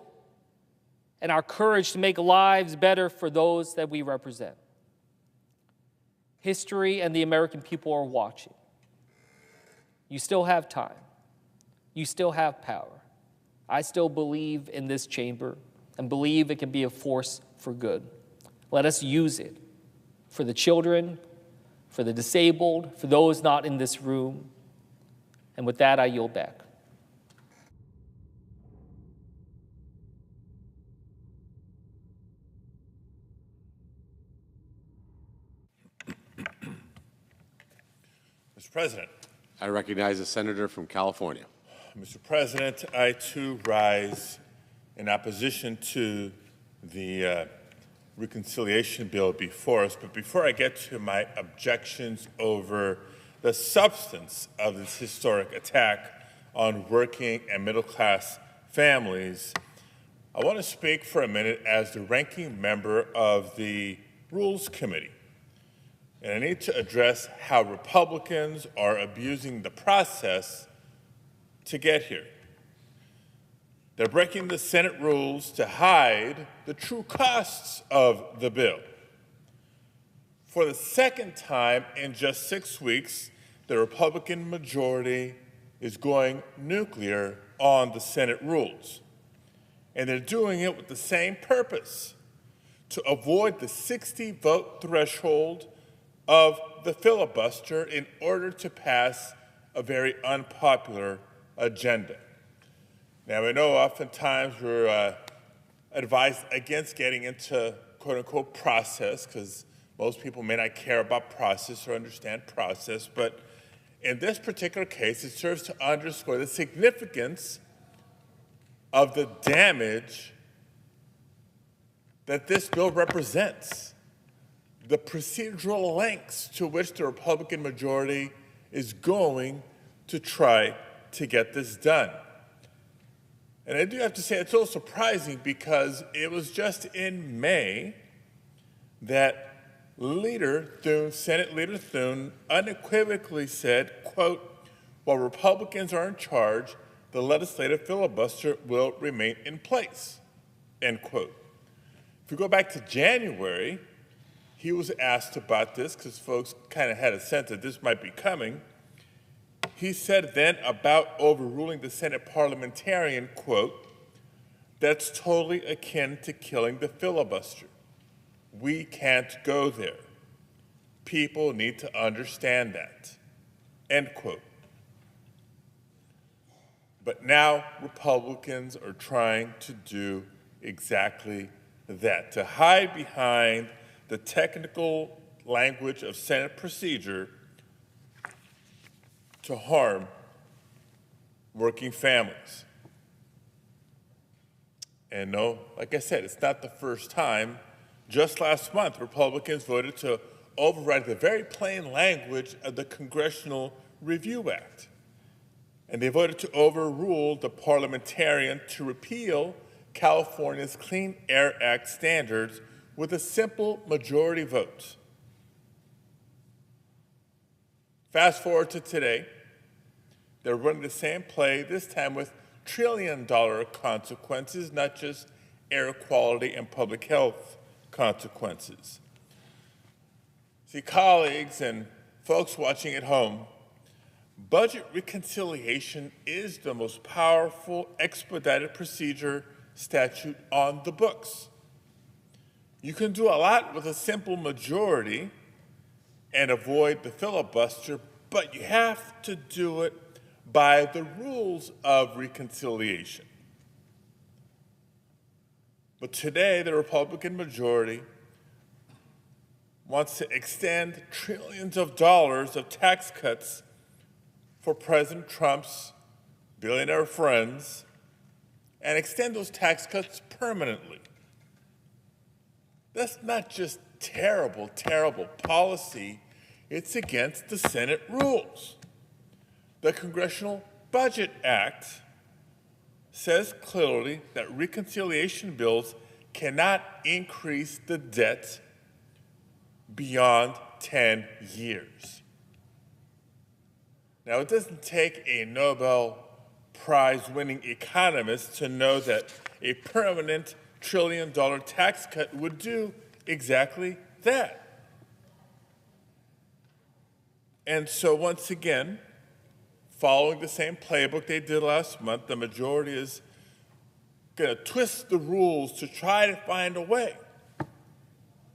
and our courage to make lives better for those that we represent. History and the American people are watching. You still have time. You still have power. I still believe in this chamber and believe it can be a force for good. Let us use it for the children, for the disabled, for those not in this room. And with that, I yield back. Mr. President. I recognize the senator from California. Mr. President, I too rise in opposition to the reconciliation bill before us. But before I get to my objections over the substance of this historic attack on working and middle-class families, I want to speak for a minute as the ranking member of the Rules Committee. And I need to address how Republicans are abusing the process to get here. They're breaking the Senate rules to hide the true costs of the bill. For the second time in just 6 weeks, the Republican majority is going nuclear on the Senate rules. And they're doing it with the same purpose, to avoid the 60-vote threshold of the filibuster in order to pass a very unpopular agenda. Now, I know oftentimes we're advised against getting into quote-unquote process, because most people may not care about process or understand process, but in this particular case, it serves to underscore the significance of the damage that this bill represents, the procedural lengths to which the Republican majority is going to try to get this done. And I do have to say it's a little surprising, because it was just in May that Senate Leader Thune unequivocally said, quote, "While Republicans are in charge, the legislative filibuster will remain in place," end quote. If we go back to January, he was asked about this, because folks kind of had a sense that this might be coming. He said then about overruling the Senate parliamentarian, quote, "That's totally akin to killing the filibuster. We can't go there. People need to understand that," end quote. But now Republicans are trying to do exactly that, to hide behind the technical language of Senate procedure to harm working families. And no, like I said, it's not the first time. Just last month, Republicans voted to override the very plain language of the Congressional Review Act. And they voted to overrule the parliamentarian to repeal California's Clean Air Act standards with a simple majority vote. Fast forward to today, they're running the same play, this time with trillion-dollar consequences, not just air quality and public health consequences. See, colleagues and folks watching at home, budget reconciliation is the most powerful expedited procedure statute on the books. You can do a lot with a simple majority and avoid the filibuster, but you have to do it by the rules of reconciliation. But today, the Republican majority wants to extend trillions of dollars of tax cuts for President Trump's billionaire friends and extend those tax cuts permanently. That's not just terrible, terrible policy. It's against the Senate rules. The Congressional Budget Act says clearly that reconciliation bills cannot increase the debt beyond 10 years. Now, it doesn't take a Nobel Prize-winning economist to know that a permanent trillion-dollar tax cut would do exactly that. And so once again, following the same playbook they did last month, the majority is going to twist the rules to try to find a way.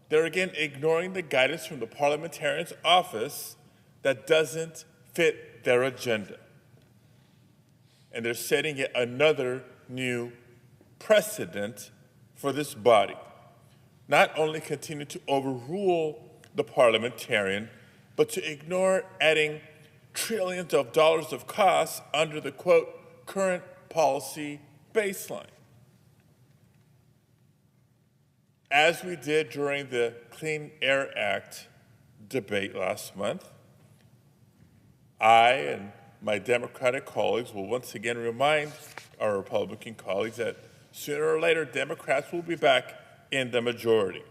They're again ignoring the guidance from the parliamentarian's office that doesn't fit their agenda. And they're setting yet another new precedent for this body. Not only continue to overrule the parliamentarian, but to ignore adding trillions of dollars of costs under the, quote, current policy baseline. As we did during the Clean Air Act debate last month, I and my Democratic colleagues will once again remind our Republican colleagues that sooner or later Democrats will be back in the majority.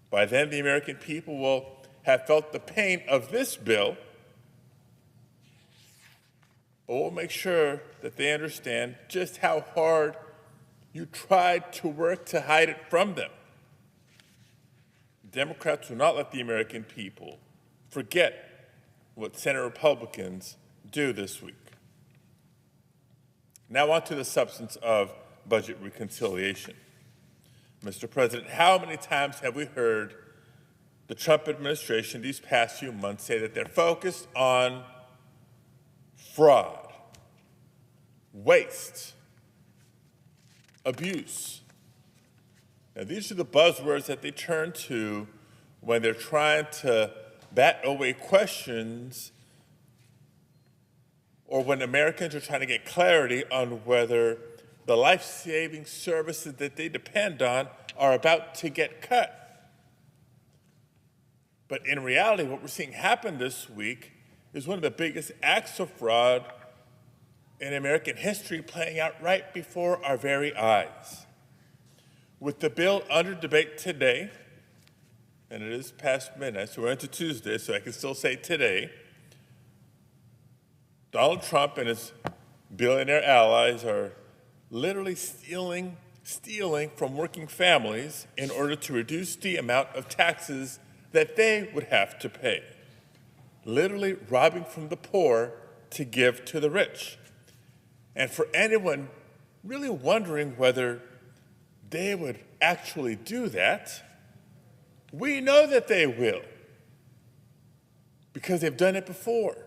By then, the American people will have felt the pain of this bill, but we'll make sure that they understand just how hard you tried to work to hide it from them. Democrats will not let the American people forget what Senate Republicans do this week. Now on to the substance of budget reconciliation. Mr. President, how many times have we heard the Trump administration these past few months say that they're focused on fraud, waste, abuse? Now, these are the buzzwords that they turn to when they're trying to bat away questions or when Americans are trying to get clarity on whether the life-saving services that they depend on are about to get cut. But in reality, what we're seeing happen this week is one of the biggest acts of fraud in American history playing out right before our very eyes. With the bill under debate today, and it is past midnight, so we're into Tuesday, so I can still say today, Donald Trump and his billionaire allies are literally stealing from working families in order to reduce the amount of taxes that they would have to pay. Literally robbing from the poor to give to the rich. And for anyone really wondering whether they would actually do that, we know that they will, because they've done it before.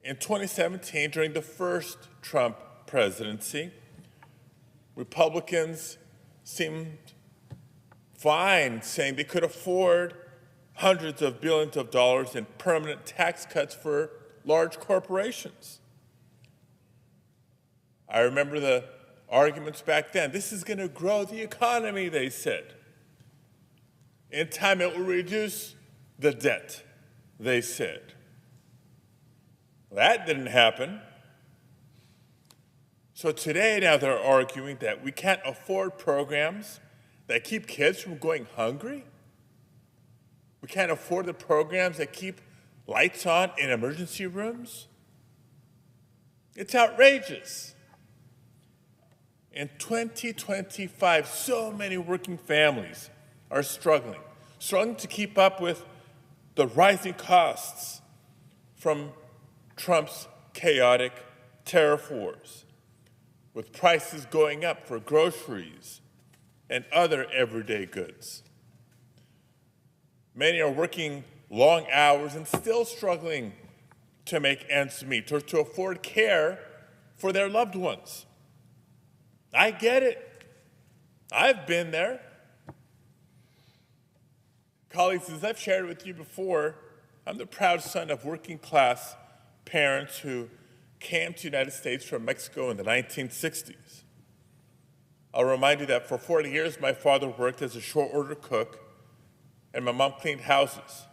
In 2017, during the first Trump presidency, Republicans seemed fine, saying they could afford hundreds of billions of dollars in permanent tax cuts for large corporations. I remember the arguments back then. This is going to grow the economy, they said. In time, it will reduce the debt, they said. That didn't happen. So today, now they're arguing that we can't afford programs that keep kids from going hungry. We can't afford the programs that keep lights on in emergency rooms. It's outrageous. In 2025, so many working families are struggling to keep up with the rising costs from Trump's chaotic tariff wars, with prices going up for groceries and other everyday goods. Many are working long hours and still struggling to make ends meet or to afford care for their loved ones. I get it. I've been there. Colleagues, as I've shared with you before, I'm the proud son of working-class parents who came to the United States from Mexico in the 1960s. I'll remind you that for 40 years, my father worked as a short-order cook, and my mom cleaned houses.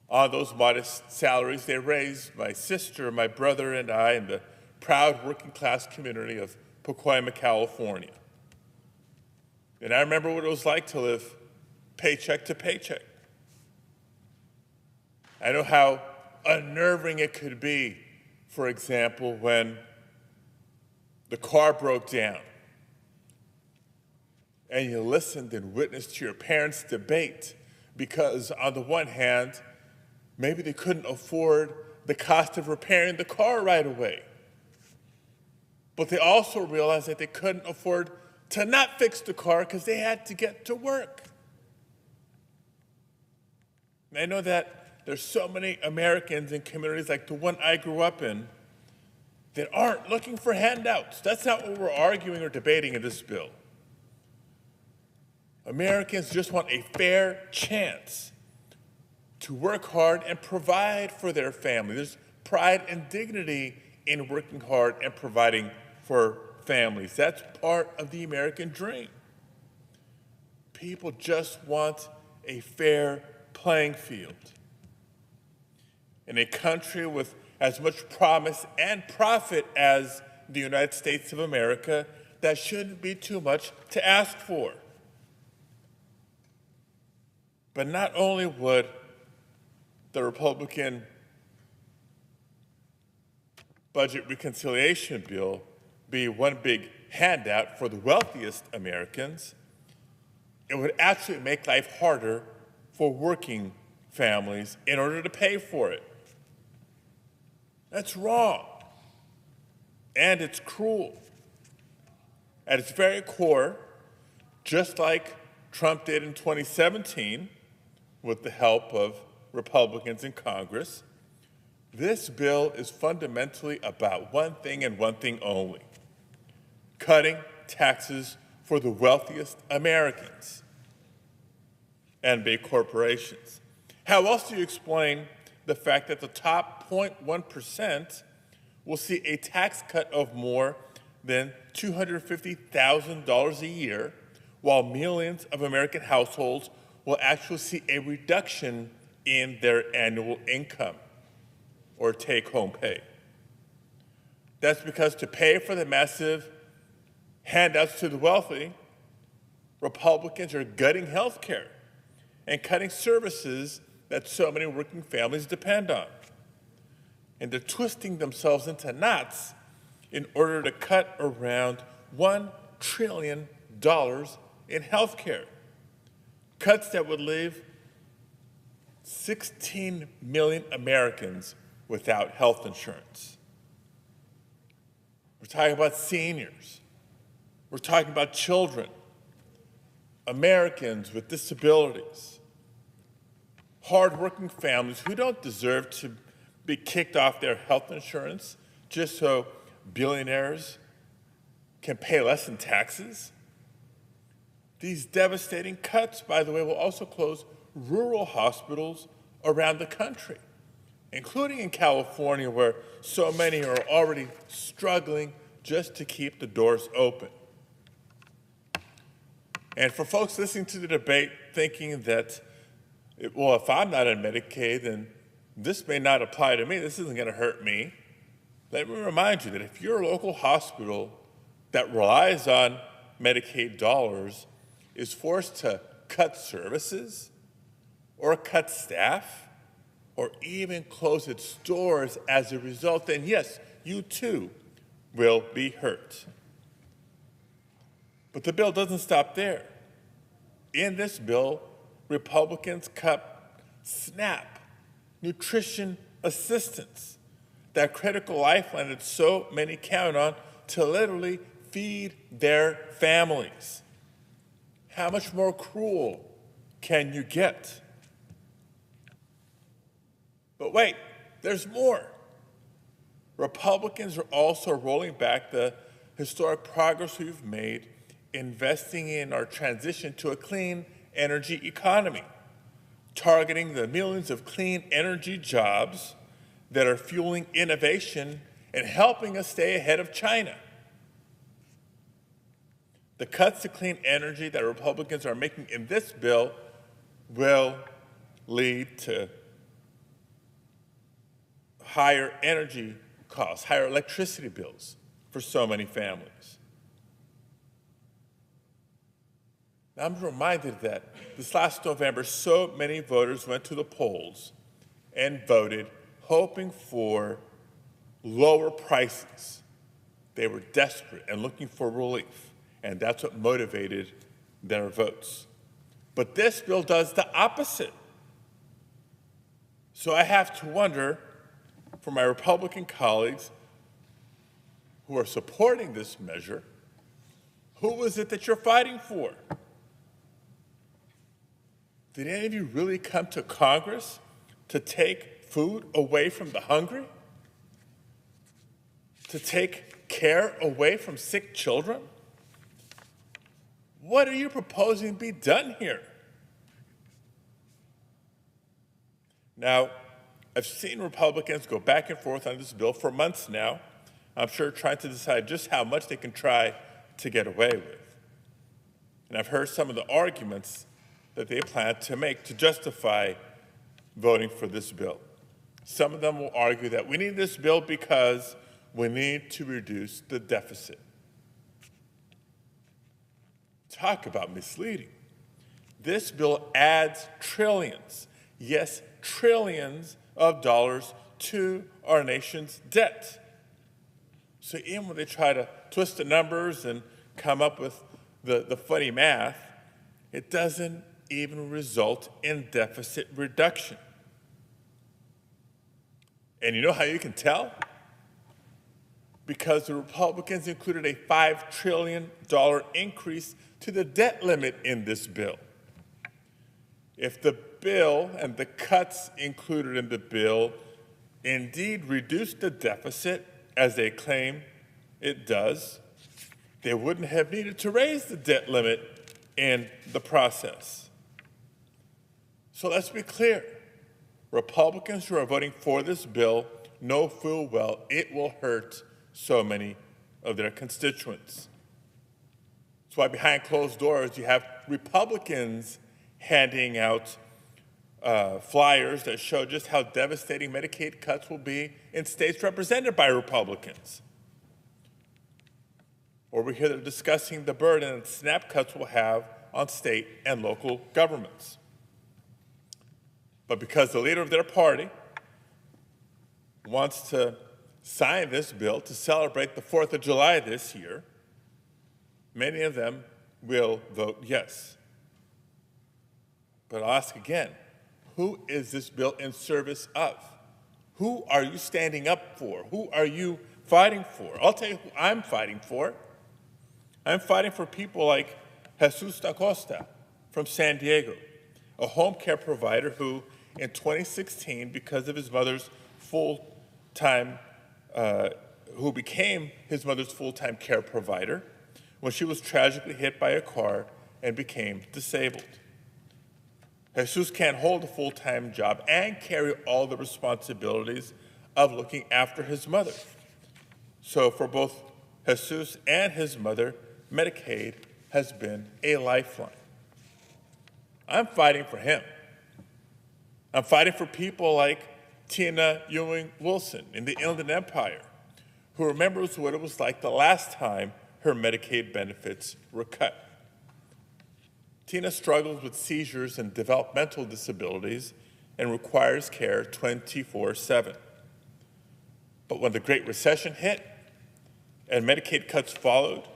On those modest salaries, they raised my sister, my brother, and I in the proud working-class community of Pacoima, California. And I remember what it was like to live paycheck to paycheck. I know how unnerving it could be, for example, when the car broke down and you listened and witnessed to your parents' debate because, on the one hand, maybe they couldn't afford the cost of repairing the car right away. But they also realized that they couldn't afford to not fix the car because they had to get to work. And I know that there's so many Americans in communities like the one I grew up in that aren't looking for handouts. That's not what we're arguing or debating in this bill. Americans just want a fair chance to work hard and provide for their family. There's pride and dignity in working hard and providing for families. That's part of the American dream. People just want a fair playing field. In a country with as much promise and profit as the United States of America, that shouldn't be too much to ask for. But not only would the Republican budget reconciliation bill be one big handout for the wealthiest Americans, it would actually make life harder for working families in order to pay for it. That's wrong. And it's cruel. At its very core, just like Trump did in 2017 with the help of Republicans in Congress, this bill is fundamentally about one thing and one thing only: cutting taxes for the wealthiest Americans and big corporations. How else do you explain the fact that the top 0.1% will see a tax cut of more than $250,000 a year, while millions of American households will actually see a reduction in their annual income or take-home pay? That's because to pay for the massive handouts to the wealthy, Republicans are gutting health care and cutting services that so many working families depend on. And they're twisting themselves into knots in order to cut around $1 trillion in health care. Cuts that would leave 16 million Americans without health insurance. We're talking about seniors. We're talking about children, Americans with disabilities, hardworking families who don't deserve to be kicked off their health insurance just so billionaires can pay less in taxes. These devastating cuts, by the way, will also close rural hospitals around the country, including in California, where so many are already struggling just to keep the doors open. And for folks listening to the debate thinking that, well, if I'm not on Medicaid, then this may not apply to me, this isn't going to hurt me. Let me remind you that if your local hospital that relies on Medicaid dollars is forced to cut services or cut staff or even close its doors as a result, then yes, you too will be hurt. But the bill doesn't stop there. In this bill, Republicans cut SNAP, nutrition assistance, that critical lifeline that so many count on to literally feed their families. How much more cruel can you get? But wait, there's more. Republicans are also rolling back the historic progress we've made investing in our transition to a clean energy economy, targeting the millions of clean energy jobs that are fueling innovation and helping us stay ahead of China. The cuts to clean energy that Republicans are making in this bill will lead to higher energy costs, higher electricity bills for so many families. Now, I'm reminded that this last November, so many voters went to the polls and voted hoping for lower prices. They were desperate and looking for relief, and that's what motivated their votes. But this bill does the opposite. So I have to wonder, for my Republican colleagues who are supporting this measure, who is it that you're fighting for? Did any of you really come to Congress to take food away from the hungry? To take care away from sick children? What are you proposing be done here? Now, I've seen Republicans go back and forth on this bill for months now, I'm sure trying to decide just how much they can try to get away with. And I've heard some of the arguments that they plan to make to justify voting for this bill. Some of them will argue that we need this bill because we need to reduce the deficit. Talk about misleading. This bill adds trillions, yes, trillions of dollars to our nation's debt. So even when they try to twist the numbers and come up with the funny math, it doesn't even result in deficit reduction. And you know how you can tell? Because the Republicans included a $5 trillion increase to the debt limit in this bill. If the bill and the cuts included in the bill indeed reduce the deficit, as they claim it does, they wouldn't have needed to raise the debt limit in the process. So let's be clear. Republicans who are voting for this bill know full well it will hurt so many of their constituents. That's why behind closed doors you have Republicans handing out flyers that show just how devastating Medicaid cuts will be in states represented by Republicans. Or we hear they're discussing the burden that SNAP cuts will have on state and local governments. But because the leader of their party wants to sign this bill to celebrate the 4th of July this year, many of them will vote yes. But I'll ask again, who is this bill in service of? Who are you standing up for? Who are you fighting for? I'll tell you who I'm fighting for. I'm fighting for people like Jesus da Costa from San Diego, a home care provider who, in 2016, because of his mother's who became his mother's full-time care provider when she was tragically hit by a car and became disabled. Jesus can't hold a full-time job and carry all the responsibilities of looking after his mother. So for both Jesus and his mother, Medicaid has been a lifeline. I'm fighting for him. I'm fighting for people like Tina Ewing Wilson in the Inland Empire, who remembers what it was like the last time her Medicaid benefits were cut. Tina struggles with seizures and developmental disabilities and requires care 24/7. But when the Great Recession hit and Medicaid cuts followed,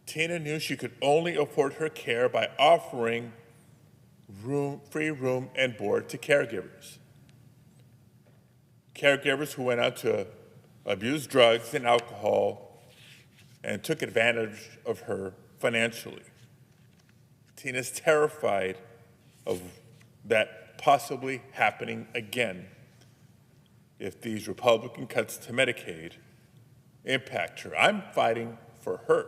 Tina knew she could only afford her care by offering free room and board to caregivers. Caregivers who went out to abuse drugs and alcohol and took advantage of her financially. Tina's terrified of that possibly happening again if these Republican cuts to Medicaid impact her. I'm fighting for her.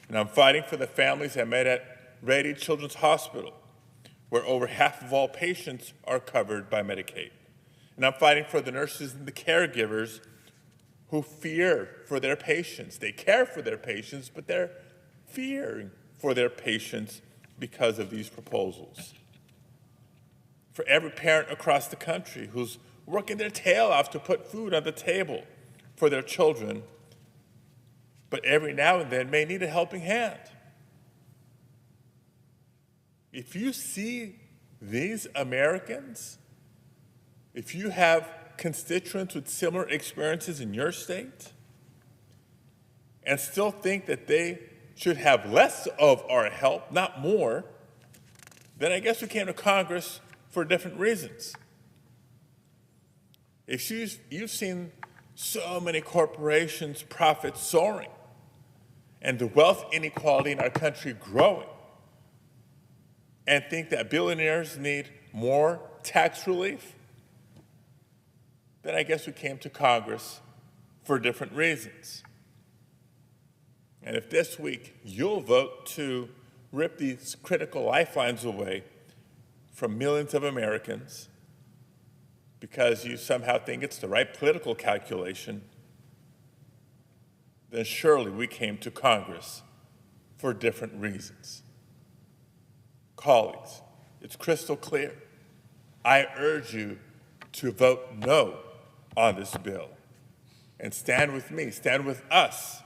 And I'm fighting for the families I met at Rady Children's Hospital, where over half of all patients are covered by Medicaid. And I'm fighting for the nurses and the caregivers who fear for their patients. They care for their patients, but they're fearing for their patients because of these proposals. For every parent across the country who's working their tail off to put food on the table for their children, but every now and then may need a helping hand. If you see these Americans, if you have constituents with similar experiences in your state, and still think that they should have less of our help, not more, then I guess we came to Congress for different reasons. If you've seen so many corporations' profits soaring and the wealth inequality in our country growing, and think that billionaires need more tax relief, then I guess we came to Congress for different reasons. And if this week you'll vote to rip these critical lifelines away from millions of Americans because you somehow think it's the right political calculation, then surely we came to Congress for different reasons. Colleagues, it's crystal clear. I urge you to vote no on this bill and stand with me, stand with us,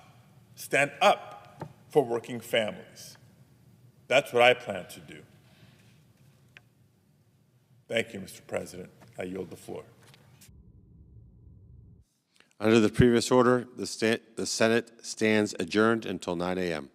stand up for working families. That's what I plan to do. Thank you, Mr. President. I yield the floor. Under the previous order, the Senate stands adjourned until 9 a.m.